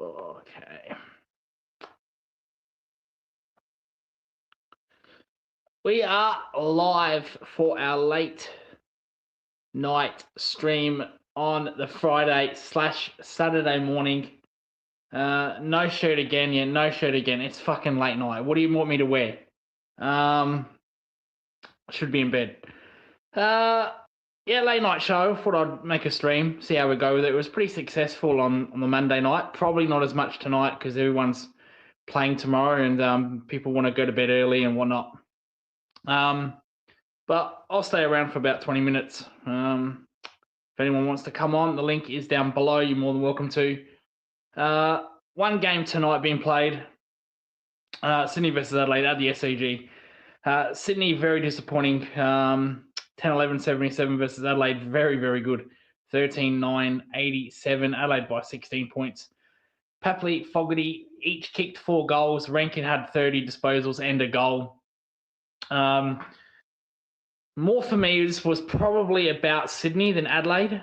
Okay. We are live for our late night stream on the Friday/Saturday morning. No shirt again, yeah, no shirt again. It's fucking late night. What do you want me to wear? Should be in bed. Yeah, late night show. Thought I'd make a stream, see how we go with it. It was pretty successful on the Monday night. Probably not as much tonight because everyone's playing tomorrow and people want to go to bed early and whatnot. But I'll stay around for about 20 minutes. If anyone wants to come on, the link is down below. You're more than welcome to. One game tonight being played. Sydney versus Adelaide at the SCG. Sydney, very disappointing. 10-11-77 versus Adelaide, very, very good. 13-9-87, Adelaide by 16 points. Papley, Fogarty each kicked 4 goals. Rankin had 30 disposals and a goal. More for me, this was probably about Sydney than Adelaide.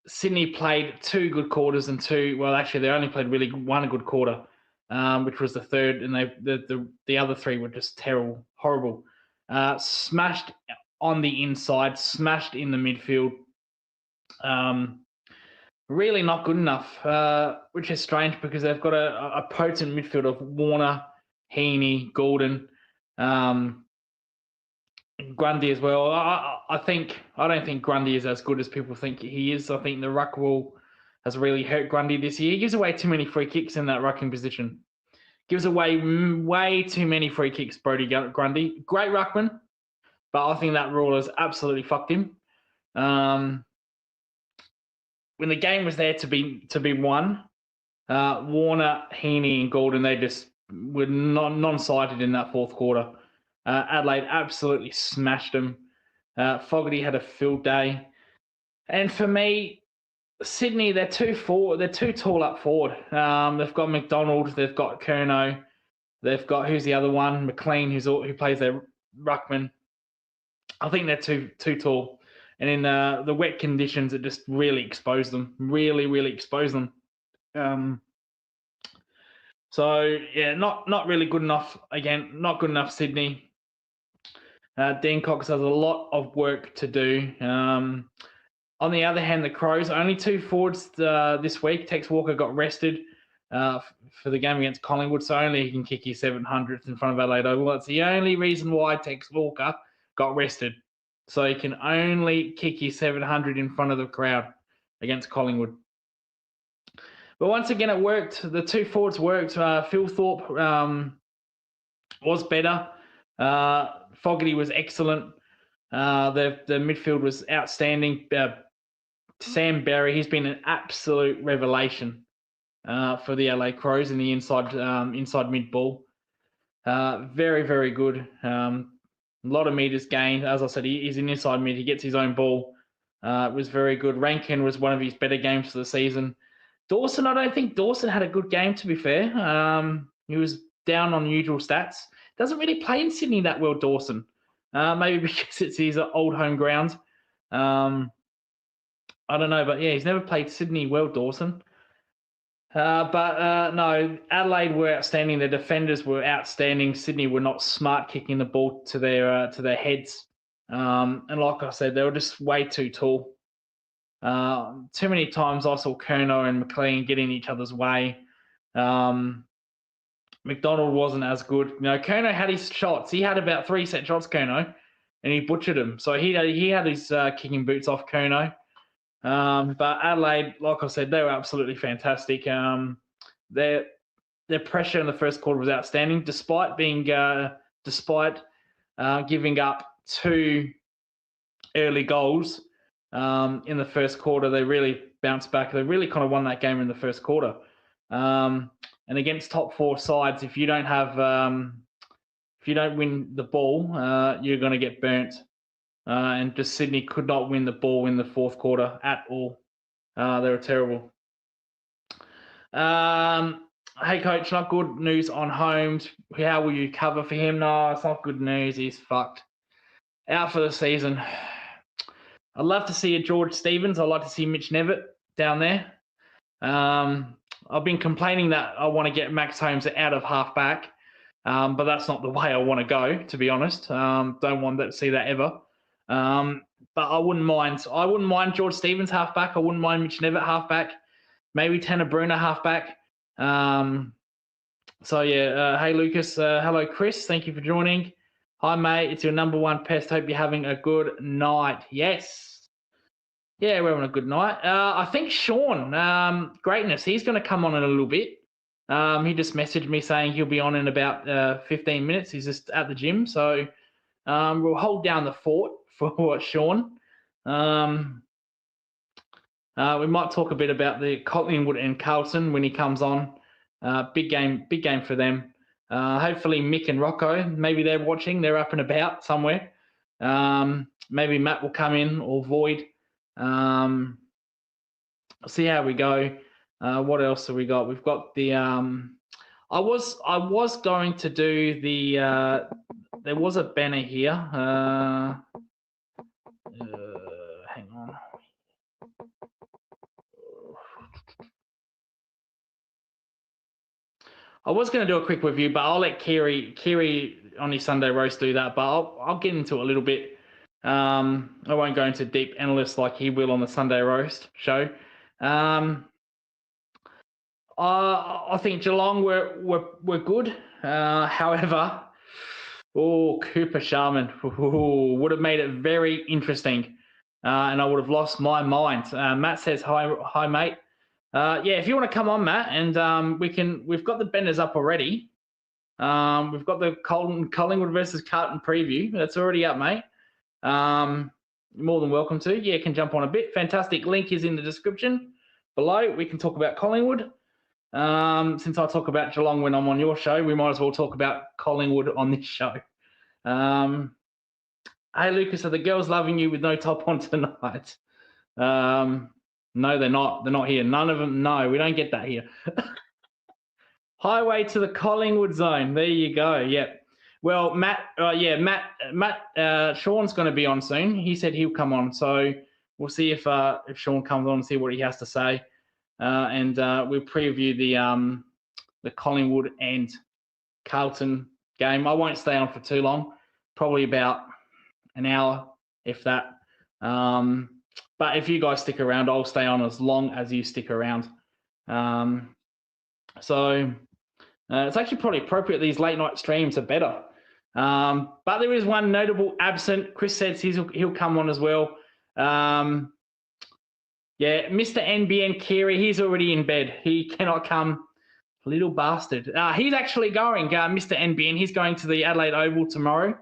Sydney played 2 good quarters and 2. Well, actually, they only played really 1 good quarter, which was the third, and the other 3 were just terrible, horrible. Smashed on the inside, smashed in the midfield. Really not good enough, which is strange because they've got a potent midfield of Warner, Heaney, Gordon, Grundy as well. I don't think Grundy is as good as people think he is. I think the ruck rule has really hurt Grundy this year. He gives away too many free kicks in that rucking position. Gives away way too many free kicks, Brodie Grundy. Great ruckman, but I think that rule has absolutely fucked him. When the game was there to be won, Warner, Heaney, and Gordon, they just were non-sighted in that fourth quarter. Adelaide absolutely smashed them. Fogarty had a field day. And for me, Sydney, they're too tall up forward. They've got McDonald, they've got Curnow, they've got, who's the other one? McLean, who plays their ruckman. I think they're too tall. And in the wet conditions, it just really exposed them. Really, really exposed them. So, yeah, not really good enough. Again, not good enough, Sydney. Dean Cox has a lot of work to do. On the other hand, the Crows, only 2 forwards this week. Tex Walker got rested for the game against Collingwood, so only he can kick his 700th in front of Adelaide Oval. That's the only reason why Tex Walker got rested. So he can only kick his 700 in front of the crowd against Collingwood. But once again, it worked. The 2 forwards worked. Phil Thorpe was better. Fogarty was excellent. The midfield was outstanding. Sam Berry, he's been an absolute revelation for the LA Crows in the inside mid ball. Very, very good. A lot of meters gained. As I said, he's an inside mid. He gets his own ball. It was very good. Rankin was one of his better games for the season. Dawson, I don't think Dawson had a good game, to be fair. He was down on usual stats. Doesn't really play in Sydney that well, Dawson. Maybe because it's his old home ground. I don't know, but yeah, he's never played Sydney well, Dawson. But no, Adelaide were outstanding. Their defenders were outstanding. Sydney were not smart kicking the ball to their heads. And like I said, they were just way too tall. Too many times I saw Curnow and McLean get in each other's way. McDonald wasn't as good. You know, Curnow had his shots. He had about 3 set shots, Curnow, and he butchered them. So he had his kicking boots off Curnow. But Adelaide, like I said, they were absolutely fantastic. Their pressure in the first quarter was outstanding, despite giving up 2 early goals in the first quarter. They really bounced back. They really kind of won that game in the first quarter. And against top 4 sides, if you don't win the ball, you're going to get burnt. And just Sydney could not win the ball in the fourth quarter at all. They were terrible. Hey, coach, not good news on Holmes. How will you cover for him? No, it's not good news. He's fucked. Out for the season. I'd love to see a George Stevens. I'd like to see Mitch Nevitt down there. I've been complaining that I want to get Max Holmes out of halfback, but that's not the way I want to go, to be honest. Don't want to see that ever. But I wouldn't mind. I wouldn't mind George Stevens halfback. I wouldn't mind Mitch Nevitt halfback. Maybe Tanner Bruner halfback. So yeah, hey Lucas, hello Chris, thank you for joining. Hi mate, it's your number one pest. Hope you're having a good night. Yes, yeah, we're having a good night. I think Sean, greatness, he's going to come on in a little bit. He just messaged me saying he'll be on in about 15 minutes. He's just at the gym, so we'll hold down the fort for Sean. We might talk a bit about the Collingwood and Carlton when he comes on. Big game for them. Hopefully Mick and Rocco, maybe they're watching. They're up and about somewhere. Maybe Matt will come in or Void. See how we go. What else have we got? We've got the. I was going to do the. There was a banner here. Hang on. I was going to do a quick review, but I'll let Kiri on his Sunday roast do that. But I'll get into it a little bit. I won't go into deep analysis like he will on the Sunday roast show. I think Geelong were good. However, Cooper Sharman would have made it very interesting, and I would have lost my mind. Matt says hi mate. Yeah, if you want to come on, Matt, and we've got the benders up already. We've got the Collingwood versus Carlton preview. That's already up, mate. More than welcome to. Yeah, can jump on a bit. Fantastic. Link is in the description below. We can talk about Collingwood. Since I talk about Geelong when I'm on your show, we might as well talk about Collingwood on this show. Hey, Lucas, are the girls loving you with no top on tonight? No, they're not. They're not here. None of them. No, we don't get that here. Highway to the Collingwood zone. There you go. Yep. Well, Matt. Sean's going to be on soon. He said he'll come on. So we'll see if Sean comes on and see what he has to say, and we'll preview the Collingwood and Carlton game. I won't stay on for too long. Probably about an hour, if that. But if you guys stick around, I'll stay on as long as you stick around. So it's actually probably appropriate. These late night streams are better. But there is one notable absent. Chris says he'll come on as well. Yeah, Mr. NBN Kiri, he's already in bed. He cannot come. Little bastard. He's actually going, Mr. NBN. He's going to the Adelaide Oval tomorrow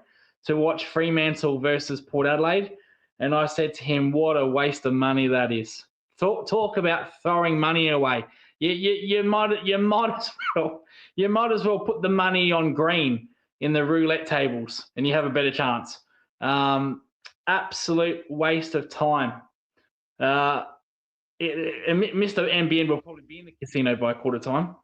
to watch Fremantle versus Port Adelaide. And I said to him, what a waste of money that is. Talk about throwing money away. You might as well put the money on green in the roulette tables and you have a better chance. Absolute waste of time. Mr. NBN will probably be in the casino by quarter time.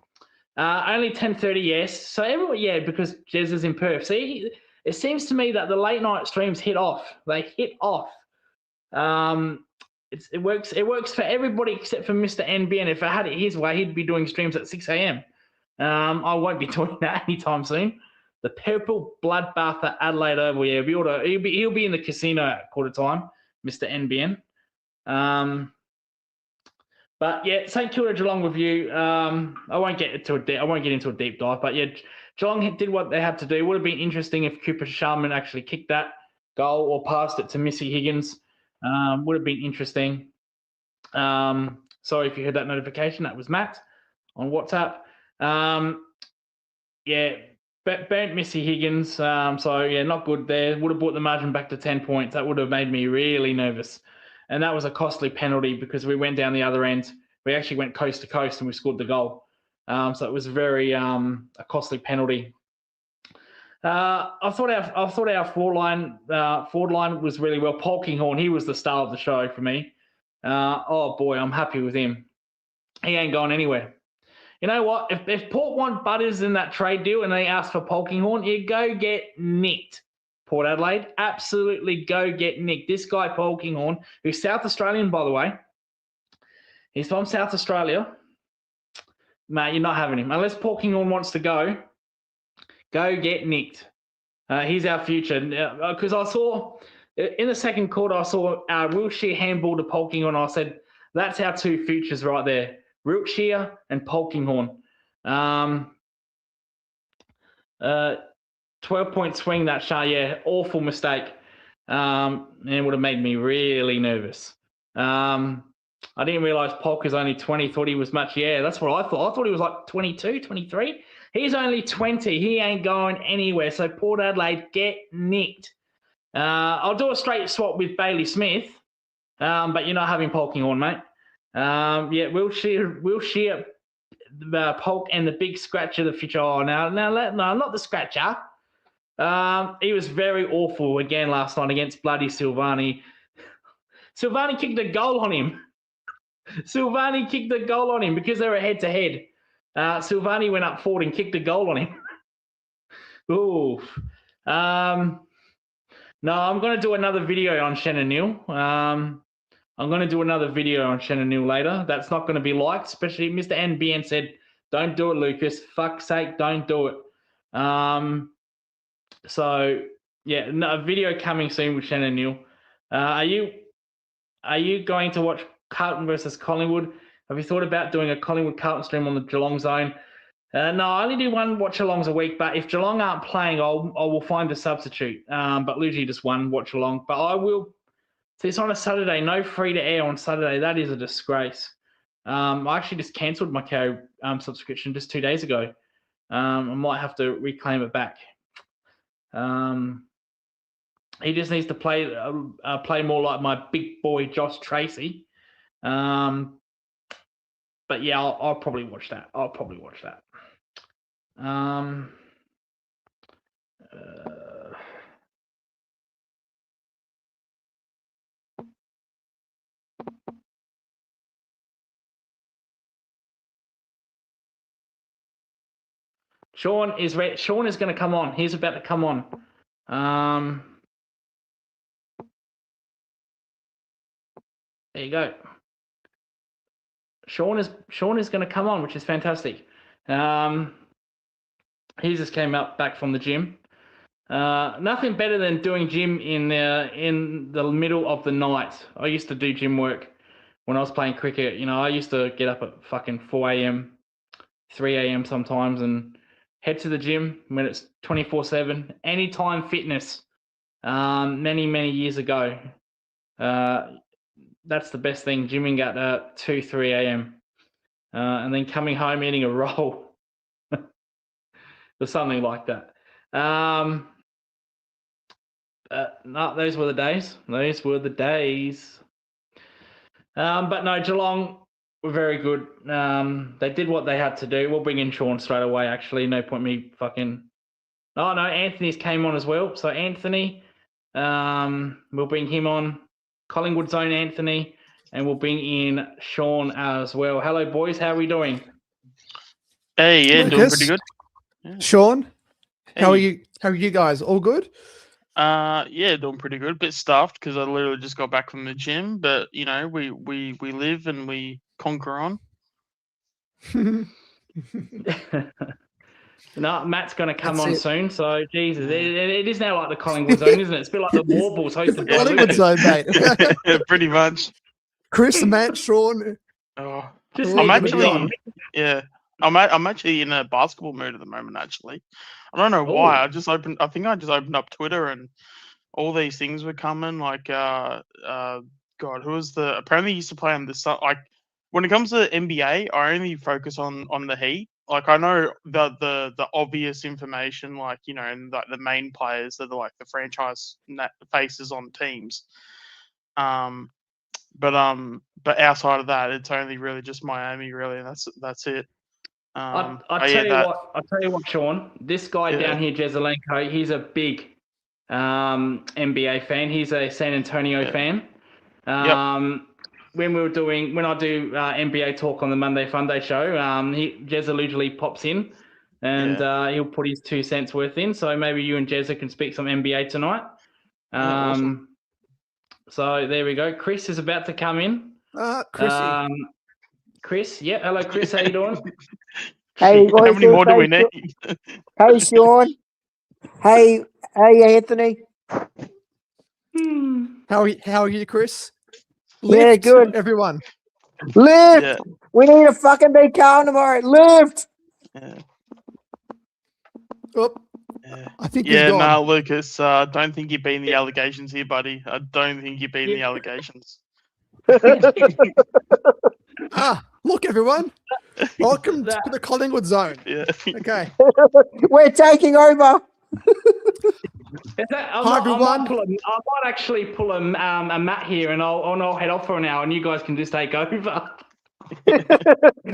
Only 10:30, yes. So everyone, yeah, because Jez is in Perth. See, it seems to me that the late night streams hit off. They hit off. It works for everybody except for Mr. NBN. If I had it his way, he'd be doing streams at 6 a.m. I won't be doing that anytime soon. The purple bloodbath at Adelaide Oval. Yeah, he'll be in the casino at quarter time, Mr. NBN. But yeah, St Kilda Geelong review. I won't get into a deep dive. But yeah, Geelong did what they had to do. Would have been interesting if Cooper Sharman actually kicked that goal or passed it to Missy Higgins. Would have been interesting. Sorry if you heard that notification. That was Matt on WhatsApp. Yeah, burnt Missy Higgins. So yeah, not good there. Would have brought the margin back to 10 points. That would have made me really nervous. And that was a costly penalty because we went down the other end. We actually went coast to coast and we scored the goal. So it was very a costly penalty. I thought our forward line was really well. Polkinghorne, he was the star of the show for me. Oh boy, I'm happy with him. He ain't going anywhere. You know what? If Port want Butters in that trade deal and they ask for Polkinghorne, you go get nicked. Port Adelaide, absolutely go get nicked. This guy Polkinghorne, who's South Australian by the way. He's from South Australia. mate, you're not having him unless Paul Kinghorn wants to go. Go get nicked. He's our future. Because I saw in the second quarter, I saw Wilshere handball to Paul Kinghorn. I said, that's our two futures right there, Wilshere and Paul Kinghorn. 12-point swing that shot. Yeah, awful mistake. And it would have made me really nervous. I didn't realize Polk is only 20. Thought he was much. Yeah, that's what I thought. I thought he was like 22, 23. He's only 20. He ain't going anywhere. So Port Adelaide, get nicked. I'll do a straight swap with Bailey Smith, but you're not having Polk Kinghorn, mate. Yeah, Wilshere, Polk, and the big scratcher of the future. Oh, no, not the scratcher. He was very awful again last night against bloody Silvani. Silvani kicked a goal on him. Silvani kicked a goal on him because they were head-to-head. Silvani went up forward and kicked a goal on him. Ooh. No, I'm going to do another video on Shannon Neal. I'm going to do another video on Shannon Neal later. That's not going to be liked, especially Mr. NBN said, don't do it, Lucas. Fuck's sake, don't do it. So, yeah, a video coming soon with Shannon Neal. Are you going to watch Carlton versus Collingwood? Have you thought about doing a Collingwood-Carlton stream on the Geelong zone? No, I only do one watch-alongs a week, but if Geelong aren't playing, I will find a substitute. But usually just one watch-along. But I will. So it's on a Saturday, no free-to-air on Saturday. That is a disgrace. I actually just cancelled my Kayo subscription just 2 days ago. I might have to reclaim it back. He just needs to play more like my big boy Josh Tracy. But yeah, I'll probably watch that. Sean is going to come on. He's about to come on. There you go. Sean is going to come on, which is fantastic. He just came back from the gym. Nothing better than doing gym in the middle of the night. I used to do gym work when I was playing cricket. You know, I used to get up at fucking 4 a.m., 3 a.m. sometimes and head to the gym when it's 24/7. Anytime Fitness, many years ago. That's the best thing, gymming at 2, 3 a.m. And then coming home eating a roll or something like that. No, those were the days. But no, Geelong were very good. They did what they had to do. We'll bring in Sean straight away, actually. No point me fucking... Oh, no, Anthony's came on as well. So Anthony, we'll bring him on. Collingwood's own Anthony, and we'll bring in Sean as well. Hello, boys. How are we doing? Hey, yeah, Lucas, doing pretty good. Yeah. Sean, hey. How are you? How are you guys? All good? Yeah, doing pretty good. Bit stuffed because I literally just got back from the gym, but you know, we live and we conquer on. No, Matt's going to come on soon. So, Jesus, it is now like the Collingwood zone, isn't it? It's a bit like the Warbles hosted by Collingwood zone, mate. Yeah, pretty much. Chris, Matt, Sean. Oh, I'm actually in a basketball mood at the moment. Actually, I don't know why. I think I just opened up Twitter and all these things were coming. Like, God, who was apparently used to play on this? Like, when it comes to NBA, I only focus on the Heat. Like, I know the obvious information, like, you know, and like the main players that are like the franchise faces on teams. But outside of that, it's only really just Miami, really, and that's it. I'll tell you what, Sean. This guy down here, Jezelenko, he's a big NBA fan. He's a San Antonio fan. When I do NBA talk on the Monday Funday show, Jezza usually pops in and he'll put his 2 cents worth in. So maybe you and Jezza can speak some NBA tonight. Awesome. So there we go. Chris is about to come in. Chrissy. Chris. Yeah, hello, Chris. How you doing? Hey, How boys, many more do we hey, need? hey, Sean. Hey, Anthony. How are you, Chris? Yeah, Lift, good. everyone. Lift. Yeah, We need to fucking be calm tomorrow. Lift. yeah, Oh, yeah. I think he's Yeah, gone. no, Lucas. Don't think you're beating the allegations here, buddy. I don't think you're beating the allegations. Look, everyone. Welcome to That- the Collingwood Zone. Yeah. Okay. We're taking over. I Hi, everyone. might actually pull a mat here, and I'll head off for an hour, and you guys can just take over.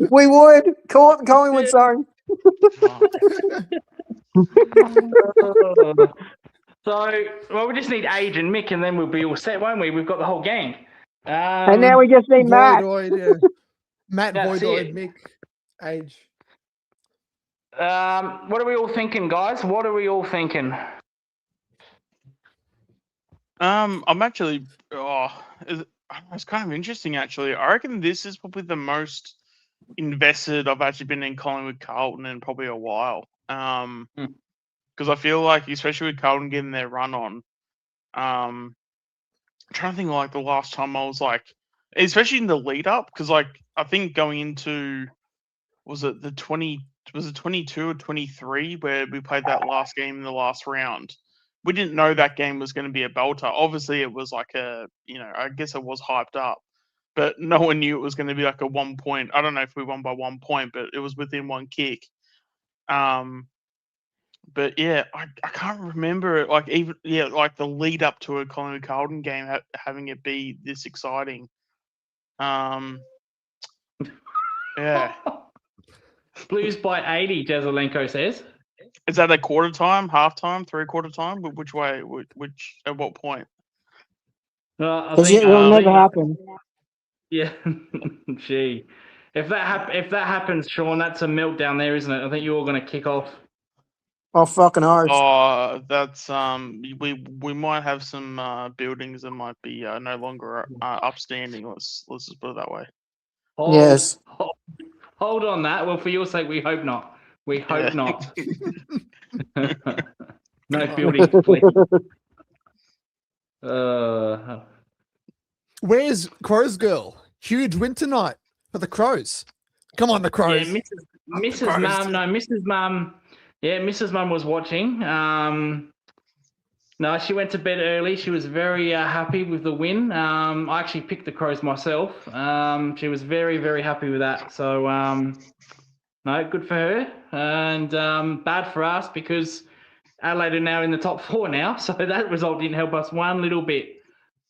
We would call it the Collingwood Zone. So, well, we just need Age and Mick, and then we'll be all set, won't we? We've got the whole gang. And now we just need Matt. Voidoid, yeah. Matt, That's Voidoid, it. Mick, Age. What are we all thinking, guys? What are we all thinking? I'm actually. It's kind of interesting, actually. I reckon this is probably the most invested I've actually been in Collingwood Carlton in probably a while. Because I feel like, especially with Carlton getting their run on, I'm trying to think like the last time I was like, especially in the lead up, because like I think going into was it 22 or 23 where we played that last game in the last round. We didn't know that game was going to be a belter. Obviously, it was like I guess it was hyped up, but no one knew it was going to be like a 1 point. I don't know if we won by 1 point, but it was within one kick. But yeah, I can't remember it. Like like the lead up to a Collingwood Carlton game having it be this exciting. Yeah. Blues by 80, Jazelenko says. Is that a quarter time, half time, 3/4 time? Which way? Which at what point? I Because think it will I never think- happen. Yeah, gee, if that happens, Sean, that's a meltdown there, isn't it? I think you're all going to kick off. Oh, fucking ours. Oh, that's we might have some buildings that might be no longer upstanding. Let's just put it that way. Yes. Hold on that. Well, for your sake, we hope not. We hope Yeah. not. No buildings, please. Where's Crows Girl? Huge win tonight for the Crows. Come on, the Crows. Yeah, Mrs. Mum. No, Mrs. Mum. Yeah, Mrs. Mum was watching. No, she went to bed early. She was very happy with the win. I actually picked the Crows myself. She was very, very happy with that. So, no, good for her. And bad for us because Adelaide are now in the top 4 now. So that result didn't help us one little bit.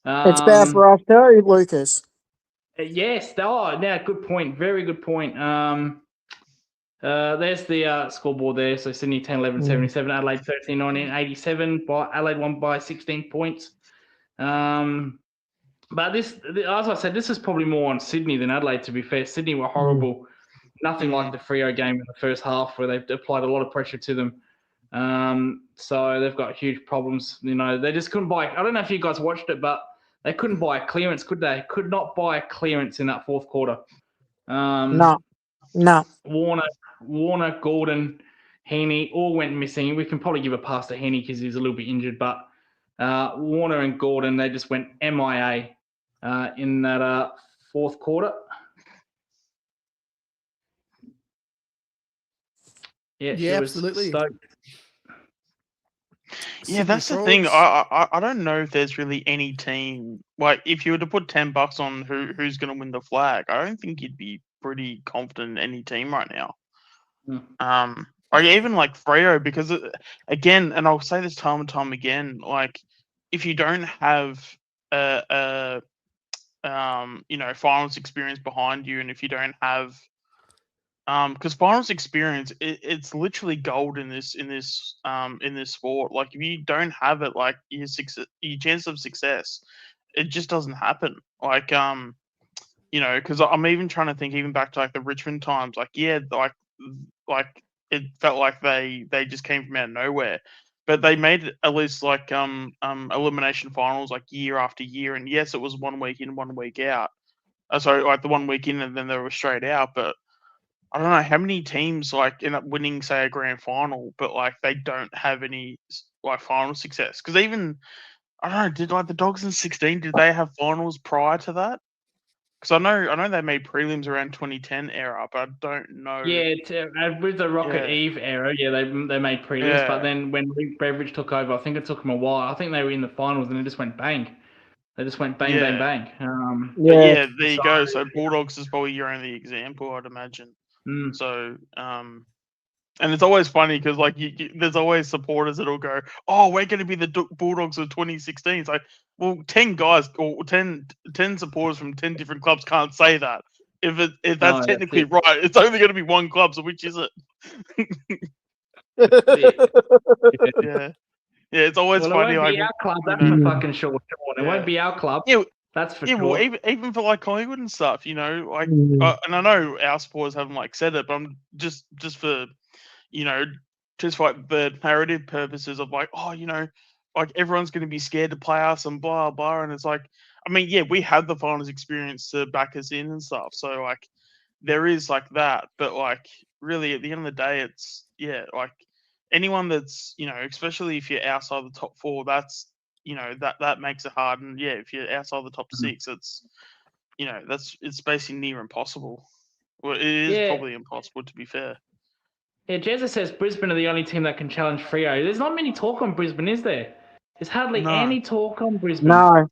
It's bad for us too, Lucas. Yes. Oh, yeah, good point. Very good point. There's the scoreboard there. So Sydney 10, 11, 77, Adelaide 13, 19, 87. Adelaide won by 16 points. But this, as I said, this is probably more on Sydney than Adelaide, to be fair. Sydney were horrible. Nothing like the Freo game in the first half where they've applied a lot of pressure to them. So they've got huge problems. You know, they just couldn't buy. I don't know if you guys watched it, but they couldn't buy a clearance, could they? Could not buy a clearance in that fourth quarter. No. Warner, Gordon, Heaney all went missing. We can probably give a pass to Heaney because he's a little bit injured, but Warner and Gordon, they just went MIA in that fourth quarter. Yeah, absolutely. Stoked. Yeah, that's the thing. I don't know if there's really any team like if you were to put $10 on who's going to win the flag, I don't think you'd be pretty confident in any team right now. Like even like Freo, because again, and I'll say this time and time again, like if you don't have finals experience behind you, and if you don't have because finals experience, it's literally gold in this sport. Like if you don't have it, like your chance of success, it just doesn't happen. Like because I'm even trying to think even back to like the Richmond times. Like yeah, like it felt like they just came from out of nowhere, but they made at least like elimination finals like year after year. And yes, it was 1 week in, 1 week out. Sorry, like the 1 week in, and then they were straight out. But I don't know how many teams like end up winning, say, a grand final, but like they don't have any like final success. Because even I don't know, did like the Dogs in 16? Did they have finals prior to that? Because I know they made prelims around 2010 era, but I don't know. Yeah, with the Rocket Yeah. Eve era, yeah, they made prelims, but Yeah. then when Luke Beveridge took over, I think it took them a while. I think they were in the finals and it just went bang. They just went bang, bang, Yeah. bang. But Yeah. yeah, there you so- go. So Bulldogs is probably your only example, I'd imagine. Mm. So, and it's always funny because like there's always supporters that'll go, "Oh, we're going to be the Bulldogs of 2016." It's like, well, 10 guys or 10 supporters from 10 different clubs can't say that. If No, that's that's technically it. right, it's only going to be one club. So which is it? Yeah, yeah. It's always Well, funny. it won't Like, be our club, you that's know, for fucking sure. It Yeah. won't be our club, yeah, that's for yeah. sure. Well, even for like Collingwood and stuff, you know, like, Mm. and I know our supporters haven't like said it, but I'm just for, you know, just for like the narrative purposes of like, oh, you know, like everyone's going to be scared to play us and blah blah, and it's like, I mean, yeah, we had the finals experience to back us in and stuff, so like there is like that, but like really at the end of the day, it's like anyone that's, you know, especially if you're outside the top 4, that's, you know, that makes it hard, and yeah, if you're outside the top Mhm. 6, it's, you know, it's basically near impossible. Well, it is Yeah. probably impossible, to be fair. Yeah, Jezza says Brisbane are the only team that can challenge Freo. There's not many talk on Brisbane, is there? There's hardly No. any talk on Brisbane. No.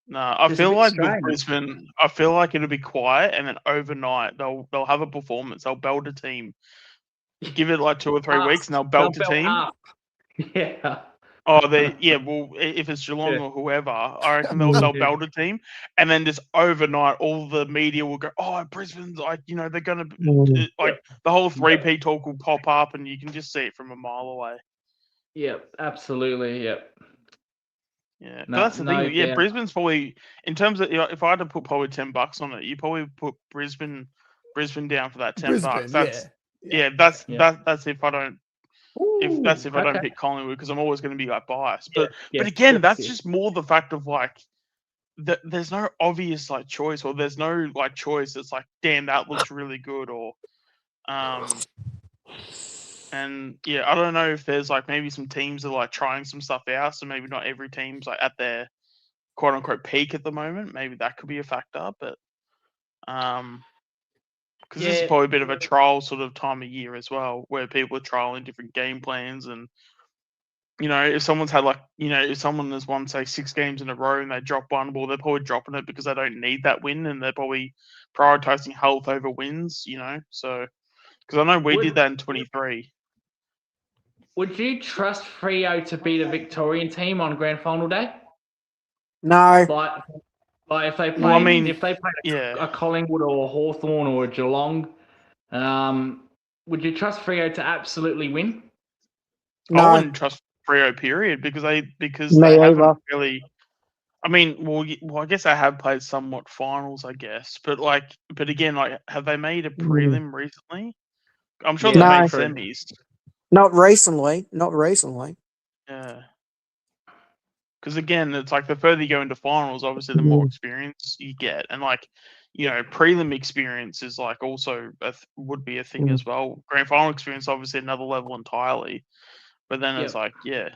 No, I It's a feel bit like with strange. Brisbane, I feel like it'll be quiet, and then overnight they'll have a performance. They'll belt a team. Give it like 2 or 3 weeks, and they'll belt a team. Up. Yeah. Oh, well, if it's Geelong Yeah. or whoever, I reckon they'll belt a team, and then just overnight, all the media will go, "Oh, Brisbane's like, you know, they're gonna Mm. like the whole 3P talk will pop up, and you can just see it from a mile away." Yep, absolutely. Yep. Yeah, No, but that's the no thing. Yeah, doubt. Brisbane's probably, in terms of, you know, if I had to put probably $10 on it, you probably put Brisbane down for that $10. Brisbane, That's yeah. that's Yeah. that's if I don't. If I don't pick Collingwood, because I'm always going to be like biased. But Yeah, again, that's yeah. just more the fact of like there's no obvious like choice, or there's no like choice that's like, damn, that looks really good, or and yeah, I don't know if there's like maybe some teams that are like trying some stuff out, so maybe not every team's like at their quote unquote peak at the moment. Maybe that could be a factor, but because this is probably a bit of a trial sort of time of year as well, where people are trialing different game plans. And you know, if someone's had like, you know, if someone has won say 6 games in a row and they drop one, well, they're probably dropping it because they don't need that win, and they're probably prioritizing health over wins. You know, so because I know we did that in 23. Would you trust Freo to beat a Victorian team on grand final day? No. Like if they played, Well, I mean, if they played yeah. a Collingwood or a Hawthorn or a Geelong, would you trust Freo to absolutely win? No. I wouldn't trust Freo, period, because Me they either. haven't really. I mean, well, I guess they have played somewhat finals, I guess, but again, like, have they made a prelim recently? I'm sure Yeah, they've No. made semis. Not recently. Not recently. Yeah. Because again, it's like the further you go into finals, obviously the more experience you get, and like, you know, prelim experience is like also would be a thing as well. Grand final experience, obviously another level entirely, but then it's like, Well,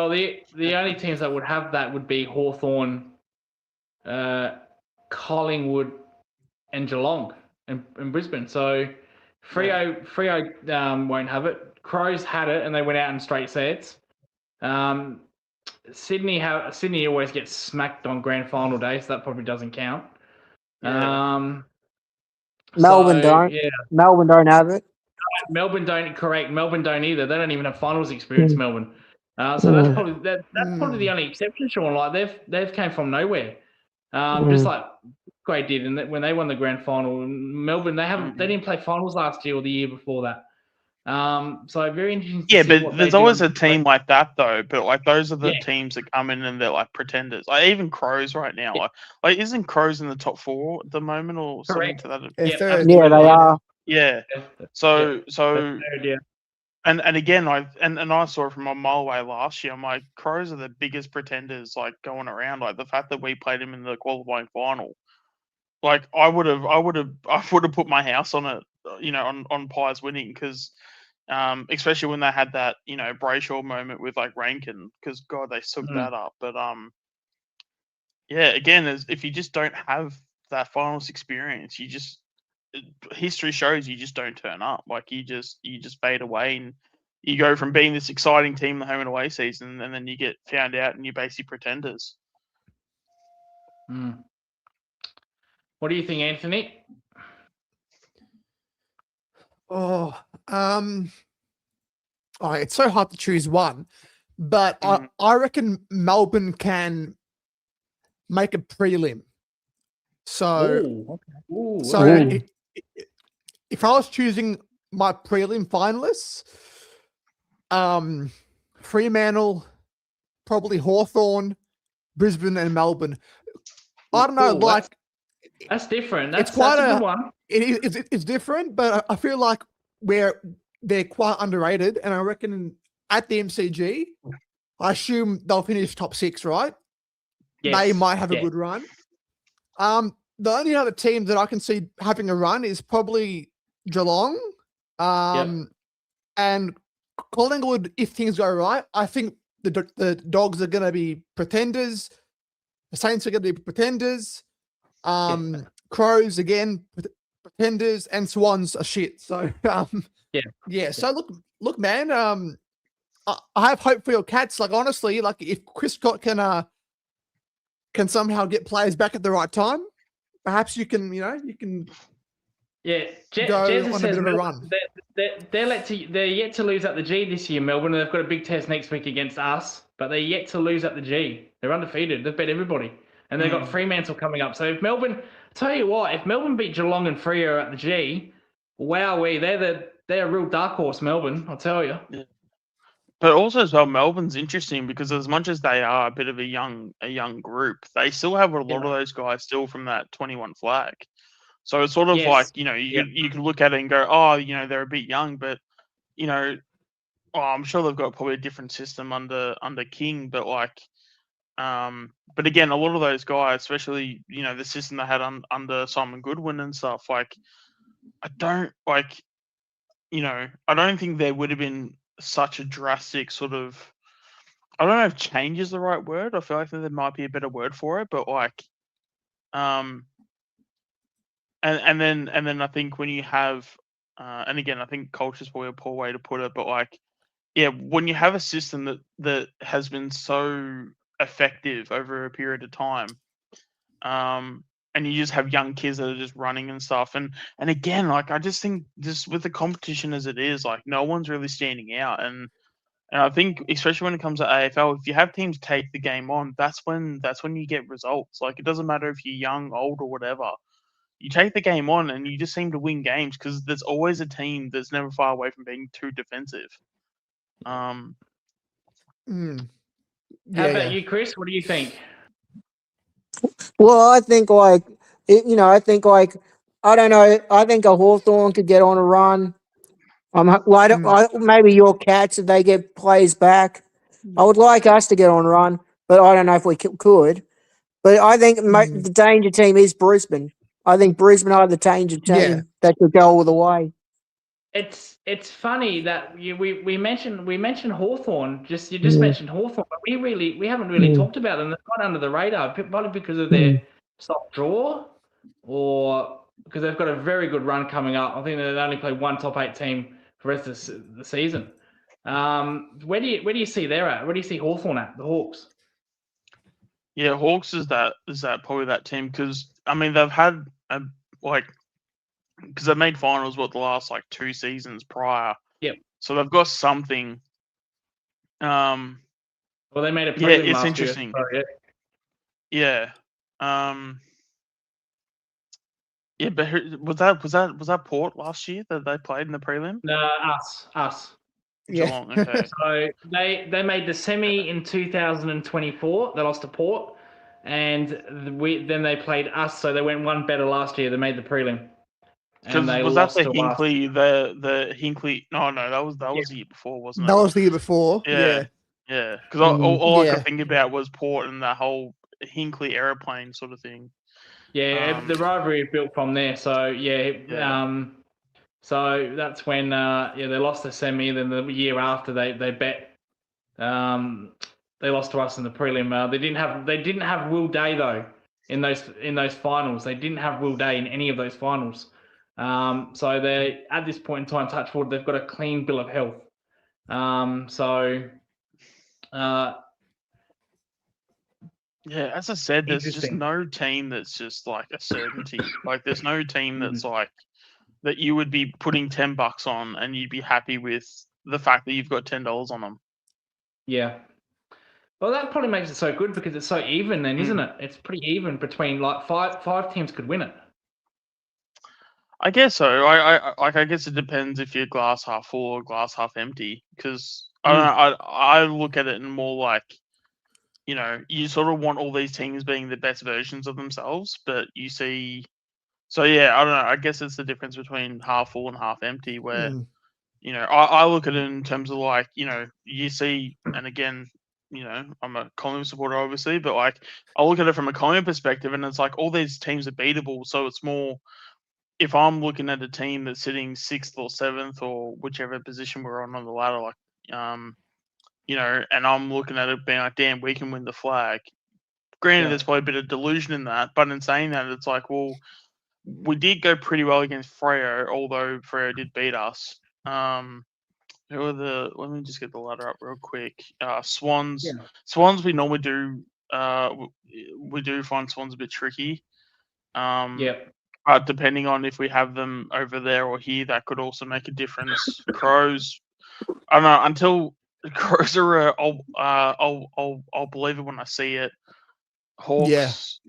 the only teams that would have that would be Hawthorn, Collingwood, and Geelong in Brisbane. So Freo won't have it. Crows had it and they went out in straight sets. Sydney always gets smacked on grand final day, so that probably doesn't count. Melbourne so, don't. Yeah. Melbourne don't have it. Melbourne don't either. They don't even have finals experience. Melbourne. So that's probably the only exception, Sean. Like they've came from nowhere. Just like Grey did, and when they won the grand final, Melbourne they didn't play finals last year or the year before that. So very interesting. Yeah, but there's always a team like that though. But like those are the teams that come in and they're like pretenders. Like even Crows right now. Like isn't Crows in the top 4 at the moment or something to that? Third. Yeah, they are. Yeah. So third, And again, I saw it from a mile away last year. I'm like, Crows are the biggest pretenders like going around. Like the fact that we played them in the qualifying final. Like I would have put my house on it, on Pies winning because, especially when they had that Brayshaw moment with like Rankin because God they took that up. But yeah, again, if you just don't have that finals experience, history shows you just don't turn up. Like you just fade away and you go from being this exciting team in the home and away season, and then you get found out and you're basically pretenders. What do you think, Anthony? It's so hard to choose one, but I reckon Melbourne can make a prelim. So, if I was choosing my prelim finalists, Fremantle, probably Hawthorn, Brisbane, and Melbourne. I don't know, that's different. It's quite a good one. It's different, but I feel like they're quite underrated, and I reckon at the MCG, I assume they'll finish top 6, right? Yes. They might have a good run. The only other team that I can see having a run is probably Geelong, and Collingwood. If things go right, I think the Dogs are going to be pretenders. The Saints are going to be pretenders. Crows again, pretenders, and Swans are shit. So So look, man. I have hope for your Cats. Like honestly, like if Chris Scott can somehow get players back at the right time, perhaps you can. Yeah, go on a bit of a run. They're yet to lose at the G this year, Melbourne. They've got a big test next week against us, but they're yet to lose at the G. They're undefeated. They've beat everybody. And they've got Fremantle coming up. So if Melbourne beat Geelong and Freo at the G, they're a real dark horse, Melbourne, I'll tell you. Yeah. But also as well, Melbourne's interesting because as much as they are a bit of a young group, they still have a lot of those guys still from that 21 flag. So it's sort of like, you could look at it and go, oh, they're a bit young, but, I'm sure they've got probably a different system under King, but like, but again, a lot of those guys, especially, the system they had under Simon Goodwin and stuff, like, I don't think there would have been such a drastic sort of, I don't know if change is the right word. I feel like there might be a better word for it, but like, and then I think when you have, and again, I think culture is probably a poor way to put it, but like, when you have a system that has been so effective over a period of time, and you just have young kids that are just running and stuff, and again, like I just think just with the competition as it is, like no one's really standing out, and I think especially when it comes to AFL, if you have teams take the game on, that's when you get results. Like it doesn't matter if you're young, old, or whatever. You take the game on, and you just seem to win games because there's always a team that's never far away from being too defensive. How about you, Chris? What do you think? Well, I think I don't know. I think a Hawthorn could get on a run. Maybe your Cats if they get players back. I would like us to get on a run, but I don't know if we could. But I think the danger team is Brisbane. I think Brisbane are the danger team that could go all the way. It's funny that we mentioned Hawthorn. You just mentioned Hawthorn, but we haven't really talked about them. They've gone under the radar, probably because of their soft draw, or because they've got a very good run coming up. I think they've only played one top 8 team for the rest of the season. Where do you see they're at? Where do you see Hawthorn at? The Hawks. Yeah, Hawks is that probably that team because I mean they've had because they made finals the last 2 seasons prior. Yep. So they've got something. Well, they made a prelim it's last interesting. Year, Yeah, but was that Port last year that they played in the prelim? No, us. Geelong, okay. So they made the semi in 2024. They lost to Port, and then they played us. So they went one better last year. They made the prelim. and they Was that lost the to us. Hinkley? The Hinkley? No, that was the year before, wasn't That it? was the year before. Yeah. Yeah. Because all I Yeah. could think about was Port and the whole Hinkley aeroplane sort of thing. Yeah, the rivalry built from there. So Yeah. So that's when they lost the semi. Then the year after they bet they lost to us in the prelim. They didn't have Will Day though in those finals. They didn't have Will Day in any of those finals. So they at this point in time, touch wood, they've got a clean bill of health. Yeah, as I said, there's just Interesting. no team that's just like a certainty. Like, there's no team that's like that you would be putting $10 on and you'd be happy with the fact that you've got $10 on them. Yeah. Well, that probably makes it so good because it's so even then, isn't it? It's pretty even between like five teams could win it. I guess so. I guess it depends if you're glass half full or glass half empty. Because I don't know. I look at it in more like, you sort of want all these teams being the best versions of themselves, but you see. So yeah, I don't know. I guess it's the difference between half full and half empty. Where I look at it in terms of like, you see, and again, I'm a Collingwood supporter, obviously, but like I look at it from a Collingwood perspective, and it's like all these teams are beatable. So it's more, if I'm looking at a team that's sitting 6th or 7th or whichever position we're on the ladder, like, and I'm looking at it being like, damn, we can win the flag. Granted, there's probably a bit of delusion in that, but in saying that, it's like, well, we did go pretty well against Freo, although Freo did beat us. Who are let me just get the ladder up real quick. Swans. Yeah. Swans, we normally do, we do find Swans a bit tricky. Depending on if we have them over there or here, that could also make a difference. Crows, I don't know, until Crows are, I'll believe it when I see it. Hawks,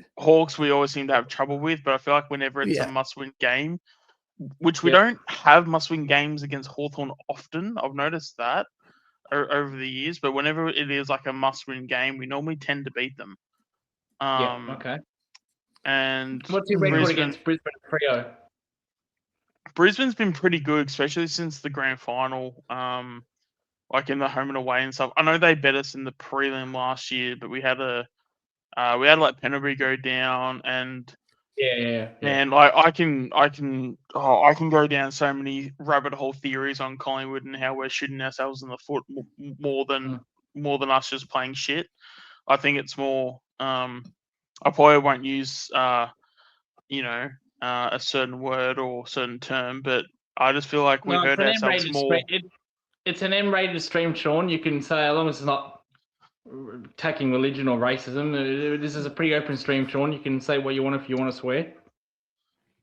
we always seem to have trouble with, but I feel like whenever it's a must-win game, which we don't have must-win games against Hawthorn often, I've noticed that over the years, but whenever it is like a must-win game, we normally tend to beat them. Okay. And what's your record against Brisbane and Freo? Brisbane's been pretty good, especially since the grand final, like in the home and away and stuff. I know they bet us in the prelim last year, but we had like Penalty go down, and and like I can go down so many rabbit hole theories on Collingwood and how we're shooting ourselves in the foot more than us just playing shit. I think it's more. I probably won't use a certain word or certain term, but I just feel like we hurt ourselves more. It's an M-rated stream, Sean. You can say, as long as it's not attacking religion or racism, this is a pretty open stream, Sean. You can say what you want if you want to swear.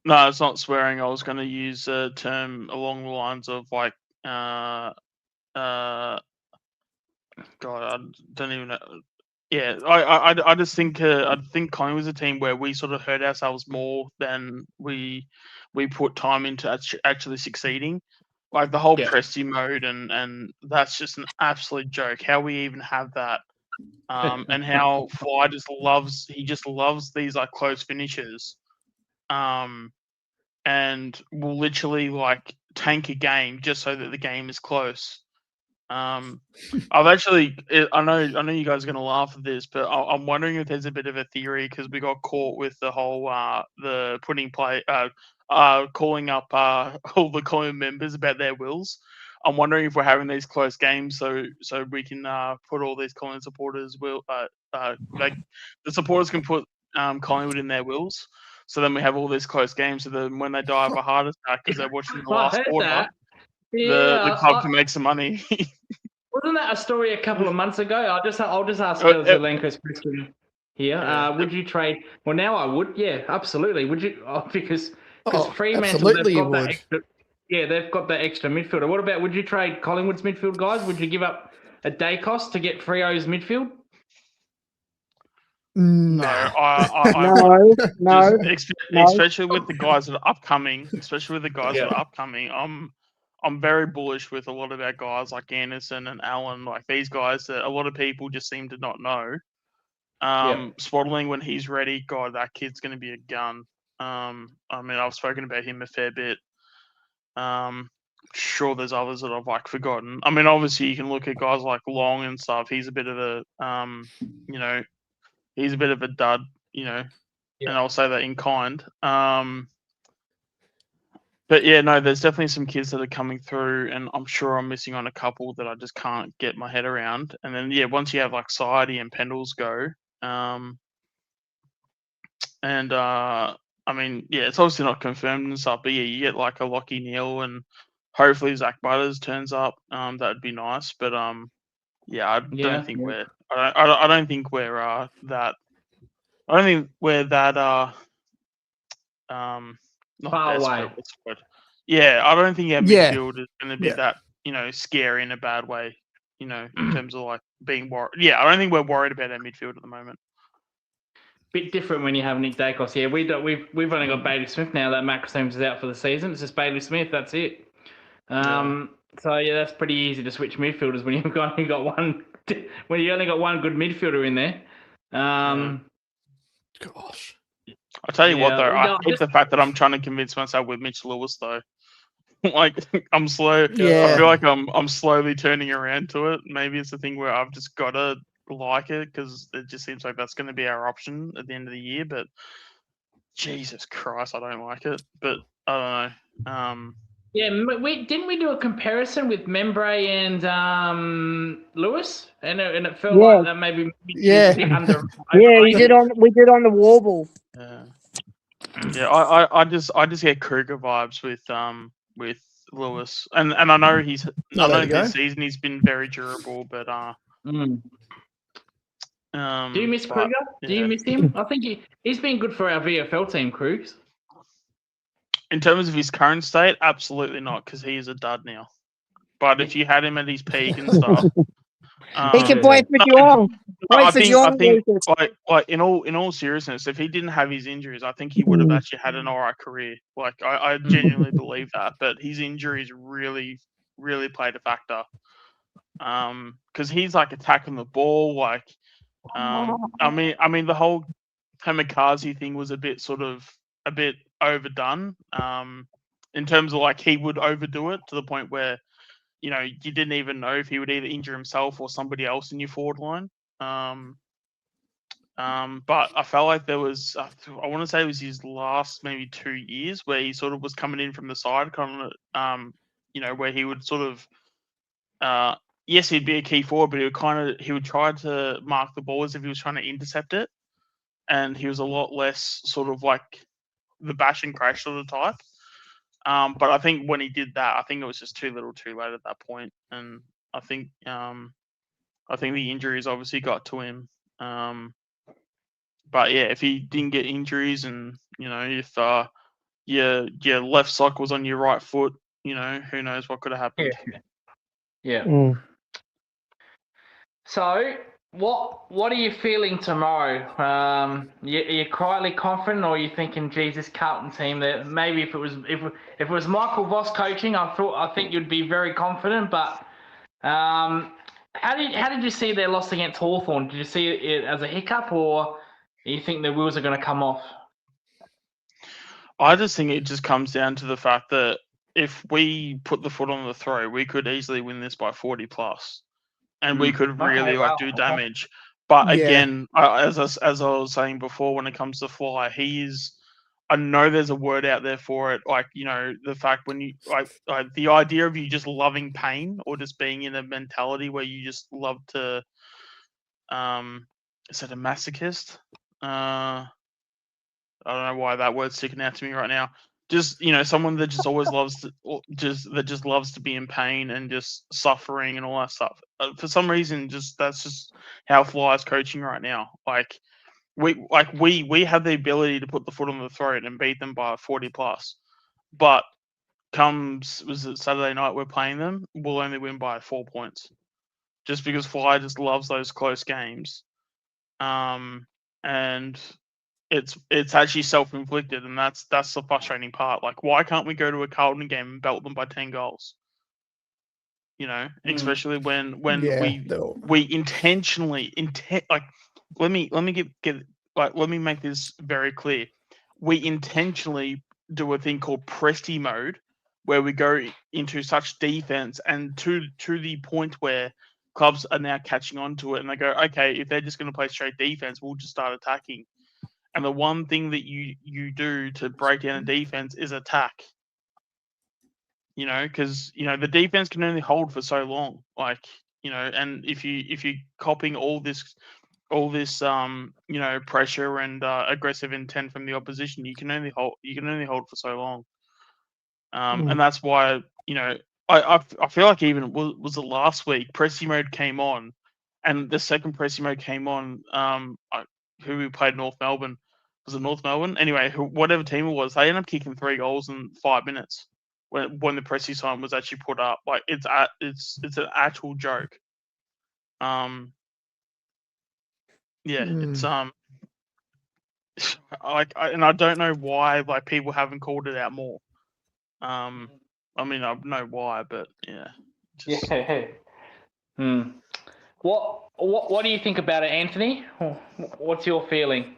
No, it's not swearing. I was going to use a term along the lines of like, God, I don't even know. Yeah, I just think Collingwood's a team where we sort of hurt ourselves more than we put time into actually succeeding. Like the whole Presti mode, and that's just an absolute joke. How we even have that, and how Fly just loves these like close finishes, and will literally like tank a game just so that the game is close. I've actually, I know you guys are going to laugh at this, but I'm wondering if there's a bit of a theory because we got caught with the whole the calling up all the Collingwood members about their wills. I'm wondering if we're having these close games so we can put all these Collingwood supporters like the supporters can put Collingwood in their wills. So then we have all these close games. So then when they die of a heart attack because they're watching the last quarter. The club can make some money. Wasn't that a story a couple of months ago? I'll just ask Zelenko's question here. Would you trade? Well, now I would. Yeah, absolutely. Would you? Because Fremantle, they've got that extra. Yeah, they've got that extra midfielder. What about? Would you trade Collingwood's midfield guys? Would you give up a day cost to get Freo's midfield? No, no. Especially with the guys that are upcoming. I'm very bullish with a lot of our guys like Anderson and Allen, like these guys that a lot of people just seem to not know. Swaddling when he's ready, God, that kid's going to be a gun. I mean, I've spoken about him a fair bit. Sure, there's others that I've like forgotten. I mean, obviously you can look at guys like Long and stuff. He's a bit of a, you know, he's a bit of a dud, you know, Yeah. and I'll say that in kind. But yeah, no, there's definitely some kids that are coming through, and I'm sure I'm missing on a couple that I just can't get my head around. And then yeah, once you have like Sidey and Pendles go, I mean, yeah, it's obviously not confirmed and stuff, but yeah, you get like a Lockie Neal and hopefully Zach Butters turns up. That'd be nice. But yeah, I don't think we're I don't think we're that I don't think we're that not Far desperate. away. What's the word? Yeah, I don't think our Yeah. midfield is going to be Yeah. that, you know, scary in a bad way. You know, in terms of like being worried. Yeah, I don't think we're worried about our midfield at the moment. Bit different when you have Nick Dacos. Yeah, we've only got Bailey Smith now that Max Holmes is out for the season. It's just Bailey Smith. That's it. So yeah, that's pretty easy to switch midfielders when you've only got one. When you only got one good midfielder in there. Gosh. I'll tell you what though, no, I hate the fact that I'm trying to convince myself with Mitch Lewis though. Like I'm slow. Yeah. I feel like I'm slowly turning around to it. Maybe it's the thing where I've just got to like it because it just seems like that's going to be our option at the end of the year. But Jesus Christ, I don't like it. But I don't know. Yeah, didn't we do a comparison with Membre and Lewis, and it felt Yeah. like that maybe Yeah. a bit under. Yeah, we did on the Warble. Yeah, I just get Kruger vibes with Lewis, and I know he's Oh, I there know you go. this season he's been very durable, but Do you miss but, Kruger? Do you yeah. miss him? I think he's been good for our VFL team, Krugs. In terms of his current state, absolutely not, because he is a dud now. But if you had him at his peak and stuff, He can play for Geelong. Play for Geelong. I think Lucas. like in all seriousness, if he didn't have his injuries, I think he would have actually had an alright career. Like I genuinely believe that. But his injuries really, really played a factor. Because he's like attacking the ball, like I mean the whole Kamikaze thing was a bit overdone. In terms of like he would overdo it to the point where, you know, you didn't even know if he would either injure himself or somebody else in your forward line. But I felt like there was, I want to say it was his last maybe 2 years where he sort of was coming in from the side, kind of, you know, where he would sort of, yes, he'd be a key forward, but he would try to mark the ball as if he was trying to intercept it, and he was a lot less sort of like the bash and crash sort of type. But I think when he did that, I think it was just too little, too late at that point, and I think the injuries obviously got to him. But yeah, if he didn't get injuries, and you know, if your left sock was on your right foot, you know, who knows what could have happened. Yeah. So, what are you feeling tomorrow? Are you quietly confident, or are you thinking, Jesus, Carlton team, that maybe if it was Michael Voss coaching, I think you'd be very confident. But how did you see their loss against Hawthorn? Did you see it as a hiccup, or you think the wheels are going to come off? I just think it just comes down to the fact that if we put the foot on the throat, we could easily win this by 40 plus. And we could really do damage. But again, as I was saying before, when it comes to Fly, I know there's a word out there for it. Like, you know, the fact when you like the idea of you just loving pain or just being in a mentality where you just love to, is it a masochist? I don't know why that word's sticking out to me right now. Just, you know, someone that just always loves to be in pain and just suffering and all that stuff. For some reason, that's just how Fly's coaching right now. Like we have the ability to put the foot on the throat and beat them by 40 plus, but was it Saturday night we're playing them, we'll only win by 4 points, just because Fly just loves those close games, and it's actually self-inflicted, and that's the frustrating part. Like, why can't we go to a Carlton game and belt them by 10 goals? You know, especially when we intentionally like, let me make this very clear. we intentionally do a thing called Presti mode, where we go into such defense and to the point where clubs are now catching on to it and they go, okay, if they're just going to play straight defense, we'll just start attacking. And the one thing that you do to break down a defense is attack. Because the defense can only hold for so long. And if you're copying all this pressure and aggressive intent from the opposition, you can only hold for so long. And that's why I feel like even was it last week Pressy mode came on, and the second Pressy mode came on. Who we played North Melbourne, was it North Melbourne? Anyway, whatever team it was, they ended up kicking 3 goals in 5 minutes when the Pressy sign was actually put up. Like it's an actual joke. It's and I don't know why people haven't called it out more. I mean, I know why, but yeah. What do you think about it, Anthony? What's your feeling?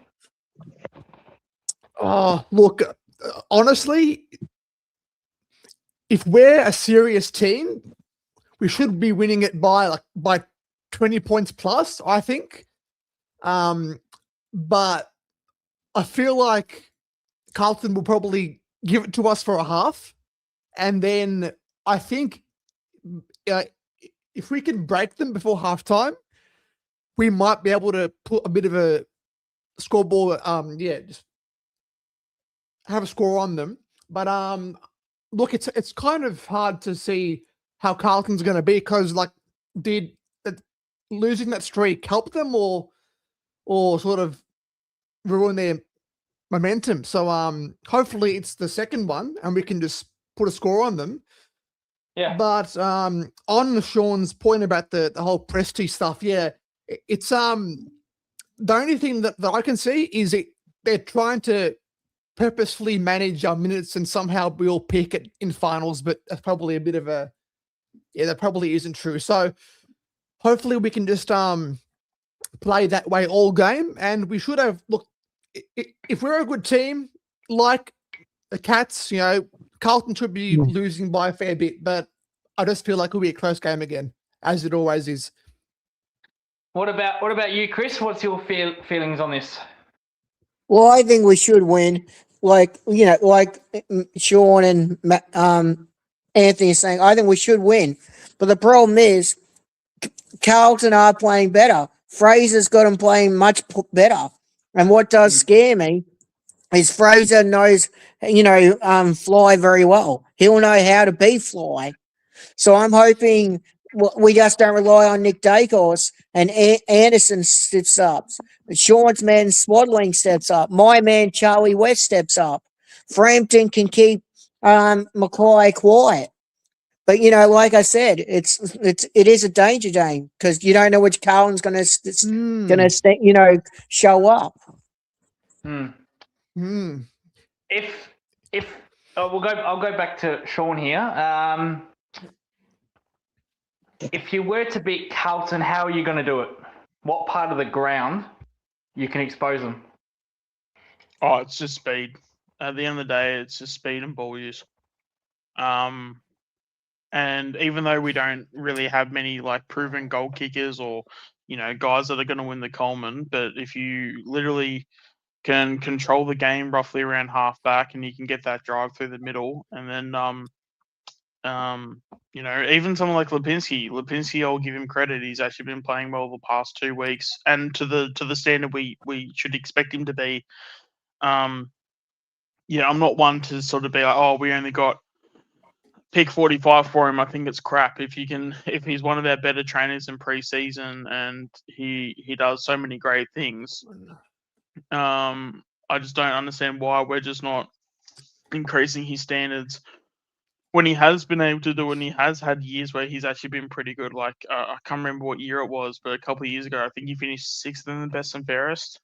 Oh, look, honestly, if we're a serious team, we should be winning it by 20 points plus, I think. But I feel like Carlton will probably give it to us for a half. And then I think if we can break them before halftime, we might be able to put a bit of a scoreboard, just have a score on them. But look, it's kind of hard to see how Carlton's going to be because, did losing that streak help them or sort of ruin their momentum? So hopefully it's the second one and we can just put a score on them. Yeah. But on Sean's point about the whole Presti stuff, it's the only thing that I can see is they're trying to purposefully manage our minutes and somehow we'll peak it in finals, but that's probably a bit of that probably isn't true. So hopefully we can just play that way all game, and we should have if we're a good team like the Cats, Carlton should be losing by a fair bit, but I just feel like it'll be a close game again, as it always is. What about you, Chris? What's your feelings on this? Well, I think we should win. Like Sean and Anthony are saying, I think we should win. But the problem is Carlton are playing better. Fraser's got them playing much better. And what does scare me is Fraser knows, fly very well. He'll know how to be fly. So I'm hoping we just don't rely on Nick Dacos and Anderson steps up. Sean's man Swaddling steps up. My man Charlie West steps up. Frampton can keep Mackay quiet. But like I said, it is a danger game because you don't know which Carlton's going to show up. If I'll go back to Sean here. If you were to beat Carlton, how are you going to do it? What part of the ground you can expose them? Oh, it's just speed. At the end of the day, it's just speed and ball use. And even though we don't really have many proven goal kickers or guys that are going to win the Coleman, but if you literally can control the game roughly around half back and you can get that drive through the middle, and then even someone like Lipinski, I'll give him credit. He's actually been playing well the past 2 weeks, and to the standard we should expect him to be. I'm not one to sort of be like, oh, we only got pick 45 for him. I think it's crap. If he's one of our better trainers in preseason and he does so many great things, I just don't understand why we're just not increasing his standards when he has been able to do it, and he has had years where he's actually been pretty good. I can't remember what year it was, but a couple of years ago, I think he finished 6th in the best and fairest.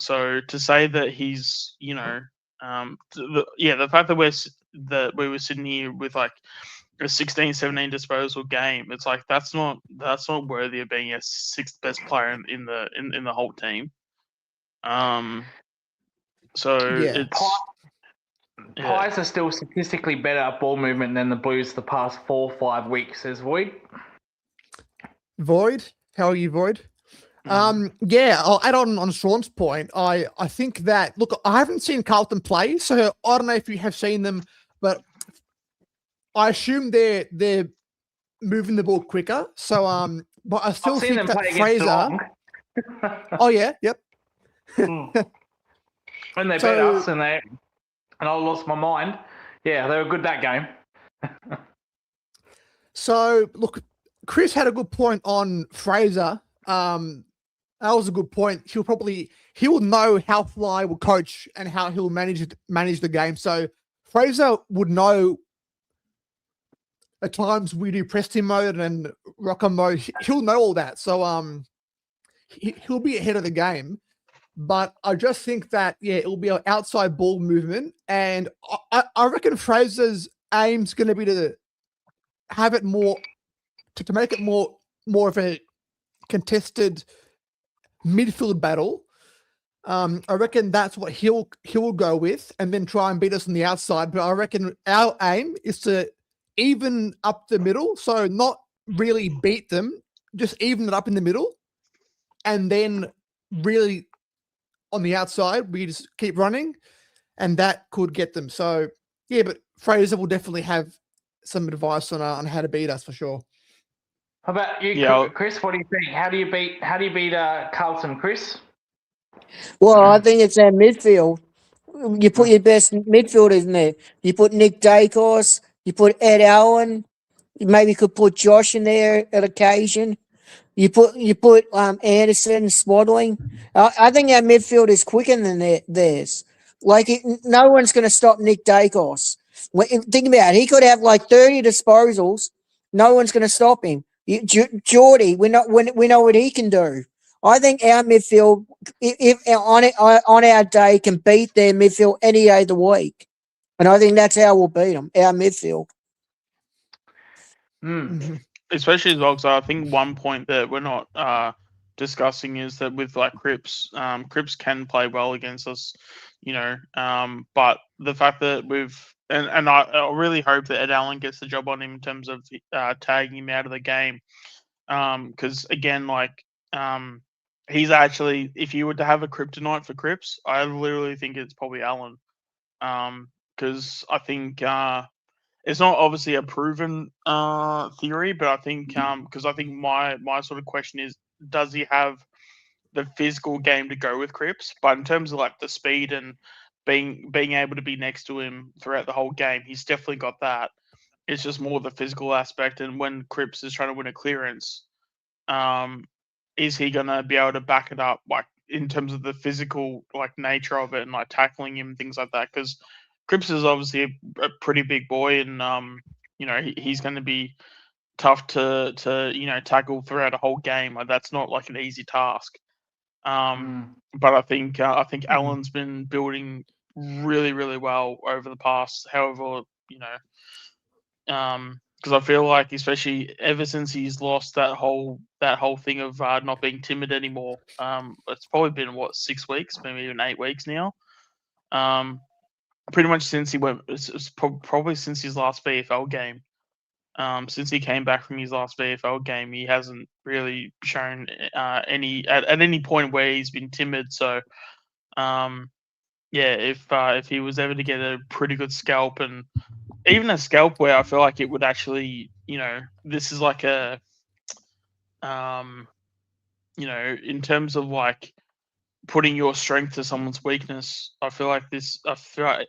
So to say that he's, the fact that we were sitting here with a 16-17 disposal game, it's that's not worthy of being a 6th best player in the whole team. So Yeah. it's Pies are still statistically better at ball movement than the Blues the past 4 or 5 weeks, says Void. Void, how are you, Void? Yeah, I'll add on Sean's point. I think that, look, I haven't seen Carlton play, so I don't know if you have seen them, but I assume they're moving the ball quicker. So but I still I've seen think them play that against Fraser. Geelong. Oh yeah, yep. When they So- beat us and I lost my mind. Yeah, they were good that game. So look, Chris had a good point on Fraser. That was a good point. He'll know how Fly will coach and how he'll manage the game. So Fraser would know at times we do press team mode and rocker mode. He'll know all that. So he'll be ahead of the game. But I just think that it'll be an outside ball movement, and I reckon Fraser's aim's going to be to have it more to make it more of a contested midfield battle. I reckon that's what he'll go with, and then try and beat us on the outside. But I reckon our aim is to even up the middle, so not really beat them, just even it up in the middle, and then really on the outside we just keep running, and that could get them. So yeah, but Fraser will definitely have some advice on how to beat us for sure. How about you, Chris? What do you think? How do you beat Carlton, Chris? Well, I think it's our midfield. You put your best midfielders in there. You put Nick Dacos, you put Ed Allen, you maybe could put Josh in there at occasion. You put Anderson, Swaddling. I think our midfield is quicker than theirs. Like no one's going to stop Nick Dacos. Think about it. He could have like 30 disposals. No one's going to stop him. Geordie, we know what he can do. I think our midfield, if on our day, can beat their midfield any day of the week, and I think that's how we'll beat them. Our midfield. Especially as well, because I think one point that we're not discussing is that with like Cripps, Cripps can play well against us, but the fact that and I really hope that Ed Allen gets the job on him in terms of tagging him out of the game, because again, he's actually, if you were to have a kryptonite for Cripps, I literally think it's probably Allen, because I think it's not obviously a proven theory, but I think because I think my sort of question is, does he have the physical game to go with Cripps? But in terms of like the speed and being able to be next to him throughout the whole game, he's definitely got that. It's just more the physical aspect, and when Cripps is trying to win a clearance, is he gonna be able to back it up, like in terms of the physical like nature of it and like tackling him and things like that? Because Cripps is obviously a pretty big boy, and he's going to be tough to tackle throughout a whole game. Like that's not like an easy task. But I think Allen's been building really, really well over the past, however, because I feel like, especially ever since he's lost that whole thing of not being timid anymore. It's probably been 6 weeks, maybe even 8 weeks now. Pretty much since he went, it's probably since his last VFL game. Since he came back from his last VFL game, he hasn't really shown at any point where he's been timid. So, if he was ever to get a pretty good scalp, and even a scalp where I feel like it would actually, this is like a, in terms of like putting your strength to someone's weakness, I feel like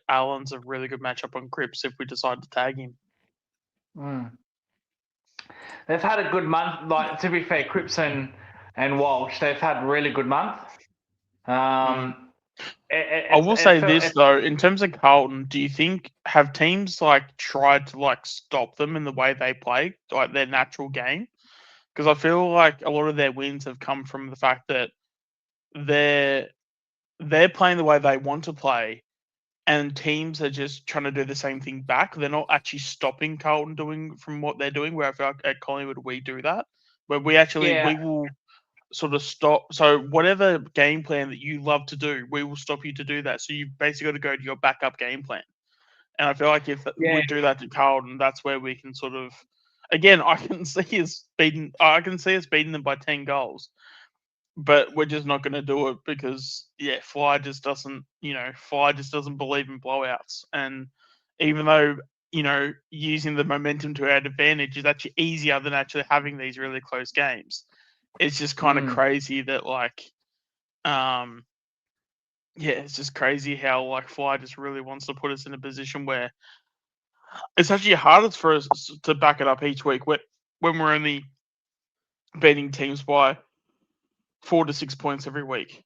Allen's a really good matchup on Cripps if we decide to tag him. They've had a good month. Like, to be fair, Cripps and Walsh, they've had a really good month. I will say this though, in terms of Carlton, do you think have teams like tried to like stop them in the way they play, like their natural game? Because I feel like a lot of their wins have come from the fact that they're playing the way they want to play, and teams are just trying to do the same thing back. They're not actually stopping Carlton doing from what they're doing. Where I feel like at Collingwood we do that, where we actually we will sort of stop. So whatever game plan that you love to do, we will stop you to do that. So you basically got to go to your backup game plan. And I feel like if we do that to Carlton, that's where we can sort of, again, I can see us beating them by 10 goals, but we're just not going to do it because Fly just doesn't believe in blowouts. And even though, using the momentum to our advantage is actually easier than actually having these really close games. It's just kind of crazy that it's just crazy how Fly just really wants to put us in a position where it's actually hardest for us to back it up each week when we're only beating teams by 4 to 6 points every week.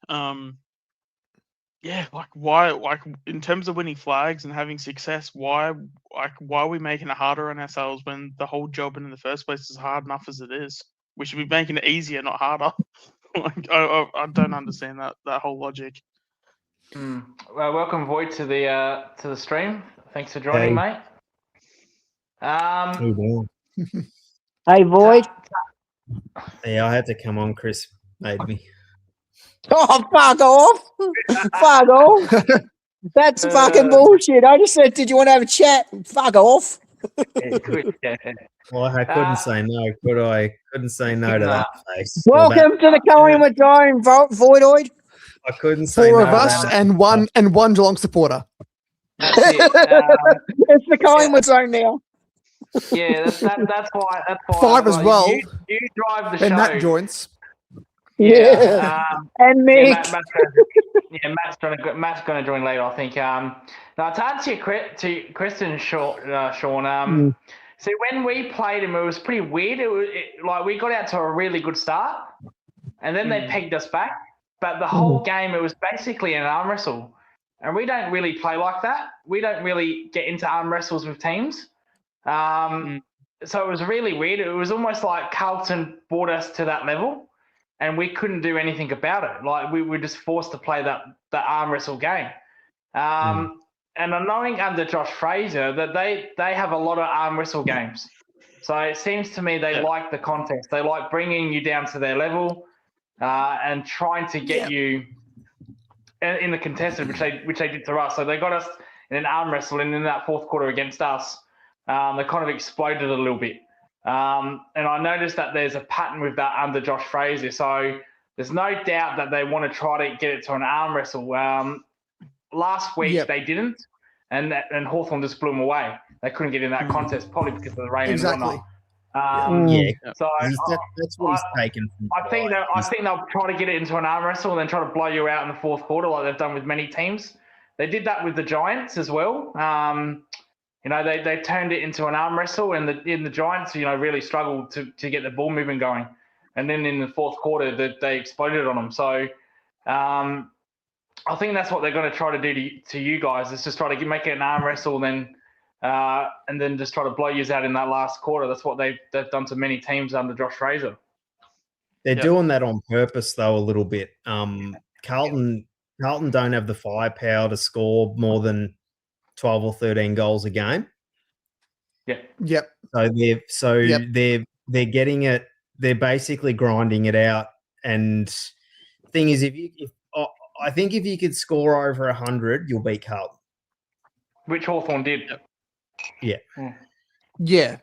Why in terms of winning flags and having success, why are we making it harder on ourselves when the whole job in the first place is hard enough as it is? We should be making it easier, not harder. I don't understand that whole logic. Well, welcome Void to the stream. Thanks for joining, mate. Hey, Void. Yeah, I had to come on. Chris made me. Oh, fuck off. Fuck off. That's fucking bullshit. I just said, did you want to have a chat? Fuck off. Well, I couldn't say no, could I? Couldn't say no to that face. Welcome to the Collingwood Zone, Voidoid. I couldn't say Four no of us and one Geelong supporter. That's it. It's the Collingwood Zone now. Yeah, that's why. Five as well. You drive the Then show. Matt joins. Yeah. And Mick. Matt's going to join later, I think. Now, to answer your question, Sean, see, when we played him, it was pretty weird. We got out to a really good start, and then they pegged us back. But the whole game, it was basically an arm wrestle. And we don't really play like that. We don't really get into arm wrestles with teams. So it was really weird. It was almost like Carlton brought us to that level, and we couldn't do anything about it. Like, we were just forced to play that arm wrestle game. And I'm knowing under Josh Fraser that they have a lot of arm wrestle games. So it seems to me they like the contest. They like bringing you down to their level and trying to get you in the contested, which they did to us. So they got us in an arm wrestle, and in that fourth quarter against us, they kind of exploded a little bit. And I noticed that there's a pattern with that under Josh Fraser. So there's no doubt that they want to try to get it to an arm wrestle. Last week they didn't, and Hawthorn just blew them away. They couldn't get in that contest, probably because of the rain and whatnot. So that's what he's taken. I think they'll try to get it into an arm wrestle and then try to blow you out in the fourth quarter, like they've done with many teams. They did that with the Giants as well. They turned it into an arm wrestle, and the Giants, really struggled to get the ball movement going. And then in the fourth quarter, they exploded on them. So I think that's what they're going to try to do to you guys, is just try to make it an arm wrestle, and then just try to blow you out in that last quarter. That's what they've done to many teams under Josh Fraser. They're doing that on purpose, though, a little bit. Carlton don't have the firepower to score more than 12 or 13 goals a game. Yep. So they're getting it. They're basically grinding it out. And the thing is, I think if you could score over 100, you'll beat Carlton. Which Hawthorn did. Yeah. Yeah.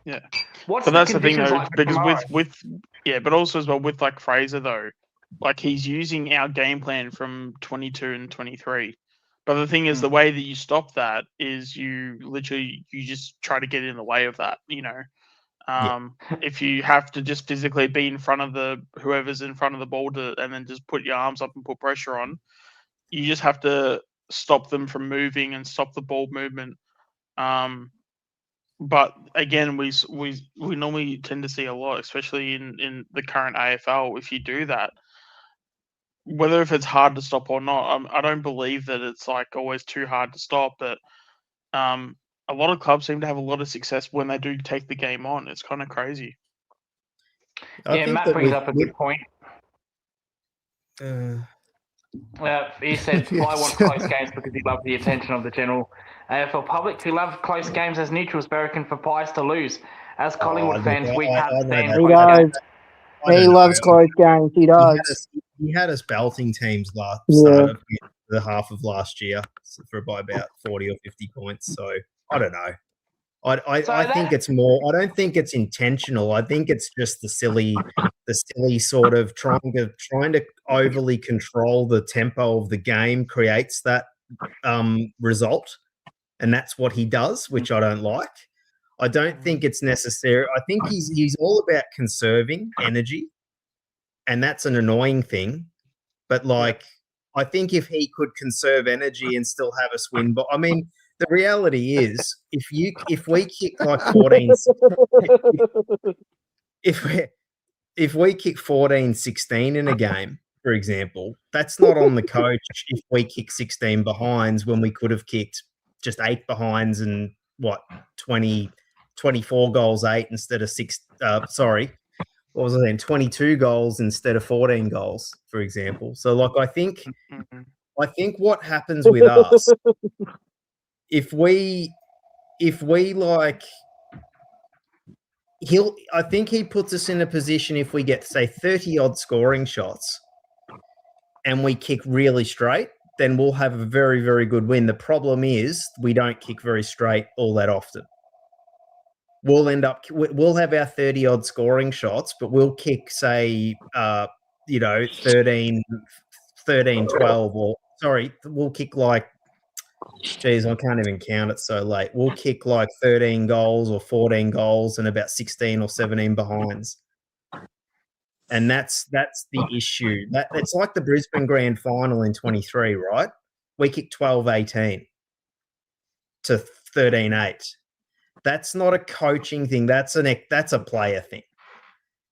Yeah. What's but that's the thing, conditions though, like for because tomorrow? but also as well with Fraser, though, he's using our game plan from 22 and 23. But the thing is, the way that you stop that is you just try to get in the way of that. If you have to just physically be in front of whoever's in front of the ball and then just put your arms up and put pressure on, you just have to stop them from moving and stop the ball movement. But again, we normally tend to see a lot, especially in the current AFL. If you do that, whether if it's hard to stop or not, I don't believe that it's always too hard to stop. But a lot of clubs seem to have a lot of success when they do take the game on. It's kind of crazy. Matt brings up a good point. He said Fly wants close games because he loves the attention of the general AFL public who love close games as neutrals, but reckon for Pies to lose. As Collingwood fans, we can't stand close games. He loves close games. He does. He had us belting teams last Yeah. start of the half of last year by about 40 or 50 points. So I don't know. I think it's more. I don't think it's intentional. I think it's just the silly sort of trying to overly control the tempo of the game creates that result, and that's what he does, which I don't like. I don't think it's necessary. I think he's all about conserving energy, and that's an annoying thing. But like, I think if he could conserve energy and still have us win, but I mean. The reality is, if we kick like 14, if we kick 14-16 in a game, for example, that's not on the coach. If we kick 16 behinds when we could have kicked just 8 behinds and 24 goals 8 instead of 6. Sorry, what was I saying? 22 goals instead of 14 goals, for example. So like, I think what happens with us. If we like, I think he puts us in a position if we get, say, 30 odd scoring shots and we kick really straight, then we'll have a very, very good win. The problem is we don't kick very straight all that often. We'll have our 30 odd scoring shots, but we'll kick, say, 13, 12, or sorry, we'll kick like, geez, I can't even count it so late. We'll kick like 13 goals or 14 goals and about 16 or 17 behinds. And that's the issue. It's like the Brisbane Grand Final in 23, right? We kicked 12-18 to 13-8. That's not a coaching thing. That's a player thing.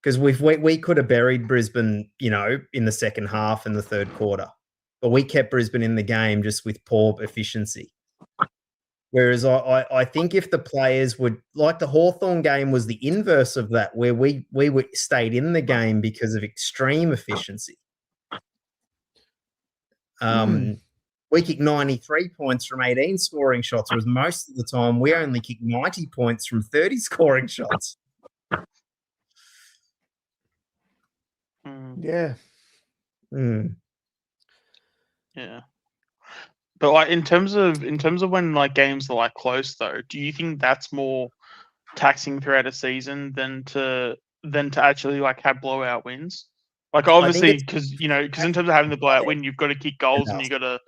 Because we could have buried Brisbane, in the second half and the third quarter. But we kept Brisbane in the game just with poor efficiency. Whereas I think if the players would, like the Hawthorn game was the inverse of that, where we stayed in the game because of extreme efficiency. We kicked 93 points from 18 scoring shots, whereas most of the time we only kicked 90 points from 30 scoring shots. Yeah. Yeah. But like in terms of when like games are like close though, do you think that's more taxing throughout a season than to actually like have blowout wins? Like obviously because in terms of having the blowout win, you've got to kick goals and you've got to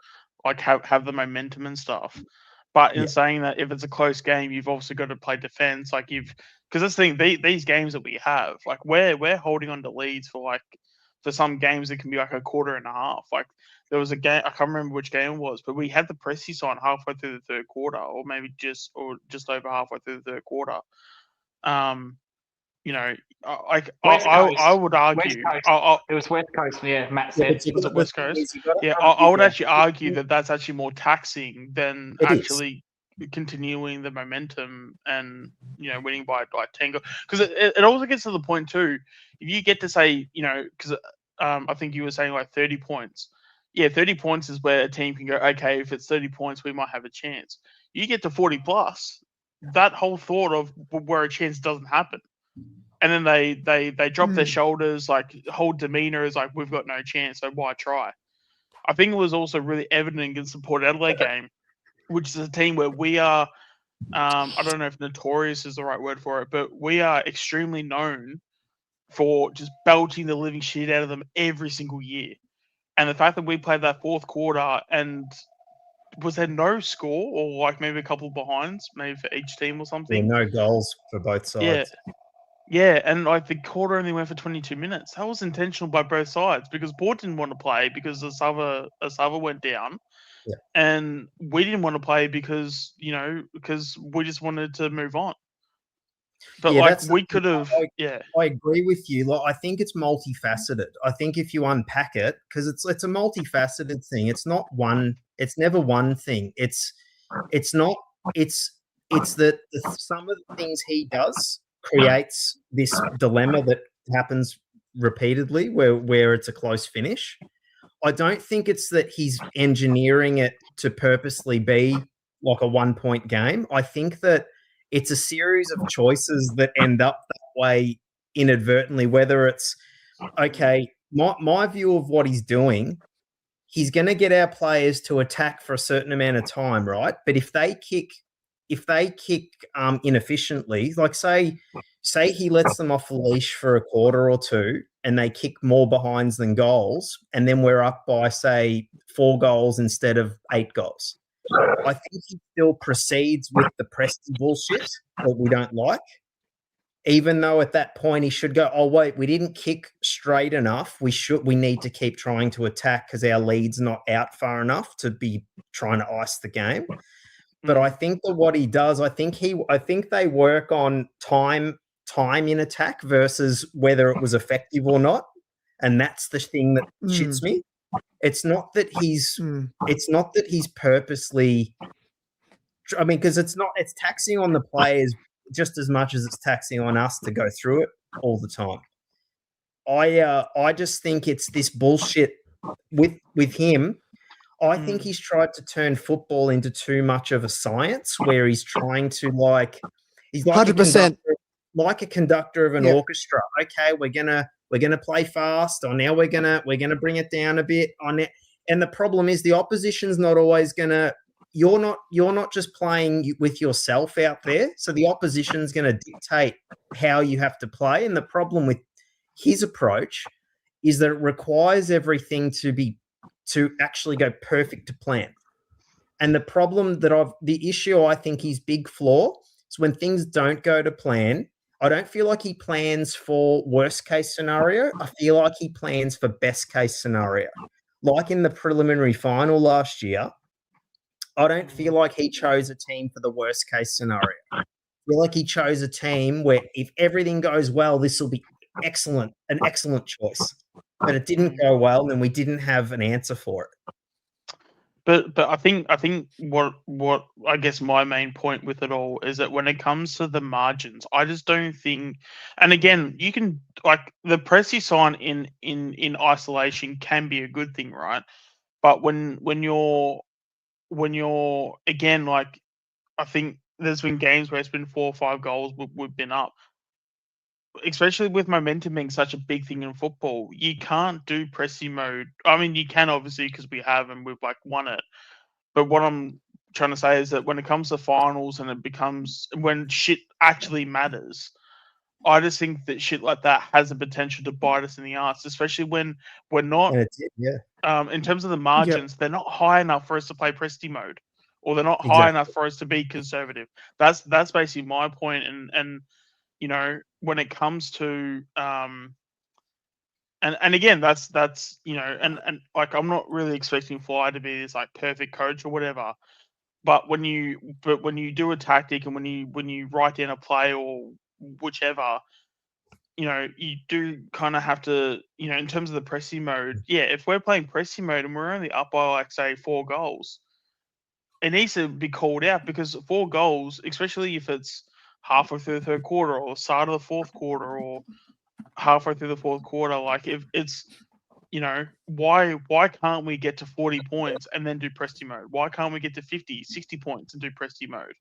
like have the momentum and stuff. But in saying that, if it's a close game, you've also got to play defense. Like because that's the thing, these games that we have, like we're holding on to leads for some games it can be like a quarter and a half. Like there was a game, I can't remember which game it was, but we had the Pressy on halfway through the third quarter, or maybe just over halfway through the third quarter. I would argue. It was West Coast, yeah. Matt said it was West Coast. Yeah, I would actually argue that that's actually more taxing than actually continuing the momentum and winning by like 10 goals. Because it also gets to the point too. If you get to say because I think you were saying like 30 points. Yeah, 30 points is where a team can go, okay, if it's 30 points, we might have a chance. You get to 40 plus, that whole thought of where a chance doesn't happen. And then they drop their shoulders, like whole demeanor is like, we've got no chance, so why try? I think it was also really evident against the Port Adelaide game, which is a team where we are, I don't know if notorious is the right word for it, but we are extremely known for just belting the living shit out of them every single year. And the fact that we played that fourth quarter and was there no score or like maybe a couple of behinds, maybe for each team or something? Yeah, no goals for both sides. Yeah, and like the quarter only went for 22 minutes. That was intentional by both sides because Port didn't want to play because Asava went down. Yeah. And we didn't want to play because we just wanted to move on. But we could have, I agree with you. Like, I think it's multifaceted. I think if you unpack it, because it's a multifaceted thing. It's not one. It's never one thing. It's not. It's that some of the things he does creates this dilemma that happens repeatedly, where it's a close finish. I don't think it's that he's engineering it to purposely be like a 1-point game. I think that it's a series of choices that end up that way inadvertently, whether it's okay, my view of what he's doing, he's going to get our players to attack for a certain amount of time, right? But if they kick inefficiently, like say he lets them off the leash for a quarter or two and they kick more behinds than goals, and then we're up by, say, 4 goals instead of 8 goals. I think he still proceeds with the Presty bullshit that we don't like, even though at that point he should go, oh, wait, we didn't kick straight enough. We need to keep trying to attack because our lead's not out far enough to be trying to ice the game. But I think that what he does, I think they work on time in attack versus whether it was effective or not. And that's the thing that shits me. It's not that he's purposely, I mean, because it's taxing on the players just as much as it's taxing on us to go through it all the time. I just think it's this bullshit with him. I think he's tried to turn football into too much of a science where he's trying to he's like 100%. Like a conductor of an orchestra. Okay, we're gonna play fast. Or now we're gonna bring it down a bit on it. And the problem is the opposition's not always gonna. You're not just playing with yourself out there. So the opposition's gonna dictate how you have to play. And the problem with his approach is that it requires everything to actually go perfect to plan. And the issue I think his big flaw is when things don't go to plan. I don't feel like he plans for worst case scenario. I feel like he plans for best case scenario. Like in the preliminary final last year, I don't feel like he chose a team for the worst case scenario. I feel like he chose a team where if everything goes well, this will be an excellent choice. But it didn't go well, and we didn't have an answer for it. But I think what I guess my main point with it all is that when it comes to the margins, I just don't think. And again, you can the Presti sign in isolation can be a good thing, right? But when you're again, I think there's been games where it's been 4 or 5 goals we've been up. Especially with momentum being such a big thing in football, you can't do Presti mode. I mean, you can obviously because we have and we've won it. But what I'm trying to say is that when it comes to finals and it becomes when shit actually matters, I just think that shit like that has the potential to bite us in the ass, especially when we're not. In terms of the margins, they're not high enough for us to play Presti mode, or they're not high enough for us to be conservative. That's basically my point. And you know, when it comes to and again, that's you know, and I'm not really expecting Fly to be this perfect coach or whatever, but when you do a tactic and when you write down a play or whichever, you know, you do kind of have to, you know, in terms of the Presti mode, if we're playing Presti mode and we're only up by say 4 goals, it needs to be called out because 4 goals, especially if it's halfway through the third quarter or start of the fourth quarter or halfway through the fourth quarter, if it's, you know, why can't we get to 40 points and then do Presti mode? Why can't we get to 50, 60 points and do Presti mode?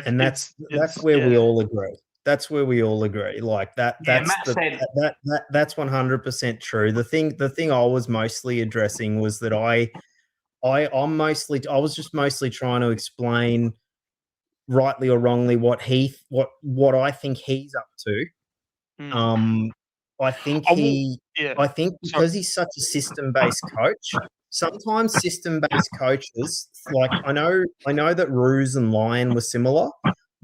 And that's where we all agree. That's where we all agree. That's 100% true. The thing I was mostly addressing was that I was just mostly trying to explain, rightly or wrongly, what I think he's up to. I think because he's such a system-based coach, sometimes system-based coaches, I know that Roos and Lyon were similar.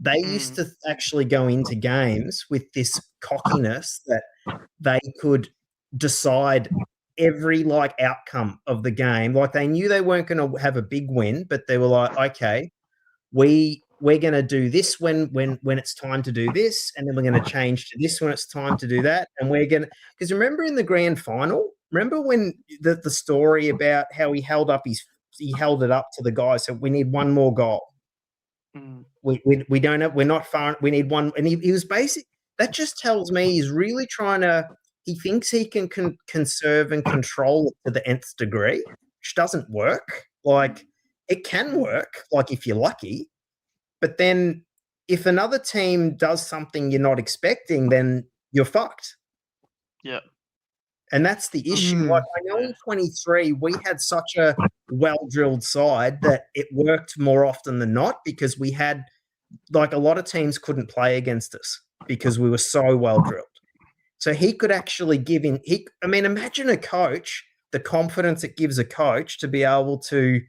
They used to actually go into games with this cockiness that they could decide every outcome of the game. They knew they weren't going to have a big win, but they were like, okay, we're going to do this when it's time to do this, and then we're going to change to this when it's time to do that. And we're going to, because remember in the grand final, remember when the story about how he held it up to the guys. So we need one more goal. We're not far. We need one. And he was basic. That just tells me he's really trying to, he thinks he can conserve and control it to the nth degree, which doesn't work. It can work, if you're lucky. But then if another team does something you're not expecting, then you're fucked. Yeah. And that's the issue. Like, I know in 23, we had such a well-drilled side that it worked more often than not because we had, like, a lot of teams couldn't play against us because we were so well-drilled. So he could actually give in. I mean, imagine a coach, the confidence it gives a coach to be able to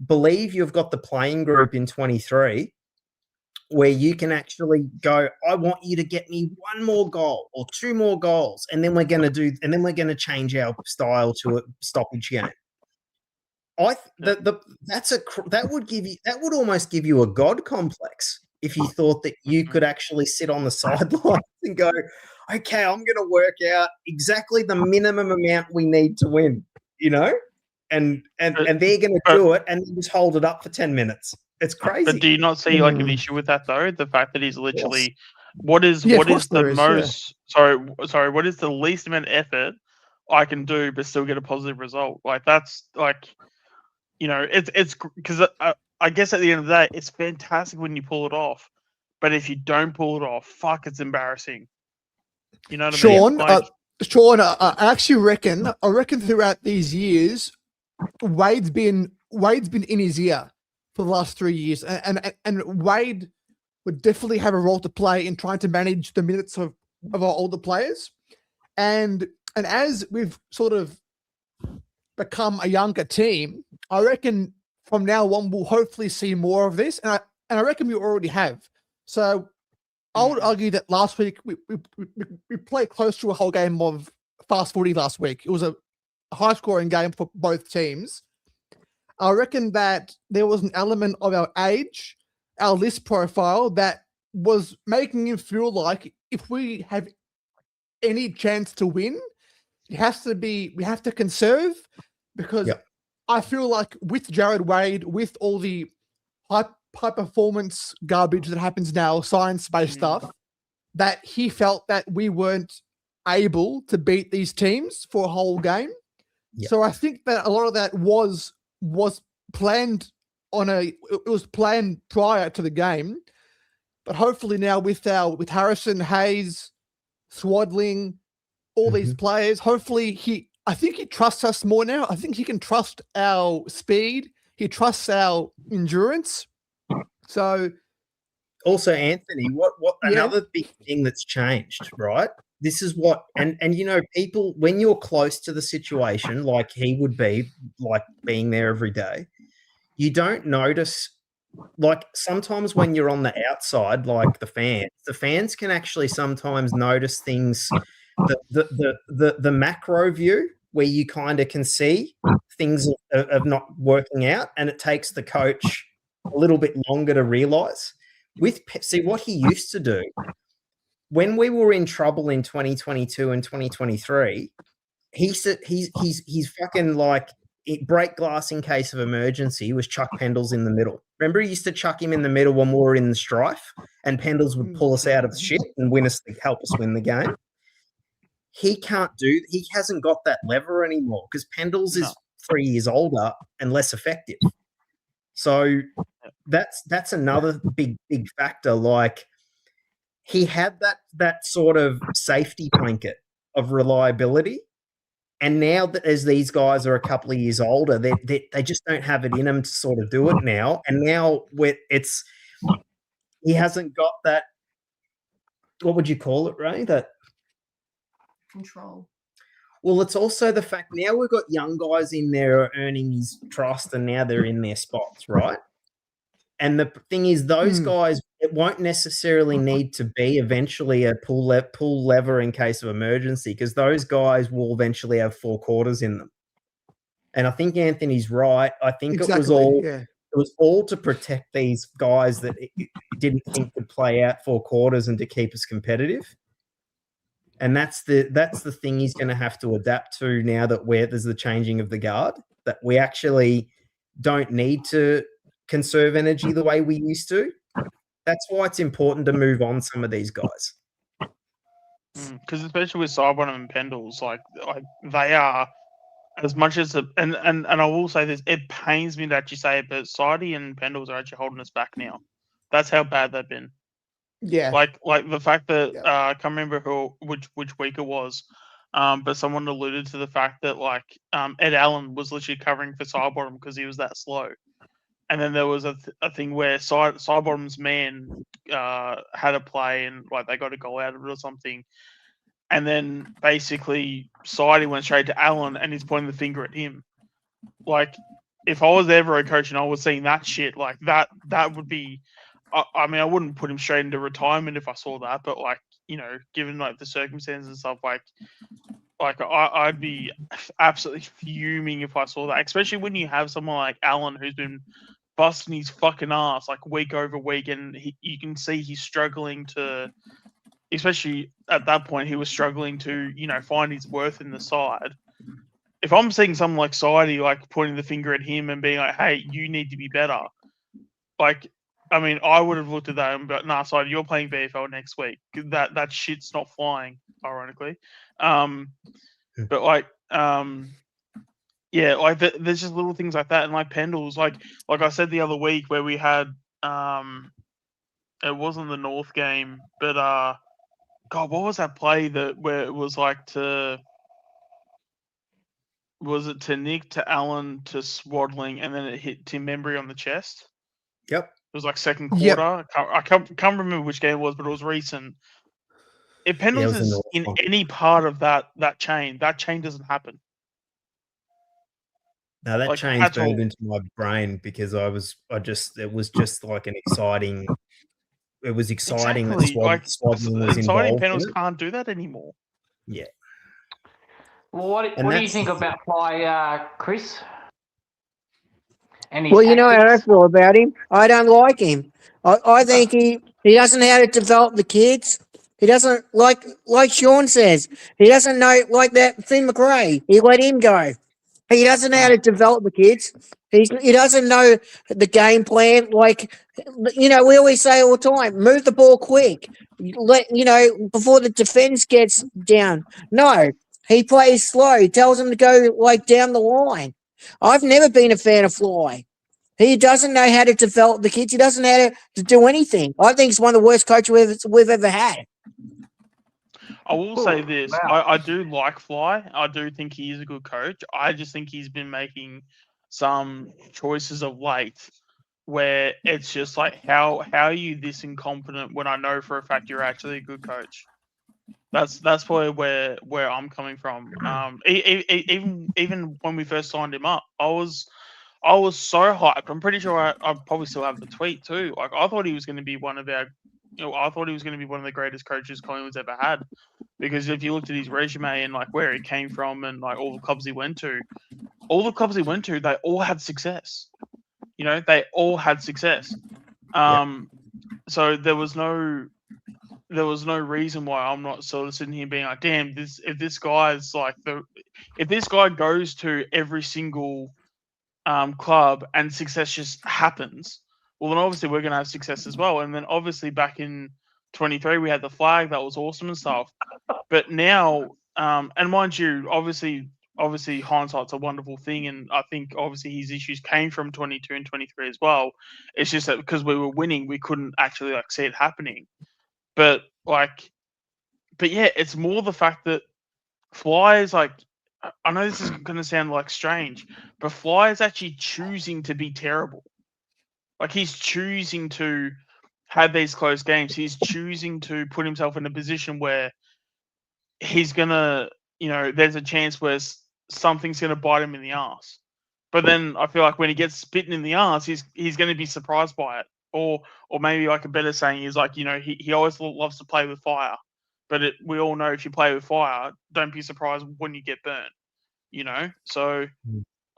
believe you've got the playing group in 23 where you can actually go, I want you to get me one more goal or two more goals, and then we're going to change our style to a stoppage game. That would almost give you a god complex if you thought that you could actually sit on the sidelines and go, okay, I'm going to work out exactly the minimum amount we need to win, and they're going to do it and just hold it up for 10 minutes. It's crazy. But do you not see like an issue with that though? The fact that he's literally what is the least amount of effort I can do but still get a positive result? Like that's like, it's because I guess at the end of the day, it's fantastic when you pull it off, but if you don't pull it off, fuck, it's embarrassing. You know what Sean, I mean? Sean, I actually reckon throughout these years, Wade's been in his ear for the last 3 years, and Wade would definitely have a role to play in trying to manage the minutes of our older players, and as we've sort of become a younger team, I reckon from now on we'll hopefully see more of this, and I reckon we already have. So I would argue that last week we played close to a whole game of fast footy last week. It was a high-scoring game for both teams. I reckon that there was an element of our age, our list profile, that was making him feel like if we have any chance to win, we have to conserve, because I feel like with Jared Wade, with all the high performance garbage that happens now, science-based stuff, that he felt that we weren't able to beat these teams for a whole game. So I think that a lot of that was planned it was planned prior to the game, but hopefully now with Harrison, Hayes, Swadling, all these players, hopefully I think he trusts us more now. I think he can trust our speed. He trusts our endurance. So also, Anthony, what another big thing that's changed, right? This is what, and people, when you're close to the situation, like he would be, like being there every day, you don't notice, like sometimes when you're on the outside, like the fans can actually sometimes notice things, the macro view where you kind of can see things of not working out, and it takes the coach a little bit longer to realize. See what he used to do when we were in trouble in 2022 and 2023, he's fucking like break glass in case of emergency was chuck Pendles in the middle. Remember, he used to chuck him in the middle when we were in the strife, and Pendles would pull us out of the shit and help us win the game. He hasn't got that lever anymore because Pendles is 3 years older and less effective. So that's another big factor. Like, he had that sort of safety blanket of reliability, and now that as these guys are a couple of years older, they just don't have it in them to sort of do it now. And now he hasn't got that. What would you call it, Ray? That control. Well, it's also the fact now we've got young guys in there earning his trust, and now they're in their spots, right? And the thing is, those guys, it won't necessarily need to be eventually a pull lever in case of emergency, because those guys will eventually have 4 quarters in them. And I think Anthony's right. I think it was all to protect these guys that it didn't think could play out 4 quarters and to keep us competitive. And that's the thing he's going to have to adapt to now that there's the changing of the guard, that we actually don't need to conserve energy the way we used to. That's why it's important to move on some of these guys. Because especially with Sidebottom and Pendles, like they are, as much as and I will say this, it pains me to actually say it, but Sidey and Pendles are actually holding us back now. That's how bad they've been. Yeah. Like the fact that I can't remember which week it was, But someone alluded to the fact that like Ed Allen was literally covering for Sidebottom because he was that slow. And then there was a thing where Sidebottom's man had a play and like they got a goal out of it or something. And then basically Sidey went straight to Allen and he's pointing the finger at him. Like, if I was ever a coach and I was seeing that shit, like that would be. I mean, I wouldn't put him straight into retirement if I saw that, but like, you know, given like the circumstances and stuff, like I'd be absolutely fuming if I saw that, especially when you have someone like Allen who's been busting his fucking ass like week over week, and you can see he's struggling to, especially at that point, he was struggling to, you know, find his worth in the side. If I'm seeing someone like Sidey like pointing the finger at him and being like, "Hey, you need to be better," like, I mean, I would have looked at that and but nah, Sidey, you're playing VFL next week. That shit's not flying, ironically. But like, yeah, like there's just little things like that, and like Pendles, like I said the other week where we had, it wasn't the North game, but God, what was that play where it was like was it to Nick, to Allen, to Swaddling, and then it hit Tim Membry on the chest? Yep. It was like second Yep. quarter. I can't remember which game it was, but it was recent. If Pendles is in any part of that chain doesn't happen. No, that Like, chain's at all. burned into my brain because it was just like an exciting. It was exciting Exactly. that Swaddling was Sidey and involved. Pendles in it. can't do that anymore. Yeah. Well, what do you think about Fly, Chris? And his Well, you know how I tactics? feel about him. I don't like him. I think he doesn't know how to develop the kids. He doesn't, like Sean says, he doesn't know, like that Finn McRae. He let him go. He doesn't know how to develop the kids. He doesn't know the game plan. Like, you know, we always say all the time, move the ball quick. Before the defense gets down. No, he plays slow. He tells them to go, like, down the line. I've never been a fan of Fly. He doesn't know how to develop the kids. He doesn't know how to do anything. I think he's one of the worst coaches we've ever had. I will say this. I do like Fly. I do think he is a good coach. I just think he's been making some choices of late where it's just like, how are you this incompetent when I know for a fact you're actually a good coach? That's probably where I'm coming from. Even when we first signed him up, I was so hyped. I'm pretty sure I probably still have the tweet too. Like, I thought he was going to be one of our, I thought he was going to be one of the greatest coaches Collingwood's ever had. Because if you looked at his resume and like where he came from and like all the clubs he went to, they all had success. You know, they all had success. So there was no reason why I'm not sort of sitting here being like, damn, if this guy goes to every single club and success just happens, well then obviously we're gonna have success as well. And then obviously back in 23 we had the flag, that was awesome and stuff. But now, and mind you, obviously hindsight's a wonderful thing, and I think obviously his issues came from 22 and 23 as well. It's just that because we were winning, we couldn't actually like see it happening. But yeah, it's more the fact that Fly is like, I know this is going to sound like strange, but Fly is actually choosing to be terrible. Like, he's choosing to have these close games. He's choosing to put himself in a position where he's going to, there's a chance where something's going to bite him in the ass. But then I feel like when he gets bitten in the ass, he's going to be surprised by it. Or maybe like a better saying is like, he always loves to play with fire. But we all know if you play with fire, don't be surprised when you get burnt. So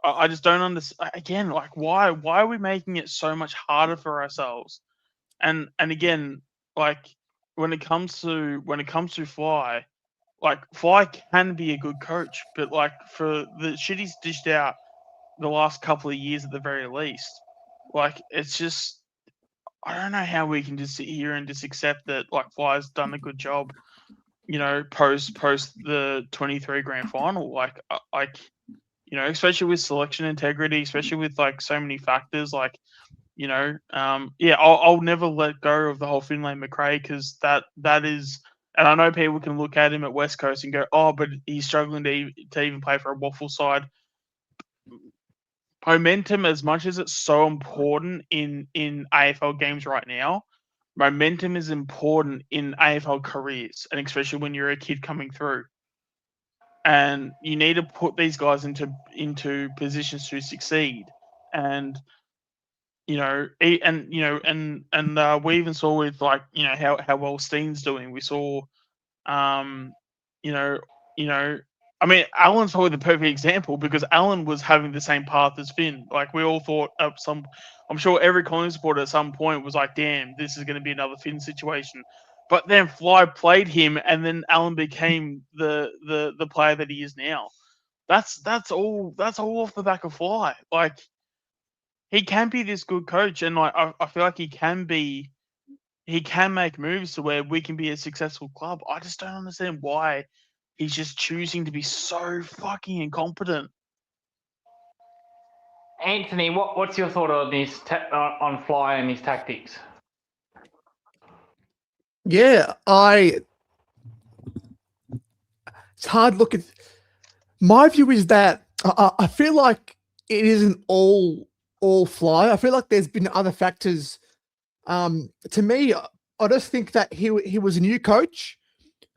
I just don't understand. Again, like, why are we making it so much harder for ourselves? And again, like, when it comes to Fly, like, Fly can be a good coach, but like, for the shit he's dished out the last couple of years at the very least, like, it's just, I don't know how we can just sit here and just accept that like Fly's done a good job, post the 23 grand final, like, especially with selection integrity, especially with like so many factors, like, I'll never let go of the whole Finlay McRae, because that is And I know people can look at him at West Coast and go, "Oh, but he's struggling to even play for a waffle side." Momentum, as much as it's so important in AFL games right now, momentum is important in AFL careers, and especially when you're a kid coming through. And you need to put these guys into positions to succeed. And we even saw with how well Steen's doing. We saw, I mean, Alan's probably the perfect example because Alan was having the same path as Finn. Like we all thought I'm sure every Collingwood supporter at some point was like, "Damn, this is going to be another Finn situation." But then Fly played him, and then Alan became the player that he is now. That's all off the back of Fly. Like he can be this good coach, and like I feel like he can make moves to where we can be a successful club. I just don't understand why he's just choosing to be so fucking incompetent. Anthony, what's your thought on this on Fly and his tactics? Yeah, it's hard look at. My view is that I feel like it isn't all Fly. I feel like there's been other factors. To me, I just think that he was a new coach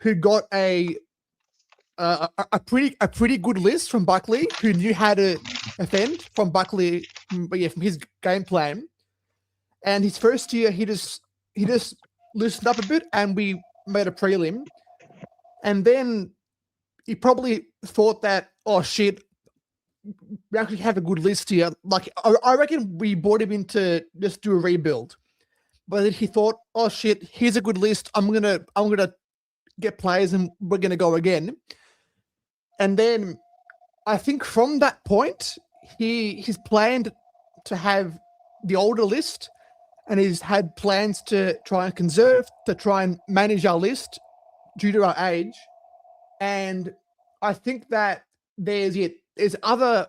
who got a pretty good list from Buckley, who knew how to defend from Buckley, from his game plan. And his first year, he just loosened up a bit, and we made a prelim. And then he probably thought that, oh shit, we actually have a good list here. Like I reckon we brought him in to just do a rebuild, but then he thought, oh shit, here's a good list. I'm gonna get players, and we're gonna go again. And then I think from that point, he's planned to have the older list, and he's had plans to try and conserve, to try and manage our list due to our age. And I think that there's other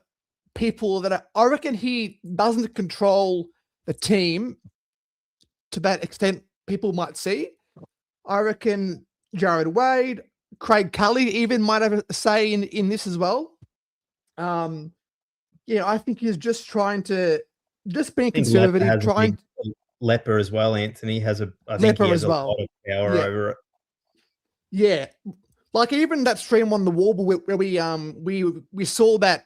people that I reckon he doesn't control the team to that extent people might see. I reckon Jared Wade, Craig Cully even might have a say in this as well. I think he's just trying to being conservative, trying. Leper as well, Anthony has a lot of power over it. Yeah, like even that stream on the Warble where we saw that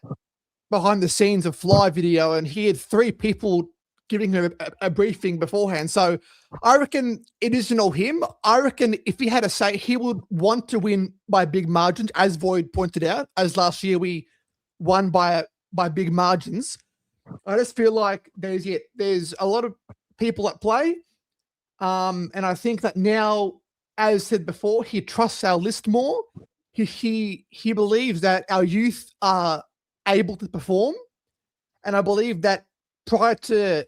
behind the scenes of Fly video, and he had 3 people giving him a briefing beforehand. So I reckon it isn't all him. I reckon if he had a say, he would want to win by big margins, as Void pointed out. As last year we won by big margins. I just feel like there's a lot of people at play, and I think that now, as said before, he trusts our list more. He believes that our youth are able to perform, and I believe that prior to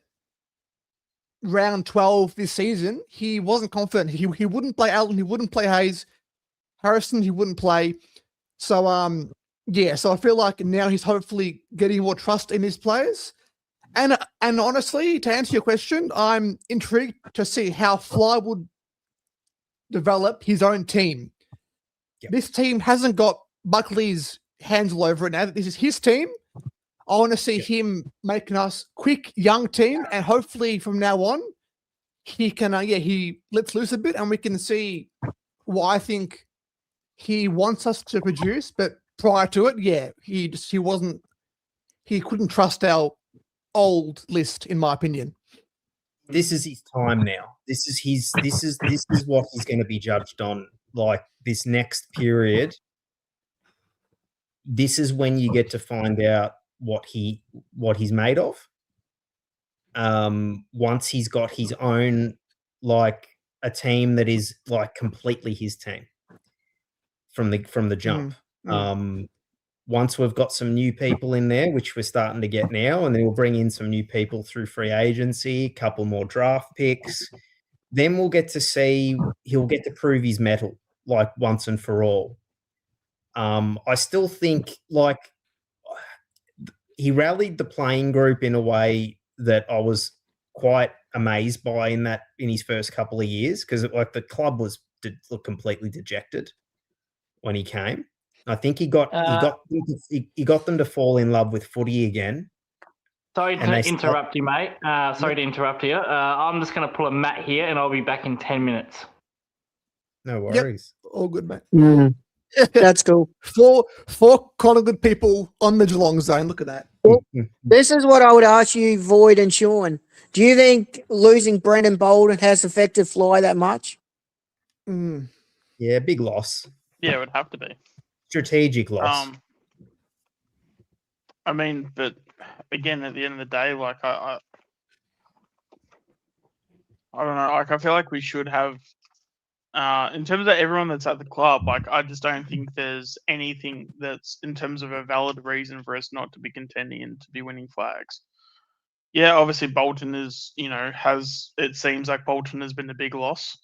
round 12 this season, he wasn't confident. He wouldn't play Allen, he wouldn't play Hayes, Harrison, he wouldn't play. So so I feel like now he's hopefully getting more trust in his players. And honestly, to answer your question, I'm intrigued to see how Fly would develop his own team. Yep. This team hasn't got Buckley's hands all over it now. This is his team. I want to see him making us quick, young team, and hopefully from now on, he can, he lets loose a bit, and we can see what I think he wants us to produce. But prior to it, he couldn't trust our old list, in my opinion. This is his time now. This is what he's going to be judged on. Like this next period, this is when you get to find out what he's made of. Once he's got his own, like a team that is like completely his team from the jump. Once we've got some new people in there, which we're starting to get now, and then we'll bring in some new people through free agency, a couple more draft picks, then we'll get to see, he'll get to prove his mettle, like once and for all. I still think like he rallied the playing group in a way that I was quite amazed by in his first couple of years, because like the club was looked completely dejected when he came. I think he got them to fall in love with footy again. Sorry to interrupt you, mate. Sorry to interrupt you. I'm just going to pull a Matt here, and I'll be back in 10 minutes. No worries. All good, mate. That's cool. Four Collingwood people on the Geelong zone. Look at that. This is what I would ask you, Void and Sean. Do you think losing Brendan Bolden has affected Fly that much? Yeah, big loss. Yeah, it would have to be. Strategic loss. I mean, but again, at the end of the day, like I don't know. Like I feel like we should have, in terms of everyone that's at the club. Like I just don't think there's anything that's in terms of a valid reason for us not to be contending and to be winning flags. Yeah, obviously Bolton is, it seems like Bolton has been a big loss.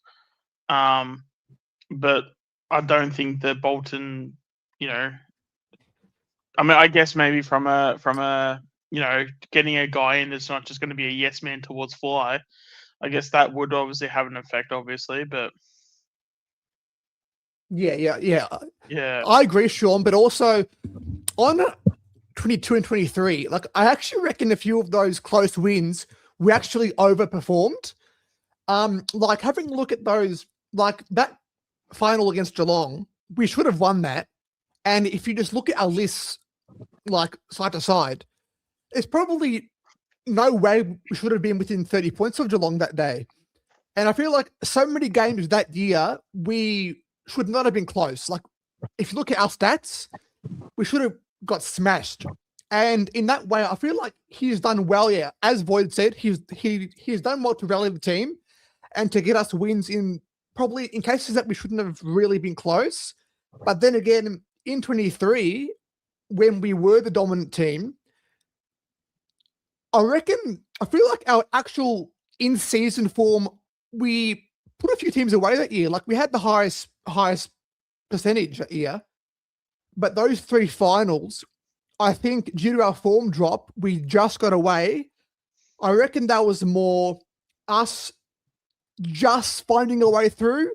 But I don't think that Bolton, I mean, I guess maybe from a getting a guy in that's not just going to be a yes man towards Fly, I guess that would obviously have an effect, obviously, but Yeah. yeah, I agree, Sean, but also on 22 and 23, like I actually reckon a few of those close wins we actually overperformed. Like having a look at those, like that final against Geelong, we should have won that. And if you just look at our lists, like side to side, it's probably no way we should have been within 30 points of Geelong that day. And I feel like so many games that year, we should not have been close. Like if you look at our stats, we should have got smashed. And in that way, I feel like he's done well. Yeah, as Void said, he's done well to rally the team and to get us wins in probably in cases that we shouldn't have really been close. But then again, in 23, when we were the dominant team, I feel like our actual in-season form, we put a few teams away that year. Like we had the highest percentage that year. But those three finals, I think due to our form drop, we just got away. I reckon that was more us just finding a way through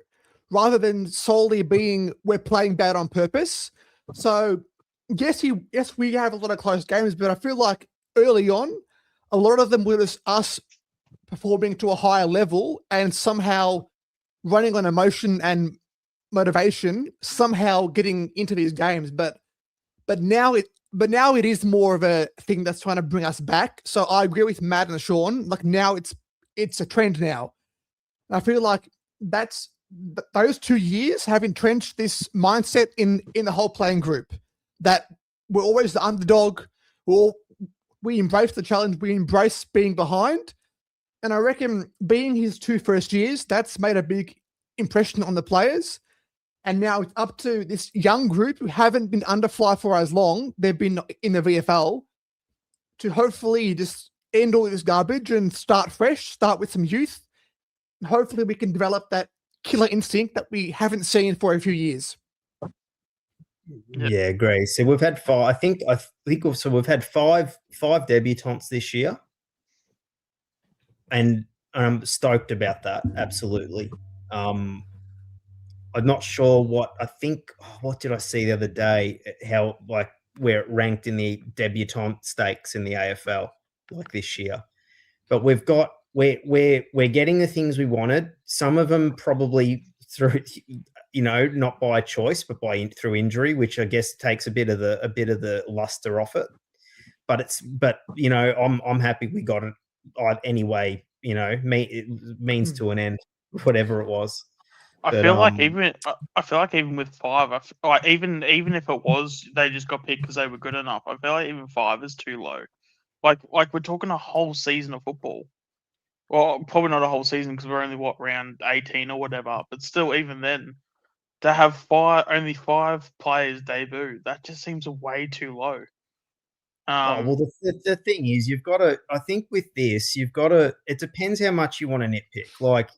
rather than solely being we're playing bad on purpose. So yes, we have a lot of close games, but I feel like early on, a lot of them were just us performing to a higher level and somehow running on emotion and motivation, somehow getting into these games. But now it is more of a thing that's trying to bring us back. So I agree with Matt and Sean. Like now it's a trend now. I feel like those 2 years have entrenched this mindset in the whole playing group that we're always the underdog. We embrace the challenge. We embrace being behind. And I reckon being his 2 first years, that's made a big impression on the players. And now it's up to this young group who haven't been under Fly for as long. They've been in the VFL to hopefully just end all this garbage and start fresh, start with some youth. And hopefully we can develop that killer instinct that we haven't seen for a few years. Yeah, agree. So we've had five. I think so. We've had five debutants this year, and I'm stoked about that. Absolutely. I'm not sure what I think. What did I see the other day? How like where it ranked in the debutant stakes in the AFL like this year, but we're getting the things we wanted. Some of them probably through, not by choice, but through injury, which I guess takes a bit of the luster off it. But I'm happy we got it anyway. It means to an end, whatever it was. I feel like even with 5, even if it was they just got picked because they were good enough, I feel like even 5 is too low. Like we're talking a whole season of football. Well, probably not a whole season because we're only round 18 or whatever. But still, even then, to have only 5 players debut, that just seems way too low. The thing is, you've got to. I think with this, you've got to. It depends how much you want to nitpick. Like,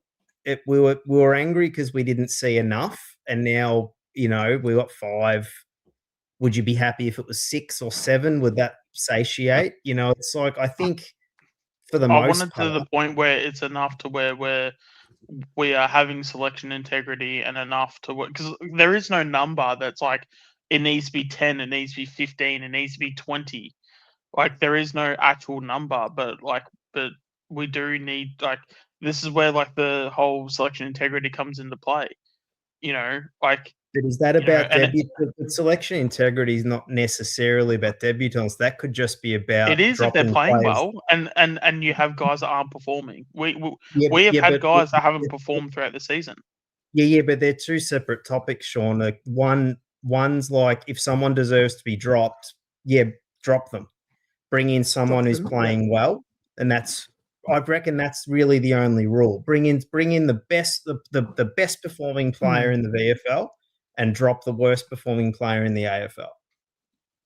we were angry because we didn't see enough, and now we got 5. Would you be happy if it was 6 or 7? Would that satiate? It's like I think. For the most part, to the point where it's enough to where we're we are having selection integrity and enough to work, because there is no number that's like it needs to be 10, it needs to be 15, it needs to be 20. Like there is no actual number, but we do need, like, this is where like the whole selection integrity comes into play. You know, like, But is that you know, about and it- debutants? Selection integrity is not necessarily about debutants. That could just be about it is if they're dropping playing players. well, and you have guys that aren't performing. We Yeah, have yeah, had but- guys that haven't performed throughout the season. Yeah, but they're two separate topics, Sean. Like one's like if someone deserves to be dropped, yeah, drop them. Bring in someone who's playing well, and I reckon that's really the only rule. Bring in the best the best performing player in the VFL, and drop the worst performing player in the AFL.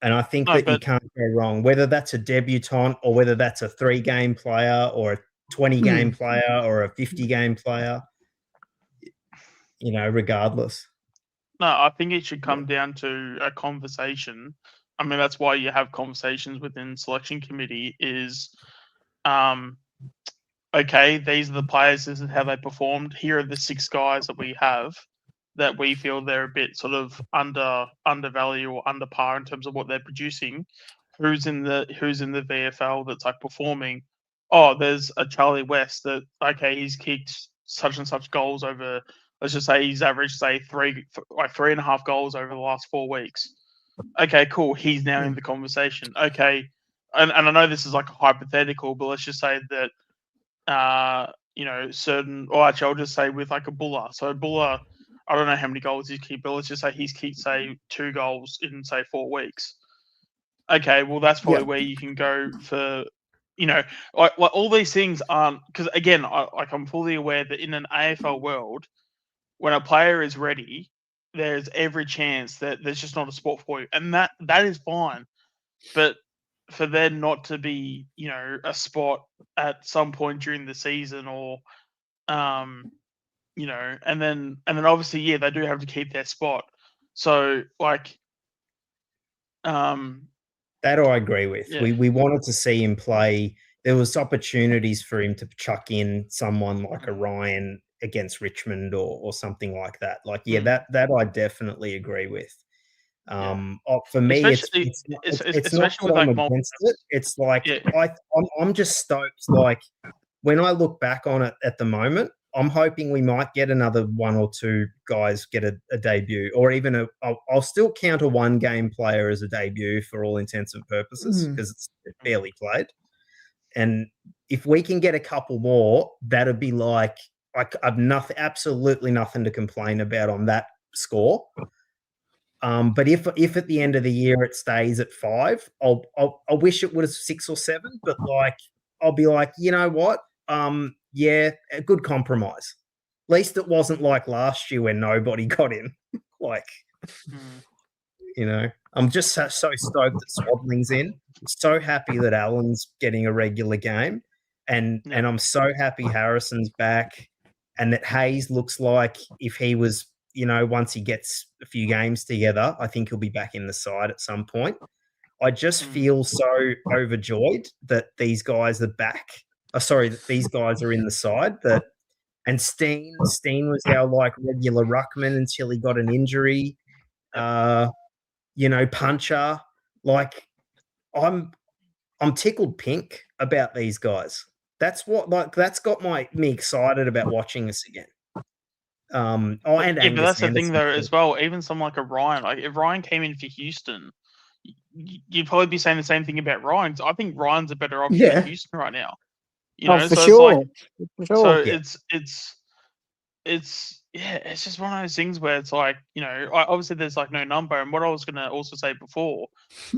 And I think you can't go wrong, whether that's a debutant or whether that's a 3-game player or a 20-game player or a 50-game player. You know, regardless. No, I think it should come down to a conversation. I mean, that's why you have conversations within selection committee is, okay, these are the players, this is how they performed. Here are the 6 guys that we have that we feel they're a bit sort of undervalued or under par in terms of what they're producing. Who's in the VFL that's like performing? Oh, there's a Charlie West that, okay, he's kicked such and such goals over, let's just say he's averaged, say, 3.5 goals over the last 4 weeks. Okay, cool. He's now in the conversation. Okay. And I know this is like a hypothetical, but let's just say that, you know, actually I'll just say with like a Buller. So Buller, I don't know how many goals he's kicked, but let's just say he's kicked, say, 2 goals in, say, 4 weeks. Okay, well, that's probably where you can go for, you know, like all these things aren't, because again, I'm fully aware that in an AFL world, when a player is ready, there's every chance that there's just not a spot for you, and that is fine. But for there not to be, you know, a spot at some point during the season, or, you know, and then obviously, yeah, they do have to keep their spot. So like, that I agree with. Yeah. We wanted to see him play. There was opportunities for him to chuck in someone like a Ryan against Richmond or something like that. Like, yeah, that I definitely agree with. For me, especially it's not that I'm against it. It's like I'm just stoked. Like when I look back on it at the moment, I'm hoping we might get another 1 or 2 guys get a debut, or even I'll still count a 1-game player as a debut for all intents and purposes because it's barely played. And if we can get a couple more, that'd be like I've absolutely nothing to complain about on that score. But if at the end of the year it stays at 5, I wish it was 6 or 7. But like I'll be like, you know what? Yeah, a good compromise. At least it wasn't like last year when nobody got in. Like, you know, I'm just so stoked that Swadling's in. I'm so happy that Allen's getting a regular game, and I'm so happy Harrison's back, and that Hayes looks like if he was, you know, once he gets a few games together, I think he'll be back in the side at some point. I just feel so overjoyed that these guys are back. That these guys are in the side. And Steen was our like regular ruckman until he got an injury. You know, puncher. Like, I'm tickled pink about these guys. That's got me excited about watching us again. But that's the thing though as well. Even someone like a Ryan, like if Ryan came in for Houston, you'd probably be saying the same thing about Ryan. I think Ryan's a better option than Houston right now. You know, for so sure. It's just one of those things where it's like, you know, obviously there's like no number. And what I was going to also say before,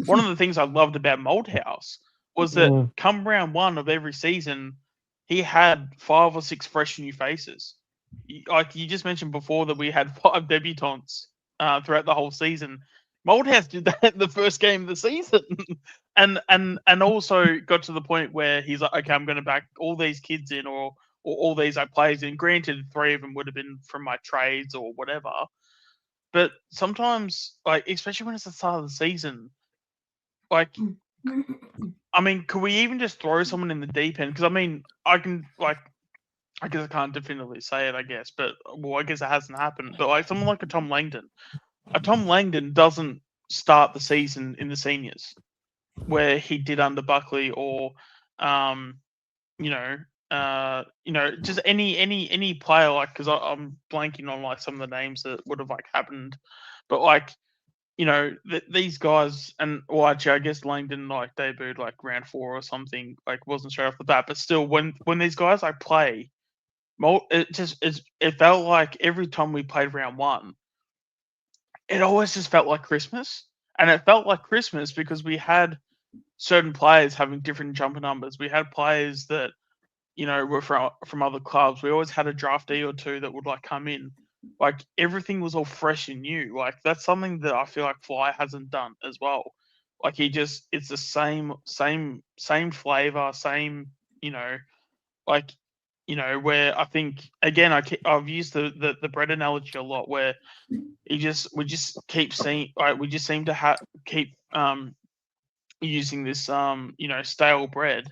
one of the things I loved about Moldhouse was that come round 1 of every season, he had 5 or 6 fresh new faces. Like you just mentioned before that we had 5 debutants throughout the whole season. Moldhouse did that the first game of the season, and also got to the point where he's like, okay, I'm going to back all these kids in, or all these players in. Granted, 3 of them would have been from my trades or whatever, but sometimes, like especially when it's the start of the season, like, I mean, could we even just throw someone in the deep end? Because I mean, I can like I guess I can't definitively say it, I guess, but I guess it hasn't happened. But like someone like a Tom Langdon doesn't start the season in the seniors where he did under Buckley or, just any player like because I'm blanking on like some of the names that would have like happened, but like these guys actually I guess Langdon like debuted like round 4 or something, like wasn't straight off the bat, but still when these guys like play, it felt like every time we played round 1, it always just felt like Christmas, and it felt like Christmas because we had certain players having different jumper numbers. We had players that were from other clubs. We always had a draftee or two that would like come in. Like everything was all fresh and new. Like that's something that I feel like Fly hasn't done as well. Like it's the same flavor, same where I think again I've used the bread analogy a lot, where we just keep seeing we just seem to keep using this stale bread.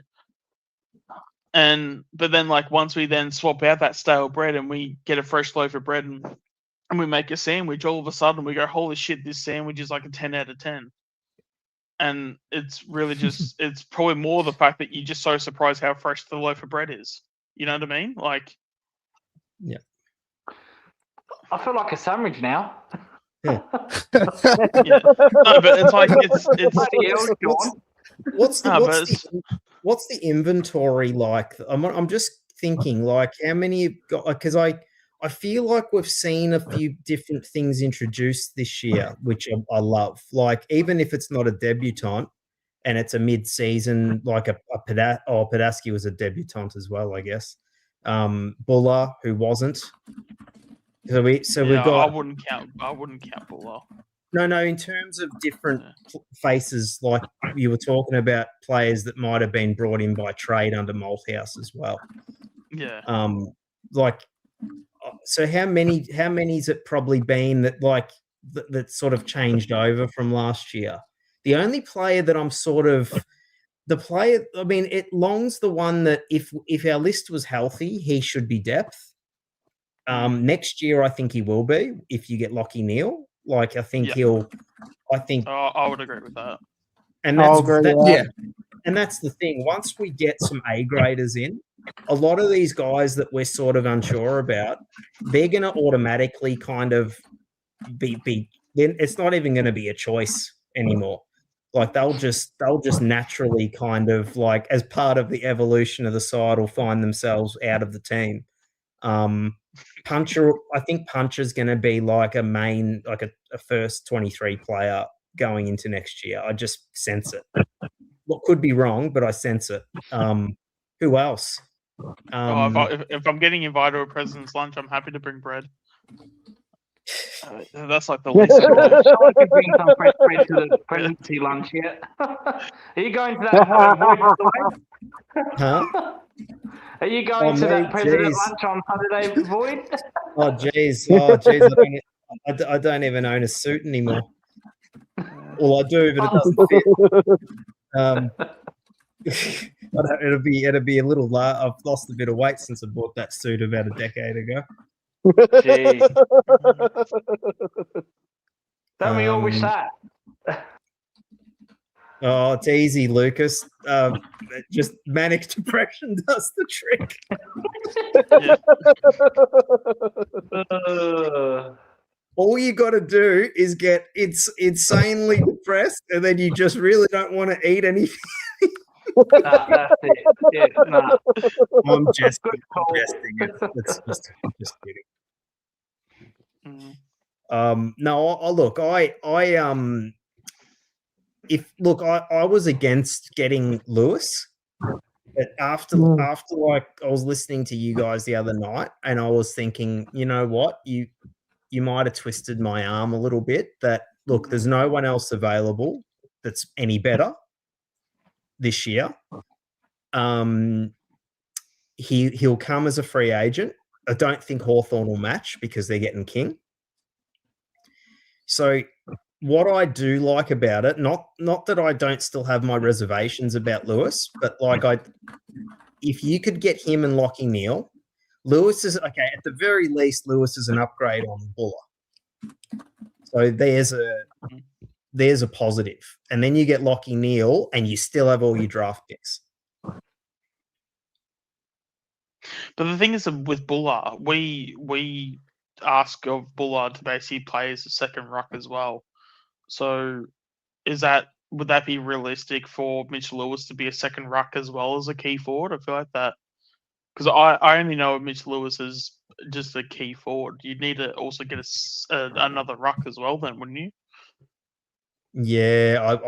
But then like once we then swap out that stale bread and we get a fresh loaf of bread and we make a sandwich, all of a sudden we go, holy shit, this sandwich is like a 10 out of 10. And it's really just it's probably more the fact that you're just so surprised how fresh the loaf of bread is. You know what I mean? Like, yeah. I feel like a sandwich now. Yeah. No, but it's like what's the inventory like? I'm just thinking like how many you've got, because I feel like we've seen a few different things introduced this year, which I love. Like even if it's not a debutant and it's a mid-season, like Padaski was a debutant as well, I guess. Buller, who wasn't. We've got. I wouldn't count Buller. No. In terms of different faces, like you were talking about, players that might have been brought in by trade under Malthouse as well. Yeah. So how many's it probably been that sort of changed over from last year? The only player that I'm Long's the one that if our list was healthy, he should be depth. Next year, I think he will be if you get Lockie Neal. Like I think I would agree with that. And and that's the thing. Once we get some A graders in, a lot of these guys that we're sort of unsure about, they're going to automatically kind of be. Then it's not even going to be a choice anymore. Like they'll just naturally kind of like as part of the evolution of the side will find themselves out of the team. Puncher, I think Puncher's going to be like a main, like a first 23 player going into next year. I just sense it. What could be wrong, but I sense it. Who else? If I'm getting invited to a president's lunch, I'm happy to bring bread. That's like the least. I could bring some fresh bread to the presidency lunch yet. Are you going to that? Huh? Are you going to that president lunch on Saturday, Void? Oh, jeez. I don't even own a suit anymore. Well, I do, but it doesn't fit. It'll be a little. I've lost a bit of weight since I bought that suit about a decade ago. Gee. Don't we all wish that? Oh, it's easy, Lucas. Just manic depression does the trick. All you got to do is get insanely depressed, and then you just really don't want to eat anything. That's it. Yeah, nah. I'm just jesting. It's just kidding. I was against getting Lewis, but after like I was listening to you guys the other night, and I was thinking, you know what, you might have twisted my arm a little bit. That look, there's no one else available that's any better this year. He'll come as a free agent. I don't think Hawthorn will match because they're getting King. So what I do like about it, not that I don't still have my reservations about Lewis, but like if you could get him and Lockie Neal, Lewis is okay. At the very least, Lewis is an upgrade on Buller. So there's a positive. And then you get Lockie Neal and you still have all your draft picks. But the thing is with Buller, we ask of Buller to basically play as a second ruck as well. So would that be realistic for Mitch Lewis to be a second ruck as well as a key forward? I feel like that because I only know Mitch Lewis is just a key forward. You'd need to also get another ruck as well, then, wouldn't you? Yeah,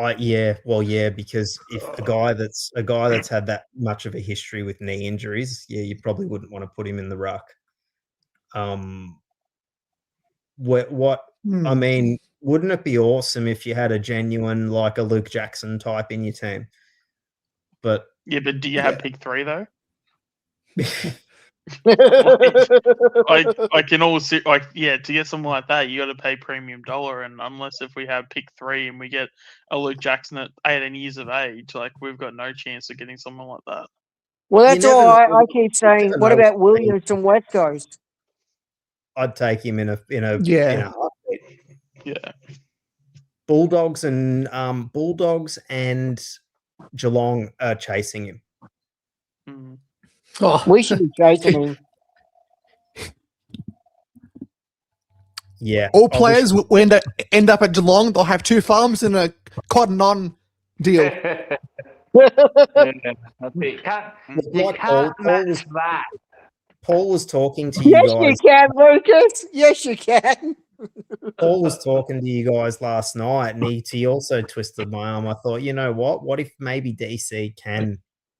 because if a guy that's had that much of a history with knee injuries, yeah, you probably wouldn't want to put him in the ruck. I mean, wouldn't it be awesome if you had a genuine like a Luke Jackson type in your team? But yeah, but do you have pick 3 though? I can all see to get someone like that, you got to pay premium dollar, and unless if we have pick 3 and we get a Luke Jackson at 18 years of age, like we've got no chance of getting someone like that. Well, that's all I keep saying. What about Williams from West Coast? I'd take him in a heartbeat. Yeah. Bulldogs and Geelong are chasing him. Mm. Oh, We should be chasing him. Yeah. all players will end up at Geelong. They'll have 2 farms and a cotton on deal. Yeah, that's it. You can't match that. Paul was talking to you Yes, guys. you can, Lucas. Yes, you can. Paul was talking to you guys last night, and he also twisted my arm. I thought, you know what? What if maybe DC can?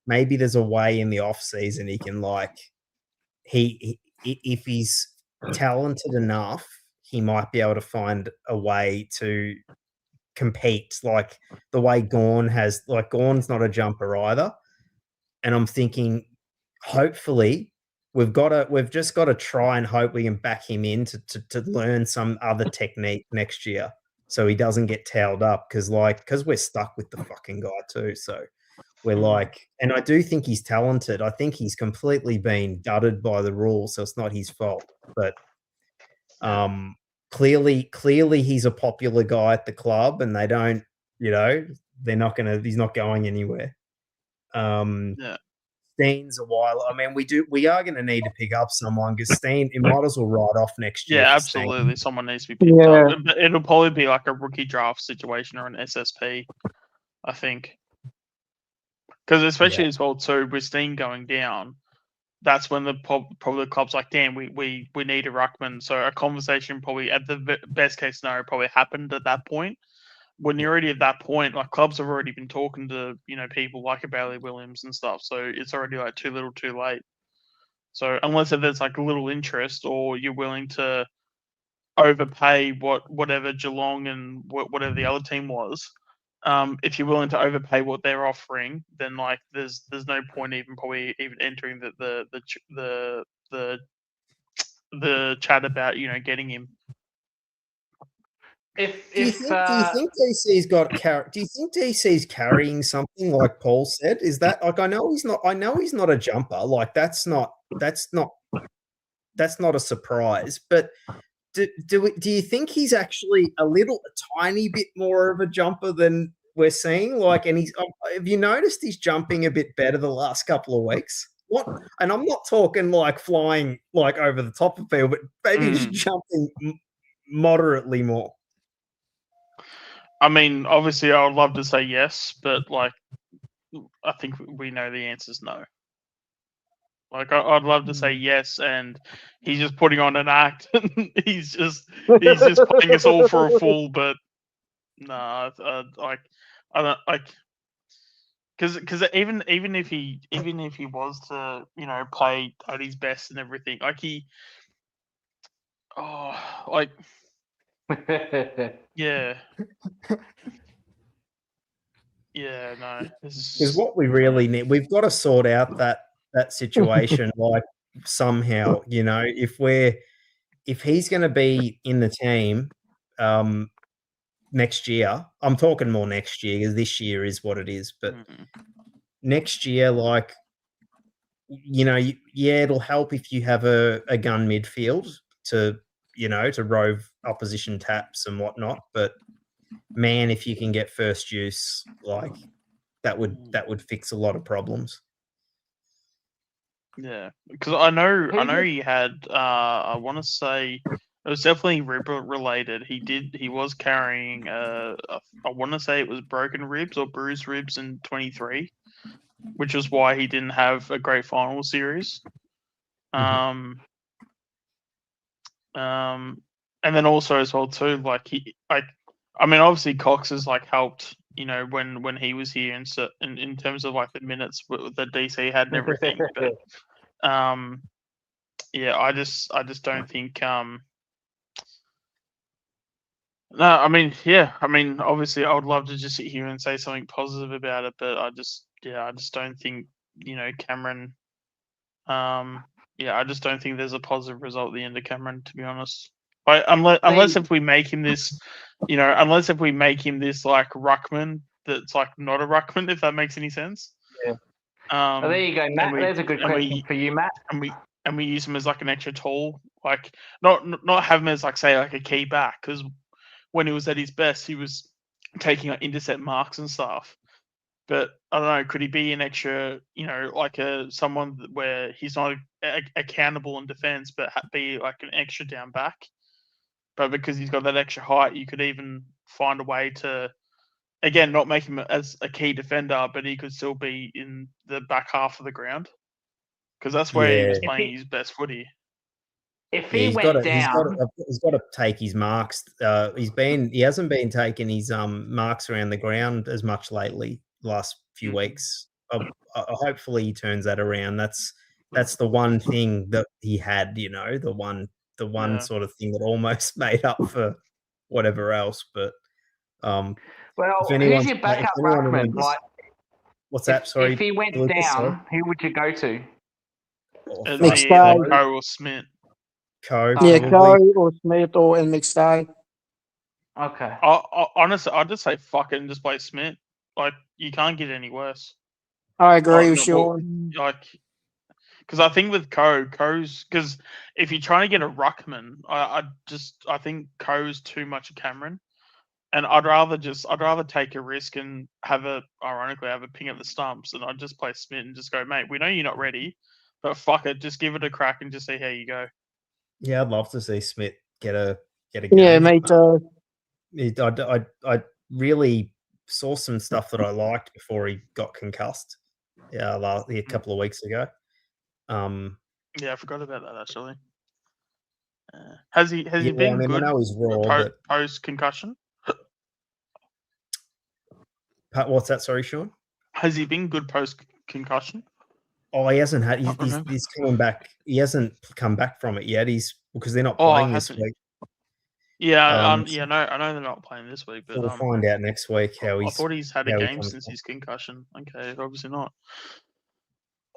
Maybe there's a way in the off season he can if he's talented enough, he might be able to find a way to compete like the way Gawn has. Like Gawn's not a jumper either, and I'm thinking, hopefully. We've just got to try and hope we can back him in to learn some other technique next year, so he doesn't get tailed up because we're stuck with the fucking guy too. So we're and I do think he's talented. I think he's completely been gutted by the rules, so it's not his fault. But clearly he's a popular guy at the club, and they don't, he's not going anywhere. Yeah. Steen's a while. I mean, we are going to need to pick up someone because Steen, it might as well ride off next year. Yeah, absolutely. Someone needs to be picked up. It'll probably be like a rookie draft situation or an SSP, I think. Because especially as well too, with Steen going down, that's when probably the club's like, damn, we need a ruckman. So a conversation probably at the best case scenario probably happened at that point. When you're already at that point, like clubs have already been talking to people like a Bailey Williams and stuff, so it's already like too little, too late. So unless if there's like a little interest, or you're willing to overpay whatever Geelong and whatever the other team was, if you're willing to overpay what they're offering, then like there's no point even entering the chat about getting him. Do you think DC's do you think DC's carrying something like Paul said? Is that like I know he's not a jumper. Like that's not a surprise. But do you think he's actually a tiny bit more of a jumper than we're seeing? Like, and have you noticed he's jumping a bit better the last couple of weeks? What? And I'm not talking like flying like over the top of field, but maybe just jumping moderately more. I mean, obviously, I would love to say yes, but like, I think we know the answer's no. Like, I'd love to say yes, and he's just putting on an act, and he's just putting us all for a fool. But nah, I don't like, because even if he was to play at his best and everything, like yeah. Yeah, no. Because what we really need, we've got to sort out that situation like somehow, if he's going to be in the team next year, I'm talking more next year because this year is what it is, but next year, like it'll help if you have a gun midfield to rove opposition taps and whatnot. But man, if you can get first use, like that would fix a lot of problems. Yeah, because I know he had. I want to say it was definitely rib related. He was carrying. I want to say it was broken ribs or bruised ribs in 23, which is why he didn't have a great final series. And then also as well too, like obviously Cox has like helped, when he was here in terms of like the minutes that DC had and everything. But yeah, I just don't think. No, obviously I would love to just sit here and say something positive about it, but I just don't think, Cameron. I just don't think there's a positive result at the end of Cameron, to be honest. Unless if we make him this, unless if we make him this like ruckman that's like not a ruckman, if that makes any sense. Yeah. There you go, Matt. There's a good question for you, Matt. And we use him as like an extra tool, like not have him as like say like a key back, because when he was at his best, he was taking like intercept marks and stuff. But I don't know, could he be an extra, like someone where he's not accountable in defense, but be like an extra down back? But because he's got that extra height, you could even find a way to, again, not make him as a key defender, but he could still be in the back half of the ground, because that's where he was playing his best footy. If he went down, he's got to take his marks. He hasn't been taking his marks around the ground as much lately. Last few weeks. Hopefully he turns that around. That's the one thing that he had, the one sort of thing that almost made up for whatever else. But well, who's your backup ruckman? Like, what's that? Sorry, if he went down, who would you go to? McStay, Coe or Smith. Coe, or Smith and McStay. Okay. Honestly, I'd just say fuck it and just play Smith. Like, you can't get any worse. I agree with Sean. Like, because I think with Coe's, because if you're trying to get a ruckman, I think Coe's too much a Cameron, and I'd rather take a risk and ironically have a ping at the stumps, and I'd just play Smith and just go, mate, we know you're not ready, but fuck it, just give it a crack and just see how you go. Yeah, I'd love to see Smith get a game. Yeah, me too. I really saw some stuff that I liked before he got concussed. A couple of weeks ago. Yeah, I forgot about that actually. Has he been good? I know he's raw, post concussion. What's that? Sorry, Sean. Has he been good post concussion? Oh, he hasn't had. He's coming back. He hasn't come back from it yet. Because they're not playing this week. Yeah, I know they're not playing this week, but we'll find out next week how he's. I thought he's had a game since his concussion. Okay, obviously not.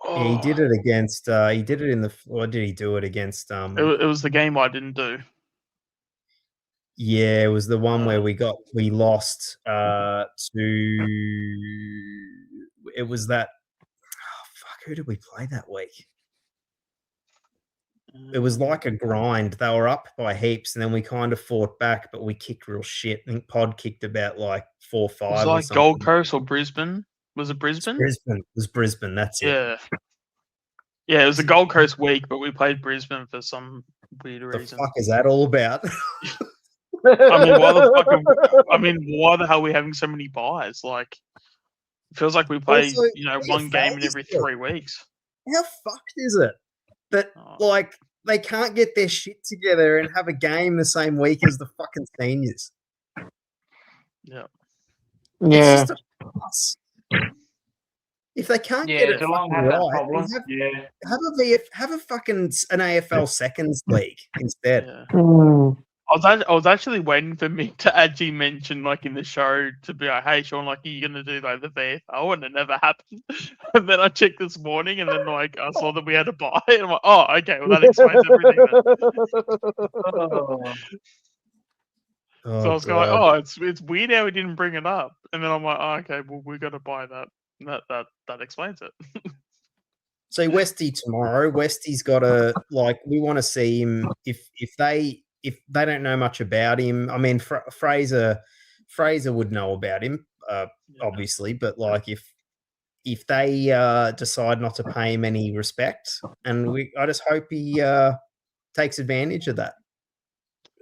Yeah, he did it against. He did it in the. Or did he do it against? It was the game I didn't do. Yeah, it was the one where we lost to. It was that. Oh, fuck! Who did we play that week? It was like a grind. They were up by heaps, and then we kind of fought back, but we kicked real shit. I think Pod kicked about like 4 or 5. Was it like Gold Coast or Brisbane? Was it Brisbane? It was Brisbane. That's it. Yeah. It was the Gold Coast week, but we played Brisbane for some weird reason. The fuck is that all about? I mean, why the hell are we having so many buys? Like, it feels like we play, one game in every 3 weeks. How fucked is it that like they can't get their shit together and have a game the same week as the fucking seniors? Yeah. Yeah. It's just a pass. If they can't get it Geelong fucking have that right, problem. have a fucking an AFL seconds league instead. Yeah. Mm. I was actually waiting for Mick to actually mention, like, in the show, to be like, hey, Sean, like, are you going to do, like, the VFL? And it never happened. And then I checked this morning, and then, like, I saw that we had to buy it. I'm like, oh, okay, well, that explains everything then. So I was going like, it's weird how we didn't bring it up. And then I'm like, oh, okay, well, we got to buy that. That explains it. So Westy tomorrow. Westy's got to we want to see him. If they don't know much about him, I mean Fraser would know about him, obviously. But if they decide not to pay him any respect, and I just hope he takes advantage of that.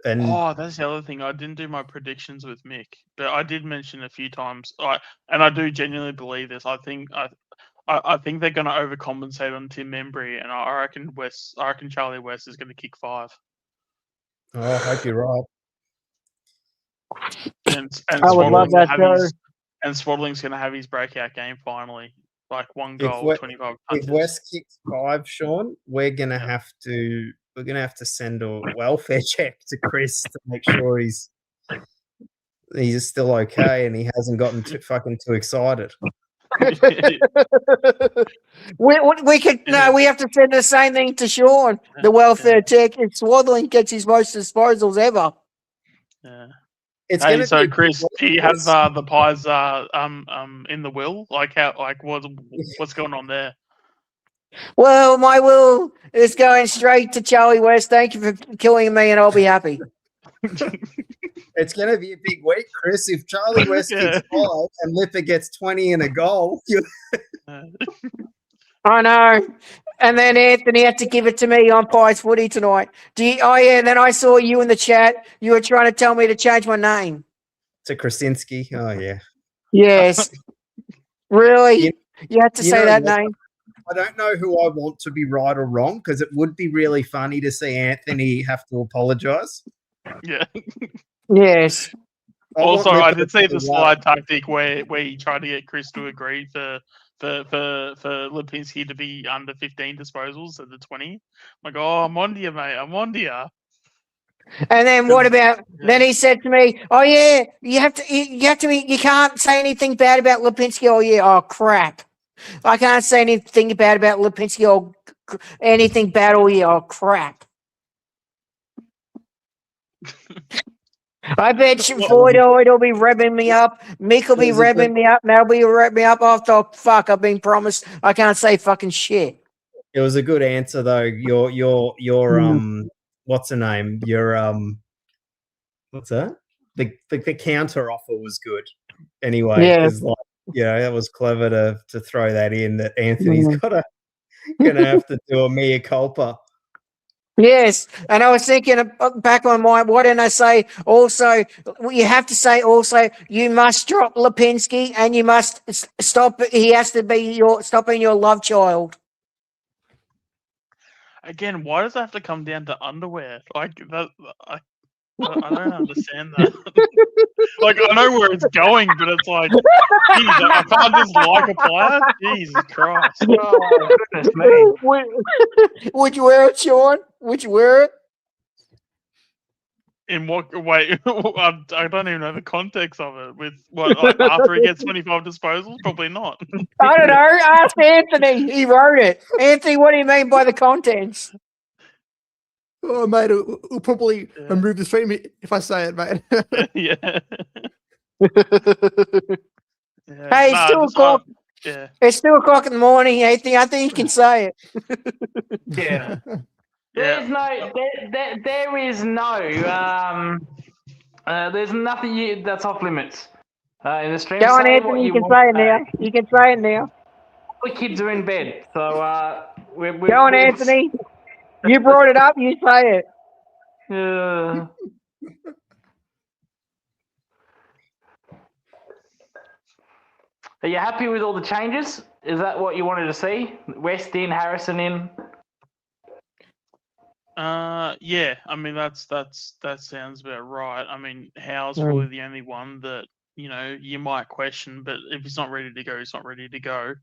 And that's the other thing. I didn't do my predictions with Mick, but I did mention a few times. And I do genuinely believe this. I think they're going to overcompensate on Tim Membry, and I reckon Charlie West is going to kick 5. Oh, I hope you're right. And I would love that too. And Swaddling's going to have his breakout game finally, like 1 goal, 25 punches. If West kicks 5, Sean, we're going to have to send a welfare check to Chris to make sure he's still okay and he hasn't gotten too excited. we have to send the same thing to Sean. The welfare check. If Swaddling gets his most disposals ever. Yeah. So Chris, do you have the Pies in the will? What's going on there? Well, my will is going straight to Charlie West. Thank you for killing me, and I'll be happy. It's going to be a big week, Chris. If Charlie West gets 5 and Lipper gets 20 and a goal, I know. And then Anthony had to give it to me on Pies Footy tonight. Then I saw you in the chat. You were trying to tell me to change my name to Krasinski. Oh yeah. Yes. Really? You had to say that name. I don't know who I want to be right or wrong because it would be really funny to see Anthony have to apologise. Yeah. Yes. Also, I did see the slide tactic where he tried to get Chris to agree for Lipinski to be under 15 disposals at the 20. I'm like, I'm on to you, mate. I'm on to you. And then what about? Then he said to me, "Oh yeah, you can't say anything bad about Lipinski." Oh yeah, oh crap. I can't say anything bad about Lipinski or anything bad all year. Oh, crap. I bet Floyd will be revving me up. Mick will be revving me up. Mel will be revving me up after, fuck, I've been promised I can't say fucking shit. It was a good answer, though. Your what's the name? Your, what's that? The counter offer was good. Anyway, yeah. That was clever to throw that in. That Anthony's gonna have to do a mea culpa. Yes, and I was thinking back on why didn't I say also? You have to say also. You must drop Lipinski, and you must stop. He has to be stopping your love child. Again, why does it have to come down to underwear? Like that, I don't understand that. Like, I know where it's going, but it's like, geez, I can't just like a player? Jesus Christ. Oh, goodness me. Would you wear it, Sean? Would you wear it? In what way? I don't even know the context of it. With what, like, after he gets 25 disposals? Probably not. I don't know. Ask Anthony. He wrote it. Anthony, what do you mean by the contents? Oh, mate, it'll probably remove the stream if I say it, mate. Yeah. Hey, it's 2 o'clock. Yeah. It's 2 o'clock in the morning, Anthony. I think you can say it. Yeah. There's nothing that's off limits in the stream. Go on, Anthony. You can say it now. You can say it now. The kids are in bed, so go on, Anthony. You brought it up. You say it. Yeah. Are you happy with all the changes? Is that what you wanted to see? West in, Harrison in. Yeah. I mean, that sounds about right. I mean, Howe's probably the only one that you might question, but if he's not ready to go, he's not ready to go.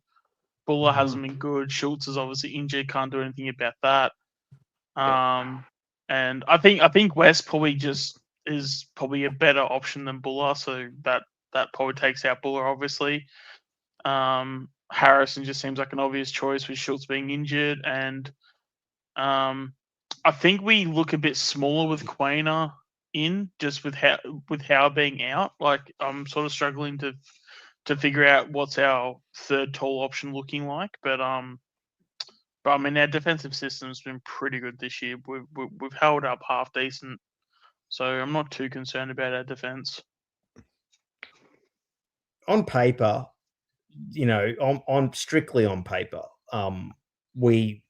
Buller hasn't been good. Schultz is obviously injured. Can't do anything about that. And I think West probably just is probably a better option than Buller, so that probably takes out Buller, obviously. Harrison just seems like an obvious choice with Schultz being injured, and I think we look a bit smaller with Quainer in, just with Howe being out. Like, I'm sort of struggling to figure out what's our third tall option looking like, but But I mean, our defensive system's been pretty good this year. We've held up half decent, so I'm not too concerned about our defense. On paper, on strictly on paper, we've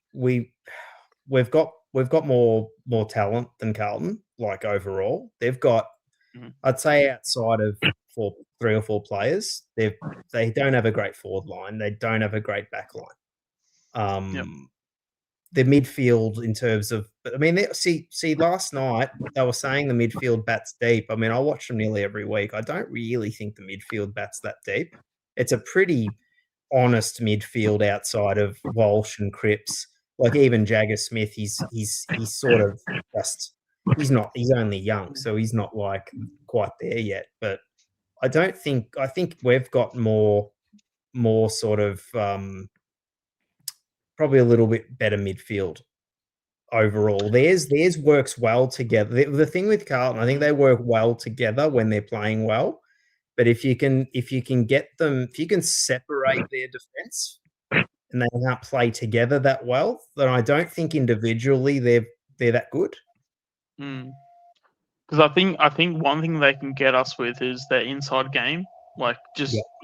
got more talent than Carlton. Like overall, they've got, I'd say, outside of 3 or 4 players, they don't have a great forward line. They don't have a great back line. The midfield, in terms of, I mean, see, last night they were saying the midfield bats deep. I mean, I watch them nearly every week. I don't really think the midfield bats that deep. It's a pretty honest midfield outside of Walsh and Cripps. Like even Jagger Smith, he's sort of just, he's only young, so he's not like quite there yet. But I think we've got more sort of probably a little bit better midfield overall. Theirs works well together. The thing with Carlton, I think they work well together when they're playing well. But if you can get them, if you can separate their defense and they can't play together that well, then I don't think individually they're that good. Because I think one thing they can get us with is their inside game. Like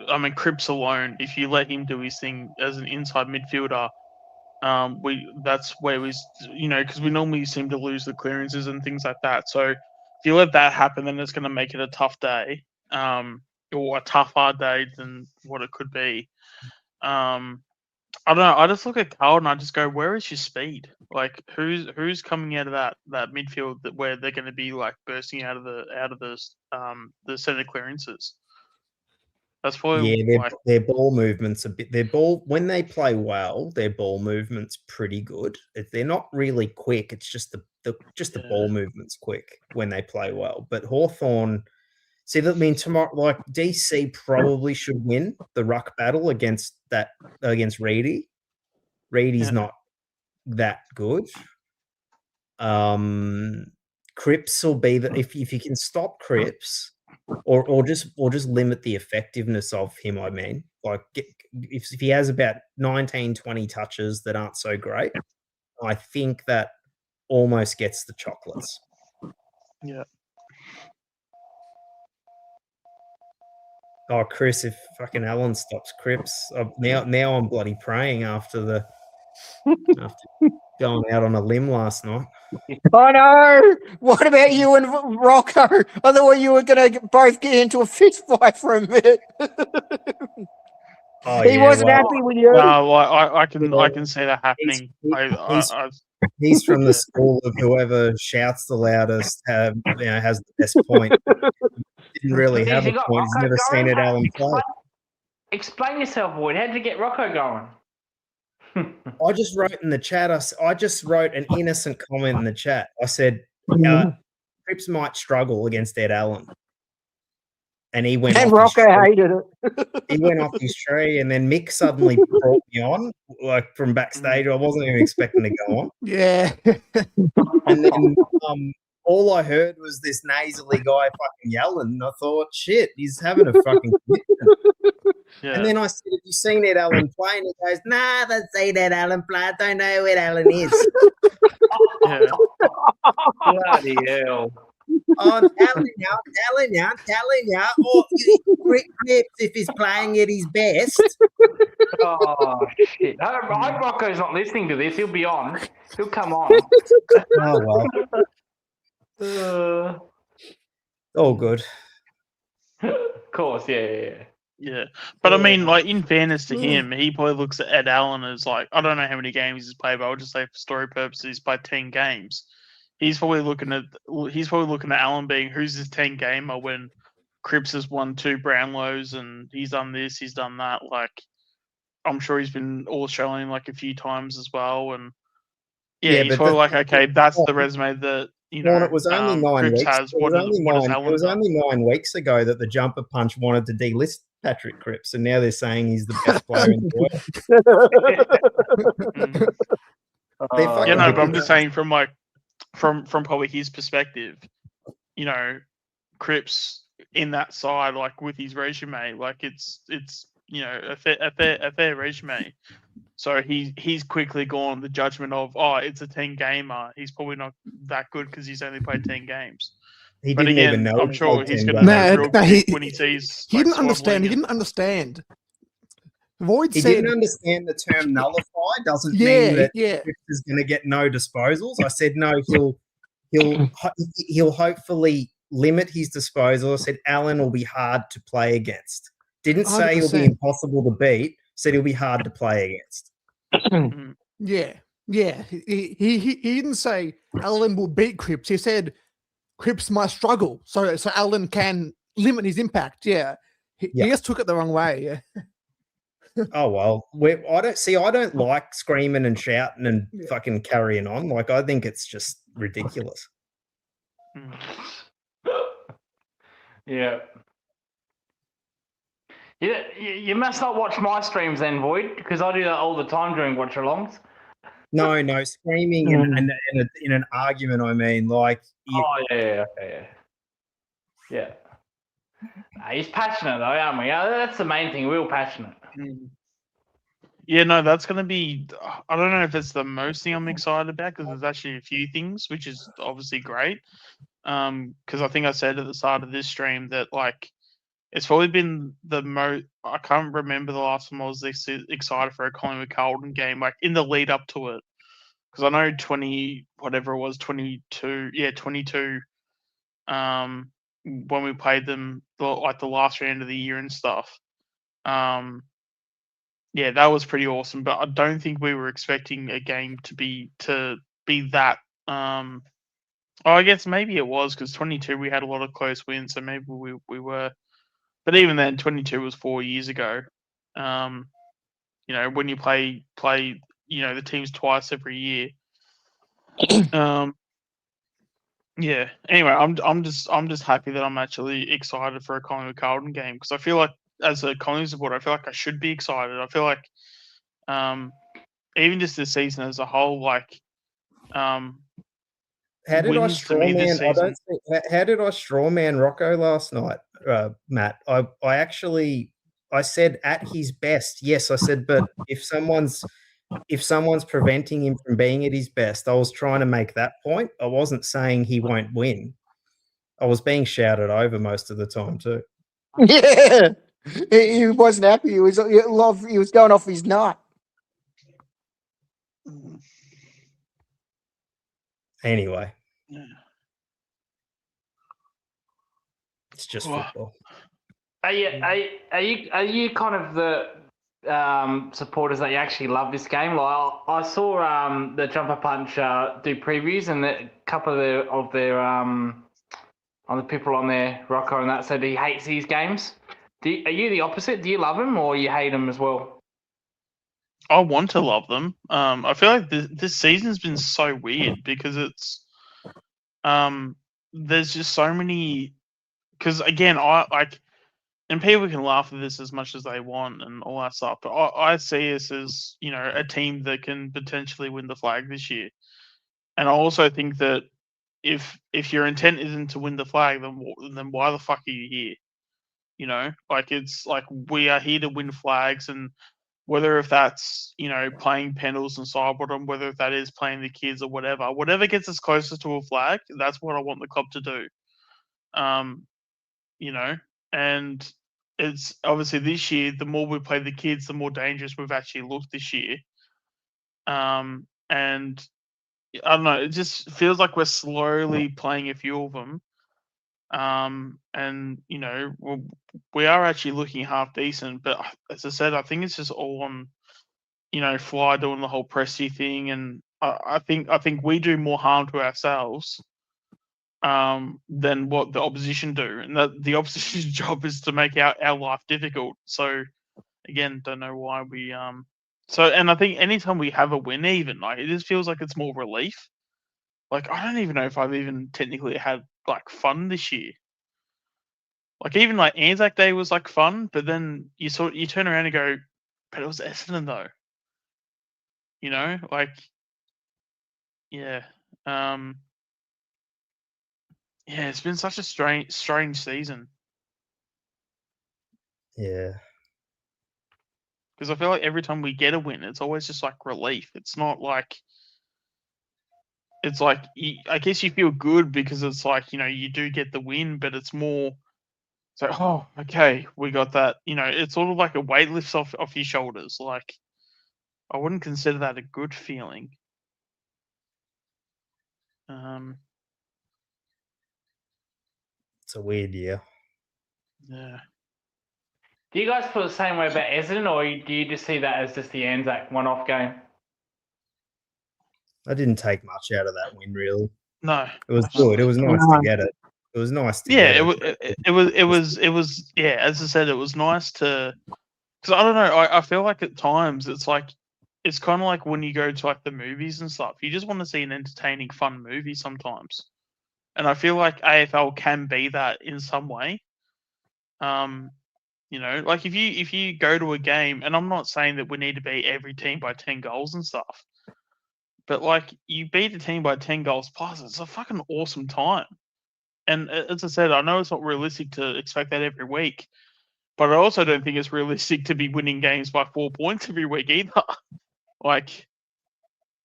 I mean, Cripps alone, if you let him do his thing as an inside midfielder, that's where because we normally seem to lose the clearances and things like that. So if you let that happen, then it's going to make it a tough day, or a tougher day than what it could be. I don't know. I just look at Carlton and I just go, where is your speed? Like who's coming out of that midfield where they're going to be like bursting out of the center clearances? That's probably their ball movements a bit. When they play well, their ball movements pretty good. They're not really quick. It's just the ball movements quick when they play well. But Hawthorn, tomorrow, like DC probably should win the ruck battle against Reedy. Reedy's not that good. Cripps will be if you can stop Cripps. Or just limit the effectiveness of him. I mean, like if he has about 19, 20 touches that aren't so great, I think that almost gets the chocolates. Yeah. Oh, Chris, if fucking Allen stops Cripps, now I'm bloody praying after going out on a limb last night. I know. What about you and Rocco? I thought you were going to both get into a fist fight for a minute. He wasn't happy with you. No, I can see that happening. He's from the school of whoever shouts the loudest has the best point. Didn't really have a point. He's never seen it Allen play. Explain yourself, Boyd. How did you get Rocco going? I just wrote in the chat. I just wrote an innocent comment in the chat. I said, Cripps might struggle against Ed Allen. And he went and off Rocco hated it. He went off his tree, and then Mick suddenly brought me on, like from backstage. I wasn't even expecting to go on. Yeah. And then all I heard was this nasally guy fucking yelling. And I thought, shit, he's having a fucking commitment. Yeah. And then I said, have you seen Ed Allen play? And he goes, nah, I haven't seen Ed Allen play. I don't know who Ed Allen is. Bloody hell. I'm telling you. Oh, Cripps, if he's playing at his best. Oh, shit. I hope Rocco's not listening to this. He'll be on. He'll come on. Oh, well. All good. Of course, yeah. Yeah, but I mean, like, in fairness to him, he probably looks at Ed Allen as like, I don't know how many games he's played, but I'll just say for story purposes, he's played 10 games. He's probably looking at Allen being, who's this 10 gamer when Cripps has won 2 Brownlows and he's done this, he's done that. Like, I'm sure he's been All-Australian like a few times as well, and he's probably like, okay, that's the resume that. It was only 9 weeks. It was only 9 weeks ago that the jumper punch wanted to delist Patrick Cripps, and now they're saying he's the best player in the world. But I'm just saying from probably his perspective, Cripps in that side, like with his resume, like it's a fair resume. So he's quickly gone the judgment of, oh, it's a 10 gamer. He's probably not that good because he's only played 10 games. He But didn't even again, know. I'm he sure played he's 10 going to games. know real No, quick when he sees. He like, didn't understand. He swaddling didn't understand. Void He said, didn't understand the term nullify doesn't Yeah, mean that yeah. Cripps is going to get no disposals. I said no, he'll hopefully limit his disposal. I said Allen will be hard to play against. Didn't say he'll be 100%. impossible to beat. Said he'll be hard to play against. Mm. Yeah, yeah. He didn't say Allen will beat Cripps. He said Cripps might struggle, so Allen can limit his impact. Yeah, he Yeah. just took it the wrong way. Yeah. Oh well, I don't like screaming and shouting and Yeah. fucking carrying on. Like I think it's just ridiculous. Mm. Yeah. You must not watch my streams then, Void, because I do that all the time during watch-alongs. No, screaming in an argument. I mean, like Oh yeah. Yeah. He's passionate though, aren't we? That's the main thing. Real passionate. Mm. Yeah, no, that's going to be. I don't know if it's the most thing I'm excited about because there's actually a few things, which is obviously great. Because I think I said at the start of this stream that like it's probably been the most. I can't remember the last time I was this excited for a Collingwood Carlton game, like in the lead up to it. Because I know 20, whatever it was, 22. Yeah, 22. When we played them, like the last round of the year and stuff. Yeah, that was pretty awesome. But I don't think we were expecting a game to be that. I guess maybe it was because 22 we had a lot of close wins, so maybe we were. But even then, 22 was 4 years ago. When you play the teams twice every year. Yeah. Anyway, I'm just happy that I'm actually excited for a Collingwood Carlton game because I feel like as a Collingwood supporter, I feel like I should be excited. I feel like, even just this season as a whole, like, how did I wins to me this strawman? I season. don't think. How did I strawman Rocco last night, Matt? I said at his best. Yes, I said, but if someone's preventing him from being at his best, I was trying to make that point. I wasn't saying he won't win. I was being shouted over most of the time too. Yeah, he wasn't happy. He was going off his nut. Anyway, Yeah. it's just Well, football. Are you kind of the supporters that you actually love this game? Like I saw the Jumper Punch do previews, and a couple of the people on there, Rocco and that, said he hates these games. Are you the opposite? Do you love them or you hate them as well? I want to love them. I feel like this season's been so weird because it's there's just so many. Because again, and people can laugh at this as much as they want and all that stuff, but I see us as a team that can potentially win the flag this year. And I also think that if your intent isn't to win the flag, then why the fuck are you here? Like it's like we are here to win flags, and whether if that's playing Pendles and Sidebottom, whether if that is playing the kids or whatever gets us closer to a flag, that's what I want the club to do. And it's obviously this year, the more we play the kids, the more dangerous we've actually looked this year. And I don't know, it just feels like we're slowly playing a few of them. And we are actually looking half decent, but as I said, I think it's just all on Fly doing the whole Presti thing, and I think we do more harm to ourselves than what the opposition do, and that the opposition's job is to make our life difficult. So again, don't know why we and I think anytime we have a win, even like it just feels like it's more relief. Like I don't even know if I've even technically had like fun this year. Like even like Anzac Day was like fun, but then you turn around and go, but it was Essendon though. Like yeah. Yeah, it's been such a strange season. Yeah. Because I feel like every time we get a win, it's always just like relief. It's not like I guess you feel good because it's like, you do get the win, but it's more so, oh, okay, we got that. It's sort of like a weight lifts off your shoulders. Like, I wouldn't consider that a good feeling. It's a weird year. Yeah. Do you guys feel the same way about Essendon, or do you just see that as just the Anzac one-off game? I didn't take much out of that win, really. No. It was good. It was nice to get it. It was nice to get it. It was. Yeah, as I said, it was nice to. Because I don't know. I feel like at times it's like it's kind of like when you go to like the movies and stuff. You just want to see an entertaining, fun movie sometimes, and I feel like AFL can be that in some way. Like if you go to a game, and I'm not saying that we need to beat every team by 10 goals and stuff, but like you beat a team by 10 goals plus, it's a fucking awesome time. And as I said, I know it's not realistic to expect that every week, but I also don't think it's realistic to be winning games by 4 points every week either. Like,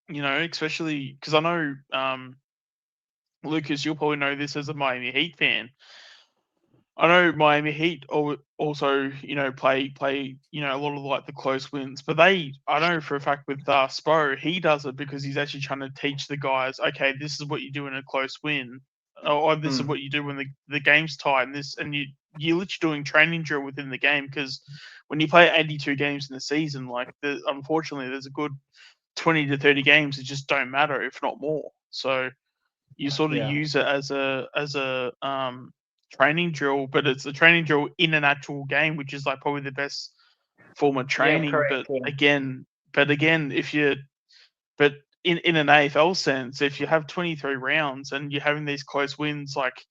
especially because I know, Lucas, you'll probably know this as a Miami Heat fan. I know Miami Heat also, play, a lot of like the close wins, but I know for a fact with Spo, he does it because he's actually trying to teach the guys, okay, this is what you do in a close win, or this is what you do when the game's tight, and you're literally doing training drill within the game, because when you play 82 games in the season, like unfortunately there's a good 20 to 30 games that just don't matter, if not more. So you sort of use it as a training drill, but it's a training drill in an actual game, which is like probably the best form of training. Correct, but again, but in an AFL sense, if you have 23 rounds and you're having these close wins, like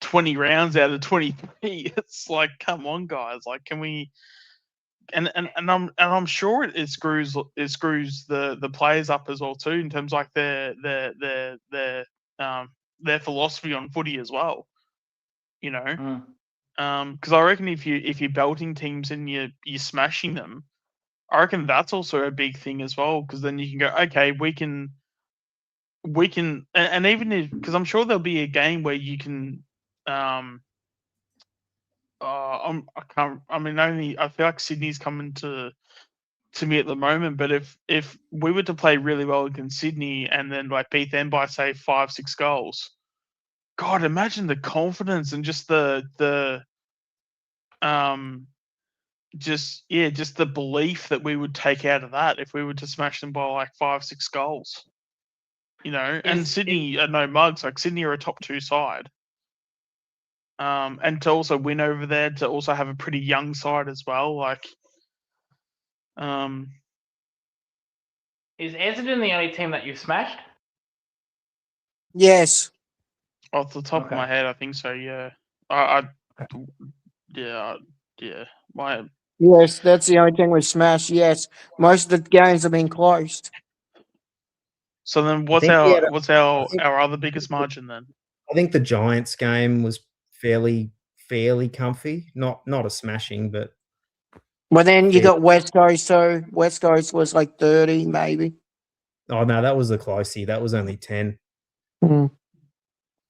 20 rounds out of 23, it's like, come on, guys, like, can we? And I'm sure it screws the players up as well too, in terms of like their philosophy on footy as well. Because I reckon if you're belting teams and you're smashing them, I reckon that's also a big thing as well. Because then you can go, okay, we can, and even if, because I'm sure there'll be a game where you can, I feel like Sydney's coming to me at the moment, but if we were to play really well against Sydney and then like beat them by say 5-6 goals. God, imagine the confidence and just the belief that we would take out of that if we were to smash them by like 5-6 goals. And Sydney are no mugs. Like Sydney are a top 2 side. And to also win over there, to also have a pretty young side as well. Like, is Essendon the only team that you've smashed? Yes. Off the top of my head, I think so. Yeah, Yes, that's the only thing we've smashed. Yes, most of the games have been closed. So then, what's our other biggest margin then? I think the Giants game was fairly comfy. Not a smashing, but. Well, then you got West Coast. So West Coast was like 30, maybe. Oh no, that was a closey. That was only 10.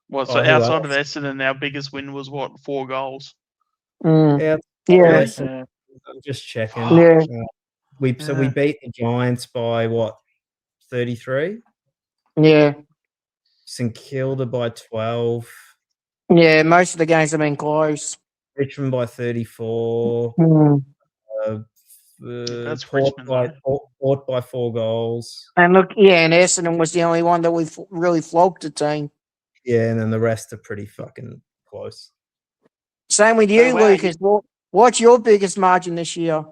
What? So outside of Essendon, our biggest win was what? 4 goals. Yeah. I'm just checking. Yeah. We beat the Giants by what? 33. Yeah. St Kilda by 12. Yeah, most of the games have been close. Richmond by 34. That's Port Richmond, Port by 4 goals. And look, and Essendon was the only one that we really flogged the team. Yeah, and then the rest are pretty fucking close. Same with you, Lucas. What's your biggest margin this year?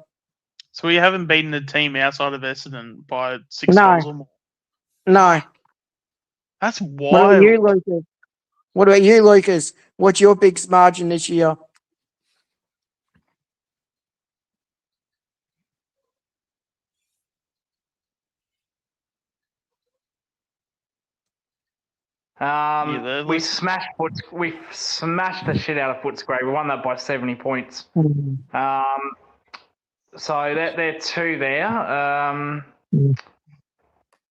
So we haven't beaten a team outside of Essendon by 6 goals or more. No. That's wild. What about you, Lucas? What's your biggest margin this year? We smashed the shit out of Footscray. We won that by 70 points. So they're two there.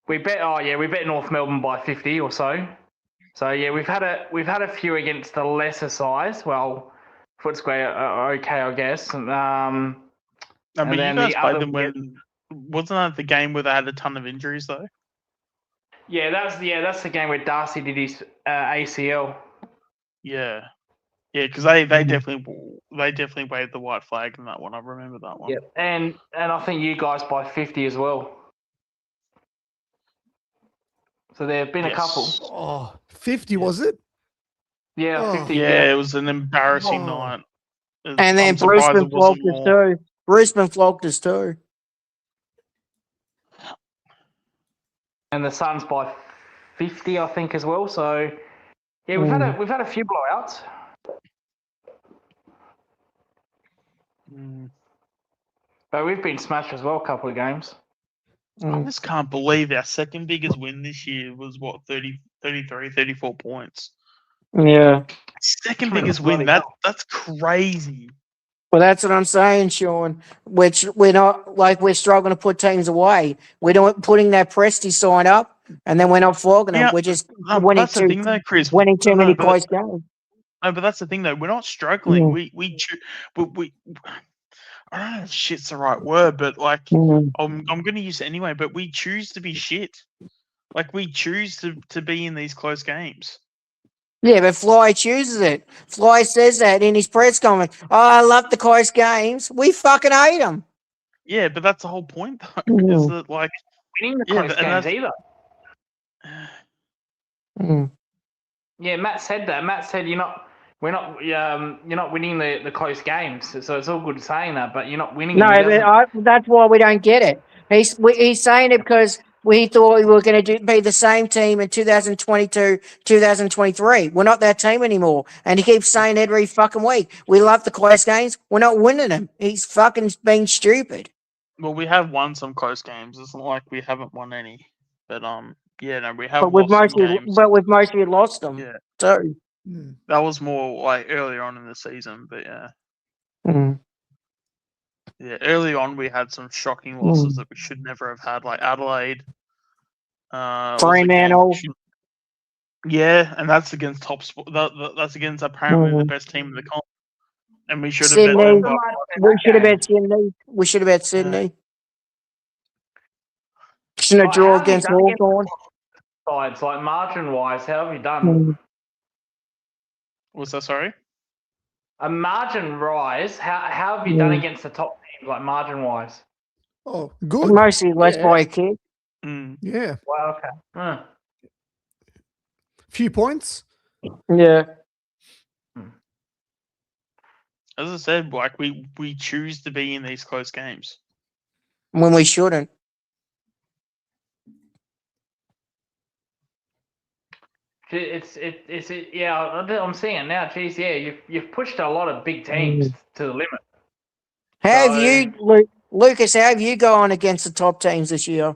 We bet. Oh yeah, we bet North Melbourne by 50 or so. So yeah, we've had a few against the lesser size. Well, Footscray are okay, I guess. No, And but you then guys the played other them when wasn't that the game where they had a ton of injuries though? Yeah, that's the game where Darcy did his ACL. Yeah, because they definitely waved the white flag in that one. I remember that one. Yep. And I think you guys by 50 as well. So there have been a couple. Oh, 50 was it? Yeah, Oh. 50. Yeah, it was an embarrassing Oh. night. And then I'm surprised Brisbane it wasn't flogged us more. too. Brisbane flogged us too. And the Suns by 50, I think, as well. So yeah, we've had a few blowouts. But we've been smashed as well a couple of games. I just can't believe our second biggest win this year was what 33, 34 points. Yeah. Second biggest win. That's crazy. Well, that's what I'm saying, Sean. Which we're not like we're struggling to put teams away. We're not putting that Presti sign up, and then we're not flogging them. Yeah, We're just No, that's the thing though, Chris. winning too many but- close games. No, but that's the thing though. We're not struggling. Mm. We I don't know if shit's the right word, but like Mm. I'm going to use it anyway. But we choose to be shit. Like we choose to be in these close games. Yeah, but Fly chooses it. Fly says that in his press comment. Oh, I love the close games. We fucking hate them. Yeah, but that's the whole point though. Is that like Winning the Yeah, close and games that's- either. Mm. Yeah, Matt said that. Matt said you're not winning the close games. So it's all good saying that, but you're not winning. No, them. He doesn't- that's why we don't get it. He's saying it because we thought we were going to be the same team in 2022, 2023. We're not that team anymore. And he keeps saying every fucking week, we love the close games. We're not winning them. He's fucking being stupid. Well, we have won some close games. It's not like we haven't won any. But yeah, no, we have But we've lost some mostly games. lost them. Yeah. So Hmm. That was more like earlier on in the season, but yeah. mm. Yeah, early on we had some shocking losses that we should never have had, like Adelaide. Was a game we Fremantle. should- Yeah, and that's against top sport. That's against apparently the best team in the comp, and we should have bet Sydney. them by- We should have bet Sydney. We should have bet Sydney. Shouldn't have Like, draw how have you against done against Hawthorn. sides, like margin wise, how have you done? Mm. Was that sorry? A margin rise, how have you done against the top teams, like margin wise? Oh, good. Mostly less Yeah. by a kid. Mm. Yeah. Well, okay. Few points. Yeah. As I said, like we choose to be in these close games. When we shouldn't. Yeah. I'm seeing it now. Geez, yeah, you've pushed a lot of big teams to the limit. How have So- you, Lucas, how have you gone against the top teams this year?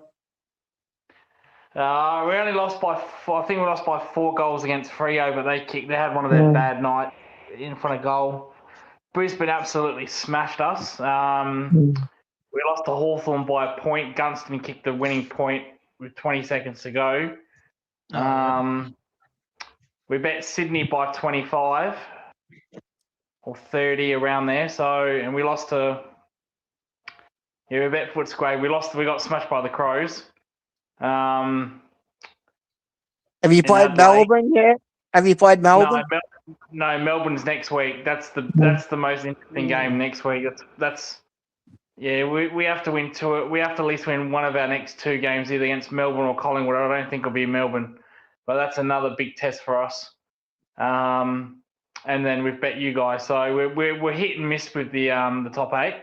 We only lost by I think we lost by 4 goals against Freo, but they had one of their bad nights in front of goal. Brisbane absolutely smashed us. We lost to Hawthorn by a point. Gunston kicked the winning point with 20 seconds to go. We bet Sydney by 25 or 30 around there. So, and we lost to we bet Footscray. We got smashed by the Crows. Have you In played Adelaide. Melbourne yet? Have you played Melbourne? No, Melbourne's next week. That's the most interesting game next week. We have to win 2. We have to at least win one of our next 2 games, either against Melbourne or Collingwood. I don't think it'll be Melbourne, but that's another big test for us. And then we've bet you guys, so we're hit and miss with the top 8.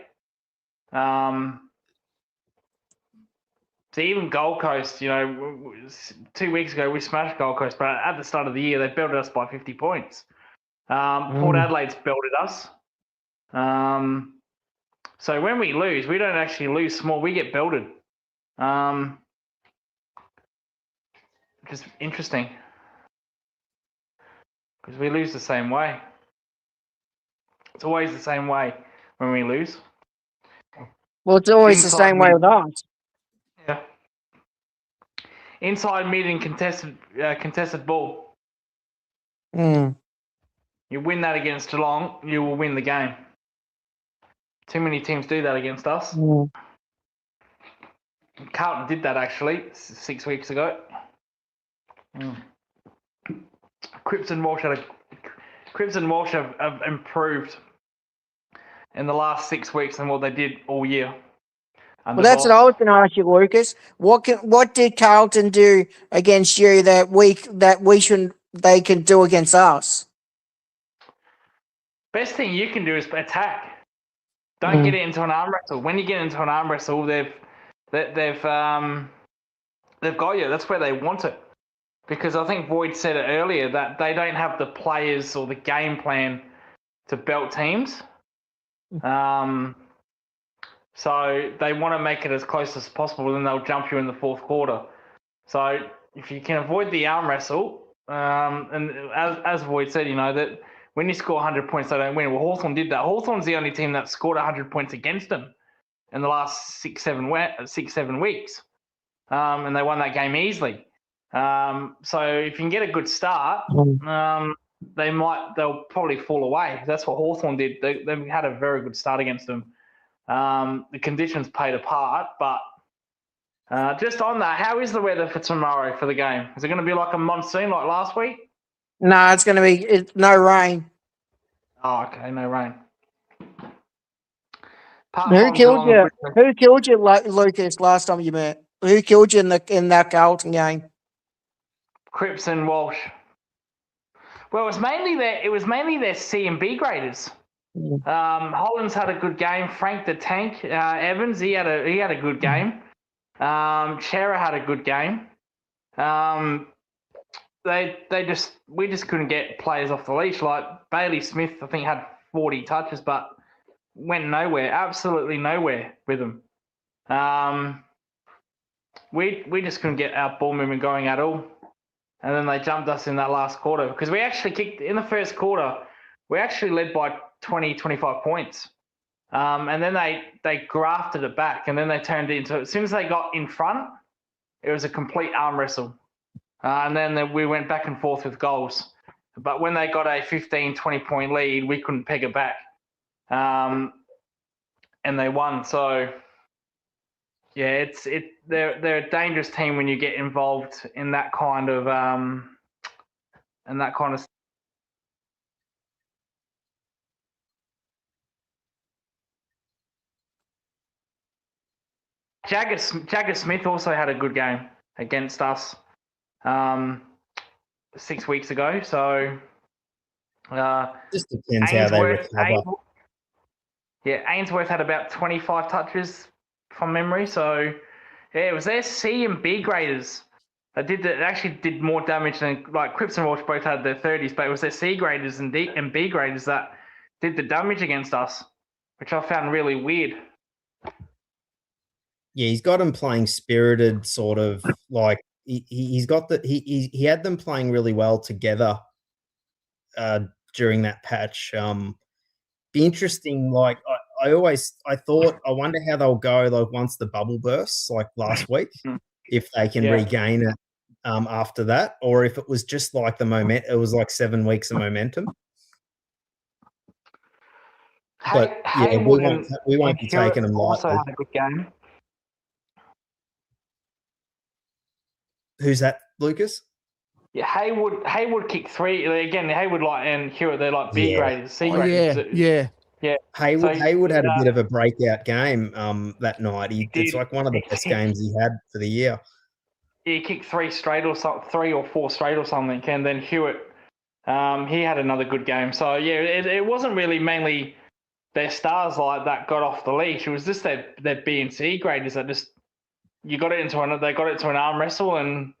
So even Gold Coast, 2 weeks ago we smashed Gold Coast, but at the start of the year they belted us by 50 points. Port Adelaide's belted us. So when we lose, we don't actually lose small; we get belted. Which is interesting because we lose the same way. It's always the same way when we lose. Well, it's always the Inside same way mid. with us. Yeah. Inside mid and contested ball. Mm. You win that against Geelong, you will win the game. Too many teams do that against us. Mm. Carlton did that actually 6 weeks ago. Cripps and Walsh have improved in the last 6 weeks than what they did all year. Well, that's what I was going to ask you, Lucas. What did Carlton do against you that they can do against us? Best thing you can do is attack. Don't get it into an arm wrestle. When you get into an arm wrestle, they've got you. That's where they want it. Because I think Boyd said it earlier that they don't have the players or the game plan to belt teams. So they want to make it as close as possible, then they'll jump you in the fourth quarter. So if you can avoid the arm wrestle, and as Boyd said, that when you score 100 points, they don't win. Well, Hawthorn did that. Hawthorn's the only team that scored 100 points against them in the last 7 weeks. And they won that game easily. So if you can get a good start, they'll probably fall away. That's what Hawthorn did. They had a very good start against them. The conditions played a part, but just on that, how is the weather for tomorrow for the game? Is it going to be like a monsoon like last week? No, it's going to be no rain. Oh, okay, no rain. Who killed you? Who killed you, Lucas? Last time you met, who killed you in that Carlton game? Cripps and Walsh. Well, it was mainly their C and B graders. Hollins had a good game. Frank the Tank Evans, he had a good game. Chera had a good game. We just couldn't get players off the leash. Like Bailey Smith, I think had 40 touches, but went nowhere, absolutely nowhere with them. We just couldn't get our ball movement going at all. And then they jumped us in that last quarter because we actually kicked in the first quarter. We actually led by 20, 25 points. And then they grafted it back, and then they turned it into, as soon as they got in front, it was a complete arm wrestle. And then we went back and forth with goals. But when they got a 15, 20-point lead, we couldn't peg it back. And they won. So, yeah, they're a dangerous team when you get involved in that kind of Jagger Smith also had a good game against us 6 weeks ago. So just depends how they recover. Ainsworth had about 25 touches from memory. So yeah, it was their C and B graders that actually did more damage than, like, Cripps and Walsh both had their 30s, but it was their C graders and B graders that did the damage against us, which I found really weird. Yeah, he's got them playing spirited, sort of like he had them playing really well together during that patch. Be interesting. Like I wonder how they'll go like once the bubble bursts, like last week, if they can regain it after that, or if it was just like it was like 7 weeks of momentum. But we won't be taking them lightly. Also had a good game. Who's that, Lucas? Yeah, Haywood kicked 3 again. Haywood and Hewitt, they're like B graders, C graders. Yeah. Haywood had a bit of a breakout game that night. It's like one of the best games he had for the year. He kicked 3 or 4 straight or something, and then Hewitt, he had another good game. So yeah, it wasn't really mainly their stars like that got off the leash. It was just their B and C graders that just they got it into an arm wrestle, and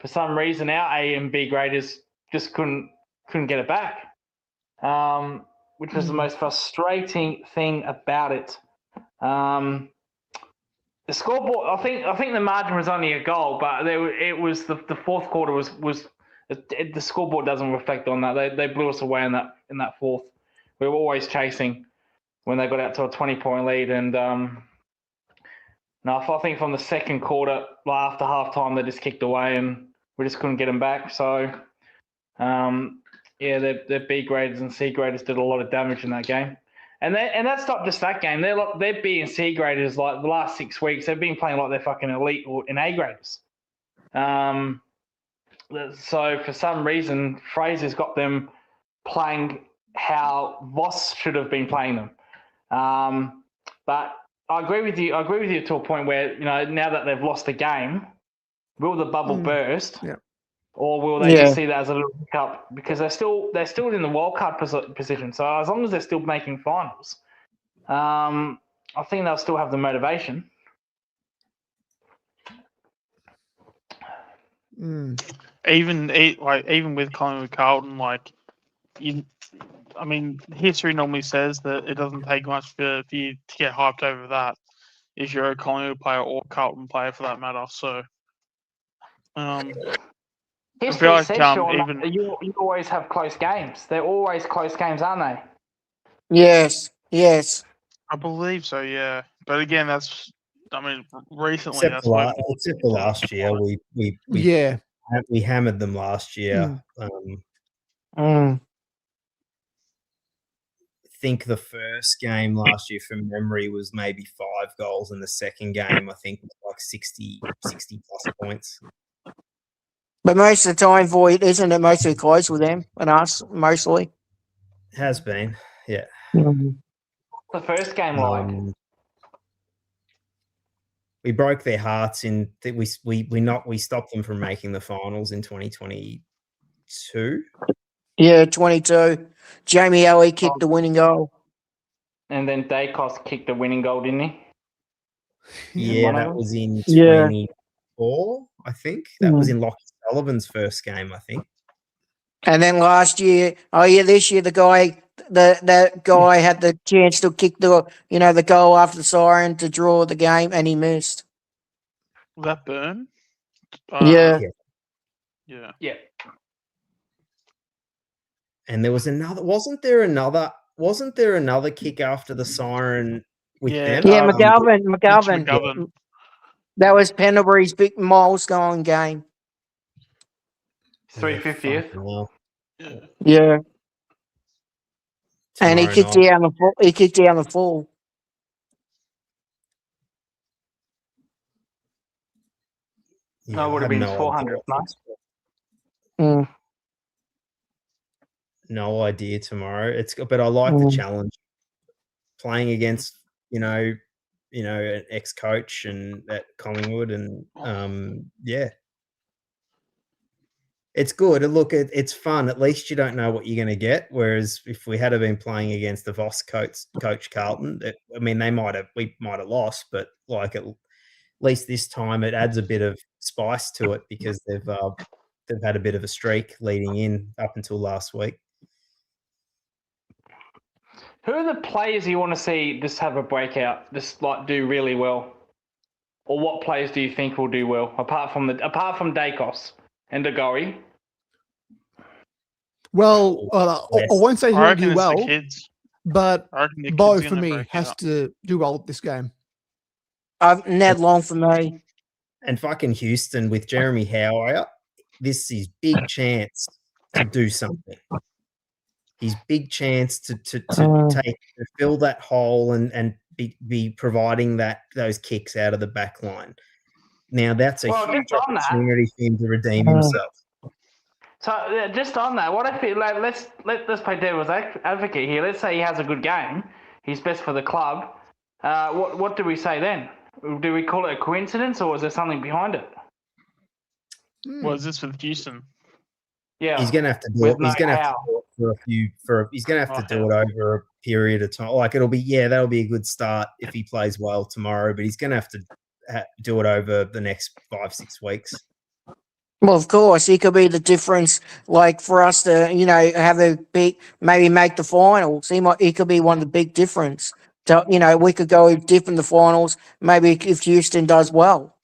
for some reason our A and B graders just couldn't get it back, which was the most frustrating thing about it. The scoreboard, I think the margin was only a goal, but it was the fourth quarter was the scoreboard doesn't reflect on that. They blew us away in that fourth. We were always chasing when they got out to a 20-point lead, and No, I think from the second quarter, like after halftime, they just kicked away and we just couldn't get them back. So, yeah, their B graders and C graders did a lot of damage in that game. And that's not just that game. Their B and C graders, like the last 6 weeks, they've been playing like they're fucking elite or in A graders. So for some reason, Fraser's got them playing how Voss should have been playing them. But I agree with you. I agree with you to a point where, now that they've lost the game, will the bubble burst? Yeah. Or will they just see that as a little hiccup? Because they're still in the wild card position. So as long as they're still making finals, I think they'll still have the motivation. Even with Collingwood Carlton, history normally says that it doesn't take much for you to get hyped over that if you're a Collingwood player or Carlton player for that matter. So, History says, Sean, you always have close games. They're always close games, aren't they? Yes. I believe so, yeah. But again, recently Except for last year, we hammered them last year. I think the first game last year, from memory, was maybe 5 goals, and the second game, I think, was like 60 plus points. But most of the time, Void, isn't it mostly close with them and us, mostly? Has been, yeah. The first game, we broke their hearts in that we stopped them from making the finals in 2022. Yeah, 22. Jamie Alley kicked the winning goal. And then Dacos kicked the winning goal, didn't he? Yeah, that was in 24, I think. That was in Lockie Sullivan's first game, I think. And then last year, this year the guy had the chance to kick the goal after the siren to draw the game, and he missed. Was that Burn? Yeah. And there was another. Wasn't there another kick after the siren with them? Yeah, McGovern. That was Pendlebury's big milestone game. 350th. Yeah. And he kicked down the full. He kicked down the full. Yeah, No, it would have been 400. No? No idea tomorrow. But I like the challenge. Playing against, an ex-coach and at Collingwood, and it's good. Look, it's fun. At least you don't know what you're going to get. Whereas if we had been playing against the Voss coach Carlton, we might have lost, but at least this time it adds a bit of spice to it because they've had a bit of a streak leading in up until last week. Who are the players you want to see just have a breakout, just do really well? Or what players do you think will do well apart from Dacos and Dagori? Well, I won't say he'll do well, but Bo for me has to do well this game. Ned Long for me. And fucking Houston with Jeremy Howe, this is big chance to do something. His big chance to fill that hole and be providing those kicks out of the back line. Now that's a huge opportunity for him to redeem himself. So just on that, what if let's play devil's advocate here. Let's say he has a good game, he's best for the club. What do we say then? Do we call it a coincidence, or is there something behind it? What is this with Houston? Yeah, he's going to have to do it. He's going to have to do it over a period of time. It'll be that'll be a good start if he plays well tomorrow. But he's going to have to do it over the next 5-6 weeks. Well, of course, he could be the difference. For us to have maybe make the finals. He could be one of the big difference. So, we could go deep in the finals. Maybe if Houston does well.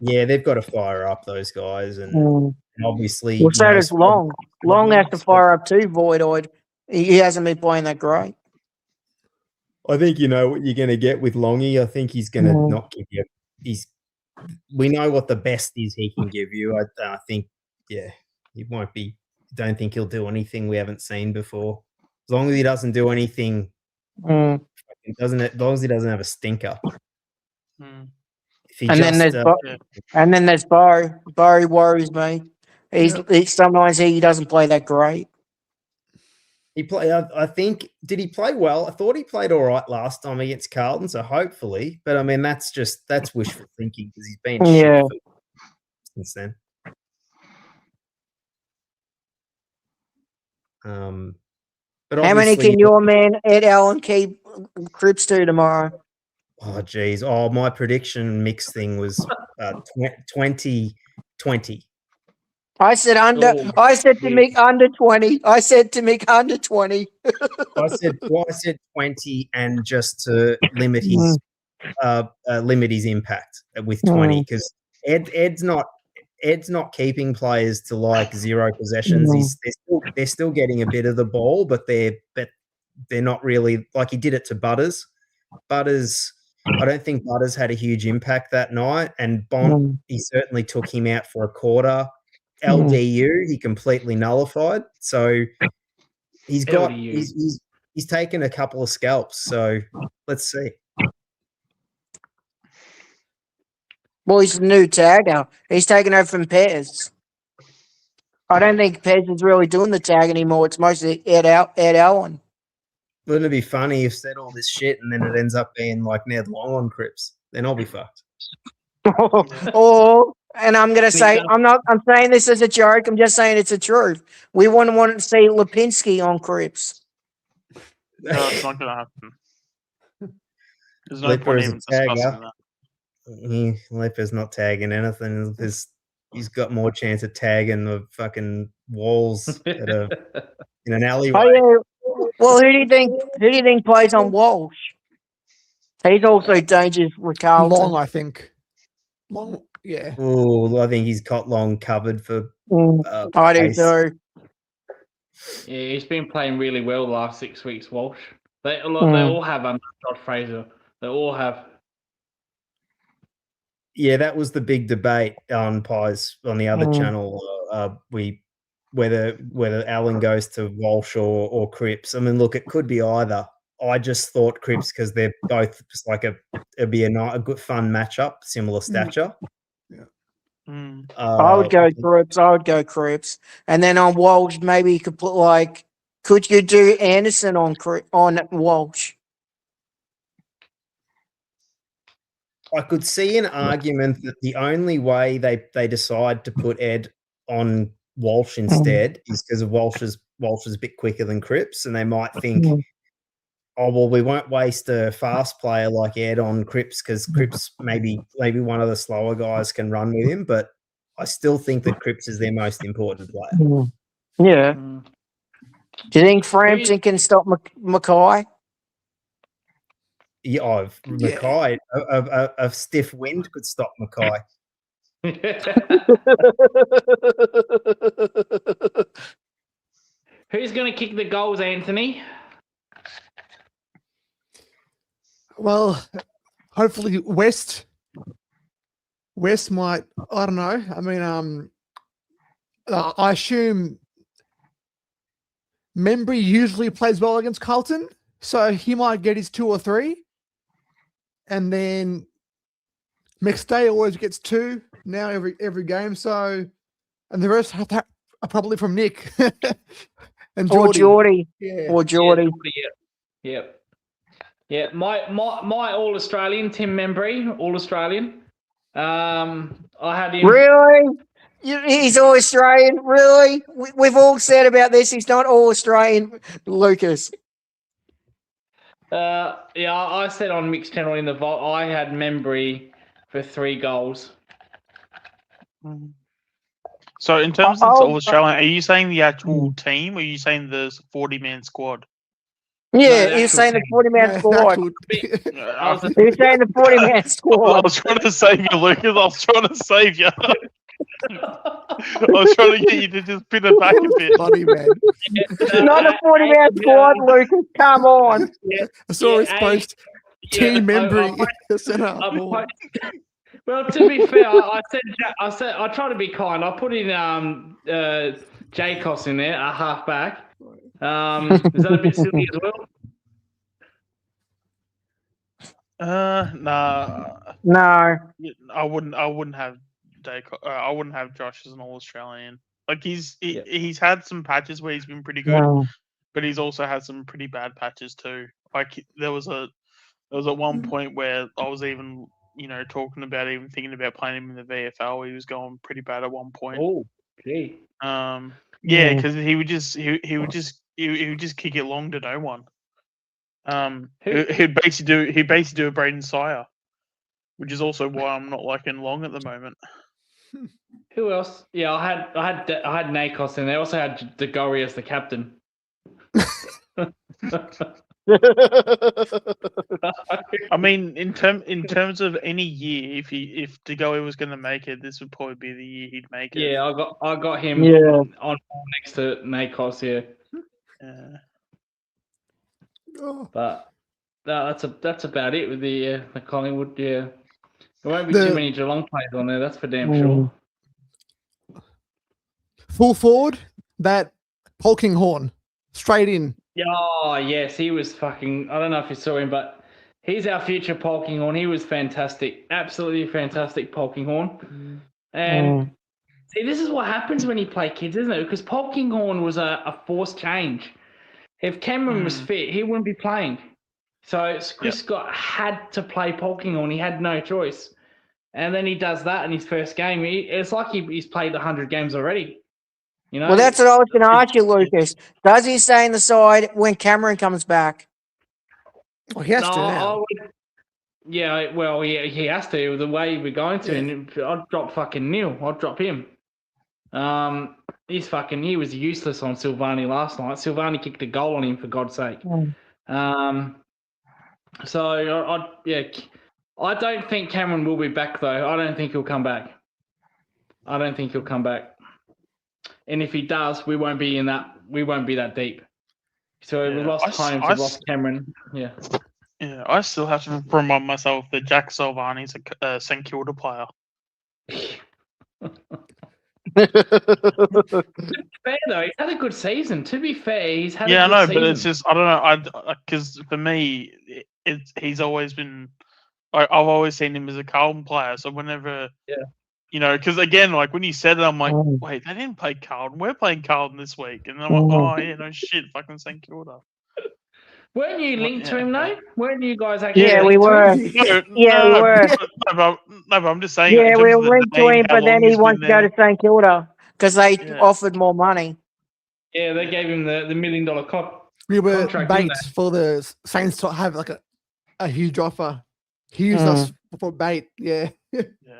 Yeah, they've got to fire up those guys, and obviously. Well, so does Long. Long has to fire up too. Voidoid. He hasn't been playing that great. I think you know what you're going to get with Longy. I think he's going to Mm. not give you. We know what the best is he can give you. I think, yeah, he won't be. Don't think he'll do anything we haven't seen before. As long as he doesn't do anything, Mm. as long as he doesn't have a stinker. Mm. If he And then just, there's Bo. Bo worries me. Sometimes he doesn't play that great. he play. I think did he play well? I thought he played all right last time against Carlton, so hopefully. But I mean, that's wishful thinking because he's been Yeah. shit since then. But How many obviously- can your man Ed Allen keep Cripps to tomorrow? Oh, geez. Oh, my prediction mix thing was 20. I said under. Oh, I said to yeah. Mick under 20. I said to Mick under 20. I said 20 and just to limit his impact with 20 because Ed's not keeping players to like 0 possessions. They're still getting a bit of the ball, but they're not really like he did it to Butters. I don't think Butters had a huge impact that night, and Bont he certainly took him out for a quarter. LDU he completely nullified, so he's got LDU. he's taken a couple of scalps. So let's see. Well, he's the new tagger. He's taking over from Pez. I don't think Pez is really doing the tag anymore. It's mostly Ed Allen. Wouldn't it be funny if said all this shit and then it ends up being like Ned Long on Cripps? Then I'll be fucked. Or, and I'm going to say, I'm saying this as a joke. I'm just saying it's the truth. We wouldn't want to see Lipinski on Cripps. No, it's not going to happen. There's no Lipper point is even a tagger. discussing that. Lipper's not tagging anything. He's got more chance of tagging the fucking walls that are in an alleyway. Oh, yeah. Well, who do you think plays on Walsh? He's also dangerous with Carlton. Long, I think. Long, yeah. Oh, I think he's got Long covered for. I do pace. too. Yeah, he's been playing really well the last 6 weeks, Walsh. They all have under Todd Fraser. They all have. Yeah, that was the big debate on Pies on the other channel. Whether Allen goes to Walsh or Cripps. I mean, look, it could be either. I just thought Cripps because they're both just like it'd be a good fun matchup, similar stature. I would go Cripps. And then on Walsh, maybe you could put could you do Anderson on Walsh? I could see an argument that the only way they decide to put Ed on Walsh instead is because of Walsh is a bit quicker than Cripps, and they might think, oh well, we won't waste a fast player like Ed on Cripps because Cripps maybe one of the slower guys can run with him, but I still think that Cripps is their most important player. Yeah. Do you think Frampton can stop Mackay? Yeah, Mackay, a stiff wind could stop Mackay. Who's going to kick the goals, Anthony? Well, hopefully West might. I don't know. I mean, I assume Membry usually plays well against Carlton, so he might get his 2 or 3, and then McStay always gets 2 now every game. So, and the rest are probably from Nick and Geordie. Yeah. Or Geordie. Yeah. My All Australian, Tim Membry, All Australian. I had him. Really? He's all Australian? Really? We've all said about this. He's not all Australian, Lucas. Yeah, I said on Mixed Channel in the vault, I had Membry for 3 goals. So in terms of All Australian, are you saying the actual team, or are you saying the 40-man squad? Yeah, No, you're saying the 40-man squad. I was You're saying the 40-man squad. I was trying to save you, Lucas. I was trying to save you. I was trying to get you to just pin it back a bit. Bloody man. Not a 40-man squad, Lucas. Come on. I saw his Yeah, post. Team membering the centre. Well, to be fair, I said I try to be kind. I put in Jacos in there, a half back. Is that a bit silly as well? Nah. No. I wouldn't have I wouldn't have Josh as an All Australian. Like he's had some patches where he's been pretty good, No. but he's also had some pretty bad patches too. Like there was at one point where I was even talking about even thinking about playing him in the VFL. He was going pretty bad at one point. Oh, gee. Yeah, Yeah. because he would just kick it long to no one. He'd basically do a Braden Sire, which is also why I'm not liking Long at the moment. Who else? Yeah, I had Nakos in there. I also had DeGory as the captain. I mean, in terms of any year, if DeGoey was going to make it, this would probably be the year he'd make it. Yeah, I got him Yeah. on next to Nakos here. Yeah. Oh. But that's about it with the Collingwood. Yeah, there won't be The- too many Geelong players on there. That's for damn Mm. sure. Full forward, that Polkinghorn, straight in. Oh yes, he was fucking. I don't know if you saw him, but he's our future Polkinghorn. He was fantastic, absolutely fantastic Polkinghorn. And see, this is what happens when you play kids, isn't it? Because Polkinghorn was a forced change. If Cameron was fit, he wouldn't be playing. So Chris Scott had to play Polkinghorn. He had no choice. And then he does that in his first game. It's like he's played 100 games already. You know? Well, that's what I was going to ask you, Lucas. Does he stay in the side when Cameron comes back? Oh, he has to No, now. yeah, well, he has to. The way we're going to, and I'd drop fucking Neil. I'd drop him. He was useless on Silvani last night. Silvani kicked a goal on him, for God's sake. So I don't think Cameron will be back though. I don't think he'll come back. And if he does, we won't be that deep. So we lost Holmes, we lost Cameron. Yeah. Yeah, I still have to remind myself that Jack Silvani's a St Kilda player. Fair though, he's had a good season. To be fair, he's had. Yeah, a good I know, season. but it's just I don't know. Because for me, he's always been. I've always seen him as a Carlton player. So whenever, because again, like when you said it, I'm like, wait, they didn't play Carlton. We're playing Carlton this week, and I'm like, oh yeah, no shit, fucking St Kilda. Weren't you linked to him though? Weren't you guys actually? Yeah, we linked to were. him? Yeah, we were. No, but I'm just saying. Yeah, in we terms of were the linked to name, him, how but then long he he's wanted to been go there. to St Kilda because they Yeah. offered more money. Yeah, they gave him the $1 million cop. We were Contract, bait didn't for the Saints to have like a huge offer. He used us for bait. Yeah.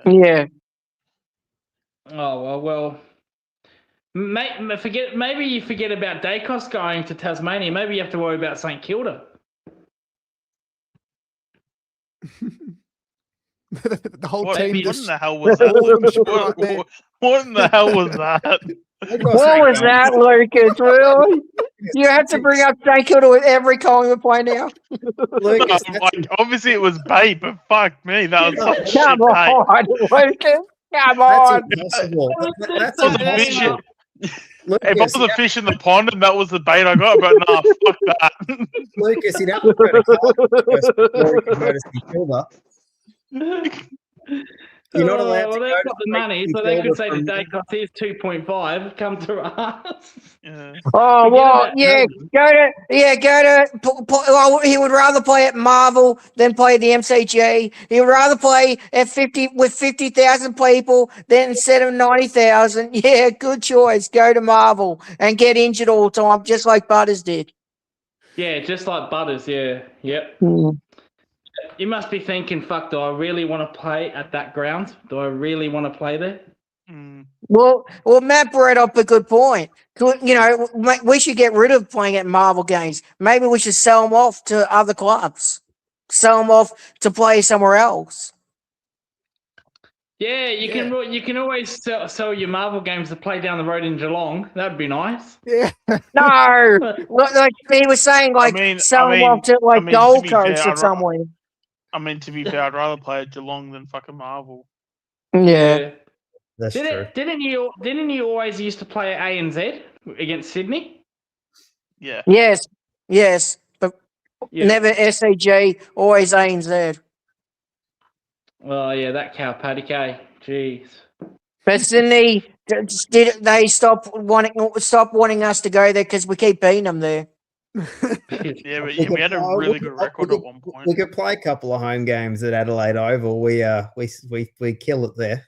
Yeah. Oh well. Maybe you forget about Dacos going to Tasmania. Maybe you have to worry about St Kilda. The whole What, team what in just the hell was that? all of them right there. What in the hell was that? What was that, Lucas? Really? You have to bring up St Kilda with every Collingwood play now. Lucas, No, like, obviously it was bait, but fuck me, that was some shit Come bait. on, Lucas. Come that's on. impossible. That's It was a fish. impossible. If I Lucas, was a fish in the pond and that was the bait I got, but nah, fuck that. Lucas, you'd have to go to Carlton first before you can go to St Kilda. You're not allowed Well, to they've go got to the money, St so they could Kilda say to from- Dacos, here's 2.5, come to us. Yeah. Oh, Forget well, about yeah, well, he would rather play at Marvel than play at the MCG. He would rather play at 50,000 people than instead of 90,000. Yeah, good choice. Go to Marvel and get injured all the time, just like Butters did. Yeah, just like Butters, yeah. Yep. You must be thinking, fuck, do I really want to play at that ground? Do I really want to play there? Mm. Well, Matt brought up a good point. We should get rid of playing at Marvel games. Maybe we should sell them off to other clubs. Sell them off to play somewhere else. Yeah, you can always sell your Marvel games to play down the road in Geelong. That'd be nice. Yeah. No, like he was saying, like sell them off to like to Gold be Coast fair, or somewhere. I mean, to be fair, I'd rather play at Geelong than fucking Marvel. Yeah. That's true. Didn't you always used to play at ANZ against Sydney? Yeah. Yes, but Yeah. never SAG, always ANZ. Well, yeah, that cow paddock, eh? Jeez. But Sydney, did they stop wanting us to go there because we keep beating them there? Yeah, but we had a really good record at one point. We could play a couple of home games at Adelaide Oval. We kill it there.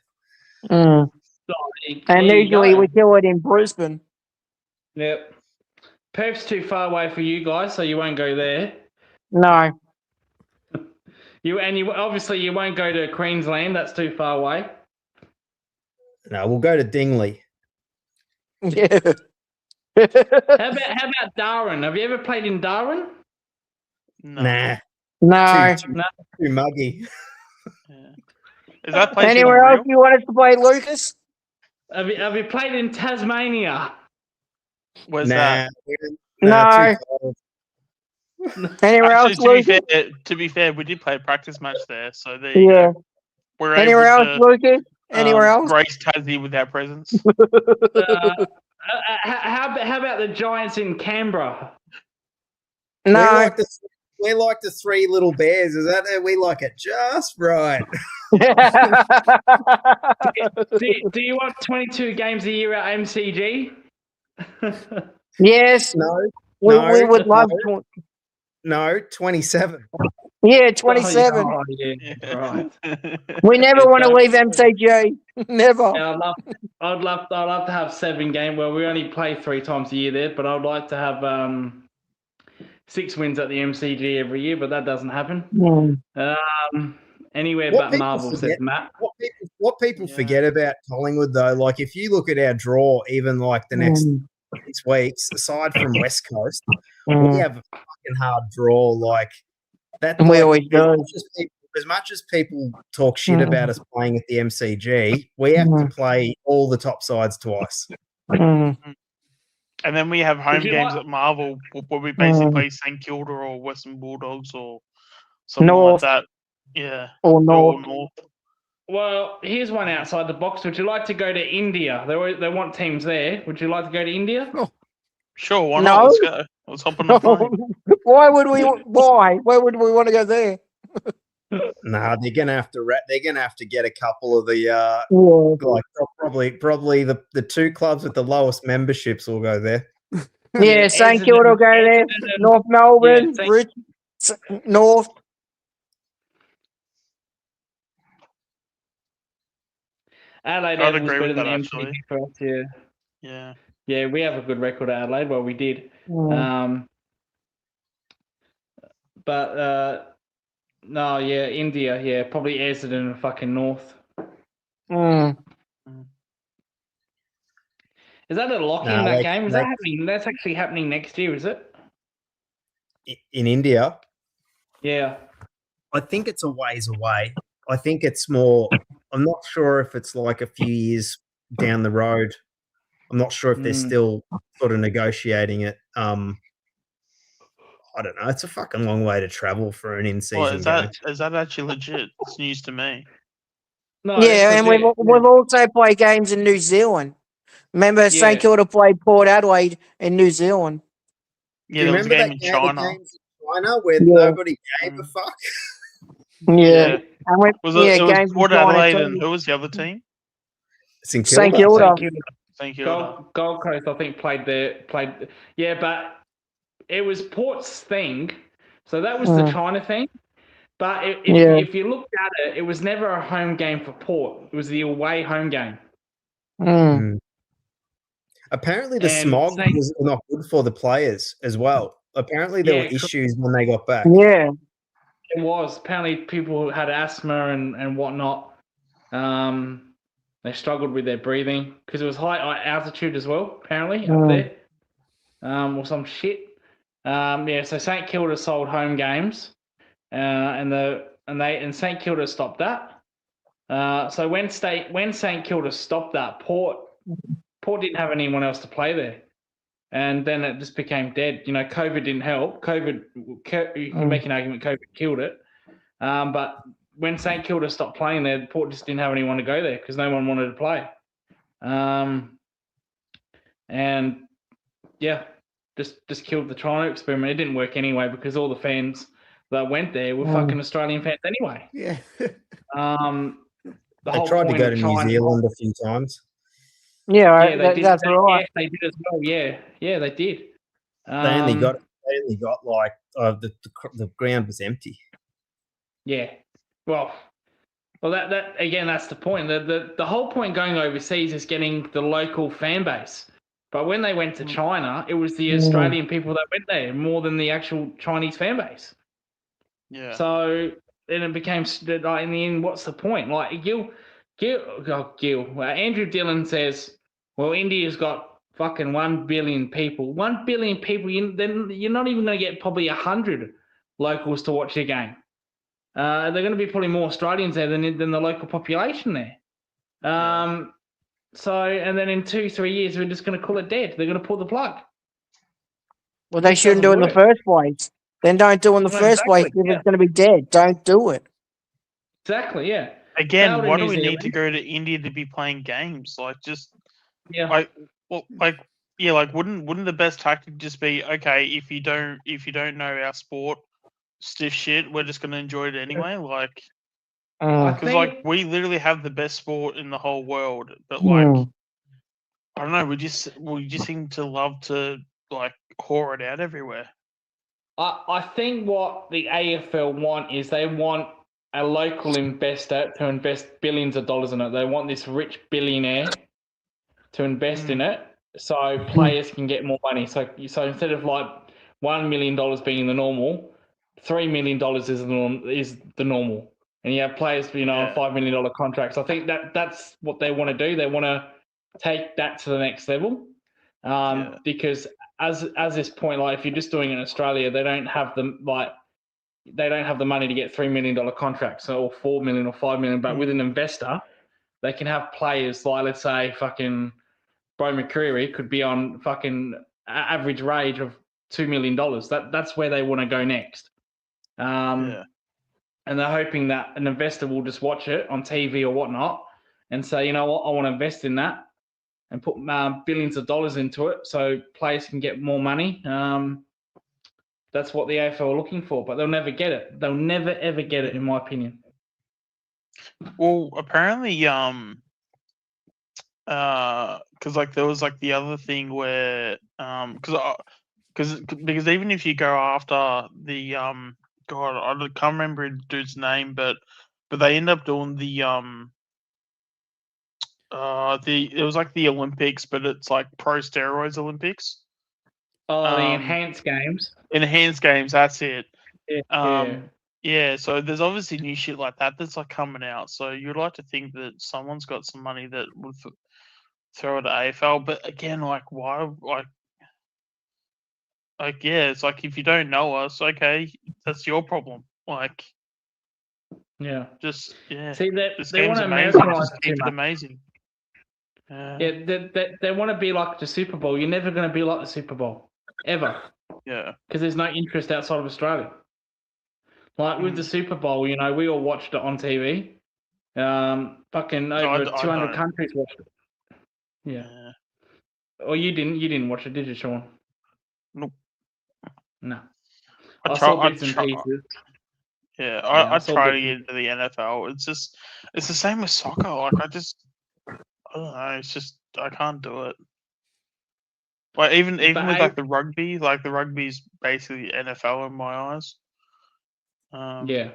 Mm. And usually we kill it in Brisbane. Yep. Perth's too far away for you guys, so you won't go there. No. You obviously you won't go to Queensland. That's too far away. No, we'll go to Dingley. Yeah. How about Darwin? Have you ever played in Darwin? No. Nah, No. too muggy. Yeah. Is that place Anywhere even else real? you want us to play, Lucas? Have you played in Tasmania? Where's Nah, that? No. too cold. Anywhere else, Lucas? To be fair, we did play a practice match there, so there you Yeah. go. We're Anywhere able else, to, Lucas? Anywhere else? grace Tassie with our presence. How about the Giants in Canberra? No. We're like the three little bears. Is that it? We like it just right. Do you want 22 games a year at MCG? Yes. No, We would love to. no, 27. Yeah, 27. Oh, yeah, right. We never want to leave MCG. Never. Yeah, I'd love to have 7 games. Well, we only play 3 times a year there, but I'd like to have 6 wins at the MCG every year, but that doesn't happen. Anywhere What but people Marvel, says forget- Matt. What people forget about Collingwood, though, like if you look at our draw, even like the next 6 weeks, aside from West Coast, we have a fucking hard draw. Like that, We like, always do. As much as people talk shit about us playing at the MCG, we have to play all the top sides twice. Mm. And then we have home you games like- at Marvel where we basically play St Kilda or Western Bulldogs or something North. like that. Yeah. Or Or North. North. Well, here's one outside the box. Would you like to go to India? They want teams there. Would you like to go to India? Sure, why No. not? Let's go. Let's hop on the plane. Why would we? Why? Why would we want to go there? Nah, they're gonna have to. They're gonna have to get a couple of the Yeah. like probably the 2 clubs with the lowest memberships will go there. Yeah, St Essendon- Kilda will go there. Essendon- North Melbourne, St- North. Adelaide I'd was agree better with than that, MCG actually. for us, yeah. Yeah. Yeah, we have a good record at Adelaide. Well, we did. But no, yeah, India, yeah, probably Essendon and fucking North. Mm. Is that a lock Nah, in that they- game? Is they- that happening? That's actually happening next year, is it? In India, Yeah. I think it's a ways away. I think it's more. I'm not sure if it's like a few years down the road. I'm not sure if they're still sort of negotiating it. I don't know. It's a fucking long way to travel for an in-season Well, game. is that actually legit? It's news to me. No, Yeah, it's and we've also played games in New Zealand. Remember, St Yeah. Kilda played Port Adelaide in New Zealand. Yeah, Do you there was a remember game that in game, China. the games in China where Yeah. nobody gave a fuck? Yeah, and we, Was yeah, it was games in Port China Adelaide too. and who was the other team? St St Kilda. Kilda. St Kilda. Gold Coast, I think, played. Yeah, but it was Port's thing, so that was the China thing. But if you looked at it, it was never a home game for Port. It was the away home game. Mm. Apparently, the And smog Saint- was not good for the players as well. Apparently, there were Yeah, issues when they got back. Yeah, It was. Apparently, people had asthma and whatnot. They struggled with their breathing because it was high altitude as well, apparently, up there. Or some shit. Yeah, so St Kilda sold home games, and St Kilda stopped that. So when St Kilda stopped that, Port didn't have anyone else to play there, and then it just became dead. You know, COVID didn't help. You can make an argument COVID killed it, but when St Kilda stopped playing there, Port just didn't have anyone to go there because no one wanted to play. And yeah, just killed the Toronto experiment. It didn't work anyway because all the fans that went there were fucking Australian fans anyway. Yeah. They tried to go to New Zealand a few times. Yeah, Yeah, they did. that's right. Yeah, they did as well. Yeah, they did. They only got like the ground was empty. Yeah. Well, that again, that's the point. The whole point going overseas is getting the local fan base. But when they went to China, it was the Australian people that went there more than the actual Chinese fan base. Yeah. So then it became like in the end, what's the point? Like Andrew Dillon says, well, India's got fucking 1 billion people. 1 billion people. Then you're not even going to get probably 100 locals to watch your game. They're going to be probably more Australians there than the local population there. So, and then in 2-3 years, we're just going to call it dead. They're going to pull the plug. Well, they shouldn't do it in the first place. Then don't do it in the first place. If it's going to be dead, don't do it. Exactly, yeah. Again, why do we need to go to India to be playing games? Like, just wouldn't the best tactic just be, okay, if you don't know our sport, stiff shit, we're just going to enjoy it anyway? Like, because like we literally have the best sport in the whole world, but like I don't know, we just seem to love to like whore it out everywhere. I think what the AFL want is they want a local investor to invest billions of dollars in it. They want this rich billionaire to invest in it, so players can get more money. So instead of like $1 million being the normal, $3 million is the normal. And you have players, on $5 million contracts. I think that's what they want to do. They want to take that to the next level, because as this point, like if you're just doing it in Australia, they don't have the money to get $3 million contracts or $4 million or $5 million. But with an investor, they can have players like, let's say, fucking Bo McCreary could be on fucking average wage of $2 million. That's where they want to go next. And they're hoping that an investor will just watch it on TV or whatnot and say, you know what, I want to invest in that and put billions of dollars into it so players can get more money. That's what the AFL are looking for, but they'll never get it. They'll never, ever get it, in my opinion. Well, apparently, because like there was like the other thing where, because even if you go after the God, I can't remember the dude's name, but they end up doing it was like the Olympics, but it's like pro steroids Olympics. Oh, the enhanced games. Enhanced games, that's it. Yeah. Yeah, so there's obviously new shit like that that's like coming out. So you'd like to think that someone's got some money that would throw it at AFL, but again, like why, like yeah, it's like if you don't know us, okay, that's your problem. Like, yeah, just See, they want to amazing. Americanize Just keep too it much. amazing. They want to be like the Super Bowl. You're never going to be like the Super Bowl ever. Yeah, because there's no interest outside of Australia. Like with the Super Bowl, we all watched it on TV. Fucking over 200 countries watched it. Yeah. Or you didn't watch it, did you, Sean? Nope. No. I saw bits and pieces. Yeah, I try to get into the NFL. It's the same with soccer. Like I don't know. It's just I can't do it. Like even with like the rugby's basically NFL in my eyes. Yeah.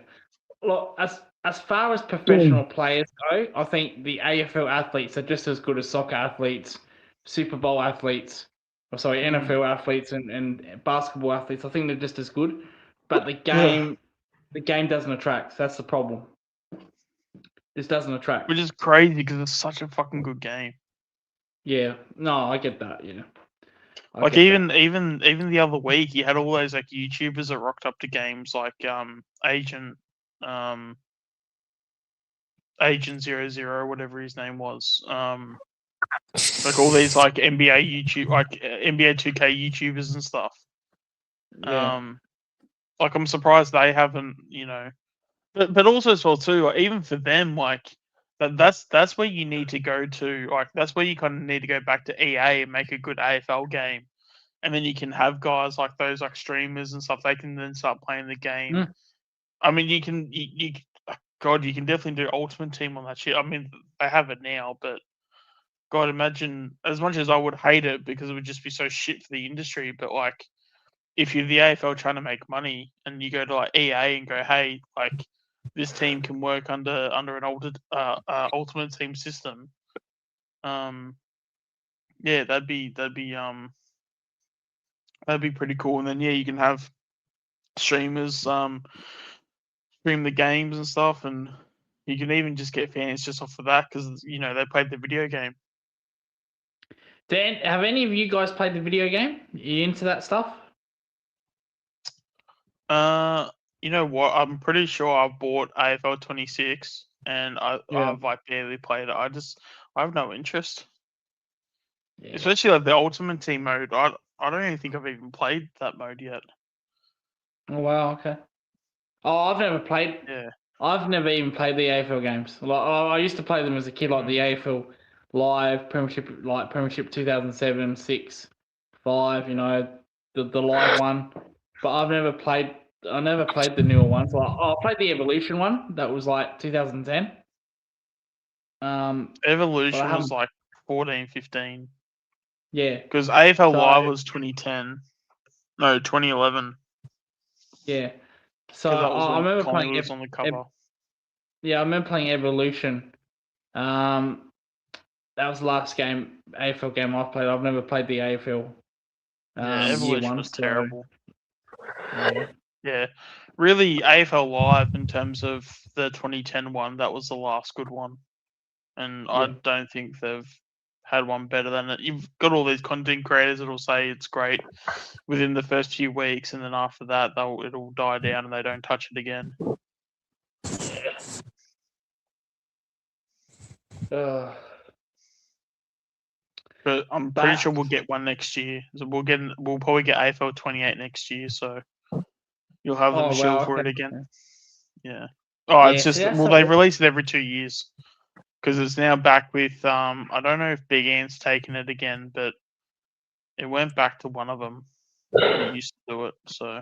Look, as far as professional players go, I think the AFL athletes are just as good as soccer athletes, Super Bowl athletes, NFL athletes and basketball athletes. I think they're just as good. But the game doesn't attract. That's the problem. This doesn't attract. Which is crazy because it's such a fucking good game. Yeah. No, I get that, yeah. Like even the other week, you had all those like YouTubers that rocked up to games like Agent, Agent 00, whatever his name was. Like all these like NBA YouTube, like NBA 2K YouTubers and stuff. Yeah. Like I'm surprised they haven't, but also as well too, like, even for them, like that's where you need to go to, like that's where you kind of need to go back to EA and make a good AFL game, and then you can have guys like those like streamers and stuff. They can then start playing the game. Mm. I mean, you can God, you can definitely do Ultimate Team on that shit. I mean, they have it now, but God, imagine as much as I would hate it because it would just be so shit for the industry, but like if you're the AFL trying to make money and you go to like EA and go, hey, like this team can work under an Ultimate Team system, yeah, that'd be pretty cool. And then yeah, you can have streamers stream the games and stuff, and you can even just get fans just off of that because they played the video game. Dan, have any of you guys played the video game? Are you into that stuff? You know what? I'm pretty sure I've bought AFL 26 and I've like barely played it. I have no interest. Yeah. Especially like the Ultimate Team mode. I don't even think I've even played that mode yet. Oh wow, okay. Oh, I've never played. Yeah. I've never even played the AFL games. Like I used to play them as a kid, like the AFL Live Premiership, like Premiership 2007, 6, 5. The live one. But I never played the newer ones. Like I played the Evolution one. That was like 2010. Evolution was like 14, 15. Yeah. Because AFL Live was 2010. No, 2011. Yeah. So that was I remember Collingwood playing was on the cover. I remember playing Evolution. That was the last AFL game I've played. I've never played the AFL. Evolution was terrible. Yeah. Really, AFL Live in terms of the 2010 one, that was the last good one. And I don't think they've had one better than it. You've got all these content creators that'll say it's great within the first few weeks, and then after that, it'll die down and they don't touch it again. But I'm pretty sure we'll get one next year. So we'll probably get AFL 28 next year. So you'll have them shield for it again. Yeah. Oh, it's just they release it every 2 years because it's now back with I don't know if Big Ant's taken it again, but it went back to one of them. It used to do it. So.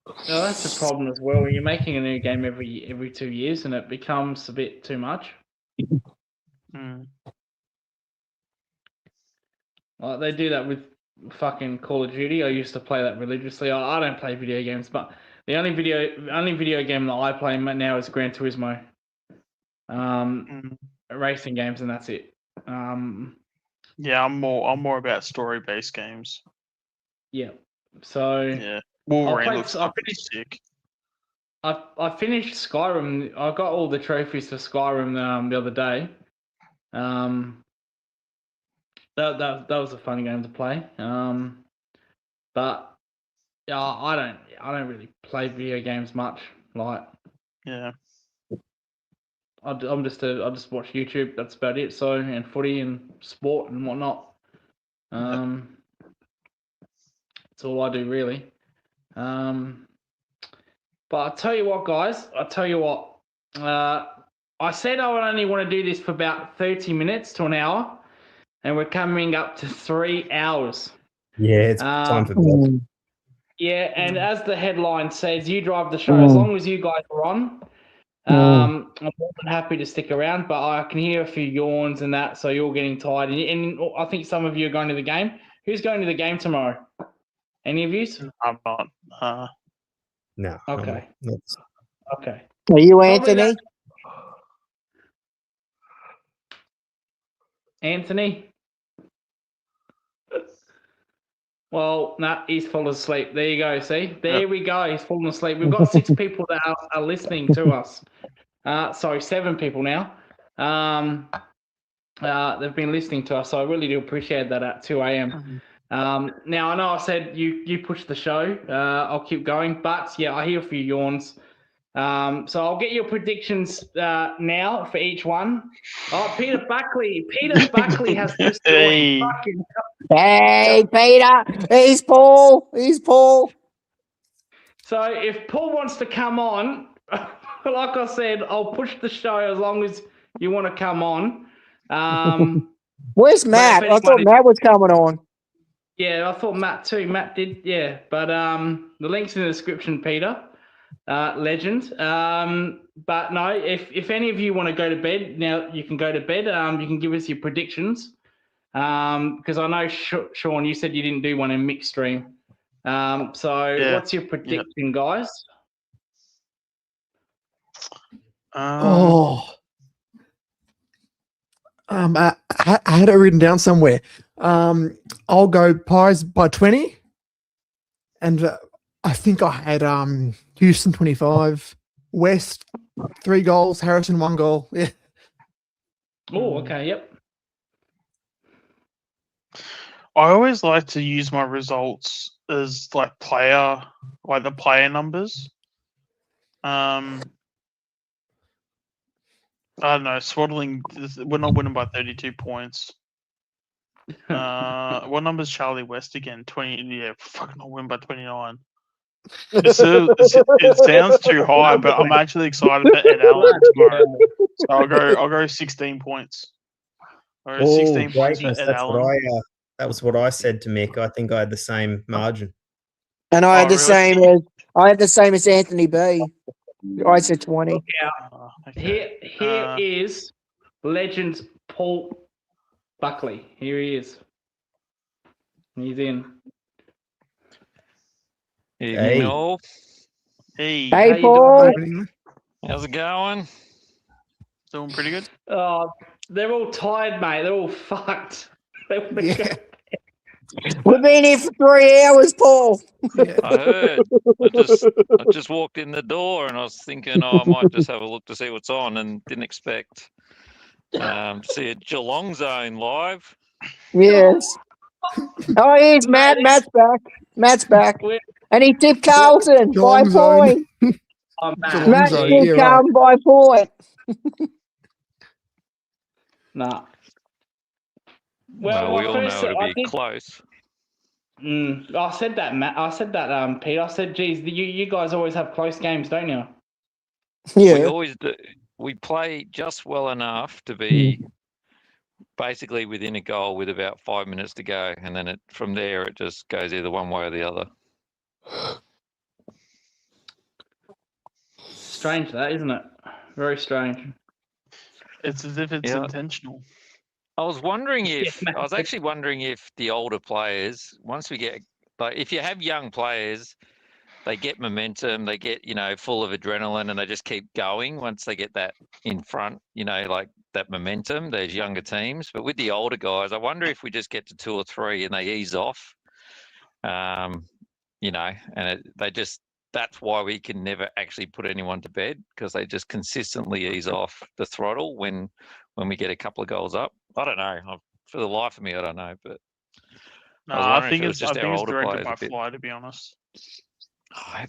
No, that's the problem as well. You're making a new game every 2 years, and it becomes a bit too much. Like they do that with fucking Call of Duty. I used to play that religiously. I don't play video games, but the only video game that I play now is Gran Turismo. Racing games, and that's it. Yeah, I'm more about story-based games. Yeah. So yeah, Wolverine looks sick. I finished Skyrim. I got all the trophies for Skyrim the other day. That was a fun game to play. But yeah, I don't really play video games much. Like yeah, I just watch YouTube. That's about it. So and footy and sport and whatnot. That's all I do really. But I tell you what, guys. I said I would only want to do this for about 30 minutes to an hour, and we're coming up to 3 hours. Yeah, it's time for bed. Yeah, and as the headline says, you drive the show. As long as you guys are on, I'm more than happy to stick around, but I can hear a few yawns and that, so you're getting tired. And I think some of you are going to the game. Who's going to the game tomorrow? Any of you? I'm not. No. Okay. Okay. Are you Anthony? Anthony? Well, nah, he's fallen asleep. There you go. See? There we go. He's fallen asleep. We've got 6 people that are listening to us. Sorry, 7 people now. They've been listening to us, so I really do appreciate that at 2 a.m. Now, I know I said you push the show. I'll keep going. But, yeah, I hear a few yawns. So I'll get your predictions now for each one. Oh, Peter Buckley. Peter Buckley has just joined. Hey. Fucking- Hey, Peter. He's Paul. He's Paul. So if Paul wants to come on, like I said, I'll push the show as long as you want to come on. Where's Matt? I thought Matt was coming on. Yeah, I thought Matt too. Matt did, yeah. But the link's in the description, Peter. Legend. But no, if any of you want to go to bed, now you can go to bed. You can give us your predictions. Because I know, Sean, you said you didn't do one in mixed stream. Yeah. What's your prediction, guys? I had it written down somewhere. I'll go Pies by 20, and I think I had Houston 25, West 3 goals, Harrison 1 goal. Yeah. Oh, okay, yep. I always like to use my results as like the player numbers. I don't know. Swaddling, we're not winning by 32 points. What number's Charlie West again? 20. Yeah, fucking not win by 29. It sounds too high, but I'm actually excited about Ed Allen tomorrow. So I'll go 16 points. Or 16 points for greatness. Ed That's Allen. what that was what I said to Mick. I think I had the same margin. And I had the really? same as Anthony B. I said 20. Look out. Okay. Here is Legends Paul Buckley. Here he is. He's in. Evening, Hey. all. Hey, How Hey, you Paul. doing, How's it going? doing pretty good. they're all tired, mate. They're all fucked. They want to go. Yeah. We've been here for 3 hours, Paul. Yeah. I heard. I just walked in the door and I was thinking, I might just have a look to see what's on, and didn't expect to see a Geelong Zone live. Yes. Oh, here's Matt. Matt's back. Matt's back. We're- And he tipped Carlton by Geelong zone. point. I'm Geelong Matt zone, tipped yeah, right. Carlton by point. Nah. Well, we all know first, it'll I be did- close. I said that, Matt. I said that, Pete. I said, geez, you guys always have close games, don't you? We Yeah. always do. We play just well enough to be basically within a goal with about 5 minutes to go, and then from there it just goes either one way or the other. Strange, that, isn't it? Very strange. It's as if it's Yeah. intentional. I was wondering if Matt. I was actually wondering if the older players, once we get like, if you have young players, they get momentum, they get, full of adrenaline, and they just keep going once they get that in front, like that momentum, those younger teams. But with the older guys, I wonder if we just get to 2 or 3 and they ease off, and that's why we can never actually put anyone to bed, because they just consistently ease off the throttle when we get a couple of goals up. I don't know. For the life of me, I don't know. But No, I was I wondering think if it was it's just our older directed players by a bit. Fly, to be honest.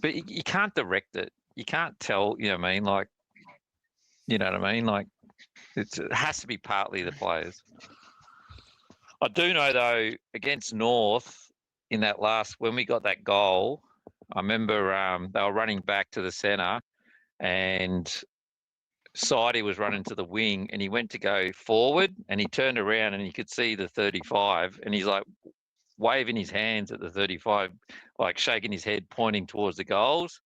But you can't direct it. You can't tell. You know what I mean? Like, you know what I mean? Like, it has to be partly the players. I do know though, against North in that when we got that goal, I remember they were running back to the centre, and Sidey was running to the wing, and he went to go forward, and he turned around and you could see the 35, and he's like waving his hands at the 35, like shaking his head, pointing towards the goals.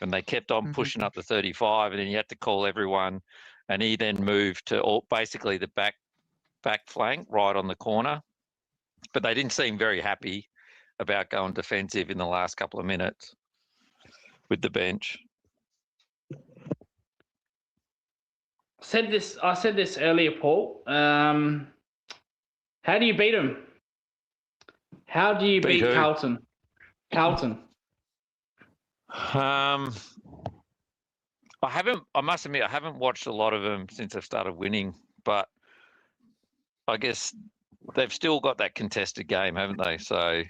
And they kept on pushing up the 35, and then he had to call everyone, and he then moved to basically the back flank right on the corner. But they didn't seem very happy about going defensive in the last couple of minutes with the bench. I said this earlier, Paul. How do you beat them? How do you beat who? Carlton? Carlton. I must admit, I haven't watched a lot of them since I've started winning, but I guess they've still got that contested game, haven't they? So,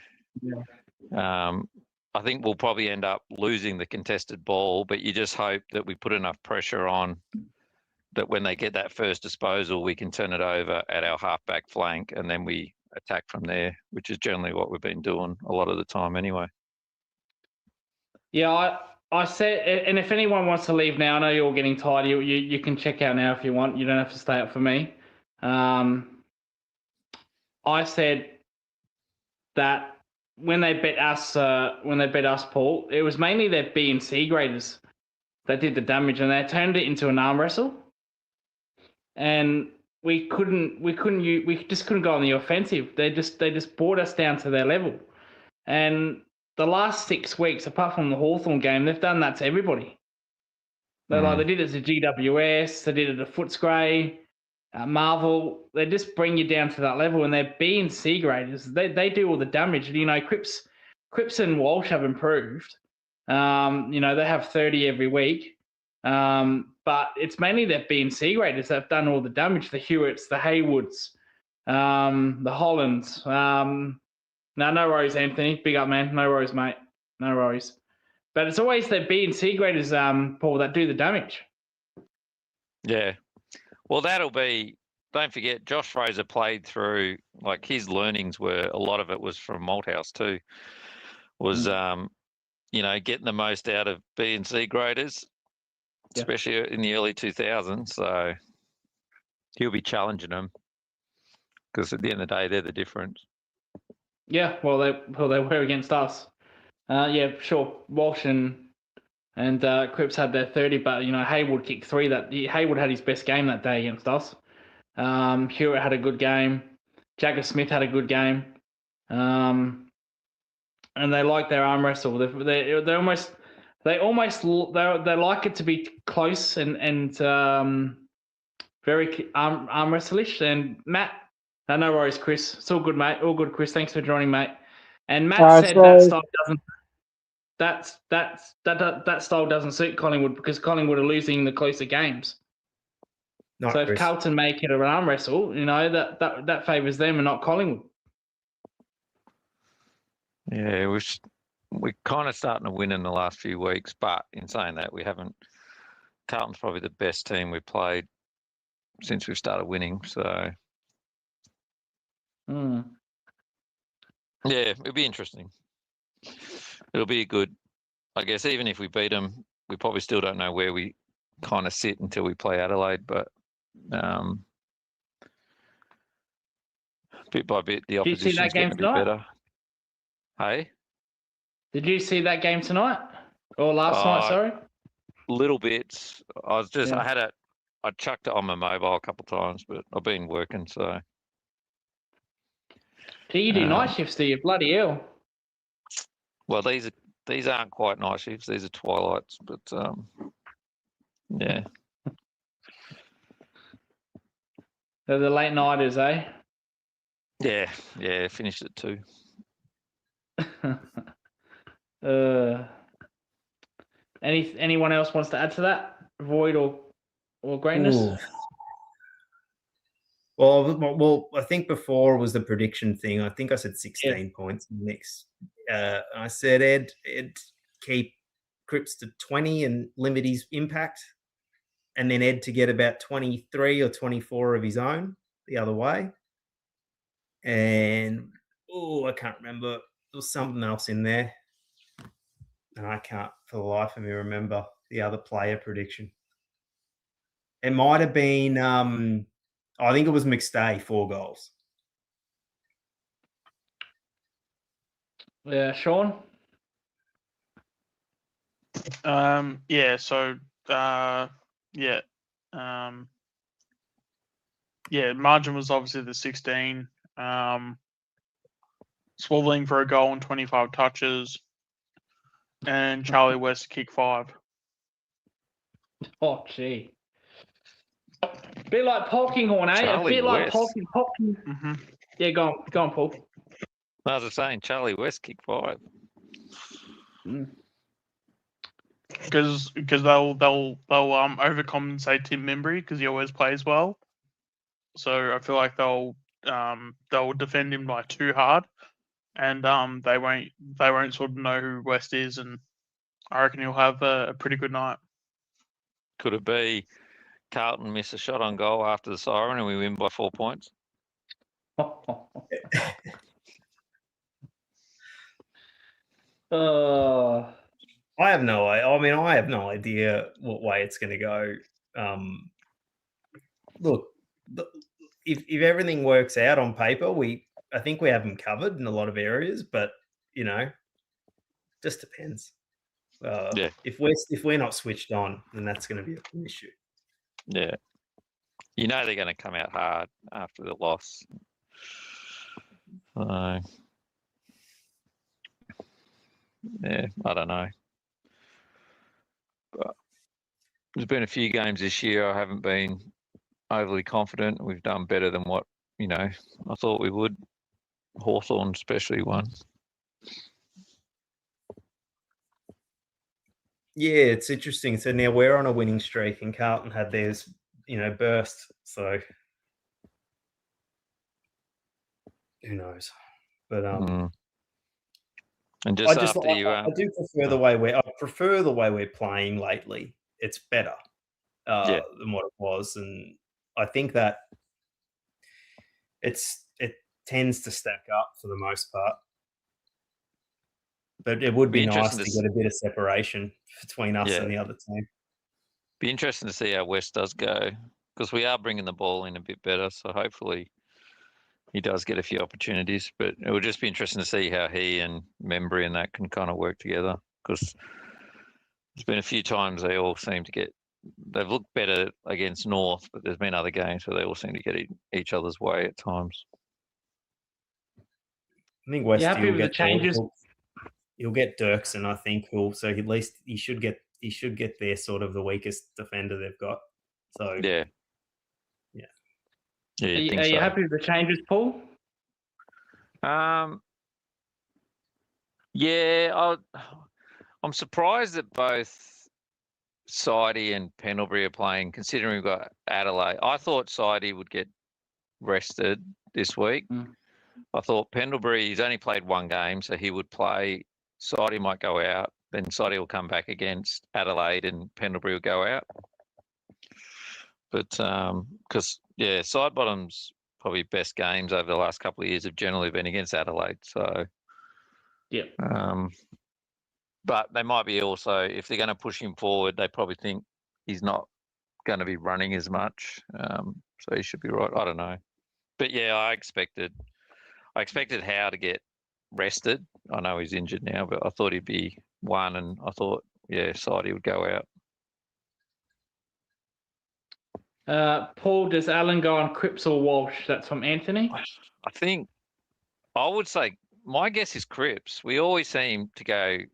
I think we'll probably end up losing the contested ball, but you just hope that we put enough pressure on that when they get that first disposal, we can turn it over at our half-back flank and then we attack from there, which is generally what we've been doing a lot of the time anyway. Yeah, I said, and if anyone wants to leave now, I know you're all getting tired. You can check out now if you want. You don't have to stay up for me. I said that when they bet us, Paul, it was mainly their B and C graders that did the damage, and they turned it into an arm wrestle. And we just couldn't go on the offensive. They just brought us down to their level. And the last 6 weeks, apart from the Hawthorn game, they've done that to everybody. They did it to GWS, they did it to Footscray, Marvel. They just bring you down to that level, and they're B and C graders. They do all the damage. You know, Cripps and Walsh have improved. They have 30 every week. But it's mainly their B and C graders that have done all the damage. The Hewitts, the Haywoods, the Hollands. No worries, Anthony. Big up, man. No worries, mate. No worries. But it's always their B and C graders, Paul, that do the damage. Yeah. Well, that'll be, don't forget, Josh Fraser played through, like his learnings were, a lot of it was from Malthouse too, was, getting the most out of B and C graders, especially in the early 2000s. So he'll be challenging them because at the end of the day, they're the difference. Yeah, well, they were against us. Yeah, sure. Walsh and Cripps had their 30, but Haywood kicked 3. Haywood had his best game that day against us. Hewitt had a good game. Jagger Smith had a good game. And they like their arm wrestle. They like it to be close and very arm wrestlish. And Matt. No worries, Chris. It's all good, mate. All good, Chris. Thanks for joining, mate. And Matt said that style doesn't suit Collingwood because Collingwood are losing the closer games. Not so if Chris. Carlton make it an arm wrestle, that favours them and not Collingwood. Yeah, we're kind of starting to win in the last few weeks, but in saying that, we haven't. Carlton's probably the best team we've played since we've started winning. So. Yeah, it'll be interesting. It'll be good. I guess even if we beat them, we probably still don't know where we kind of sit until we play Adelaide. But bit by bit, the opposition's getting a bit better. Hey? Did you see that game tonight? Or last night, sorry? Little bits. I chucked it on my mobile a couple of times, but I've been working, so. Do you do night shifts, do you? Bloody hell. Well, these aren't quite night shifts. These are twilights, but yeah. They're the late nighters, eh? Yeah, finished at 2. Anyone else wants to add to that? Void or greatness? Ooh. Well, I think before was the prediction thing. I think I said 16 points next. I said Ed keep Cripps to 20 and limit his impact, and then Ed to get about 23 or 24 of his own the other way. And I can't remember. There was something else in there, and I can't for the life of me remember the other player prediction. It might have been. I think it was McStay, 4 goals. Yeah, Sean? Margin was obviously the 16. Swaddling for a goal and 25 touches. And Charlie West kick 5. Oh, gee. A bit like Polkinghorn, eh? Charlie a bit West. like Polkinghorn. Mm-hmm. Yeah, go on, Paul. I was just saying, Charlie West kicked 5. Because they'll overcompensate Tim Membry because he always plays well. So I feel like they'll defend him by too hard. and they won't sort of know who West is, and I reckon he'll have a pretty good night. Could it be Carlton miss a shot on goal after the siren and we win by 4 points? I have no idea. I mean, I have no idea what way it's going to go. Look, if everything works out on paper, I think we have them covered in a lot of areas, but just depends. Yeah. If we're not switched on, then that's going to be an issue. Yeah. You know they're going to come out hard after the loss. So, yeah, I don't know. But there's been a few games this year I haven't been overly confident. We've done better than what, I thought we would. Hawthorn especially won. Yeah, it's interesting. So now we're on a winning streak and Carlton had theirs, burst. So who knows? But and just I after you, I do prefer I prefer the way we're playing lately. It's better than what it was, and I think that it tends to stack up for the most part. But it would be nice to get a bit of separation between us and the other team. Be interesting to see how West does go, because we are bringing the ball in a bit better. So hopefully he does get a few opportunities. But it would just be interesting to see how he and Membry and that can kind of work together, because there's been a few times they all seem to they've looked better against North, but there's been other games where they all seem to get each other's way at times. I think West happy with the changes? He'll get Dirksen, I think. So at least he should get their sort of the weakest defender they've got. So yeah. Are you happy with the changes, Paul? Yeah, I'm surprised that both Sidey and Pendlebury are playing, considering we've got Adelaide. I thought Sidey would get rested this week. I thought Pendlebury, he's only played one game, so he would play. Sidey might go out, then Sidey will come back against Adelaide and Pendlebury will go out. But because Sidebottom's probably best games over the last couple of years have generally been against Adelaide. So but they might be also, if they're going to push him forward, they probably think he's not going to be running as much. So he should be right. I don't know. But yeah, I expected Howe to get rested. I know he's injured now, but I thought he'd be one, and I thought, Sidey would go out. Paul, does Allen go on Cripps or Walsh? That's from Anthony. I think I would say my guess is Cripps. We always seem to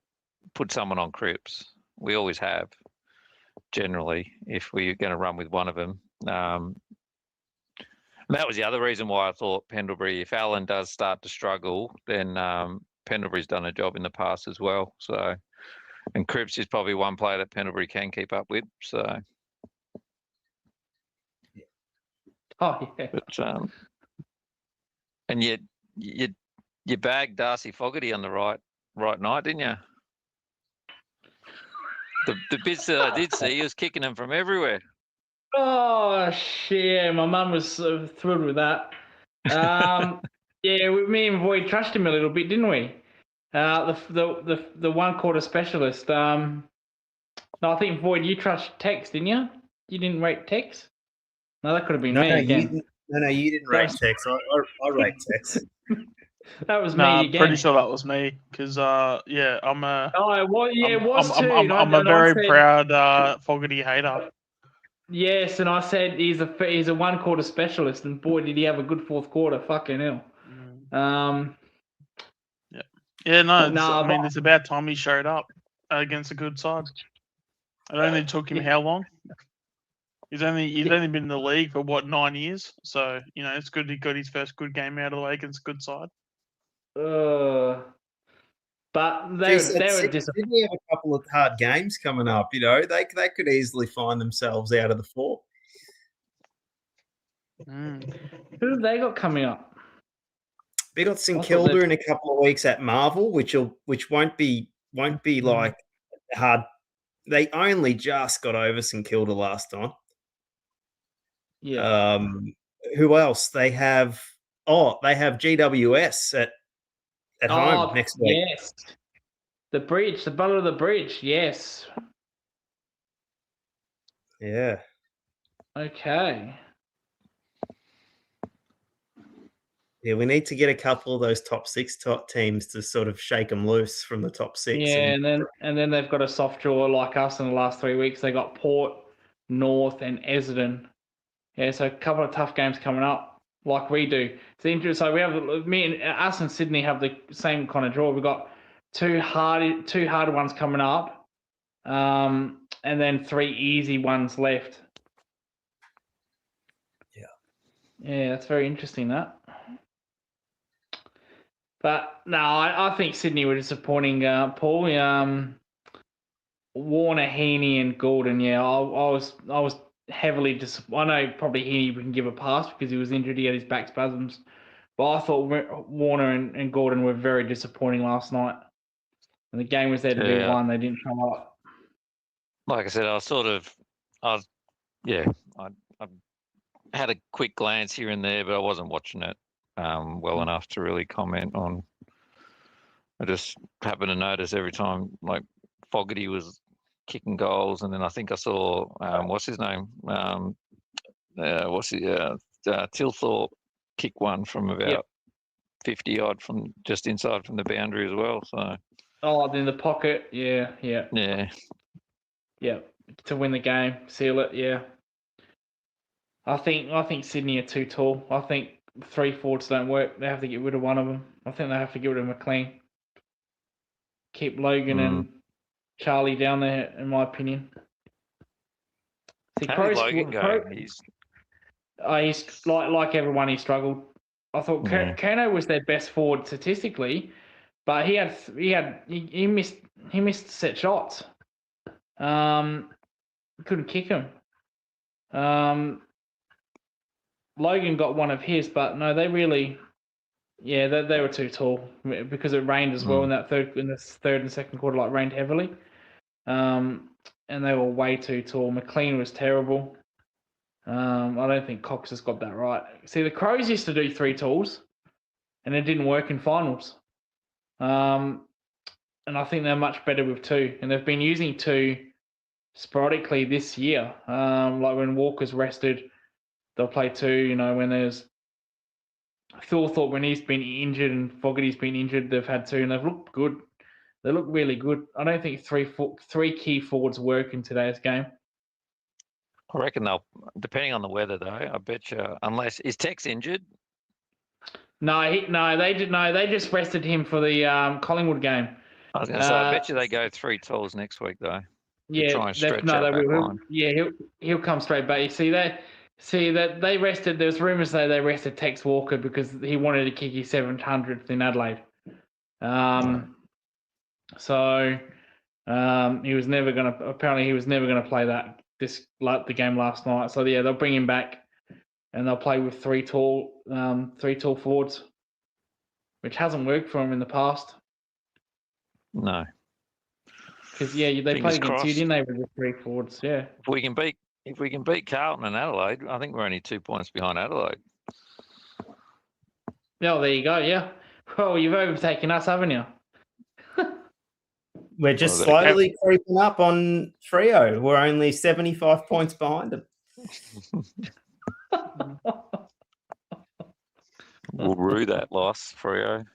put someone on Cripps. We always have, generally, if we're going to run with one of them. And that was the other reason why I thought Pendlebury, if Allen does start to struggle, then Pendlebury's done a job in the past as well. So, and Cripps is probably one player that Pendlebury can keep up with. So, but and you bagged Darcy Fogarty on the right night, didn't you? The bits that I did see, he was kicking them from everywhere. Oh shit! My mum was so thrilled with that. Me and Void trashed him a little bit, didn't we? The 1 quarter specialist. No, I think Void, you trashed Tex, didn't you? You didn't rate Tex. No, that could have been me again. You didn't rate Tex. I rate Tex. That was me again. Pretty sure that was me, because I'm a. Oh, it was too. I'm a very proud Fogarty hater. Yes, and I said he's a 1 quarter specialist, and boy, did he have a good 4th quarter! Fucking hell. It's about time he showed up against a good side. It only took him how long? He's only been in the league for 9 years, so it's good he got his first good game out of the way against a good side. But they were just. Didn't he have a couple of hard games coming up? They could easily find themselves out of the 4. Who have they got coming up? We got St I thought Kilda they'd- in a couple of weeks at Marvel, which won't be like hard. They only just got over St Kilda last time. Yeah. Who else? They have GWS at home next week. Yes. The bridge, the Battle of the Bridge. Yes. Yeah. Okay. Yeah, we need to get a couple of those top teams to sort of shake them loose from the top six. Yeah, and then they've got a soft draw like us in the last 3 weeks. They got Port, North, and Essendon. Yeah, so a couple of tough games coming up, like we do. It's interesting. So we have us and Sydney have the same kind of draw. We've got two hard ones coming up, and then 3 easy ones left. Yeah, that's very interesting. That. But no, I think Sydney were disappointing, Paul. Warner, Heaney, and Gordon. Yeah, I was heavily disappointed. I know probably Heaney we can give a pass because he was injured. He had his back spasms. But I thought Warner and Gordon were very disappointing last night. And the game was there to be won. They didn't come up. Like I said, I had a quick glance here and there, but I wasn't watching it well enough to really comment on. I just happened to notice every time like Fogarty was kicking goals, and then I think I saw what's his name? Tilthorpe kick one from about 50 odd from just inside from the boundary as well. So in the pocket, yeah, to win the game, seal it, yeah. I think Sydney are too tall. I think 3 forwards don't work. They have to get rid of one of them. I think they have to get rid of McLean. Keep Logan and Charlie down there, in my opinion. See, how did Logan go? He's like everyone. He struggled. I thought Kerno was their best forward statistically, but he missed set shots. Couldn't kick him. Logan got one of his, but no, they really, they were too tall because it rained as well in the third and second quarter. Like rained heavily, and they were way too tall. McLean was terrible. I don't think Cox has got that right. See, the Crows used to do 3 talls, and it didn't work in finals. And I think they're much better with 2, and they've been using 2 sporadically this year. Like when Walker's rested, they'll play 2. When there's Thorthorpe, when he's been injured and Fogarty's been injured, they've had 2, and they've looked good. They look really good. I don't think 3 key forwards work in today's game. I reckon they'll, depending on the weather though, I bet you, unless, is Tex injured? They just rested him for the Collingwood game. I was going to say, I bet you they go 3 talls next week though. Yeah, try and stretch out back line. Yeah, he'll come straight back. You see that they rested. There's rumours that they rested Tex Walker because he wanted to kick his 700th in Adelaide. So he was never gonna play the game last night. So yeah, they'll bring him back, and they'll play with 3 tall forwards, which hasn't worked for him in the past. No. Because they played against you, didn't they, with the 3 forwards? Yeah. If we can beat Carlton and Adelaide, I think we're only 2 points behind Adelaide. Oh, there you go. Yeah. Well, you've overtaken us, haven't you? We're just slowly creeping up on Freo. We're only 75 points behind them. We'll rue that loss, Freo.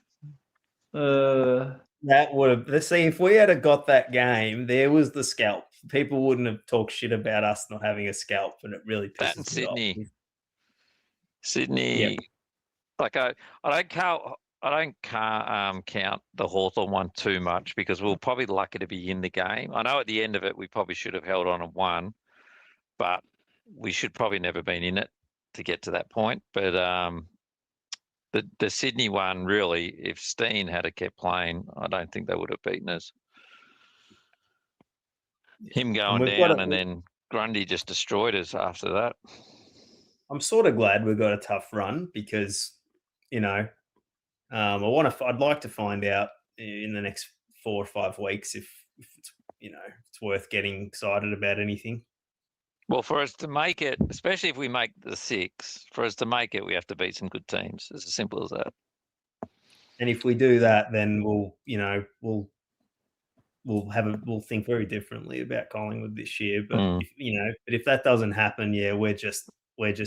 That would have. See, if we had got that game, there was the scalp. People wouldn't have talked shit about us not having a scalp, and it really pisses that in Sydney. me off. Sydney, like I don't count the Hawthorn one too much because we're probably lucky to be in the game. I know at the end of it we probably should have held on and won, but we should probably never been in it to get to that point. But the Sydney one, really, if Steen had kept playing, I don't think they would have beaten us. Him going down and then Grundy just destroyed us after that. I'm sort of glad we got a tough run because, I'd like to find out in the next 4 or 5 weeks if it's it's worth getting excited about anything. Well, for us to make it, especially if we make the 6, for us to make it, we have to beat some good teams. It's as simple as that. And if we do that, then we'll think very differently about Collingwood this year. But if that doesn't happen, we're just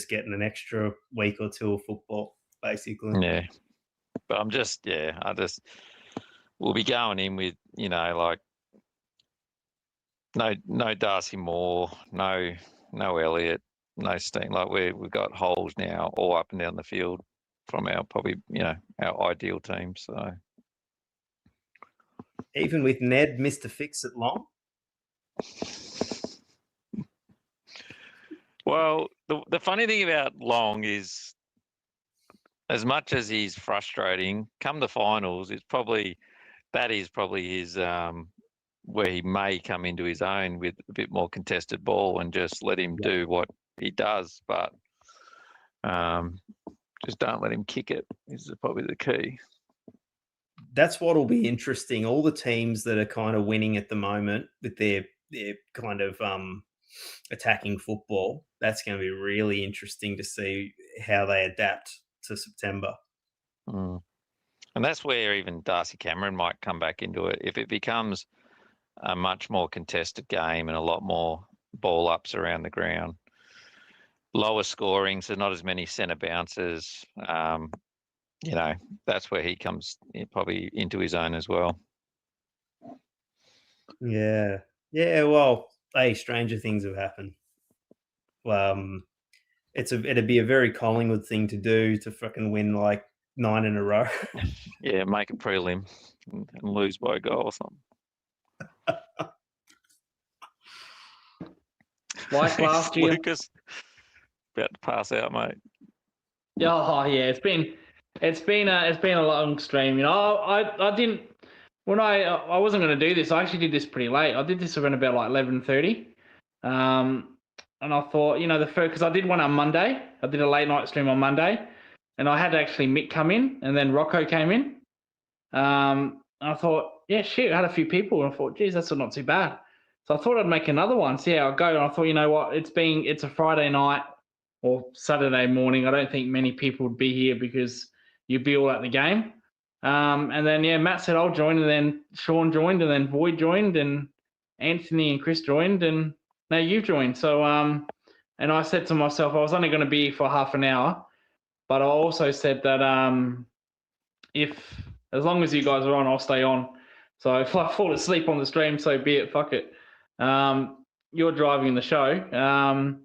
getting an extra week or 2 of football, basically. Yeah, but we'll be going in with like no Darcy Moore, no Elliott, no Steen. Like we've got holes now all up and down the field from our our ideal team. So even with Ned, Mr. Fix It Long. Well, the funny thing about Long is, as much as he's frustrating, come the finals, is probably his where he may come into his own with a bit more contested ball and just let him do what he does, but just don't let him kick it is probably the key. That's what'll be interesting. All the teams that are kind of winning at the moment with their kind of attacking football, that's going to be really interesting to see how they adapt to September. And that's where even Darcy Cameron might come back into it. If it becomes a much more contested game and a lot more ball ups around the ground, lower scoring, so not as many centre bounces, that's where he comes probably into his own as well. Yeah. Well, hey, stranger things have happened. It'd be a very Collingwood thing to do to fucking win like 9 in a row. Yeah, make a prelim and lose by a goal or something. Like last year. Lucas, about to pass out, mate. Oh yeah, it's been a long stream. I didn't when I wasn't going to do this. I actually did this pretty late. I did this around about like 11:30, and I thought because I did one on Monday. I did a late night stream on Monday, and I had actually Mick come in, and then Rocco came in. And I thought, I had a few people, and I thought, geez, that's not too bad. So I thought I'd make another one, see how it goes. And I thought, you know what, it's a Friday night or Saturday morning. I don't think many people would be here because you'd be all at the game. And then, Matt said, I'll join. And then Sean joined, and then Void joined, and Anthony and Chris joined, and now you've joined. So, and I said to myself, I was only going to be here for half an hour, but I also said that as long as you guys are on, I'll stay on. So if I fall asleep on the stream, so be it. Fuck it. You're driving the show.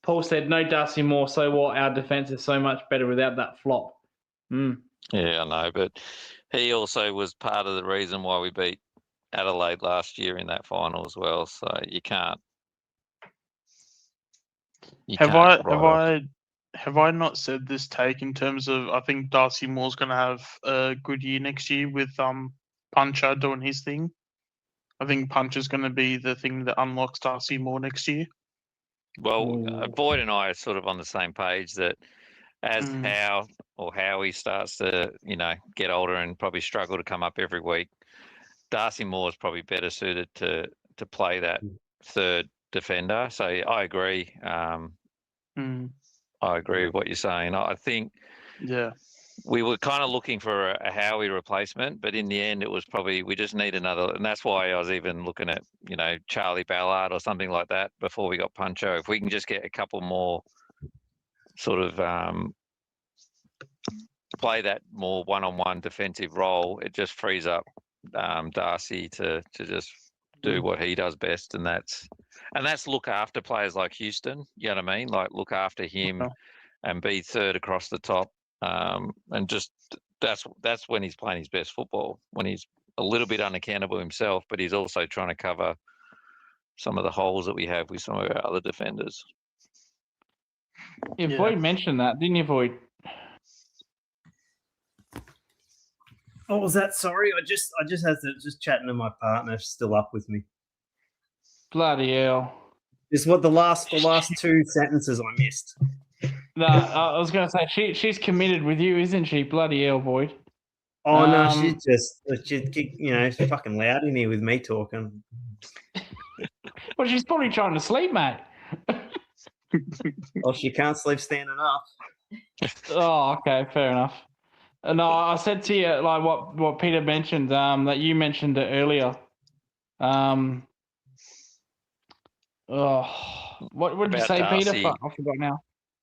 Paul said, no Darcy Moore. So what? Our defense is so much better without that flop. Yeah, I know. But he also was part of the reason why we beat Adelaide last year in that final as well. So you can't. Have I not said this take in terms of I think Darcy Moore's going to have a good year next year with Puncher doing his thing? I think Puncher's going to be the thing that unlocks Darcy Moore next year. Well, Boyd and I are sort of on the same page that as Howie starts to, get older and probably struggle to come up every week, Darcy Moore is probably better suited to play that third defender. So I agree. I agree with what you're saying. I think we were kind of looking for a Howie replacement, but in the end it was probably we just need another, and that's why I was even looking at, Charlie Ballard or something like that before we got Puncho. If we can just get a couple more sort of play that more one-on-one defensive role, it just frees up Darcy to just do what he does best, and that's look after players like Houston. You know what I mean? Like look after him and be third across the top. And just that's when he's playing his best football, when he's a little bit unaccountable himself, but he's also trying to cover some of the holes that we have with some of our other defenders. Yeah, Void mentioned that, didn't you, Void? What was that? Sorry, I just had to chatting to my partner, still up with me. Bloody hell! This is what the last 2 sentences I missed. No, I was going to say she's committed with you, isn't she? Bloody hell, Void. Oh no, Um, she's fucking loud in here with me talking. Well, she's probably trying to sleep, mate. Well, she can't sleep standing up. Oh, okay, fair enough. No, I said to you like what Peter mentioned, that you mentioned it earlier. What did you About say, Peter? Darcy. I forgot now.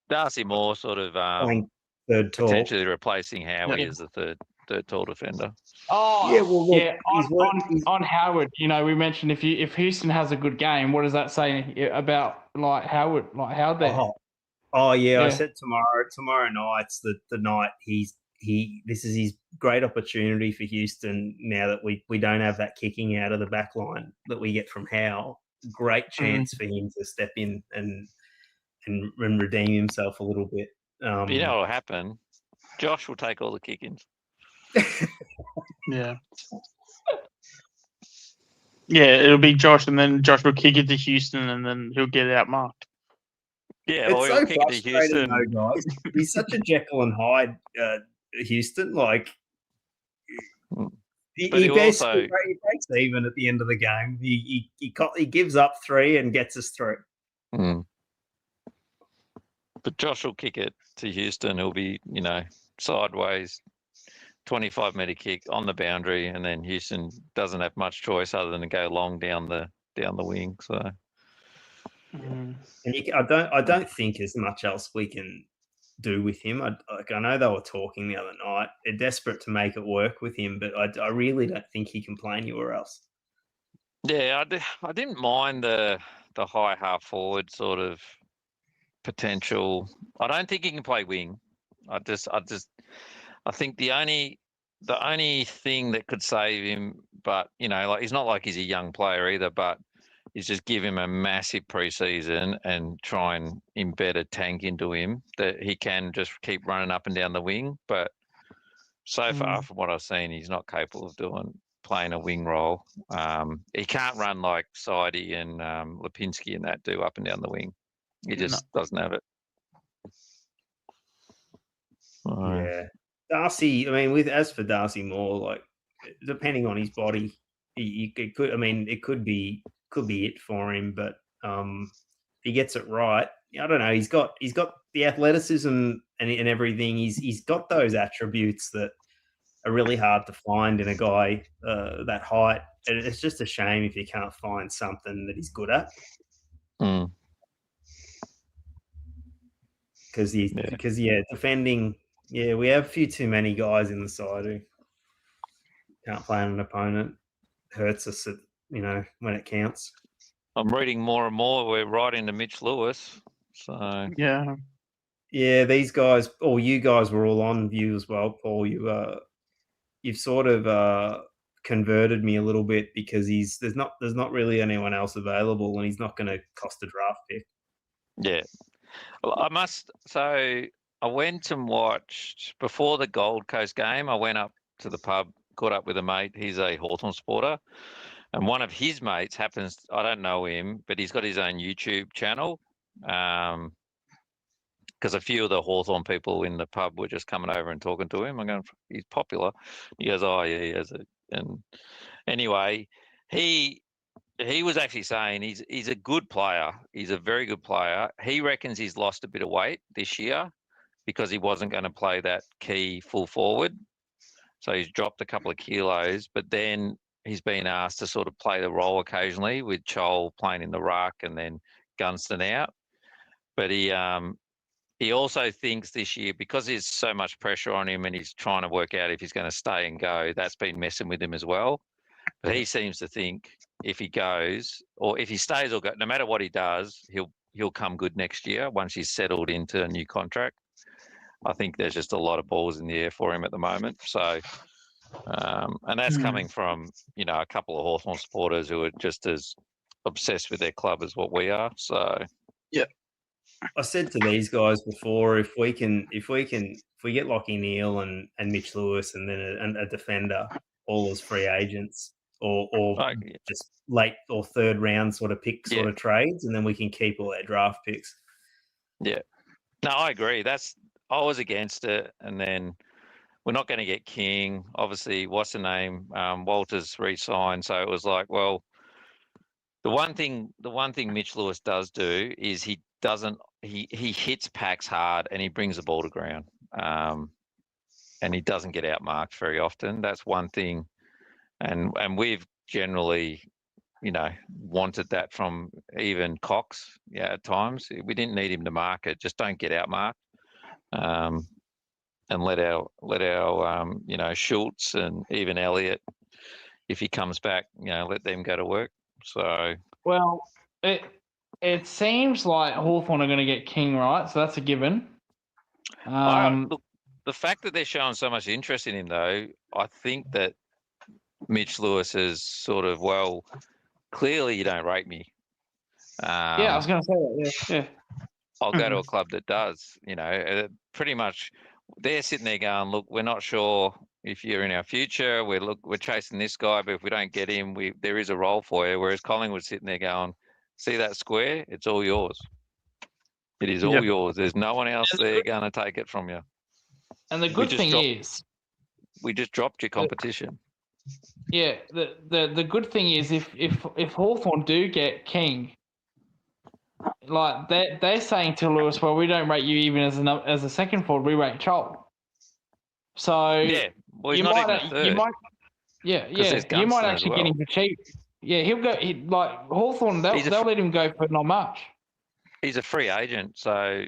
Darcy Moore sort of Playing third tall. potentially replacing Howie Yeah. as the third tall defender. Oh, Yeah, well, look, yeah. he's On Howard, we mentioned if Houston has a good game, what does that say about like Howard, there? Oh yeah, I Yeah. said tomorrow night's the night this is his great opportunity for Houston now that we don't have that kicking out of the back line that we get from Howe. Great chance for him to step in and redeem himself a little bit. But you know what will happen? Josh will take all the kick-ins. Yeah. Yeah, it'll be Josh, and then Josh will kick it to Houston, and then he'll get outmarked. Yeah, It's or so he'll kick it to frustrating, Houston. though, guys. He's such a Jekyll and Hyde, Houston. Like he But he'll breaks even at the end of the game. He gives up 3 and gets us through. Mm. But Josh will kick it to Houston. He'll be, sideways, 25-meter kick on the boundary, and then Houston doesn't have much choice other than to go long down the wing. So, And I don't think there's much else we can do with him. I know they were talking the other night. They're desperate to make it work with him, but I really don't think he can play anywhere else. yeah, I didn't mind the high half forward sort of potential. I don't think he can play wing. I think the only thing that could save him, but he's not like he's a young player either, but is just give him a massive preseason and try and embed a tank into him that he can just keep running up and down the wing. But so far, from what I've seen, he's not capable of playing a wing role. He can't run like Sidey and Lipinski and that do up and down the wing. He just doesn't have it. Yeah, Darcy. I mean, as for Darcy Moore, like depending on his body, it could. I mean, it could be it for him, but if he gets it right, I don't know. He's got the athleticism and everything. He's got those attributes that are really hard to find in a guy that height. And it's just a shame if you can't find something that he's good at. Because defending. Yeah, we have a few too many guys in the side who can't play on an opponent. Hurts us at when it counts. I'm reading more and more. We're right into Mitch Lewis. So yeah, these guys, or you guys were all on view as well, Paul. You've sort of converted me a little bit because there's not really anyone else available, and he's not going to cost a draft pick. Yeah, well, I went and watched before the Gold Coast game. I went up to the pub, caught up with a mate. He's a Hawthorn supporter. And one of his mates I don't know him, but he's got his own YouTube channel. Because a few of the Hawthorn people in the pub were just coming over and talking to him. I'm going, he's popular. He goes, oh yeah, he has it. And anyway, he was actually saying he's a good player. He's a very good player. He reckons he's lost a bit of weight this year because he wasn't going to play that key full forward. So he's dropped a couple of kilos, but then he's been asked to sort of play the role occasionally with Chol playing in the ruck and then Gunston out. But he also thinks this year, because there's so much pressure on him and he's trying to work out if he's going to stay and go, that's been messing with him as well. But he seems to think if he goes or if he stays or go, no matter what he does, he'll come good next year once he's settled into a new contract. I think there's just a lot of balls in the air for him at the moment. So, and that's coming from, a couple of Hawthorn supporters who are just as obsessed with their club as what we are. So, yeah. I said to these guys before, if we get Lockie Neal and Mitch Lewis and then a defender, all as free agents or just late or third round sort of pick sort of trades, and then we can keep all our draft picks. Yeah. No, I agree. I was against it, and then we're not going to get King. Obviously, what's the name? Walters re-signed, so it was like, well, the one thing Mitch Lewis does do is he hits packs hard and he brings the ball to ground, and he doesn't get outmarked very often. That's one thing, and we've generally, wanted that from even Cox. Yeah, at times we didn't need him to mark it. Just don't get outmarked. And let our Schultz and even Elliott, if he comes back, let them go to work. So Well, it seems like Hawthorn are going to get King, right? So that's a given. look, the fact that they're showing so much interest in him, though, I think that Mitch Lewis is sort of, well, clearly you don't rate me. Yeah, I was going to say that. Yeah. I'll go to a club that does. Pretty much, they're sitting there going, look, we're not sure if you're in our future. We're chasing this guy, but if we don't get him, there is a role for you. Whereas Collingwood's sitting there going, see that square? It's all yours. It is all yours. There's no one else there going to take it from you. And the good thing is, we just dropped your competition. Yeah, the good thing is if Hawthorn do get King, like they're saying to Lewis, well, we don't rate you even as a second forward, we rate Chol. So yeah, well, he's not even a third. You might actually get him for cheap. Yeah, he'll go. Hawthorn, they'll let him go for not much. He's a free agent, so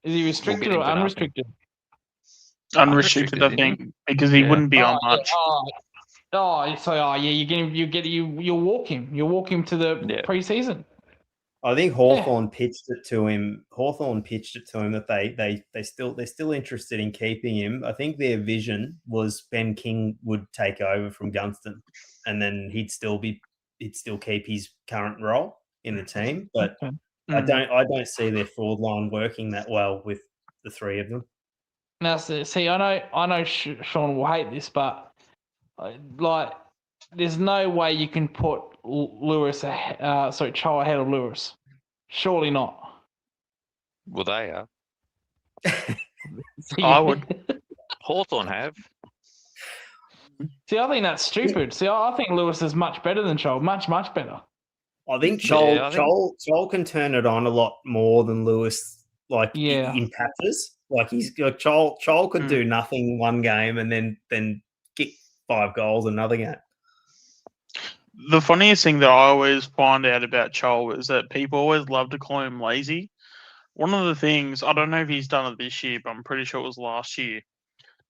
is he restricted or unrestricted? Unrestricted, I think, because he wouldn't be on much. You'll walk him. You'll walk him to the preseason. I think Hawthorn pitched it to him. Hawthorn pitched it to him that they're still interested in keeping him. I think their vision was Ben King would take over from Gunston, and then he'd still keep his current role in the team. But I don't see their forward line working that well with the three of them. Now, see, I know Sean will hate this, but there's no way you can put Chol ahead of Lewis. Surely not. Well, they are. I would. Hawthorn have. See, I think that's stupid. See, I think Lewis is much better than Chol. Much, much better. I think Chol can turn it on a lot more than Lewis, in patches. Like Chol could do nothing one game and then kick 5 goals another game. The funniest thing that I always find out about Chol is that people always love to call him lazy. One of the things, I don't know if he's done it this year, but I'm pretty sure it was last year.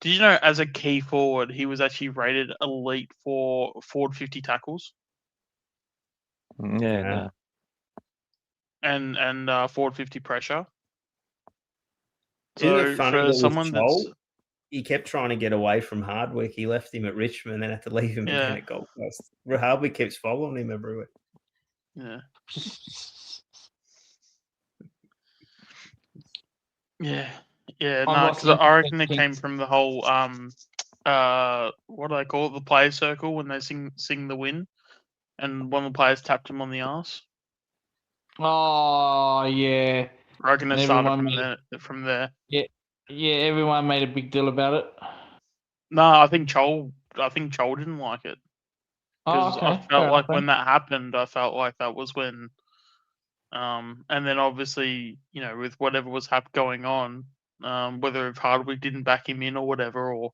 Did you know as a key forward, he was actually rated elite for forward 50 tackles? Yeah. And forward 50 pressure. Isn't it funny for that someone Chol, he kept trying to get away from Hardwick. He left him at Richmond and then had to leave him again at Gold Coast. Hardwick keeps following him everywhere. Yeah. Yeah. Yeah, no, because I reckon it came from the whole what do they call it? The player circle when they sing the win, and one of the players tapped him on the arse. Oh yeah. I reckon it started from there. Yeah, everyone made a big deal about it. No, I think Chol didn't like it. Because I felt like when that happened, I felt like that was when, and then obviously, with whatever was going on, whether if Hardwick didn't back him in or whatever, or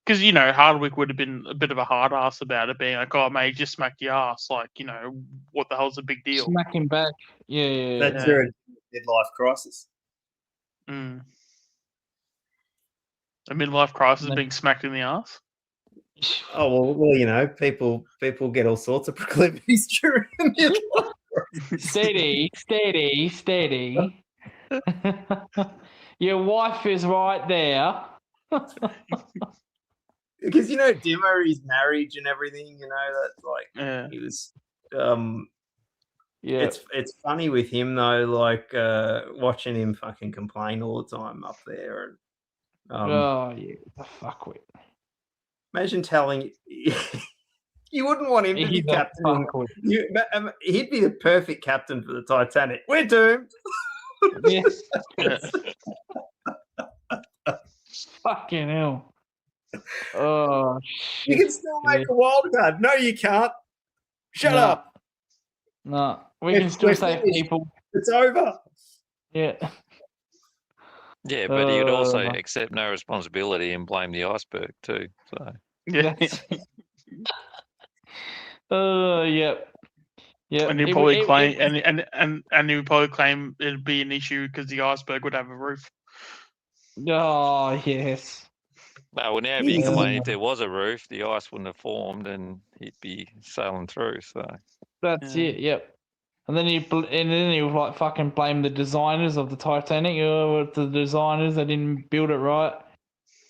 because Hardwick would have been a bit of a hard ass about it, being like, "Oh, mate, he just smacked your ass," what the hell's a big deal? Smack him back. Yeah. That's your midlife crisis. A midlife crisis being smacked in the ass. Oh well, people get all sorts of proclivities during midlife crisis. Steady. Your wife is right there. Because Dimmer, his marriage and everything. That's he was. Yeah, it's funny with him though, watching him fucking complain all the time up there and. The fuckwit. Imagine telling you wouldn't want him to be captain. He'd be the perfect captain for the Titanic. We're doomed. Yes. Fucking hell. Oh, You shit. can still make a wild card. No, you can't. Shut No. up. No, we We're- can still we're save finished. people. It's over. Yeah. Yeah, but he would also Uh, accept no responsibility and blame the iceberg too. So Yeah. Yep. Yep. And he'd probably claim, and he would probably claim it'd be an issue because the iceberg would have a roof. Oh, yes. no, well now he'd be Easy. complaining if there was a roof, the ice wouldn't have formed and he'd be sailing through. So That's Yeah. it. Yep. And then you like fucking blame the designers of the Titanic. Oh, the designers, they didn't build it right.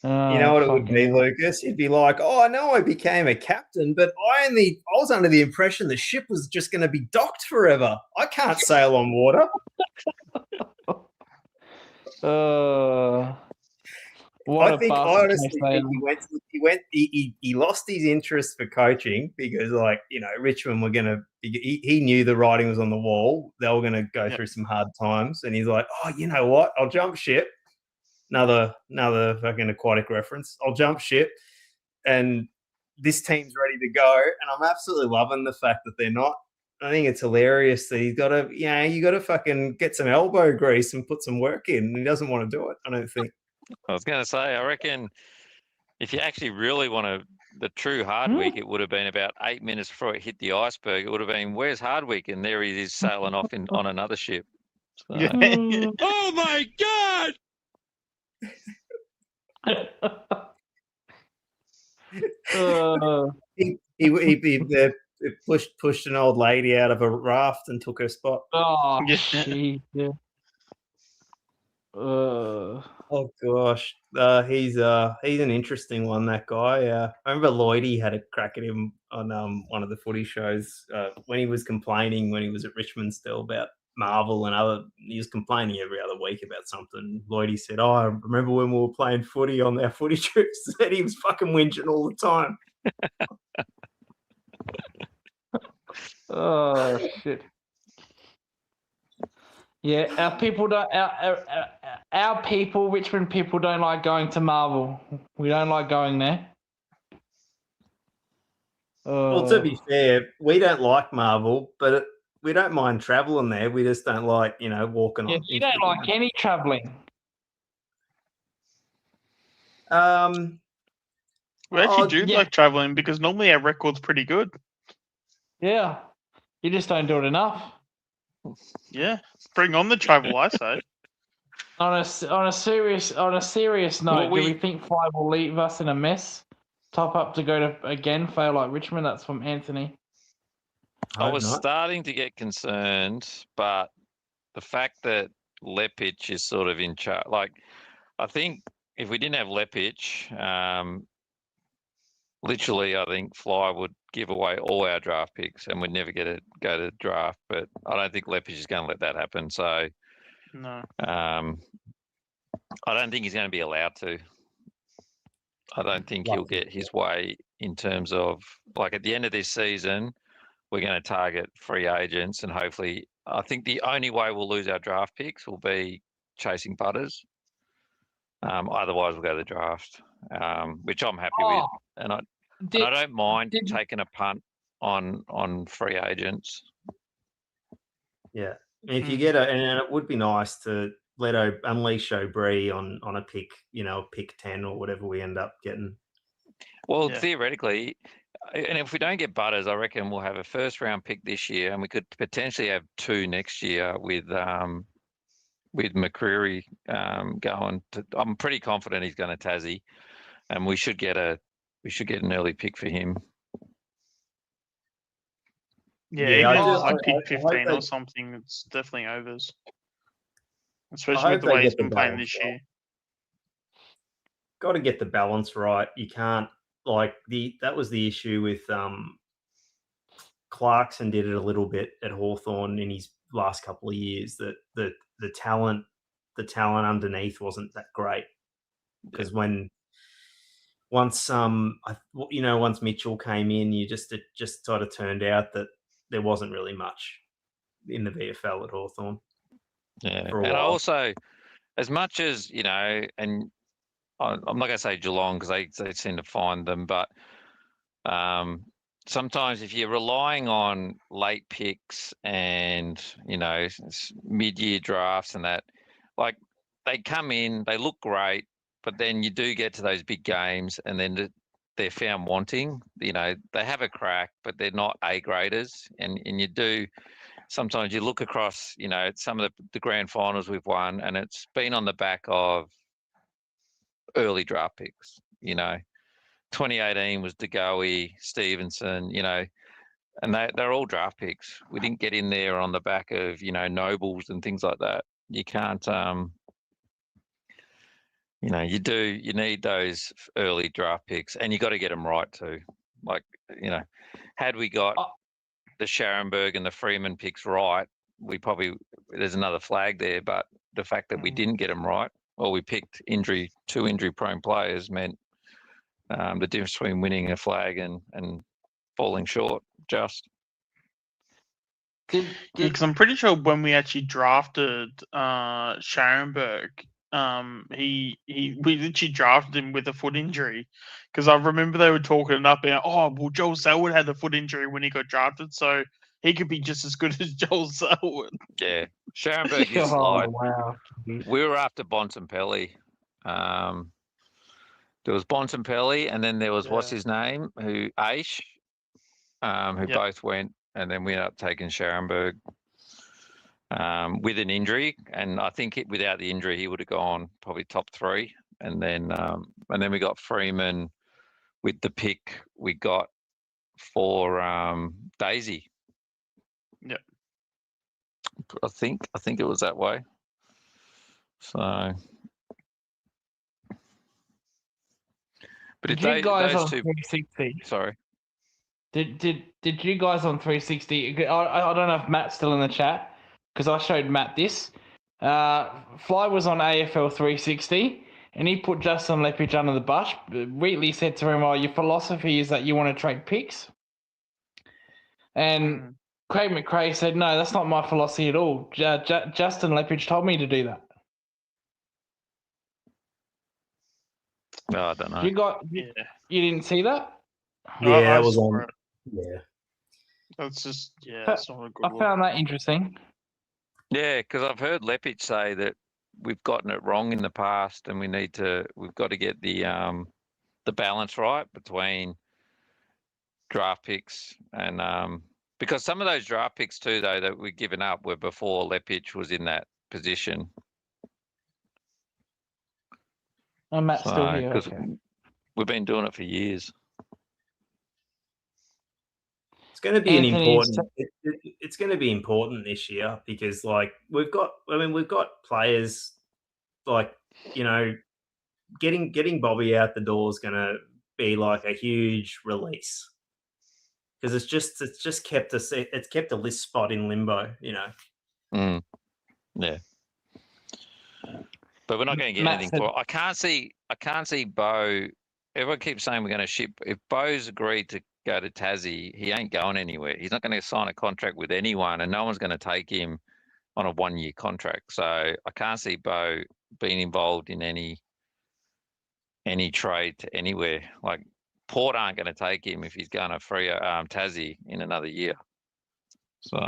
You know what it would fucking be, hell. Lucas? You'd be like, "Oh, I know I became a captain, but I was under the impression the ship was just going to be docked forever. I can't sail on water." What I a think I bastard honestly case they think he lost his interest for coaching because, like, you know, Richmond were going to. He knew the writing was on the wall. They were going to go Yep. through some hard times, and he's like, "Oh, you know what? I'll jump ship." Another fucking aquatic reference. I'll jump ship, and this team's ready to go. And I'm absolutely loving the fact that they're not. I think it's hilarious that he's got to, you got to fucking get some elbow grease and put some work in. And he doesn't want to do it. I don't think. I was going to say, I reckon if you actually really want the true Hardwick, it would have been about 8 minutes before it hit the iceberg. It would have been, where's Hardwick? And there he is sailing off on another ship. So, Yeah. oh my God! He pushed an old lady out of a raft and took her spot. Oh, Yeah. shit. Yeah. Oh gosh, he's an interesting one. That guy. I remember Lloydie had a crack at him on one of the footy shows when he was complaining when he was at Richmond still about Marvel and other. He was complaining every other week about something. Lloydie said, "Oh, I remember when we were playing footy on our footy trips." Said he was fucking whinging all the time. Oh, shit. Yeah, our people don't. Our people, Richmond people, don't like going to Marvel. We don't like going there. Well, to be fair, we don't like Marvel, but we don't mind traveling there. We just don't like, walking yeah, on. you don't like any traveling. We actually do yeah. like traveling because normally our record's pretty good. Yeah, you just don't do it enough. Yeah, bring on the travel, I say. On a serious note, do we think Fly will leave us in a mess? Top up to go to again fail like Richmond. That's from Anthony. I was starting to get concerned, but the fact that Lepich is sort of in charge, like I think if we didn't have Lepich, literally, I think Fly would give away all our draft picks and we'd never go to draft. But I don't think Lepich is going to let that happen. So, no, I don't think he's going to be allowed to. I don't think he'll get his way in terms of, like, at the end of this season, we're going to target free agents and hopefully, I think the only way we'll lose our draft picks will be chasing Butters. Otherwise, we'll go to the draft, which I'm happy with. And I don't mind taking a punt on free agents. Yeah, if you get and it would be nice to unleash O'Brien on a pick, pick 10 or whatever we end up getting. Well, theoretically, and if we don't get Butters, I reckon we'll have a first round pick this year, and we could potentially have 2 next year with McCreary going. I'm pretty confident he's going to Tassie, and we should get an early pick for him. Yeah, even if it's like pick 15 or something, it's definitely overs. Especially with the way he's been playing this year. Got to get the balance right. You can't that was the issue with Clarkson did it a little bit at Hawthorn in his last couple of years. That the talent underneath wasn't that great because once Mitchell came in, it just sort of turned out that there wasn't really much in the VFL at Hawthorn. Yeah, and I also, as much as and I'm not going to say Geelong because they seem to find them, but sometimes if you're relying on late picks and, mid-year drafts and that, like they come in, they look great, but then you do get to those big games and then they're found wanting. They have a crack, but they're not A graders. And you do, sometimes you look across, some of the grand finals we've won and it's been on the back of early draft picks, 2018 was DeGoey, Stevenson, and they're all draft picks. We didn't get in there on the back of, Nobles and things like that. You can't, you need those early draft picks and you got to get them right too. Like, had we got the Scharenberg and the Freeman picks right, there's another flag there, but the fact that we didn't get them right, or we picked two injury prone players meant the difference between winning a flag and falling short just. Because I'm pretty sure when we actually drafted Scharenberg, we literally drafted him with a foot injury. Because I remember they were talking it up and Joel Selwood had a foot injury when he got drafted, so he could be just as good as Joel Selwood. Yeah, Scharenberg is wow. we were after Bontempelli. There was Bontempelli, and then there was what's his name, Aish, who both went, and then we ended up taking Scharenberg with an injury, and I think without the injury he would have gone probably top 3, and then we got Freeman with the pick we got for Daisy. Yep. I think it was that way. So. But Did you guys on two, 360? Sorry. Did you guys on 360? I don't know if Matt's still in the chat because I showed Matt this. Fly was on AFL 360 and he put Justin Lepage under the bus. Wheatley said to him, your philosophy is that you want to trade picks. And Craig McRae said, no, that's not my philosophy at all. Justin Lepage told me to do that. No, I don't know. You didn't see that? Yeah, that was on. Yeah. That's just, that's not a good I found that interesting. Yeah, because I've heard Lepage say that we've gotten it wrong in the past and we've got to get the balance right between draft picks and because some of those draft picks too, though, that we've given up were before Lepage was in that position. Oh, Matt's still here. Because okay. we've been doing it for years. It's going to be it's going to be important this year because, like, we've got players like, getting Bobby out the door is going to be like a huge release because it's kept a list spot in limbo, Yeah. But we're not going to get anything for it. I can't see Bo. Everyone keeps saying we're going to ship. If Bo's agreed to go to Tassie, he ain't going anywhere. He's not going to sign a contract with anyone, and no one's going to take him on a 1-year contract. So I can't see Bo being involved in any trade to anywhere. Like Port aren't going to take him if he's going to free Tassie in another year. So.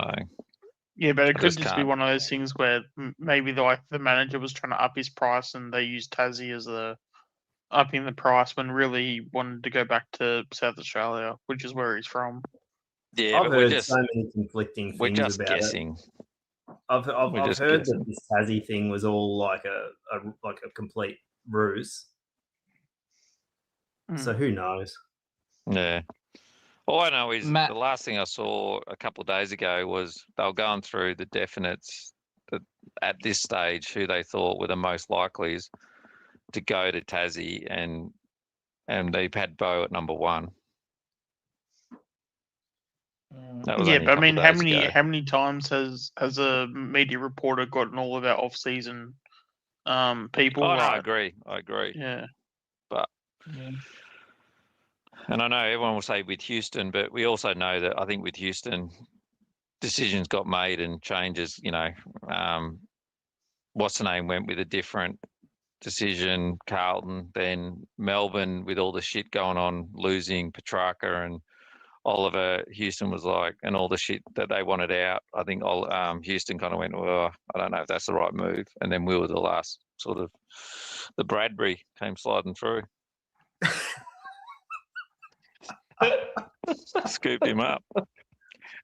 Yeah, but it could just be one of those things where maybe the manager was trying to up his price and they used Tassie as upping the price when really he wanted to go back to South Australia, which is where he's from. Yeah, I've heard so many conflicting things we're just about guessing. I've heard that this Tassie thing was all like a complete ruse. So who knows? Yeah. All I know is the last thing I saw a couple of days ago was they were going through the definites that at this stage who they thought were the most likelies to go to Tassie, and they've had Bo at number 1. Yeah, but I mean, how many times has a media reporter gotten all of our off-season people? Oh, no, I agree. Yeah, but. Yeah. And I know everyone will say with Houston, but we also know that I think with Houston, decisions got made and changes. What's the name went with a different decision, Carlton, then Melbourne with all the shit going on, losing Petrarca and Oliver. Houston was like, and all the shit that they wanted out. I think Houston kind of went, well, I don't know if that's the right move. And then we were the last sort of, the Bradbury came sliding through. Scooped him up.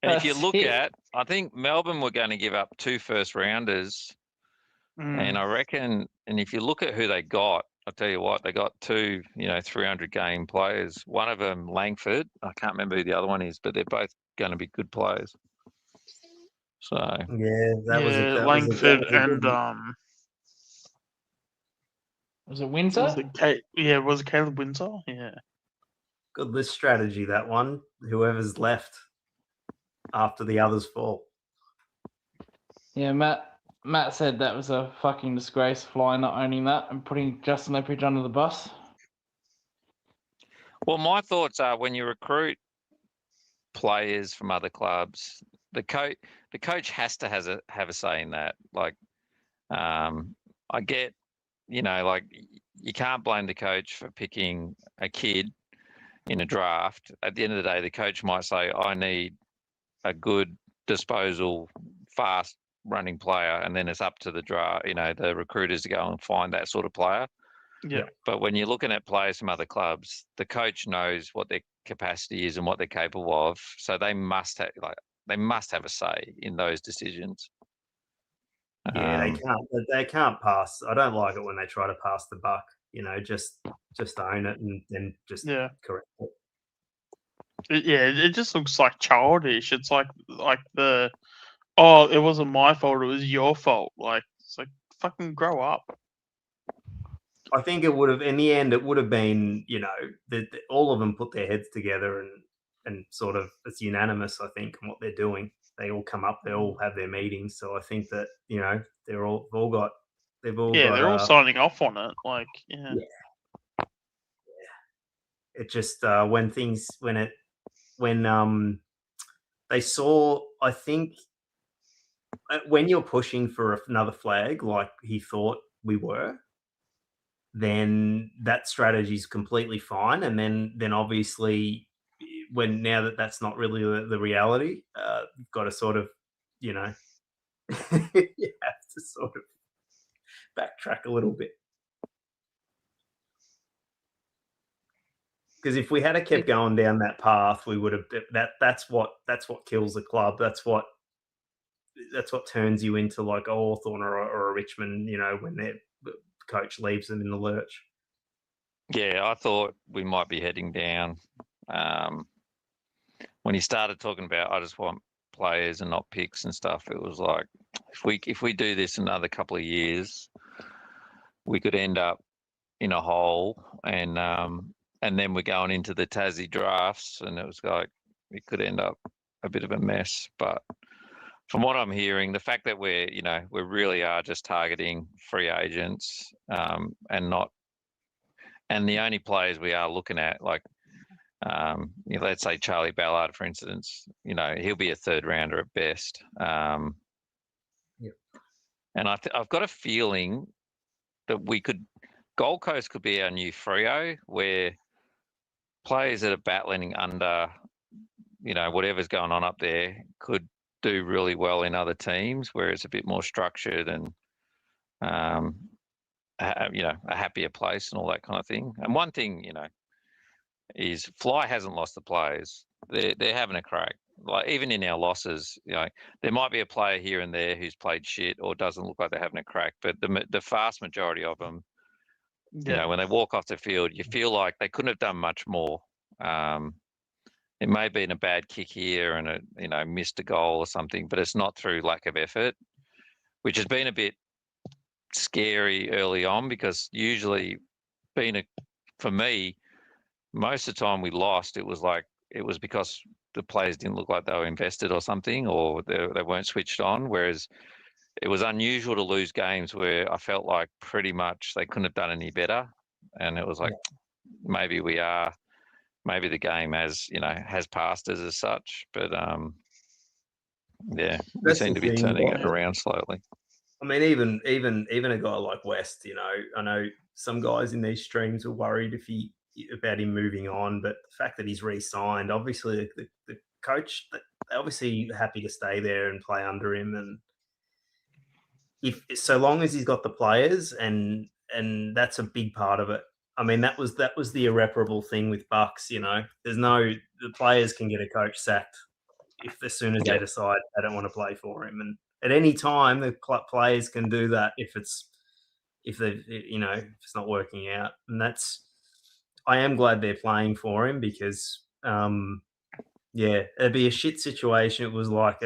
And if you look at, I think Melbourne were going to give up 2 first-rounders. And I reckon, and if you look at who they got, I'll tell you what, they got 2, 300-game players. One of them, Langford. I can't remember who the other one is, but they're both going to be good players. So Yeah, Langford and Was it Windsor? was it Caleb Windsor? Yeah. good list strategy, that one. Whoever's left after the others fall. Yeah, Matt said that was a fucking disgrace, Fly not owning that and putting Justin Leppridge under the bus. well, my thoughts are when you recruit players from other clubs, the coach has to have a say in that. Like, I get, like you can't blame the coach for picking a kid in a draft. At the end of the day, the coach might say, I need a good disposal, fast running player, and then it's up to the draft, the recruiters to go and find that sort of player. Yeah. But when you're looking at players from other clubs, the coach knows what their capacity is and what they're capable of. So they must have a say in those decisions. Yeah, they can't pass. I don't like it when they try to pass the buck. Just own it and then just correct it. It just looks like childish. It's like the, oh, it wasn't my fault, it was your fault. Like, it's like, fucking grow up. I think it would have, in the end, it would have been, all of them put their heads together and sort of, it's unanimous, I think, in what they're doing. They all come up, they all have their meetings. So I think that, they're all signing off on it. Like, yeah. It just, when they saw, I think, when you're pushing for another flag, like he thought we were, then that strategy is completely fine. And then obviously, now that that's not really the reality, you've got to sort of, you have to sort of backtrack a little bit. Because if we had kept going down that path, we would have. That's what kills the club. That's what turns you into like a Hawthorn or a Richmond. When their coach leaves them in the lurch. Yeah, I thought we might be heading down. When he started talking about, I just want players and not picks and stuff, it was like, if we do this another couple of years, we could end up in a hole, and then we're going into the Tassie drafts, and it was like it could end up a bit of a mess. But from what I'm hearing, the fact that we really are just targeting free agents, and the only players we are looking at, like, let's say Charlie Ballard, for instance, he'll be a 3rd rounder at best. And I've got a feeling that Gold Coast could be our new Freo, where players that are battling under, whatever's going on up there could do really well in other teams where it's a bit more structured and, a happier place and all that kind of thing. And one thing, is Fly hasn't lost the players. They're having a crack. Like, even in our losses, there might be a player here and there who's played shit or doesn't look like they're having a crack, but the vast majority of them, when they walk off the field, you feel like they couldn't have done much more. It may have been a bad kick here and missed a goal or something, but it's not through lack of effort, which has been a bit scary early on, because usually for me, most of the time we lost, it was because the players didn't look like they were invested or something, or they weren't switched on. Whereas it was unusual to lose games where I felt like pretty much they couldn't have done any better. And it was like, maybe the game has passed us as such. But we seem to be turning it around slowly. I mean, even a guy like West, you know, I know some guys in these streams are worried about him moving on, but the fact that he's re-signed, obviously the coach, they're obviously happy to stay there and play under him, and if so long as he's got the players, and that's a big part of it. I mean, that was the irreparable thing with Bucks. You know, the players can get a coach sacked as soon as they decide they don't want to play for him, and at any time the players can do that if it's not working out, and I am glad they're playing for him because it'd be a shit situation. It was like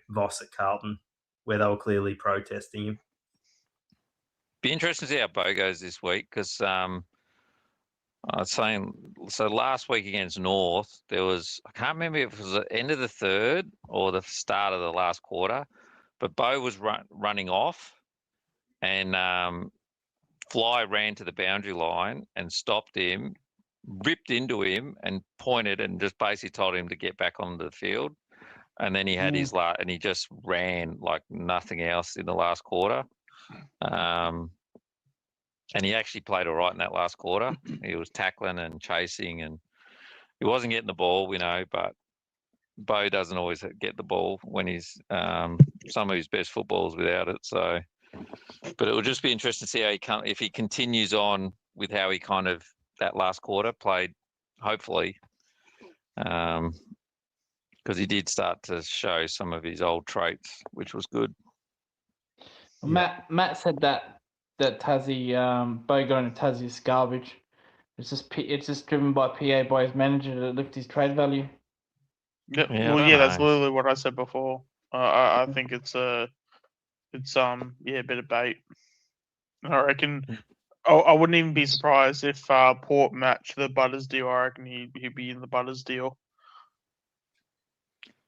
Voss at Carlton where they were clearly protesting him. Be interesting to see how Bo goes this week because I was saying, so last week against North, there was, I can't remember if it was the end of the third or the start of the last quarter, but Bo was running off and Fly ran to the boundary line and stopped him, ripped into him and pointed and just basically told him to get back onto the field. And then he had his and he just ran like nothing else in the last quarter. And he actually played all right in that last quarter. He was tackling and chasing, and he wasn't getting the ball, but Bo doesn't always get the ball when he's some of his best footballs without it. So, but it will just be interesting to see how if he continues on with how he kind of that last quarter played, hopefully, because he did start to show some of his old traits, which was good. Matt said that Tassie, Bo going to Tassie is garbage. It's just driven by PA by his manager to lift his trade value. Yep. Yeah, Well, I don't that's know. literally what I said before. I think it's a bit of bait. I reckon. I wouldn't even be surprised if Port matched the Butters deal. I reckon he'd be in the Butters deal.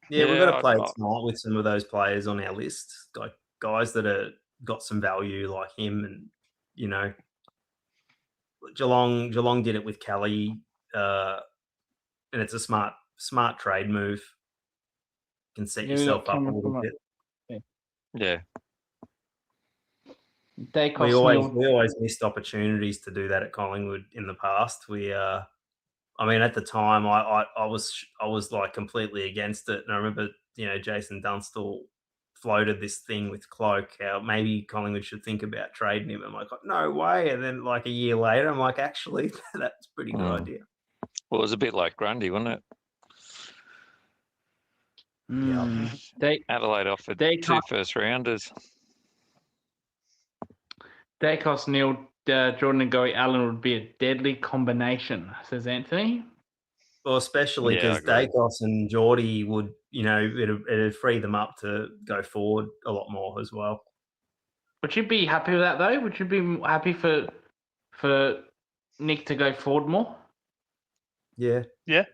Yeah, we've got to play I- smart with some of those players on our list, like guys that are got some value like him, and Geelong did it with Kelly, and it's a smart trade move. You can set yourself up a little bit. Yeah. We always missed opportunities to do that at Collingwood in the past. At the time, I was like completely against it, and I remember Jason Dunstall floated this thing with Cloak how maybe Collingwood should think about trading him. I'm like, no way. And then like a year later, I'm like, actually, that's a pretty good idea. Well, it was a bit like Grundy, wasn't it? Adelaide offered 2 first rounders. Dacos, Neil, Jordan and Goey Allen would be a deadly combination, says Anthony. Well, especially because Dacos and Geordie would, it'd free them up to go forward a lot more as well. Would you be happy with that though? Would you be happy for Nick to go forward more? Yeah. Yeah.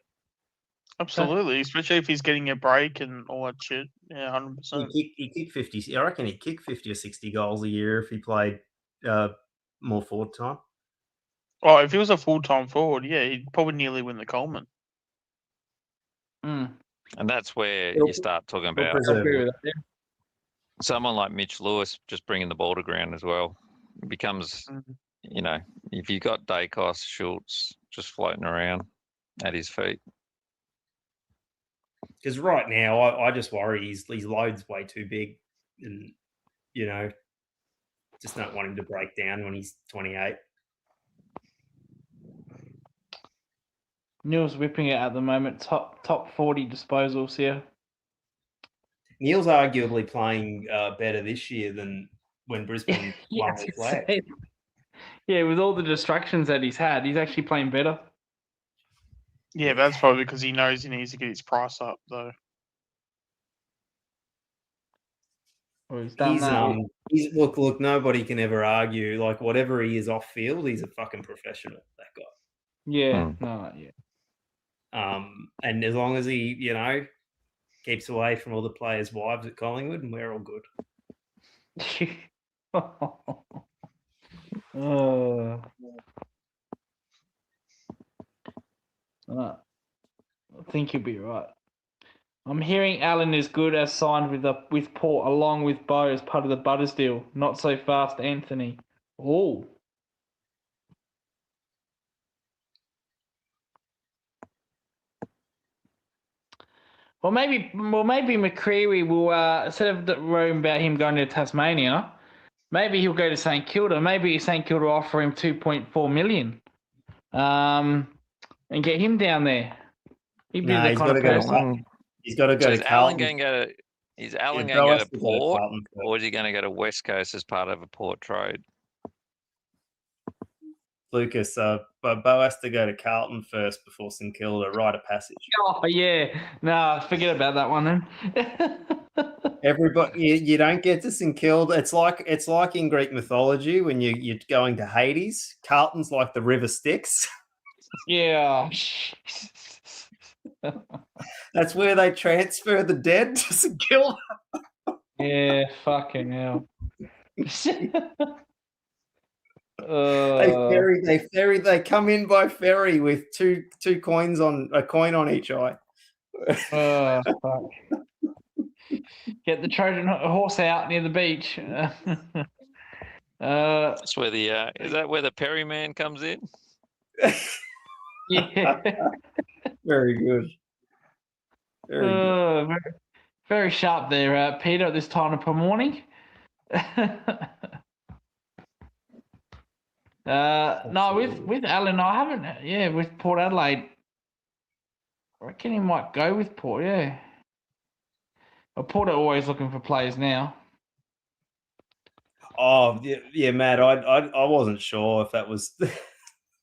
Absolutely, especially if he's getting a break and all that shit. Yeah, 100%. He kicked 50. I reckon he'd kick 50 or 60 goals a year if he played more forward time. Oh, if he was a full-time forward, yeah, he'd probably nearly win the Coleman. And that's where you start talking about someone like Mitch Lewis just bringing the ball to ground as well. It becomes, if you've got Dacos, Schultz just floating around at his feet. Because right now, I just worry his load's way too big, and just don't want him to break down when he's 28. Neil's whipping it at the moment. Top 40 disposals here. Neil's arguably playing better this year than when Brisbane won the flag. Yeah, with all the distractions that he's had, he's actually playing better. Yeah, but that's probably because he knows he needs to get his price up, though. Well, he's done that. Look, nobody can ever argue. Like, whatever he is off field, he's a fucking professional, that guy. Yeah, and as long as he, keeps away from all the players' wives at Collingwood, and we're all good. I think you'll be right. I'm hearing Allen is good as signed with Port along with Bo as part of the Butters deal. Not so fast, Anthony. Oh. Well, maybe McCreary will instead of the room about him going to Tasmania, maybe he'll go to St Kilda. Maybe St Kilda will offer him 2.4 million, and get him down there. He'd be the he's kind got of to go. person. He's got to go So to is Allen Carlton. going to go to? Is Allen Yeah, going Bo to has go to to go to Port, Carlton first. or is he going to go to West Coast as part of a Port trade? Lucas, but Bo has to go to Carlton first before St Kilda. Rite of passage. Oh yeah, no, forget about that one then. Everybody, you don't get to St Kilda. It's like in Greek mythology when you're going to Hades. Carlton's like the River Styx. Yeah. That's where they transfer the dead to St Kilda. Yeah, fucking hell. They come in by ferry with two coins on a coin on each eye. Fuck. Get the Trojan horse out near the beach. That's where the is that where the Perryman comes in? Yeah. Very good. Very good. Very, very sharp there, Peter, at this time of the morning. No, with Allen, I haven't. Yeah, with Port Adelaide, I reckon he might go with Port. Yeah, well, Port are always looking for players now. Oh yeah, Matt. I wasn't sure if that was.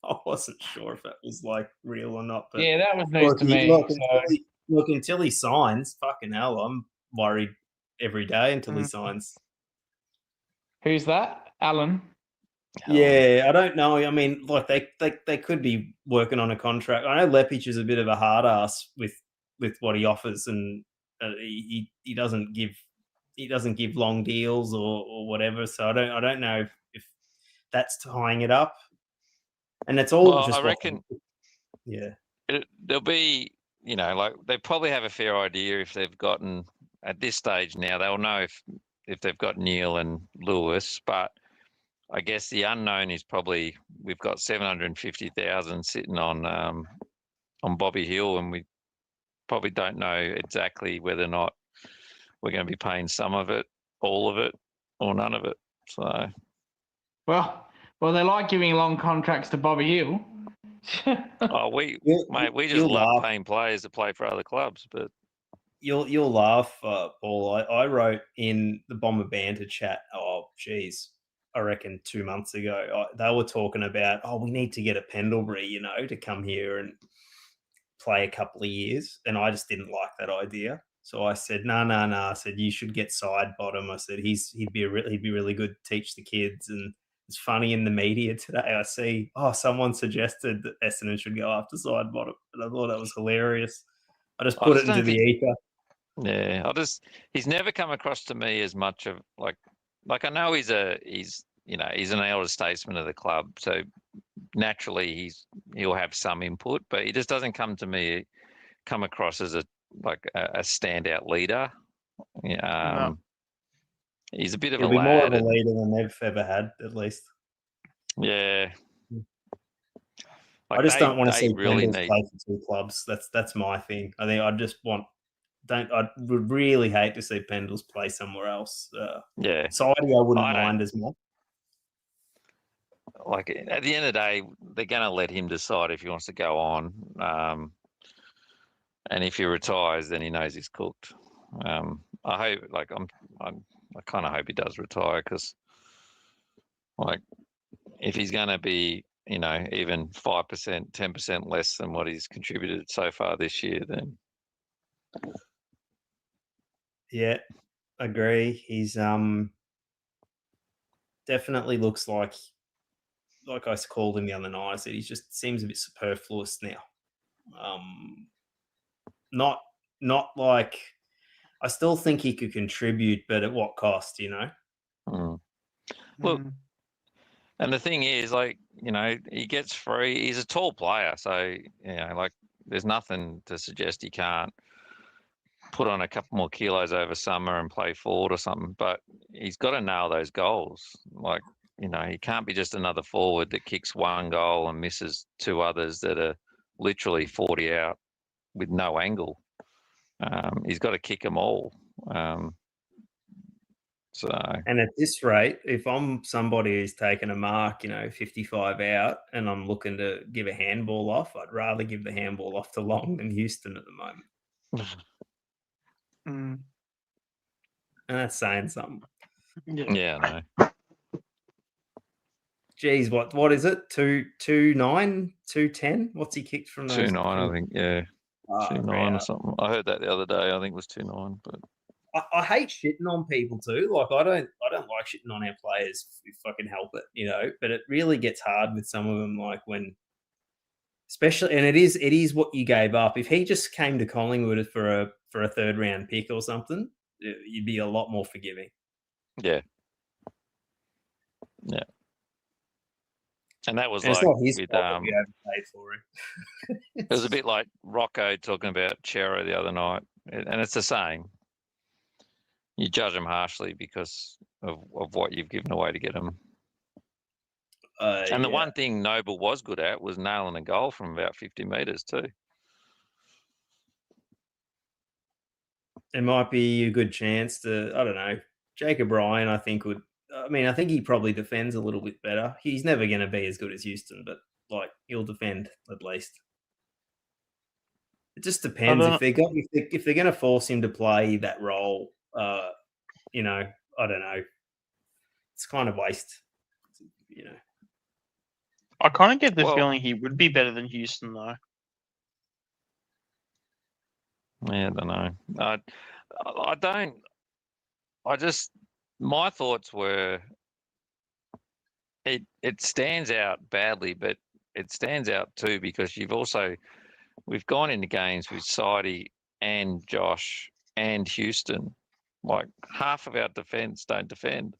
I wasn't sure if that was like real or not. But yeah, that was news to me. Look, until he signs, fucking hell, I'm worried every day until he signs. Who's that? Allen. Yeah, I don't know. I mean, like they could be working on a contract. I know Lepic is a bit of a hard ass with what he offers, and he doesn't give long deals or whatever. So I don't know if that's tying it up. And it's all Well, just. I reckon. Yeah. There'll be, like they probably have a fair idea if they've gotten at this stage now. They'll know if they've got Neil and Lewis, but I guess the unknown is probably we've got 750,000 sitting on Bobby Hill, and we probably don't know exactly whether or not we're going to be paying some of it, all of it, or none of it. So, well, they like giving long contracts to Bobby Hill. we just love paying players to play for other clubs, but. You'll laugh, Paul. I wrote in the Bomber Banter chat. Oh, geez, I reckon 2 months ago they were talking about. Oh, we need to get a Pendlebury, to come here and play a couple of years, and I just didn't like that idea. So I said, no. I said you should get Sidebottom. I said he'd be really good to teach the kids. And it's funny in the media today. I see someone suggested that Essendon should go after Sidebottom, and I thought that was hilarious. I just put it into the ether. Yeah, he's never come across to me as much of like I know he's an elder statesman of the club, so naturally he'll have some input, but he just doesn't come across as a standout leader. No. He's a bit of He'll a be lad. more of a leader than they've ever had, at least. Yeah. I just don't want to see really play for two clubs. That's my thing. I think I just I would really hate to see Pendles play somewhere else. Yeah. Sidey, I wouldn't mind as much. Like at the end of the day, they're going to let him decide if he wants to go on. And if he retires, then he knows he's cooked. I hope, I kind of hope he does retire because, if he's going to be, even 5%, 10% less than what he's contributed so far this year, then. Yeah, agree. He's definitely looks like I called him the other night. I said he just seems a bit superfluous now. Not like I still think he could contribute, but at what cost? Well, and the thing is, he gets free. He's a tall player, so there's nothing to suggest he can't put on a couple more kilos over summer and play forward or something. But he's got to nail those goals. Like, you know, he can't be just another forward that kicks one goal and misses two others that are literally 40 out with no angle. He's got to kick them all. And at this rate, if I'm somebody who's taken a mark, 55 out, and I'm looking to give a handball off, I'd rather give the handball off to Long than Houston at the moment. And that's saying something. Yeah, I know. Geez, what is it? 2-9, 2-10? What's he kicked from those? 2-9, I think. Yeah, 2-9 or something. I heard that the other day. I think it was 2-9. But I hate shitting on people too. Like I don't like shitting on our players if I can help it, But it really gets hard with some of them, like when, especially, and it is what you gave up. If he just came to Collingwood for a third round pick or something, you'd be a lot more forgiving. Yeah. And that was and like it's not his with fault that we overpaid for him. it was a bit like Rocco talking about Chero the other night, and it's the same. You judge them harshly because of what you've given away to get them. And the one thing Noble was good at was nailing a goal from about 50 metres too. It might be a good chance to, I don't know, Jacob Ryan, I think he probably defends a little bit better. He's never going to be as good as Houston, but he'll defend at least. It just depends if they're going to force him to play that role. I don't know. It's kind of waste. I kind of get the feeling he would be better than Houston, though. Yeah, I don't know. I don't. My thoughts were it stands out badly, but it stands out too because we've gone into games with Sidey and Josh and Houston. Like half of our defence don't defend.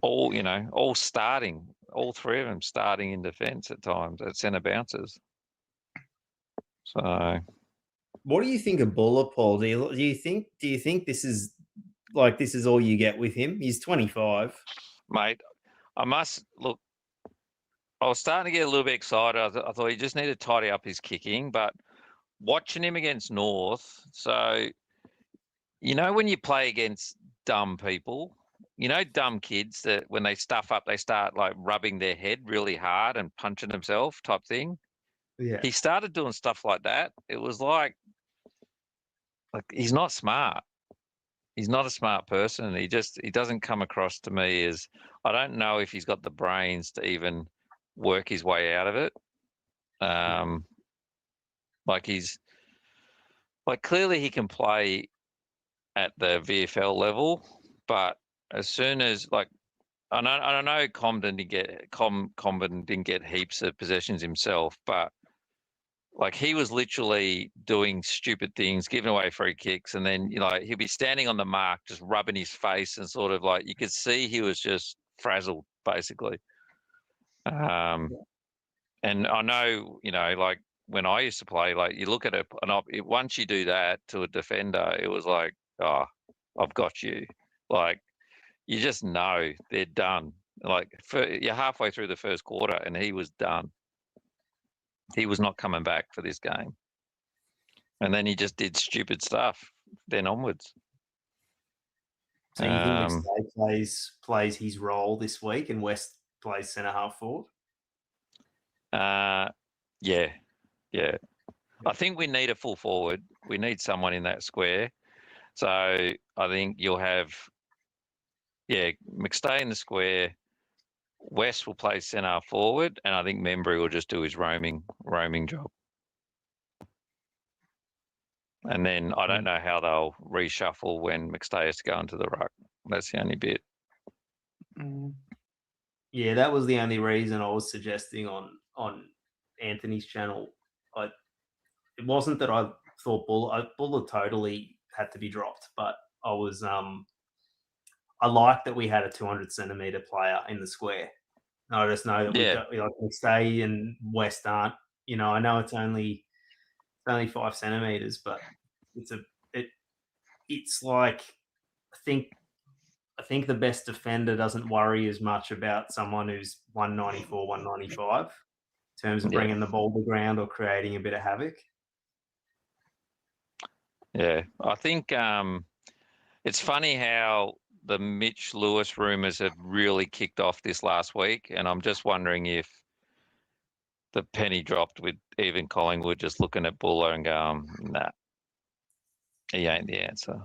All starting, all three of them starting in defence at times at centre bounces. So, what do you think of Buller, Paul? Do you think this is all you get with him? He's 25, mate. I must look. I was starting to get a little bit excited. I thought he just needed to tidy up his kicking, but watching him against North, so when you play against dumb people, dumb kids that when they stuff up, they start like rubbing their head really hard and punching themselves type thing. Yeah. He started doing stuff like that. It was like he's not smart. He's not a smart person. He doesn't come across to me as, I don't know if he's got the brains to even work his way out of it. Clearly he can play at the VFL level, but as soon as I know Comben didn't get heaps of possessions himself, but he was literally doing stupid things, giving away free kicks, and then he'd be standing on the mark, just rubbing his face, and sort of you could see he was just frazzled, basically. And I know, when I used to play, you look at once you do that to a defender, it was like, oh, I've got you. You just know they're done. You're halfway through the first quarter, and he was done. He was not coming back for this game. And then he just did stupid stuff then onwards. So you think McStay plays his role this week and West plays centre half forward? Yeah. I think we need a full forward. We need someone in that square. So I think you'll have, McStay in the square. West will play centre forward, and I think Membry will just do his roaming job. And then I don't know how they'll reshuffle when McStay has to go into the ruck. That's the only bit. Yeah, that was the only reason I was suggesting on Anthony's channel. It wasn't that I thought Buller totally had to be dropped, but I like that we had a 200 centimetre player in the square. I just know that we McStay and West aren't. I know it's only only 5 centimeters, but it's like I think the best defender doesn't worry as much about someone who's 194, 195 in terms of Yeah. bringing the ball to ground or creating a bit of havoc. Yeah, I think it's funny how the Mitch Lewis rumours have really kicked off this last week, and I'm just wondering if the penny dropped with even Collingwood just looking at Buller and going, nah, he ain't the answer.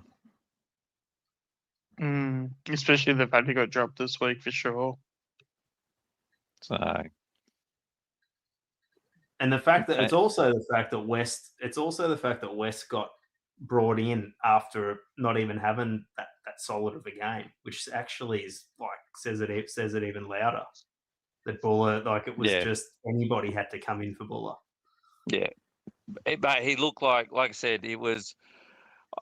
Especially the fact he got dropped this week for sure. So And the fact that it's also the fact that West got brought in after not even having that solid of a game, which actually is like says it even louder. That Buller, like it was just anybody had to come in for Buller. yeah, but he looked like I said, it was.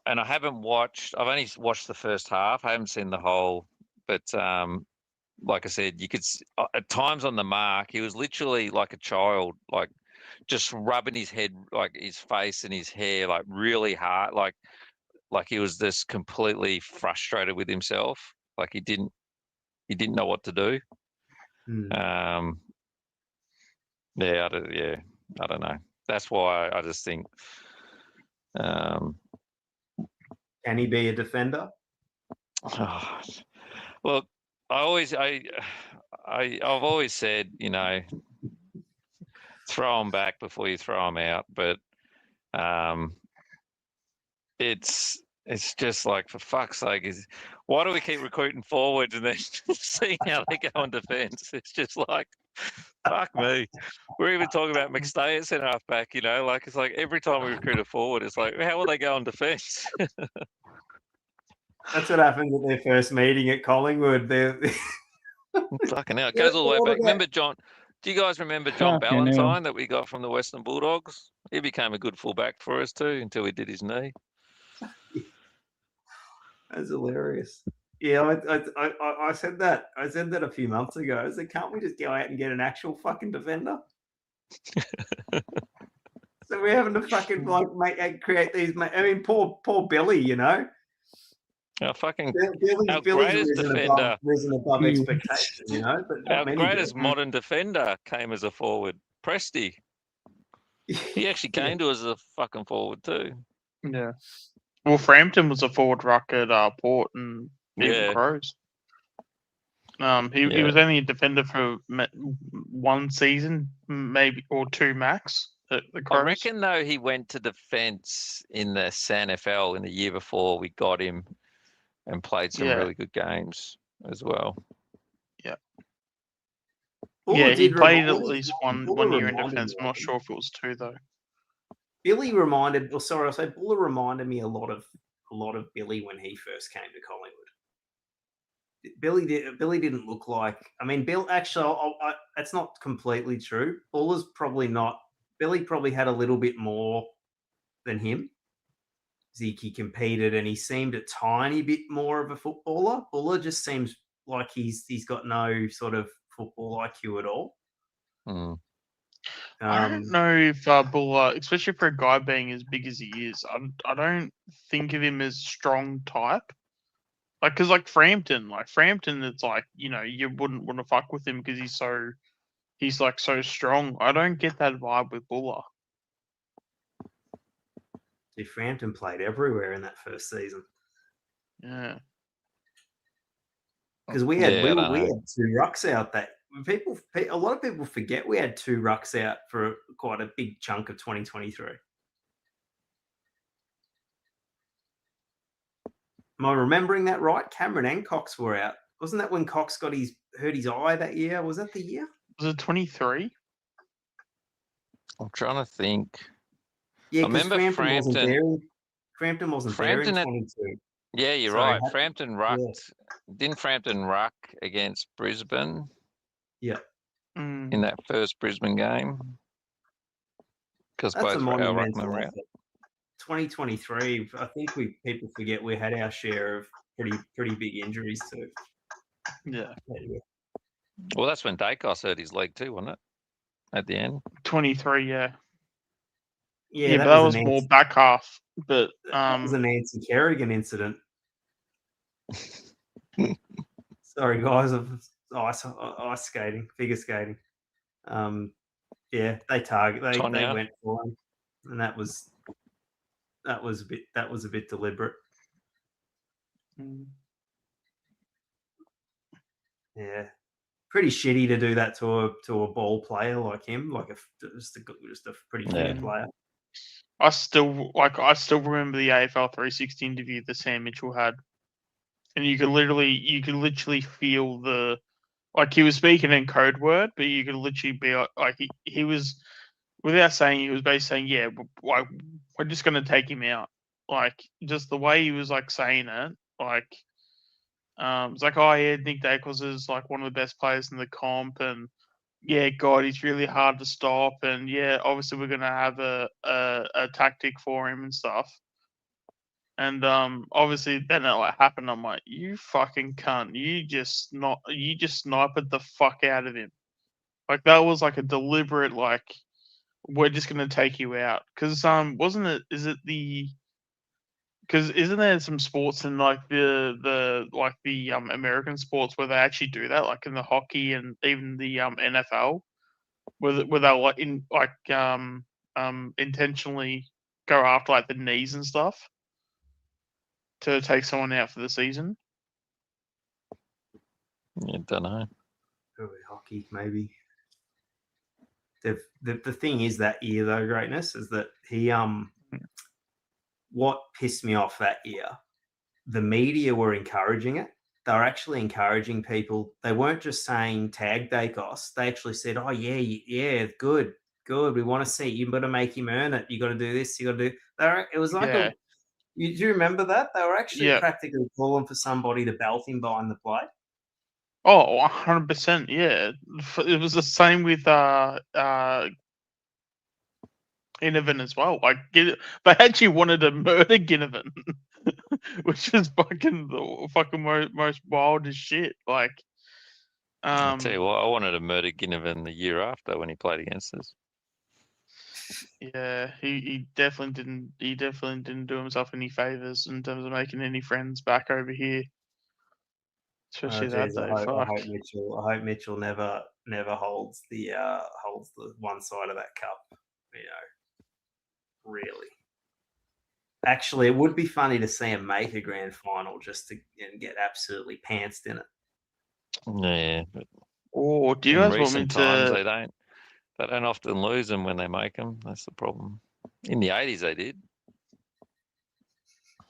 And I've only watched the first half. I haven't seen the whole, but like I said, you could at times on the mark, he was literally like a child, like just rubbing his head, like his face and his hair, like really hard, like he was just completely frustrated with himself, like he didn't know what to do. I don't know. That's why I just think. Can he be a defender? Look, I've always said, throw them back before you throw them out. But it's just like, for fuck's sake, why do we keep recruiting forwards and then seeing how they go on defence? It's just like, fuck me. We're even talking about McStay at centre half back, like it's like every time we recruit a forward, it's like, how will they go on defence? That's what happened at their first meeting at Collingwood. Fucking hell, it goes all the way back. Remember John? Do you guys remember John Fucking hell. Ballantyne that we got from the Western Bulldogs? He became a good fullback for us too until he did his knee. That's hilarious. Yeah, I said that. I said that a few months ago. I said, can't we just go out and get an actual fucking defender? So we're having to fucking create these. I mean, poor Billy, Our fucking Billy's greatest defender, risen above expectation, But not our many greatest do. modern defender came as a forward. Presty. He actually came to us as a fucking forward too. Yeah. Well, Frampton was a forward ruck at Port and even Crows. He was only a defender for one season, maybe, or two max at the Crows. I reckon though he went to defence in the SANFL in the year before we got him and played some really good games as well. Yeah. Buller He played Buller- at least one Buller year in reminded defence. me I'm not of- sure if it was two though. Buller reminded me a lot of Billy when he first came to Collingwood. Billy didn't look like. I mean, Bill. Actually, that's not completely true. Buller's probably not. Billy probably had a little bit more than him. He competed and he seemed a tiny bit more of a footballer. Buller just seems like he's got no sort of football IQ at all. I don't know if Buller, especially for a guy being as big as he is, I don't think of him as strong type. Because Frampton, it's like, you wouldn't want to fuck with him because he's like so strong. I don't get that vibe with Buller. See, Frampton played everywhere in that first season. Yeah. Because we had two rucks out that a lot of people forget we had two rucks out for quite a big chunk of 2023. Am I remembering that right? Cameron and Cox were out. Wasn't that when Cox hurt his eye that year? Was that the year? Was it 23? I'm trying to think. Yeah, I remember Frampton wasn't there in 22. Yeah, you're right. Frampton rucked. Yeah. Didn't Frampton ruck against Brisbane? Yeah. In that first Brisbane game? Because both our ruckmen were out. 2023, I think people forget we had our share of pretty big injuries too. Yeah. Well, that's when Dacos hurt his leg too, wasn't it? At the end. 23, yeah. Yeah, but that was more back half. But that was a Nancy Kerrigan incident. Sorry, guys, of ice skating, figure skating. Yeah, they went for him, and that was a bit deliberate. Yeah, pretty shitty to do that to a ball player like him, like just a pretty fair player. I still remember the AFL 360 interview that Sam Mitchell had, and you could literally feel he was speaking in code word, but you could literally be like he was, without saying, he was basically saying, yeah, we're just gonna take him out. Like, just the way he was like saying it, like, it's like, oh yeah, Nick Dacos is like one of the best players in the comp, and yeah, God, he's really hard to stop, and yeah, obviously we're gonna have a tactic for him and stuff. And obviously then it like happened. I'm like, you fucking cunt! You just sniped the fuck out of him. Like, that was like a deliberate, like, we're just gonna take you out. Because wasn't it? Because isn't there some sports in like the American sports where they actually do that, like in the hockey and even the NFL, where they'll intentionally go after like the knees and stuff to take someone out for the season? I don't know. Probably hockey, maybe. The thing is that year though, Greatness, is that he what pissed me off that year, the media were encouraging it. They were actually encouraging people. They weren't just saying tag Dacos. They actually said, oh yeah, good. We want to see, you got to make him earn it. You got to do this. You got to do. It was like do you remember that? They were actually practically calling for somebody to belt him behind the plate. Oh, 100%. Yeah, it was the same with Ginnivan as well. Like, they actually wanted to murder Ginnivan, which is the most wildest shit. Like, I'll tell you what, I wanted to murder Ginnivan the year after when he played against us. Yeah, he definitely didn't. He definitely didn't do himself any favors in terms of making any friends back over here. Especially that day. I hope Mitchell never holds the one side of that cup. You know, really. Actually, it would be funny to see him make a grand final just to get absolutely pantsed in it. Yeah, but do you guys want me times, to? They don't often lose them when they make them. That's the problem. In the 80s, they did.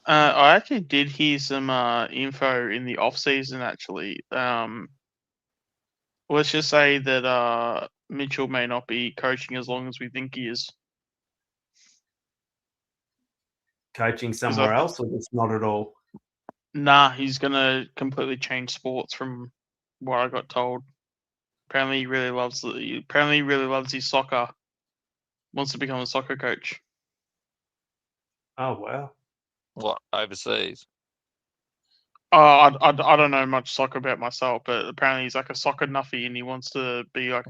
I actually did hear some info in the off season. Actually, let's just say that Mitchell may not be coaching as long as we think he is. Coaching somewhere else, or just not at all? Nah, he's gonna completely change sports from what I got told. Apparently, he really loves his soccer. Wants to become a soccer coach. Oh wow! What, overseas? I don't know much soccer about myself, but apparently he's like a soccer nuffy, and he wants to be like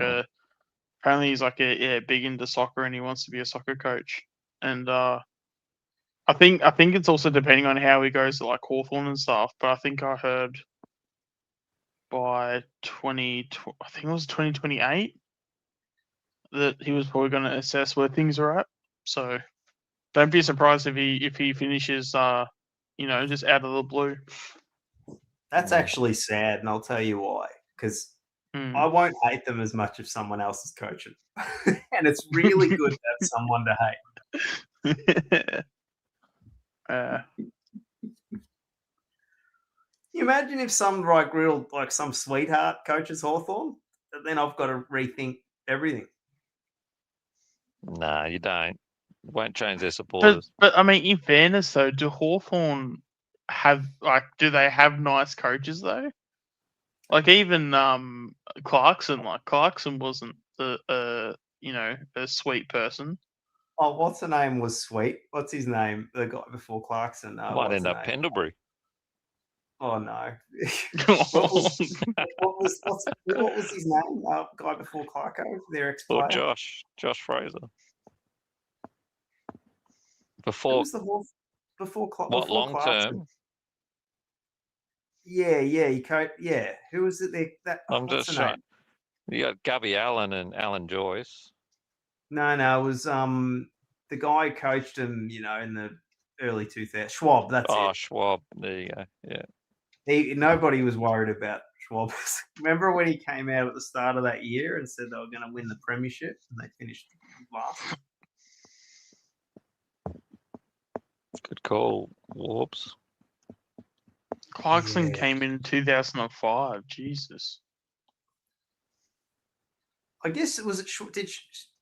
apparently he's like big into soccer, and he wants to be a soccer coach. And I think it's also depending on how he goes to like Hawthorn and stuff. But I think I heard by I think it was 2028 that he was probably going to assess where things are at. So don't be surprised if he finishes just out of the blue. That's actually sad, and I'll tell you why. Because I won't hate them as much if someone else is coaching, and it's really good to have someone to hate. You imagine if some some sweetheart coaches Hawthorn, then I've got to rethink everything. Nah, you don't. Won't change their supporters. But I mean, in fairness though, do Hawthorn do they have nice coaches though? Like even Clarkson wasn't a sweet person. Oh, what's the name was sweet? What's his name? The guy before Clarkson. Might end up Pendlebury. Oh no! what was his name? Guy before Clarko, their ex-player. Or Josh Fraser. Who Before was the horse before what before long Clarkson? term? Yeah, he coached. Yeah, who was it? There? That I'm what's just the trying. name? You got Gubby Allen and Alan Joyce. No, it was the guy who coached him. You know, in the early 2000s. Schwab. That's Oh, it. Schwab. There you go. Yeah. Nobody was worried about Schwab. Remember when he came out at the start of that year and said they were going to win the premiership, and they finished last. Good call, Warps. Clarkson Yeah. came in 2005. Jesus. I guess it was.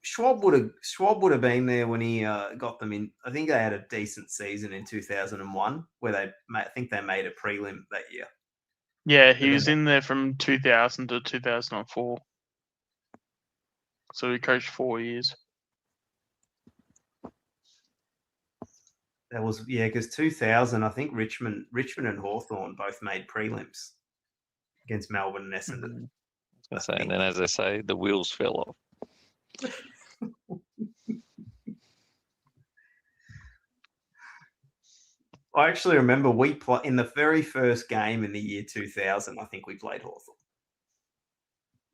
Schwab would have been there when he got them in. I think they had a decent season in 2001, where I think they made a prelim that year. Yeah, he But was then- in there from 2000 to 2004. So he coached 4 years. That was because 2000. I think Richmond and Hawthorn both made prelims against Melbourne and Essendon. I was gonna say, and then as I say, the wheels fell off. I actually remember we played in the very first game in the year 2000. I think we played Hawthorn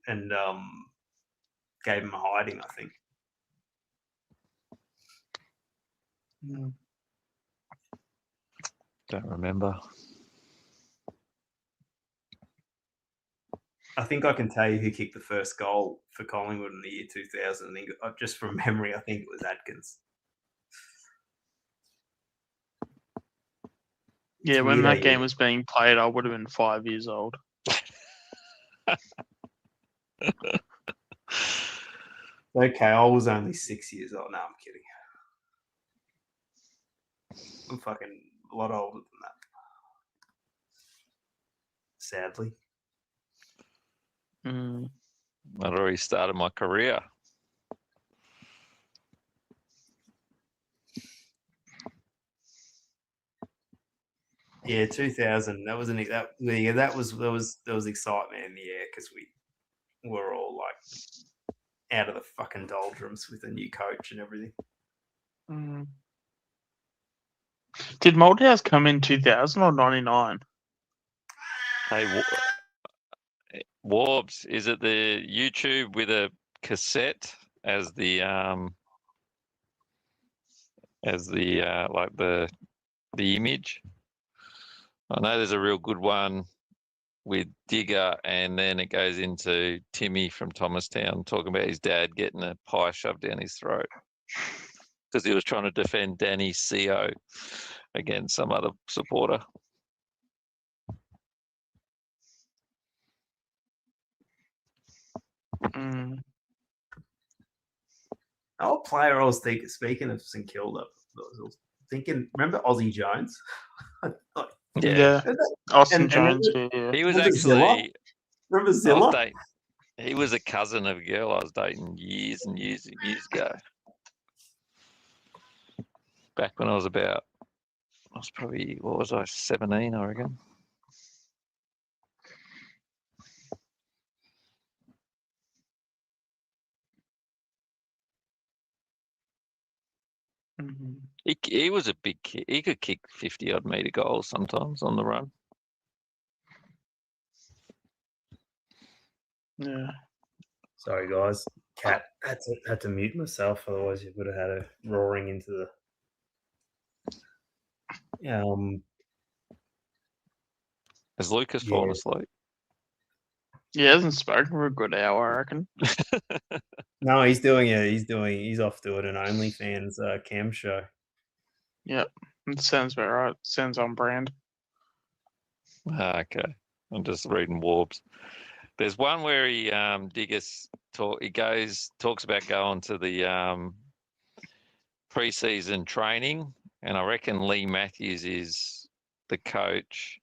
and gave them a hiding. I think. Don't remember. I think I can tell you who kicked the first goal for Collingwood in the year 2000. I think just from memory, I think it was Adkins. Yeah, It's when weird how that game was being played, I would have been 5 years old. Okay, I was only 6 years old. No, I'm kidding. I'm fucking a lot older than that. Sadly. Mm. I'd already started my career. Yeah, 2000. That was there was excitement in the air because we were all like out of the fucking doldrums with a new coach and everything. Mm. Did Malthouse come in 2000 or 99? Hey, Warbs, is it the YouTube with a cassette as the like the image? I know there's a real good one with Digger, and then it goes into Timmy from Thomastown talking about his dad getting a pie shoved down his throat because he was trying to defend Danny's CO against some other supporter. Mm. Oh, player I was thinking, speaking of St Kilda, I was thinking, remember Ozzie Jones? Yeah. Austin and Jones. remember- Yeah. He was Remember Zilla? actually. Remember I was Zilla? dating, he was a cousin of a girl I was dating years and years and years ago. Back when I was probably, what was I, 17, I reckon. Mhm. He was a big kid. He could kick 50-odd metre goals sometimes on the run. Yeah. Sorry, guys. Cat had to mute myself, otherwise you would have had a roaring into the. Has Lucas Yeah. fallen asleep? He hasn't spoken for a good hour, I reckon. No, he's off doing an OnlyFans cam show. Yep. It sounds about right. Sounds on brand. Okay, I'm just reading Warbs. There's one where he talks about going to the pre-season training, and I reckon Lee Matthews is the coach,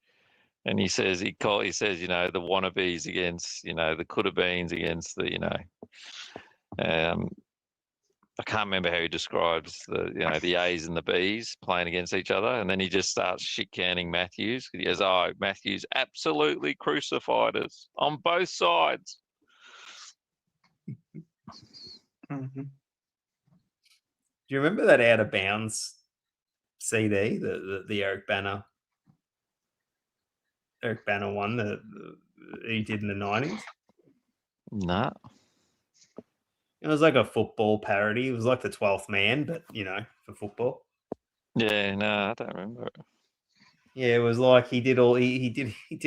and he says the wannabes against the coulda beens against the I can't remember how he describes the A's and the B's playing against each other, and then he just starts shit canning Matthews. He goes, "Oh, Matthews absolutely crucified us on both sides." Mm-hmm. Do you remember that out of bounds CD, the Eric Banner one that he did in the 90s? Nah. It was like a football parody. It was like the 12th Man, but for football. Yeah, no, I don't remember it. Yeah, it was like he did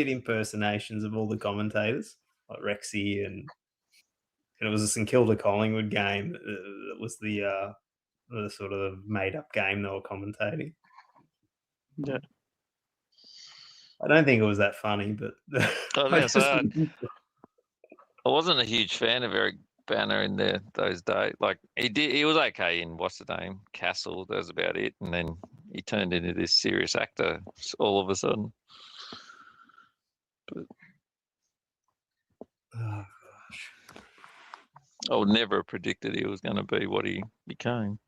impersonations of all the commentators, like Rexy, and it was a St Kilda Collingwood game. That was the sort of made up game they were commentating. Yeah. I don't think it was that funny, but I wasn't a huge fan of Eric Banner in those days. Like he was okay in what's the name, Castle. That was about it, and then he turned into this serious actor all of a sudden. But oh gosh, I would never have predicted he was going to be what he became.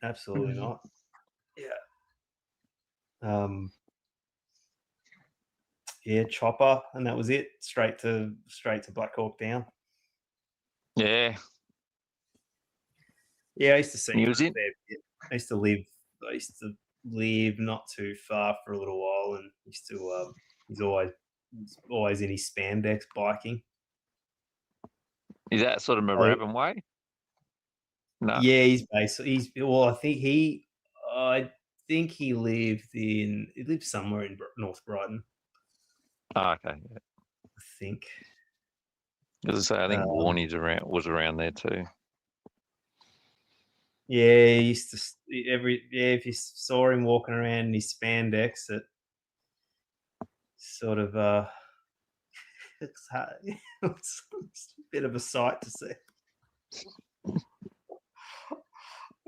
absolutely not. Yeah. Yeah, Chopper, and that was it. Straight to Black Hawk Down. Yeah. Yeah, I used to see He him was up in. there. I used to live not too far for a little while, and he's always in his spandex biking. Is that sort of Moorabbin way? No. Yeah, I think he lived somewhere in North Brighton. Oh, okay. Yeah. I think. As I say, I think Warnie's was around there too. Yeah, he used to if you saw him walking around in his spandex, it sort of it's a bit of a sight to see.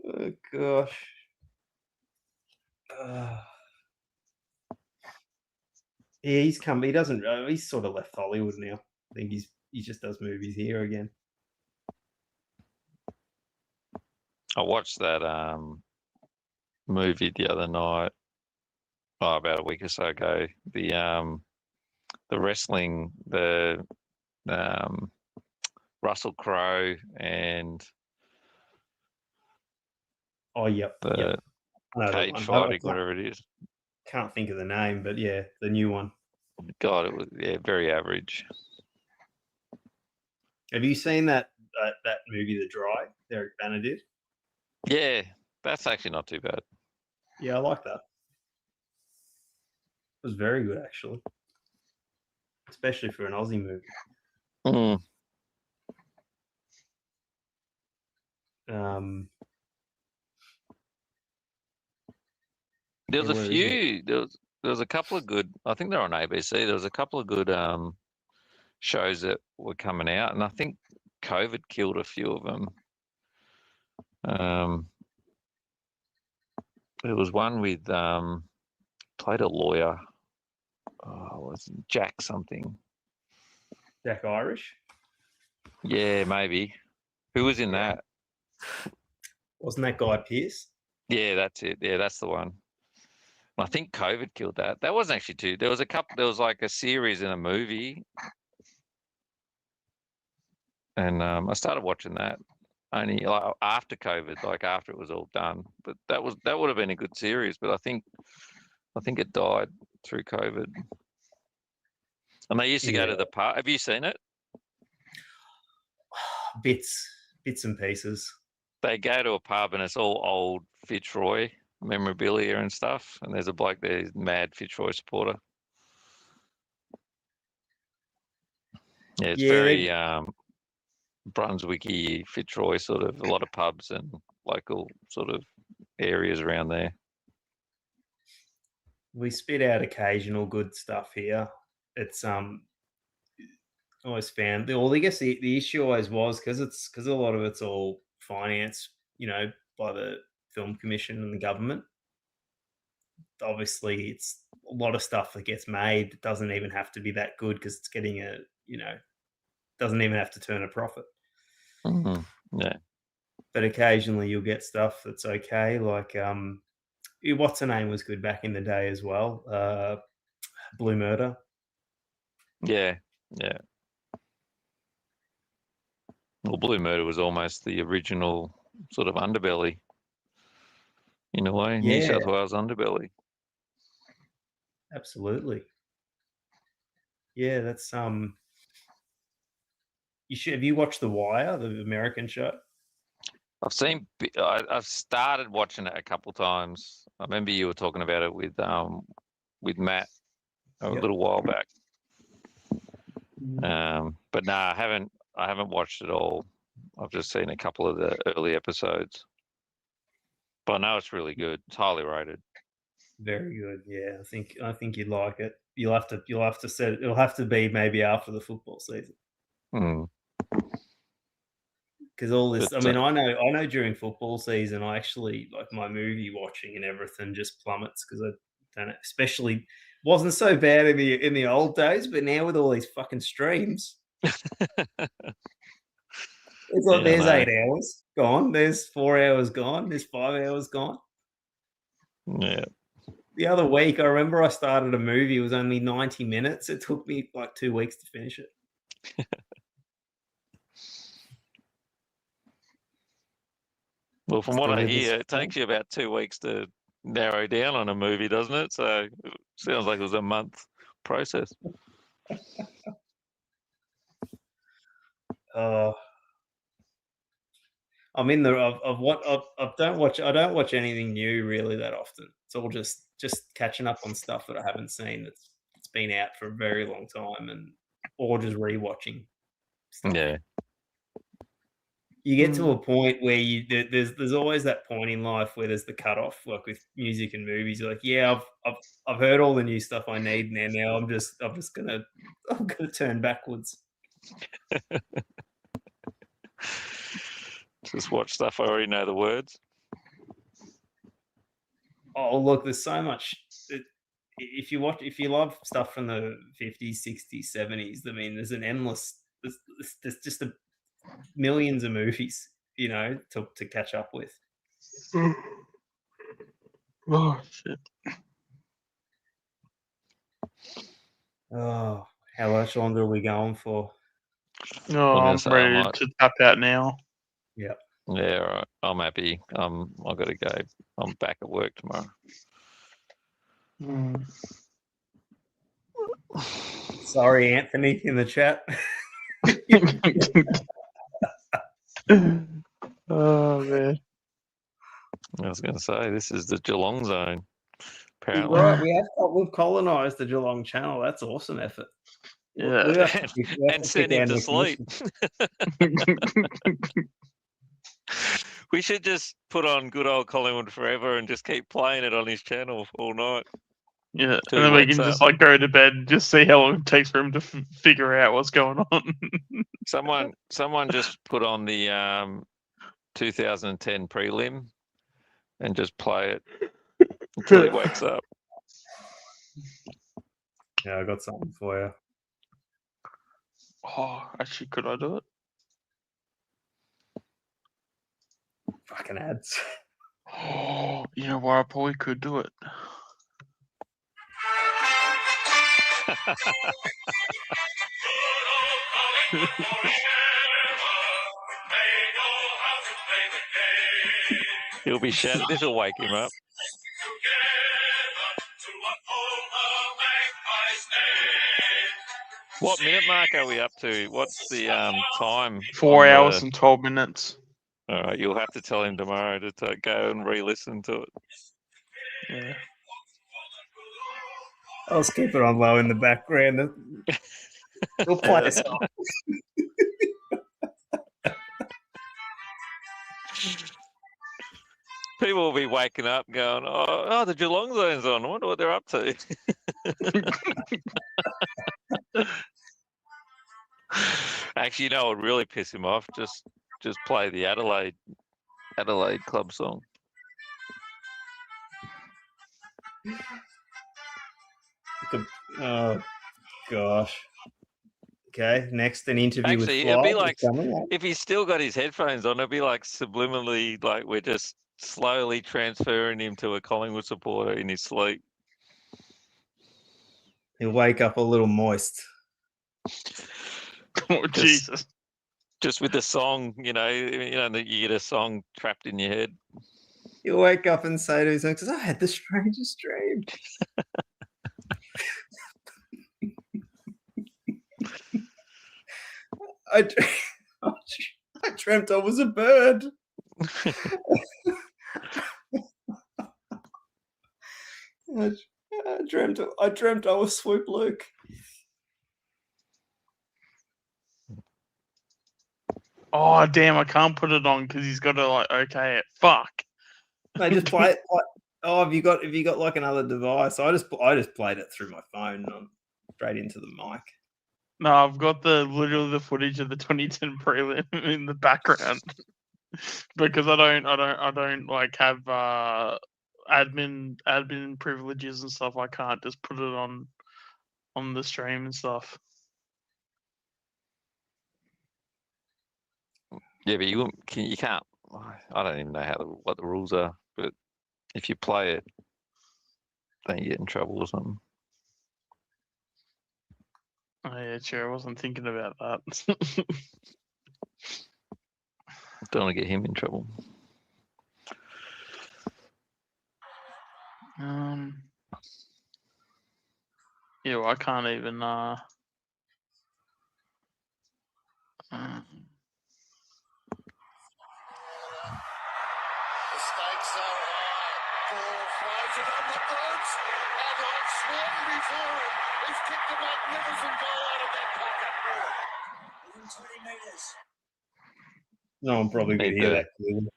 Oh gosh. Yeah, he's come. He doesn't. He's sort of left Hollywood now. I think he just does movies here again. I watched that movie the other night, about a week or so ago. The wrestling, the Russell Crowe and Yep. the cage fighting, whatever it is. Can't think of the name, but yeah, the new one. God, it was very average. Have you seen that movie, The Dry? Eric Banner did. Yeah, that's actually not too bad. Yeah, I like that. It was very good, actually, especially for an Aussie movie. Mm. There was a few. There was a couple of good. I think they're on ABC. There was a couple of good shows that were coming out, and I think COVID killed a few of them. There was one with played a lawyer. Was Jack something? Jack Irish. Yeah, maybe. Who was in that? Wasn't that Guy Pearce? Yeah, that's it. Yeah, that's the one. I think COVID killed that. That wasn't actually too. There was a couple. There was like a series and a movie, and I started watching that only after COVID, like after it was all done. But that would have been a good series. But I think it died through COVID. And they used to go to the park. Have you seen it? Bits and pieces. They go to a pub and it's all old Fitzroy memorabilia and stuff. And there's a bloke there, mad Fitzroy supporter. Yeah, it's very Brunswicky, Fitzroy sort of, a lot of pubs and local sort of areas around there. We spit out occasional good stuff here. It's always found. Well, I guess the issue always was because a lot of it's all financed, by the Film Commission and the government. Obviously, it's a lot of stuff that gets made that doesn't even have to be that good because it's getting doesn't even have to turn a profit. Mm-hmm. Yeah. But occasionally you'll get stuff that's okay. Like What's Her Name was good back in the day as well. Blue Murder. Yeah. Well, Blue Murder was almost the original sort of Underbelly. in a way. New Yeah. South Wales underbelly. Absolutely. Yeah, that's You should. Have you watched The Wire, the American show? I've started watching it a couple times. I remember you were talking about it with Matt a Yep. little while back. But no, I haven't watched it all. I've just seen a couple of the early episodes. But I know it's really good. It's highly rated. Very good. Yeah, I think you'd like it. You'll have to set it. It'll have to be maybe after the football season. Because all this, But, I know during football season, I actually like my movie watching and everything just plummets because I don't know, especially wasn't so bad in the old days, but now with all these fucking streams, it's like there's 8 hours gone, there's 4 hours gone, there's 5 hours gone. Yeah. The other week, I remember I started a movie. It was only 90 minutes. It took me like 2 weeks to finish it. Well, from what I hear, it takes you about 2 weeks to narrow down on a movie, doesn't it? So it sounds like it was a month process. I'm in the. I don't watch anything new really that often. It's all just catching up on stuff that I haven't seen that's been out for a very long time, or just rewatching stuff. Yeah. You get to a point where there's always that point in life where there's the cutoff, like with music and movies. You're like, yeah, I've heard all the new stuff I need now. I'm gonna turn backwards. Just watch stuff I already know the words. Oh, look, there's so much. If you love stuff from the 50s, 60s, 70s, I mean, there's an endless. There's just millions of movies, to catch up with. Oh shit! Oh, how much longer are we going for? No, I'm ready to tap out now. Yep. Yeah, all right. I'm happy. I've got to go. I'm back at work tomorrow. Sorry, Anthony, in the chat. Oh man! I was going to say this is the Geelong zone. Apparently, right. We've colonised the Geelong Channel. That's awesome effort. Yeah, and send him to sleep. We should just put on good old Collingwood Forever and just keep playing it on his channel all night. Yeah, and then we can just go to bed and just see how long it takes for him to figure out what's going on. Someone just put on the 2010 prelim and just play it until he wakes up. Yeah, I got something for you. Oh, actually, could I do it? Fucking ads. Oh, you know what? I probably could do it. He'll be shouting. This will wake him up. What minute mark are we up to? What's the time? 4 hours and 12 minutes. All right, you'll have to tell him tomorrow to go and re-listen to it. Yeah. I'll just keep it on low in the background. We'll play a song. People will be waking up going, oh, the Geelong zone's on. I wonder what they're up to. Actually, what would really piss him off? Just play the Adelaide club song. Oh gosh. Okay, next an interview with Actually, Fly. it'd be like if he's still got his headphones on, it'd be like subliminally, like we're just slowly transferring him to a Collingwood supporter in his sleep. He'll wake up a little moist. Oh, Jesus. Just with the song, you get a song trapped in your head. He'll wake up and say to his uncle, I had the strangest dream. I dreamt I was a bird. I dreamt I was Swoop Luke. Oh damn! I can't put it on because he's got to like okay it. Fuck. They just play it. Oh, have you got like another device? I just played it through my phone, straight into the mic. No, I've got literally the footage of the 2010 prelim in the background because I don't like have admin privileges and stuff. I can't just put it on the stream and stuff. Yeah, but you can't. I don't even know what the rules are. But if you play it, then you get in trouble or something. Oh yeah, sure. I wasn't thinking about that. Don't want to get him in trouble. Yeah, well, I can't even. The stakes are high. Paul flies it on the boards, and like Swan before him, he's kicked a magnificent goal out of that pocket. Within 20 metres. No one probably could hear that clearly.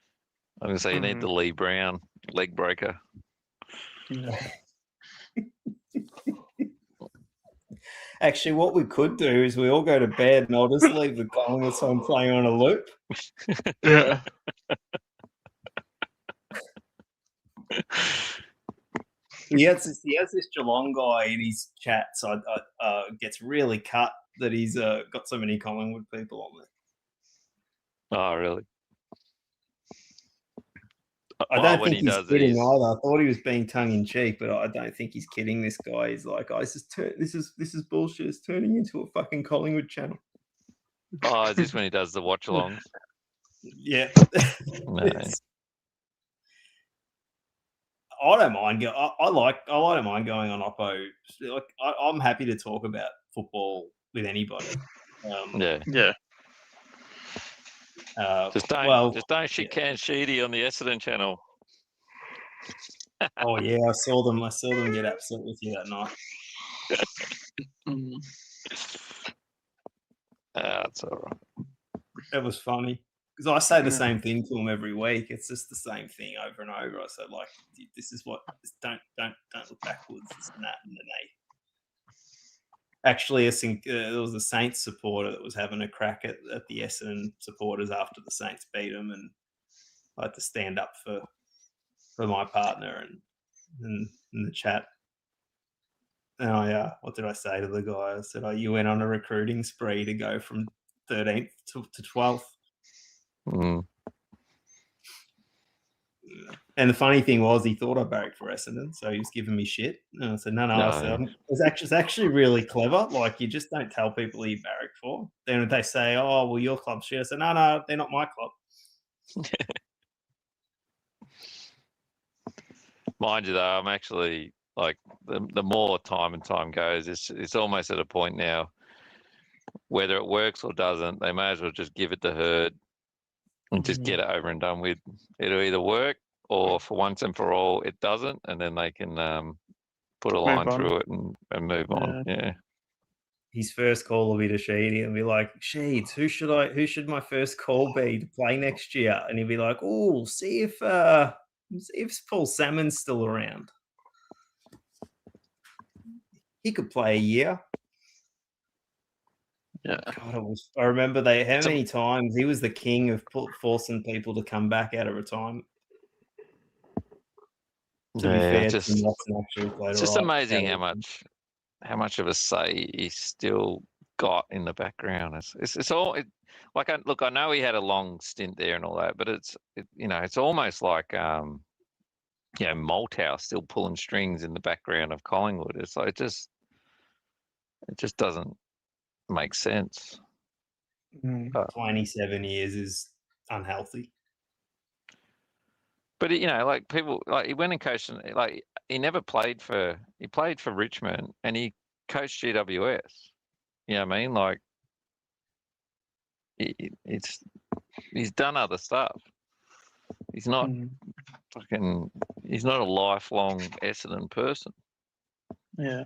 I'm going to say you need the Lee Brown leg breaker. Actually, what we could do is we all go to bed and I'll just leave the Collingwood song playing on a loop. Yeah. He has this Geelong guy in his chat, so gets really cut that he's got so many Collingwood people on there. Oh, really? I don't think he's kidding either. I thought he was being tongue in cheek, but I don't think he's kidding. This guy is like, oh, this is bullshit. It's turning into a fucking Collingwood channel. Oh, is this when he does the watch alongs? Yeah. No. I don't mind. I don't mind going on Oppo. Like, I'm happy to talk about football with anybody. Yeah. Just don't shit can Sheedy on the Essendon channel. Oh yeah, I saw them get upset with you that night. That's all right. It was funny because I say the same thing to them every week. It's just the same thing over and over. I said, like, this is what don't look backwards. This and that, and then they. Actually, I think there was a Saints supporter that was having a crack at the Essendon supporters after the Saints beat them, and I had to stand up for my partner and in the chat. And what did I say to the guy? I said, "Oh, you went on a recruiting spree to go from 13th to 12th." Mm. And the funny thing was, he thought I barracked for Essendon, so he was giving me shit. And I said, no. I said, it's actually really clever. Like, you just don't tell people who you barracked for. Then they say, oh, well, your club's shit. I said, no, they're not my club. Mind you, though, I'm actually, like, the more time and time goes, it's almost at a point now, whether it works or doesn't, they may as well just give it to Herd and just get it over and done with. It'll either work or for once and for all it doesn't, and then they can put a line through it and move on. Yeah. His first call will be to Sheedy and be like, Sheeds, who should my first call be to play next year? And he'll be like, oh, see if Paul Salmon's still around. He could play a year. Yeah. God, I remember how many times he was the king of forcing people to come back out of retirement. To be fair, it's just amazing how much of a say he's still got in the background. It's all like I know he had a long stint there and all that, but it's almost like Malthouse still pulling strings in the background of Collingwood. It's like it just doesn't make sense. 27 years is unhealthy. But you know, like people, like he went and coached, like he never played for. He played for Richmond, and he coached GWS. You know what I mean? Like, he's done other stuff. He's not fucking. He's not a lifelong Essendon person. Yeah.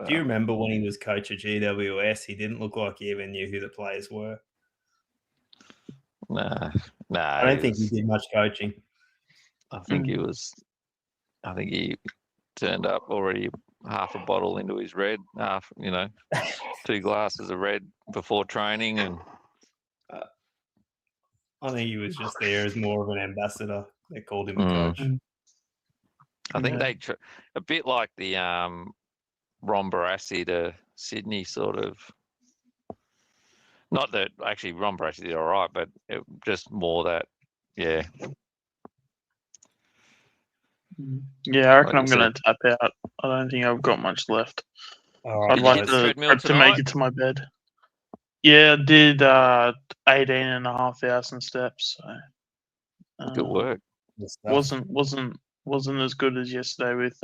Do you remember when he was coach at GWS? He didn't look like he even knew who the players were. Nah. I don't think he did much coaching. I think he was. I think he turned up already half a bottle into his red, half, 2 glasses of red before training, and I think he was just there as more of an ambassador. They called him a coach. I think they a bit like the Ron Barassi to Sydney sort of. Not that actually Ron Barassi did all right, but just more that, yeah. Yeah, I reckon I'm going to tap out. I don't think I've got much left. All right, I'd like to make it to my bed. Yeah, I did 18,500 steps. So, good work. Wasn't as good as yesterday with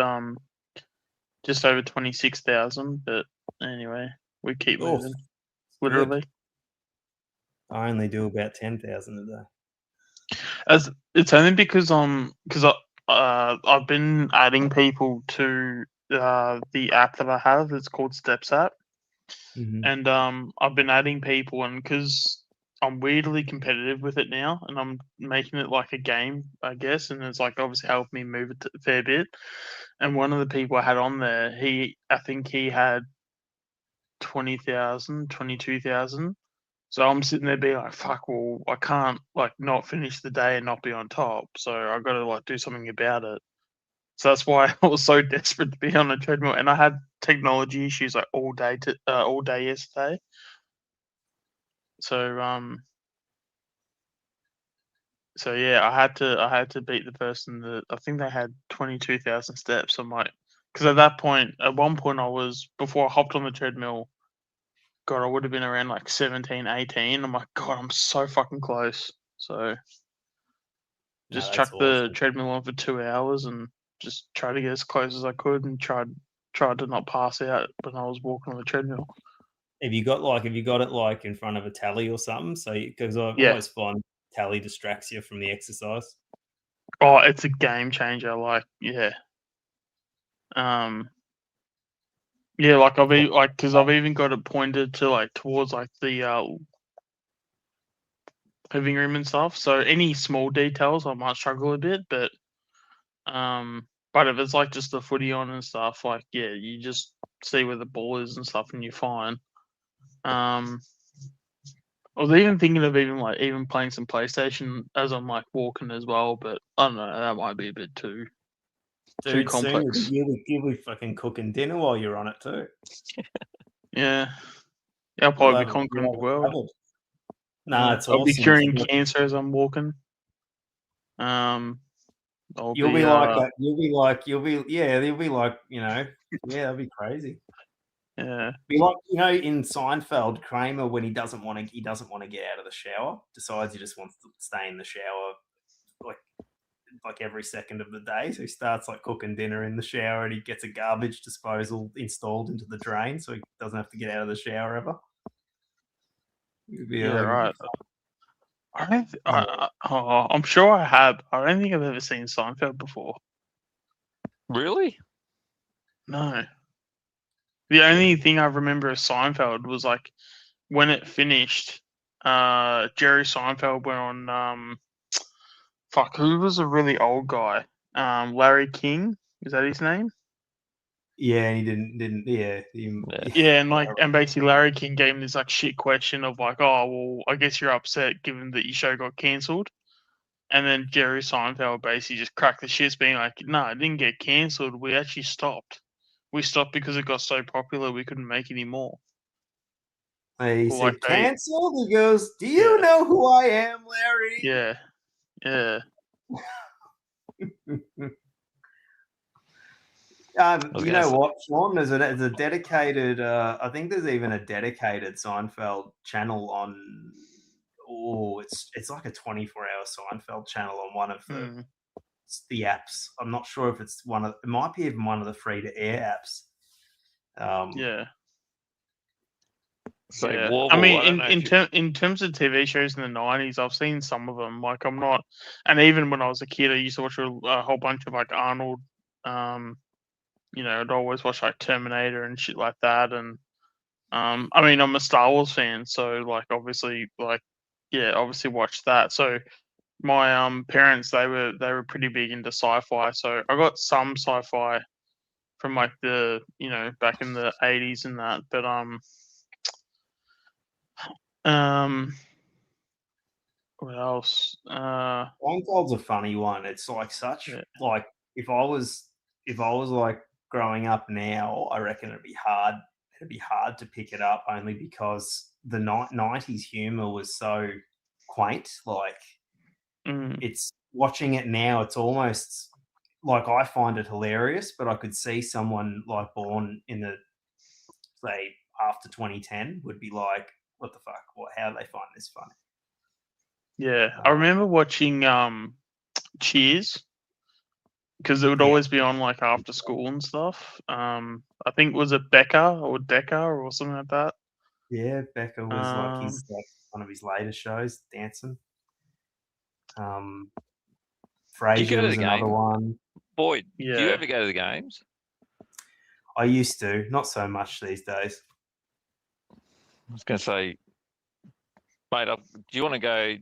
just over 26,000, but anyway, we keep moving. Literally. I only do about 10,000 a day. As it's only because I've been adding people to the app that I have. It's called Steps app, and I've been adding people, and because I'm weirdly competitive with it now, and I'm making it like a game, I guess, and it's like obviously helped me move it a fair bit. And one of the people I had on there, I think he had 20,000, 22,000. So I'm sitting there being like, fuck, well, I can't like not finish the day and not be on top. So I got to like do something about it. So that's why I was so desperate to be on a treadmill, and I had technology issues like all day yesterday. So yeah, I had to beat the person that I think they had 22,000 steps. I'm like, because at one point before I hopped on the treadmill, God, I would have been around like 17, 18. I'm like, God, I'm so fucking close. So just chucked the treadmill on for 2 hours and just tried to get as close as I could, and tried to not pass out when I was walking on the treadmill. Have you got it like in front of a tally or something? So because I always find tally distracts you from the exercise. Oh, it's a game changer. Like, yeah. Yeah, like because I've even got it pointed to like towards like the living room and stuff. So any small details I might struggle a bit, but if it's like just the footy on and stuff, like yeah, you just see where the ball is and stuff, and you're fine. I was even thinking of even playing some PlayStation as I'm like walking as well, but I don't know, that might be a bit too complex. You'll be fucking cooking dinner while you're on it too. Yeah, I'll probably be conquering the world. Nah, it's I'll awesome. be curing cancer as I'm walking. You'll be like, that'd be crazy. Yeah. Be like, in Seinfeld, Kramer, when he doesn't want to get out of the shower, decides he just wants to stay in the shower like every second of the day. So he starts like cooking dinner in the shower, and he gets a garbage disposal installed into the drain, so he doesn't have to get out of the shower ever. Right. I'm sure I have. I don't think I've ever seen Seinfeld before. Really? No. The only thing I remember of Seinfeld was like when it finished, Jerry Seinfeld went on who was a really old guy? Larry King, is that his name? Yeah, he didn't. Yeah, and basically Larry King gave him this like shit question of like, oh well, I guess you're upset given that your show got cancelled, and then Jerry Seinfeld basically just cracked the shits, being like, no, it didn't get cancelled. We actually stopped. We stopped because it got so popular we couldn't make any more. He said cancelled. He goes, "Do you know who I am, Larry?" Yeah. You know what, Sean? There's a dedicated. I think there's even a dedicated Seinfeld channel on. Oh, it's like a 24-hour Seinfeld channel on one of the the apps. I'm not sure if it's one of. It might be even one of the free to air apps. Yeah. Say Yeah. Warble. I mean, I don't know if you- in terms of TV shows in the 90s, I've seen some of them. Like, I'm not, and even when I was a kid, I used to watch a whole bunch of like Arnold. You know, I'd always watch like Terminator and shit like that. And I mean, I'm a Star Wars fan, so like, obviously, like, yeah, obviously watched that. So my parents, they were pretty big into sci-fi, so I got some sci-fi from like the, you know, back in the 80s and that. But what else? Blindfold's a funny one. It's like such Yeah. like if I was like growing up now, I reckon it'd be hard. It'd be hard to pick it up only because the 90s humor was so quaint. Like it's watching it now, it's almost like I find it hilarious, but I could see someone like born in the say after 2010 would be like, what the fuck? What? How do they find this funny? Yeah, I remember watching Cheers because it would always be on like after school and stuff. I think was it Becca or Decca or something like that. Yeah, Becca was like his like one of his later shows, dancing. Do you Frasier go to was the another game? one. Boyd, do you Yeah. ever go to the games? I used to, not so much these days. I was going to say, mate, do you want to go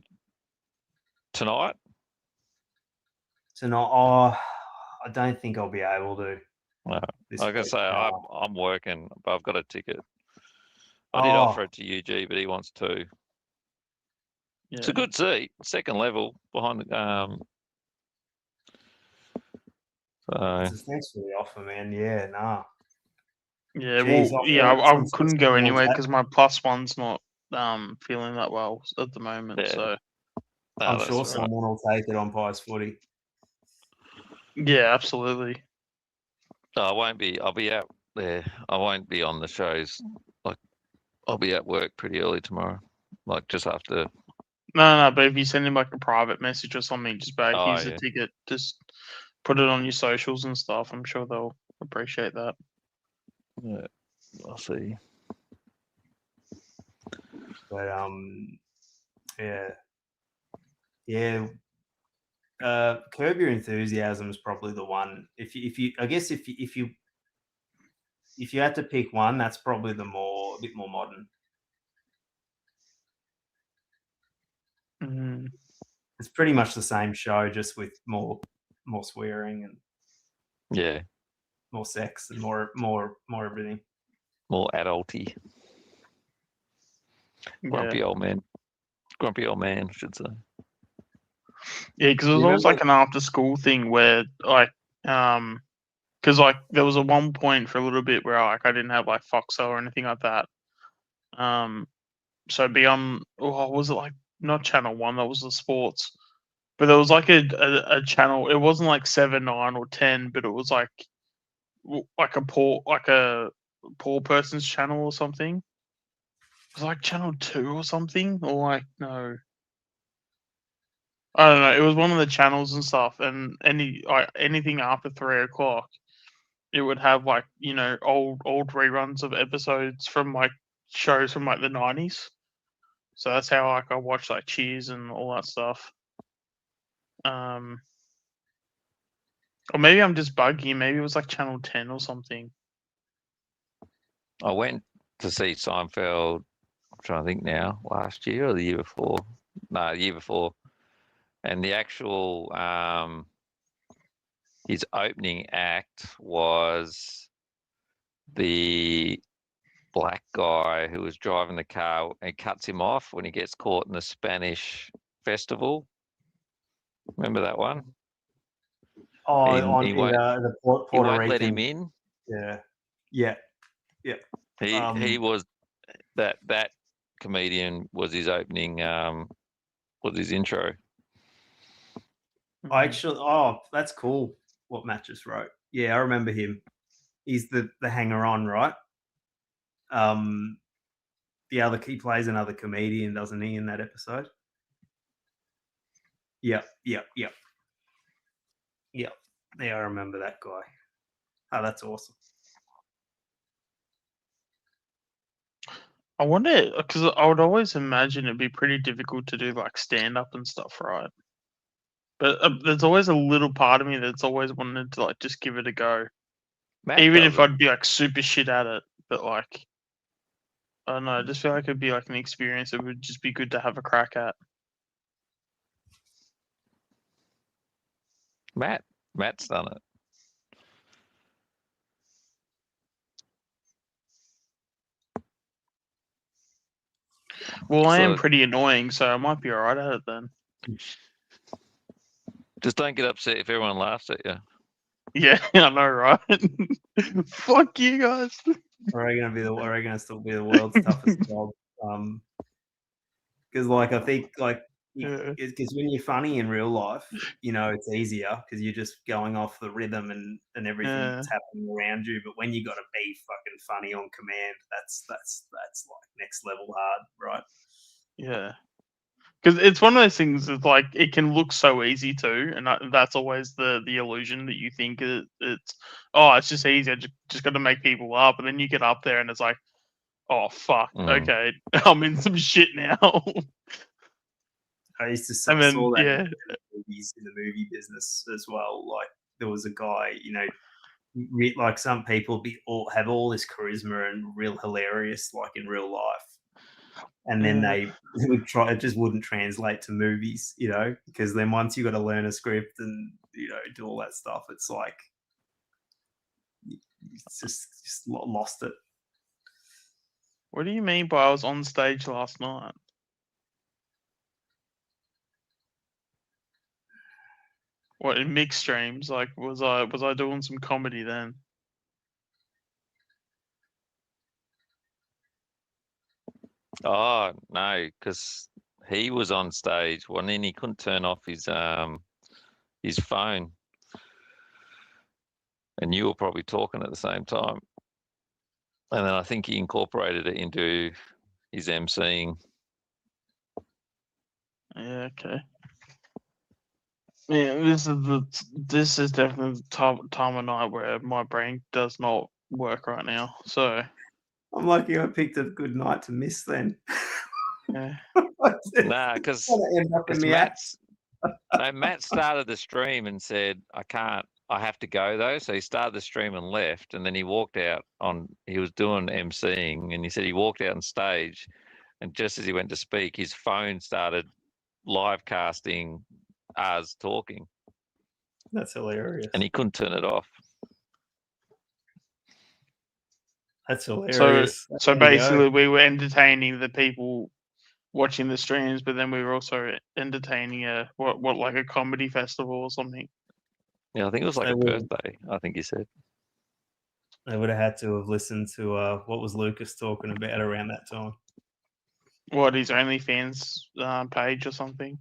tonight? Tonight, oh, I don't think I'll be able to. No. I this was going to week, say, no. I'm working, but I've got a ticket. I did offer Oh, it to UG, but he wants two. Yeah. It's a good seat, second level behind the so thanks for the offer, man. Yeah, nah. Yeah, Jeez, well, I yeah, feel I some couldn't sort go of anyway that. because my plus one's not feeling that well at the moment. Yeah. So no, I'm that's sure all right. someone will take it on Pies Footy. yeah, absolutely. No, I won't be. I'll be out there. I won't be on the shows. Like, I'll be at work pretty early tomorrow. Like just after. No, but if you send him like a private message or something, just back, Oh, here's a yeah. ticket, just put it on your socials and stuff. I'm sure they'll appreciate that. Yeah, I'll see. But yeah. Curb Your Enthusiasm is probably the one. If you I guess if you had to pick one, that's probably a bit more modern. It's pretty much the same show, just with more swearing and Yeah, more sex and more everything. more adulty. Grumpy old man. Grumpy old man, I should say. Yeah, because it was always like an after school thing where like because like there was a one point for a little bit where like I didn't have like Foxtel or anything like that. So beyond, was it like not Channel 1? That was the sports, but there was like a channel. It wasn't like 7, 9, or 10, but it was like a poor person's channel or something. It was like Channel 2 or something, or like no. I don't know. It was one of the channels and stuff, and anything after 3 o'clock, it would have like, you know, old reruns of episodes from like shows from like the 90s. So that's how like I watched like Cheers and all that stuff. Or maybe I'm just buggy. Maybe it was like Channel 10 or something. I went to see Seinfeld. I'm trying to think now. Last year or the year before? No, the year before. And the actual his opening act was the black guy who was driving the car and cuts him off when he gets caught in the Spanish festival. Remember that one? Oh, He won't Puerto let him Rican. in. Yeah. He was that comedian was his opening was his intro. I actually, that's cool. What Matt just wrote. Yeah, I remember him. He's the hanger on, right? He plays another comedian, doesn't he, in that episode? Yep. Yeah, I remember that guy. Oh, that's awesome. I wonder, because I would always imagine it'd be pretty difficult to do like stand up and stuff, right? But there's always a little part of me that's always wanted to like just give it a go, Matt even does if it. I'd be like super shit at it. But like, I don't know, I just feel like it'd be like an experience that would just be good to have a crack at. Matt's done it. Well, I am So- pretty annoying, so I might be alright at it then. Just don't get upset if everyone laughs at you. Yeah, I know, right? Fuck you guys. I reckon it'll still be the world's toughest job. Because like I think like Yeah. because when you're funny in real life, you know it's easier because you're just going off the rhythm and everything Yeah. that's happening around you. But when you got to be fucking funny on command, that's like next level hard, right? Yeah. Because it's one of those things that's like it can look so easy too, and that's always the illusion that you think it's just easy. I just got to make people laugh, and then you get up there and it's like, oh fuck, okay, I'm in some shit now. I used to And then, saw that yeah. in the movie business as well. Like there was a guy, you know, like some people have all this charisma and real hilarious, like in real life. And then they would try, it just wouldn't translate to movies, you know, because then once you got to learn a script and, you know, do all that stuff, it's like, it's just lost it. What do you mean by I was on stage last night? What, in mixed streams? Like, was I doing some comedy then? Oh no, because he was on stage, and then he couldn't turn off his phone, and you were probably talking at the same time. And then I think he incorporated it into his emceeing. Yeah, okay. Yeah, this is definitely the time of night where my brain does not work right now. So I'm lucky I picked a good night to miss then. yeah. Nah, because Matt started the stream and said, I have to go though. So he started the stream and left, and then he walked out he was doing emceeing, and he said he walked out on stage, and just as he went to speak, his phone started live casting us talking. That's hilarious. And he couldn't turn it off. That's hilarious. So basically, we were entertaining the people watching the streams, but then we were also entertaining like a comedy festival or something. Yeah, I think it was like a birthday. I think he said they would have had to have listened to what was Lucas talking about around that time. What, his OnlyFans page or something?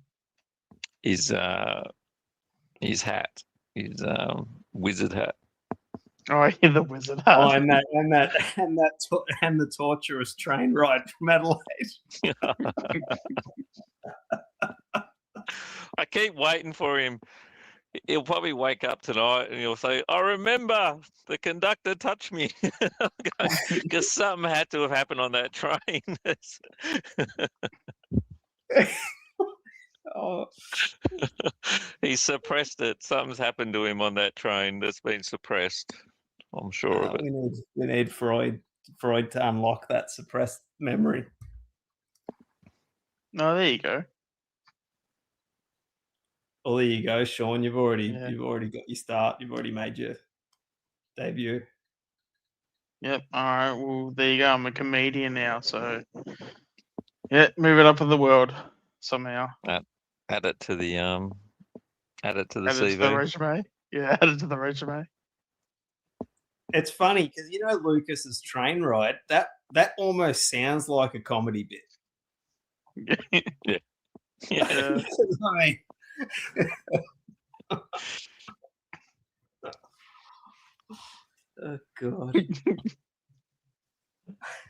His hat, his wizard hat. Oh, yeah, the wizard hat. Oh, and the torturous train ride from Adelaide. I keep waiting for him. He'll probably wake up tonight and he'll say, I remember the conductor touched me. Because something had to have happened on that train. Oh. He suppressed it. Something's happened to him on that train that's been suppressed. I'm sure of it. We need Freud to unlock that suppressed memory. No, there you go. Well, there you go, Sean. You've already got your start. You've already made your debut. Yep. All right. Well, there you go. I'm a comedian now, so yeah, move it up in the world somehow. Add it to the CV. Add it to the resume. Yeah, add it to the resume. It's funny because you know Lucas's train ride that almost sounds like a comedy bit. Yeah. Yeah. I mean, oh God.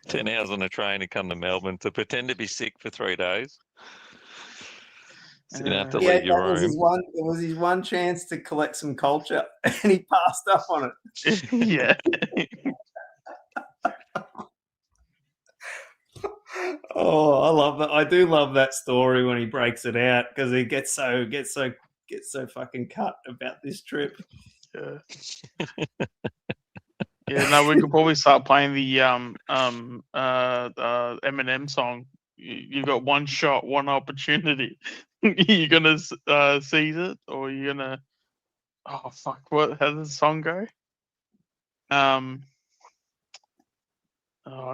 10 hours on a train to come to Melbourne to pretend to be sick for 3 days. So you're gonna have to Yeah, leave your that was his room. one. It was his one chance to collect some culture, and he passed up on it. Yeah. Oh, I love that. I do love that story when he breaks it out because he gets so fucking cut about this trip. Yeah. Yeah, no, we could probably start playing the Eminem song. You've got one shot, one opportunity. You're gonna seize it, or you're gonna. Oh fuck! What? How does the song go? Oh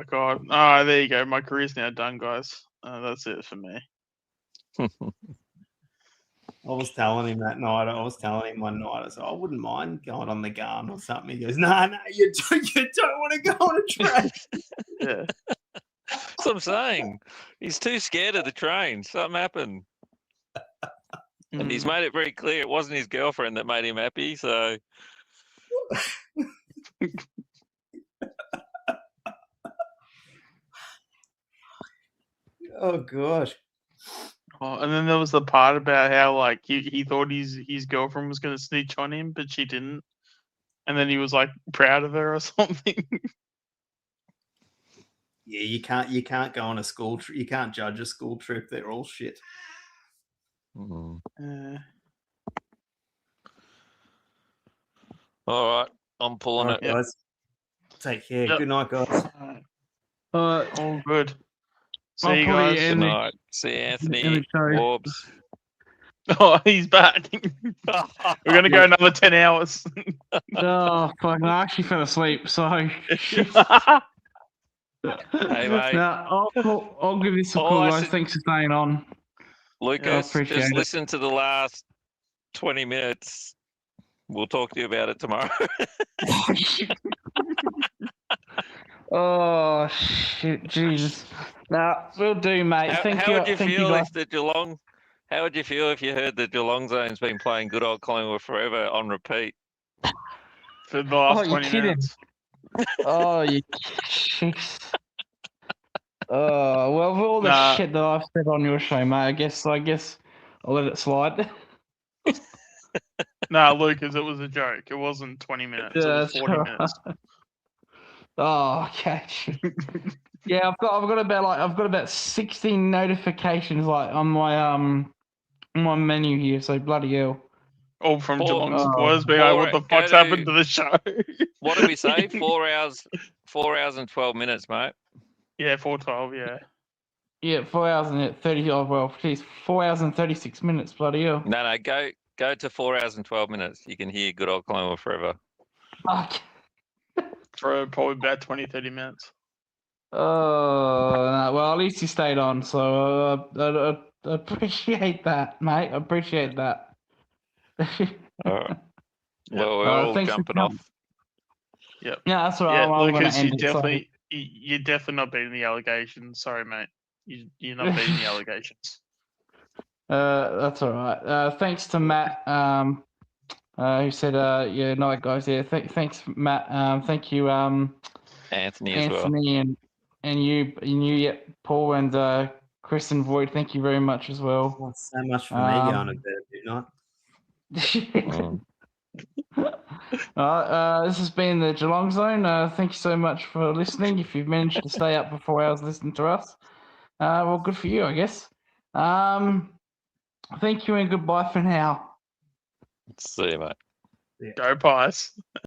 god! Oh, there you go. My career's now done, guys. That's it for me. I was telling him that night. I was telling him one night. I said, I wouldn't mind going on the gun or something. He goes, No, you don't want to go on a track. Yeah. That's what I'm saying. He's too scared of the train. Something happened. And he's made it very clear it wasn't his girlfriend that made him happy. So Oh gosh. Oh, and then there was the part about how like he thought his girlfriend was gonna snitch on him, but she didn't. And then he was like proud of her or something. Yeah, you can't go on a school trip. You can't judge a school trip. They're all shit. all right, I'm pulling All right, it. guys. Take care. Yep. Good night, guys. All good. See I'll you probably guys. Good end night. See you, Anthony. sorry. Warbs. Oh, he's back. We're gonna go another 10 hours. Oh fuck! I actually fell asleep. So Hey, mate. no, I'll give this a Oh, call, I guys. said- Thanks for staying on. Lucas, appreciate just it. listen to the last 20 minutes. We'll talk to you about it tomorrow. Oh shit, Jesus! Now we'll do, mate. How Thank would you thank feel guys. if the Geelong? How would you feel if you heard the Geelong Zone's been playing good old Collingwood forever on repeat? For the last Oh, you're 20 kidding. minutes. Oh, you. Jeez. Oh well, for all the Nah. shit that I've said on your show, mate. I guess I'll let it slide. Nah, Lucas, it was a joke. It wasn't 20 minutes. It was 40 minutes. Oh, okay. Yeah, I've got about 16 notifications like on my menu here. So bloody hell. All from Four- Geelong oh, supporters being like, what the go fuck's to- happened to the show? What did we say? 4 hours, 4 hours and 12 minutes, mate. Yeah, 4:12, yeah. Yeah, 4 hours and 30. Oh well, geez, 4 hours and 36 minutes. Bloody hell. No, go to 4 hours and 12 minutes. You can hear good old Collingwood forever. Fuck. For probably about 20, 30 minutes. Oh, no, well, at least you stayed on, so I appreciate that, mate. I appreciate that. All right. Well, we're all thanks for jumping coming. off. Yep. Yeah, that's all right. Yeah, I'm gonna Lucas, end it. So- you're definitely not beating the allegations. Sorry, mate. You're not beating the allegations. That's all right. Thanks to Matt, who said, yeah, night guys. Yeah, thanks, Matt. Thank you, Anthony as well. Anthony, and you, yeah, Paul and Chris and Void. Thank you very much as well. Not so much for me going to bed, do not. Mm. This has been the Geelong Zone. Thank you so much for listening. If you've managed to stay up for 4 hours listening to us, well, good for you, I guess. Thank you and goodbye for now. See you, mate. Go Pies.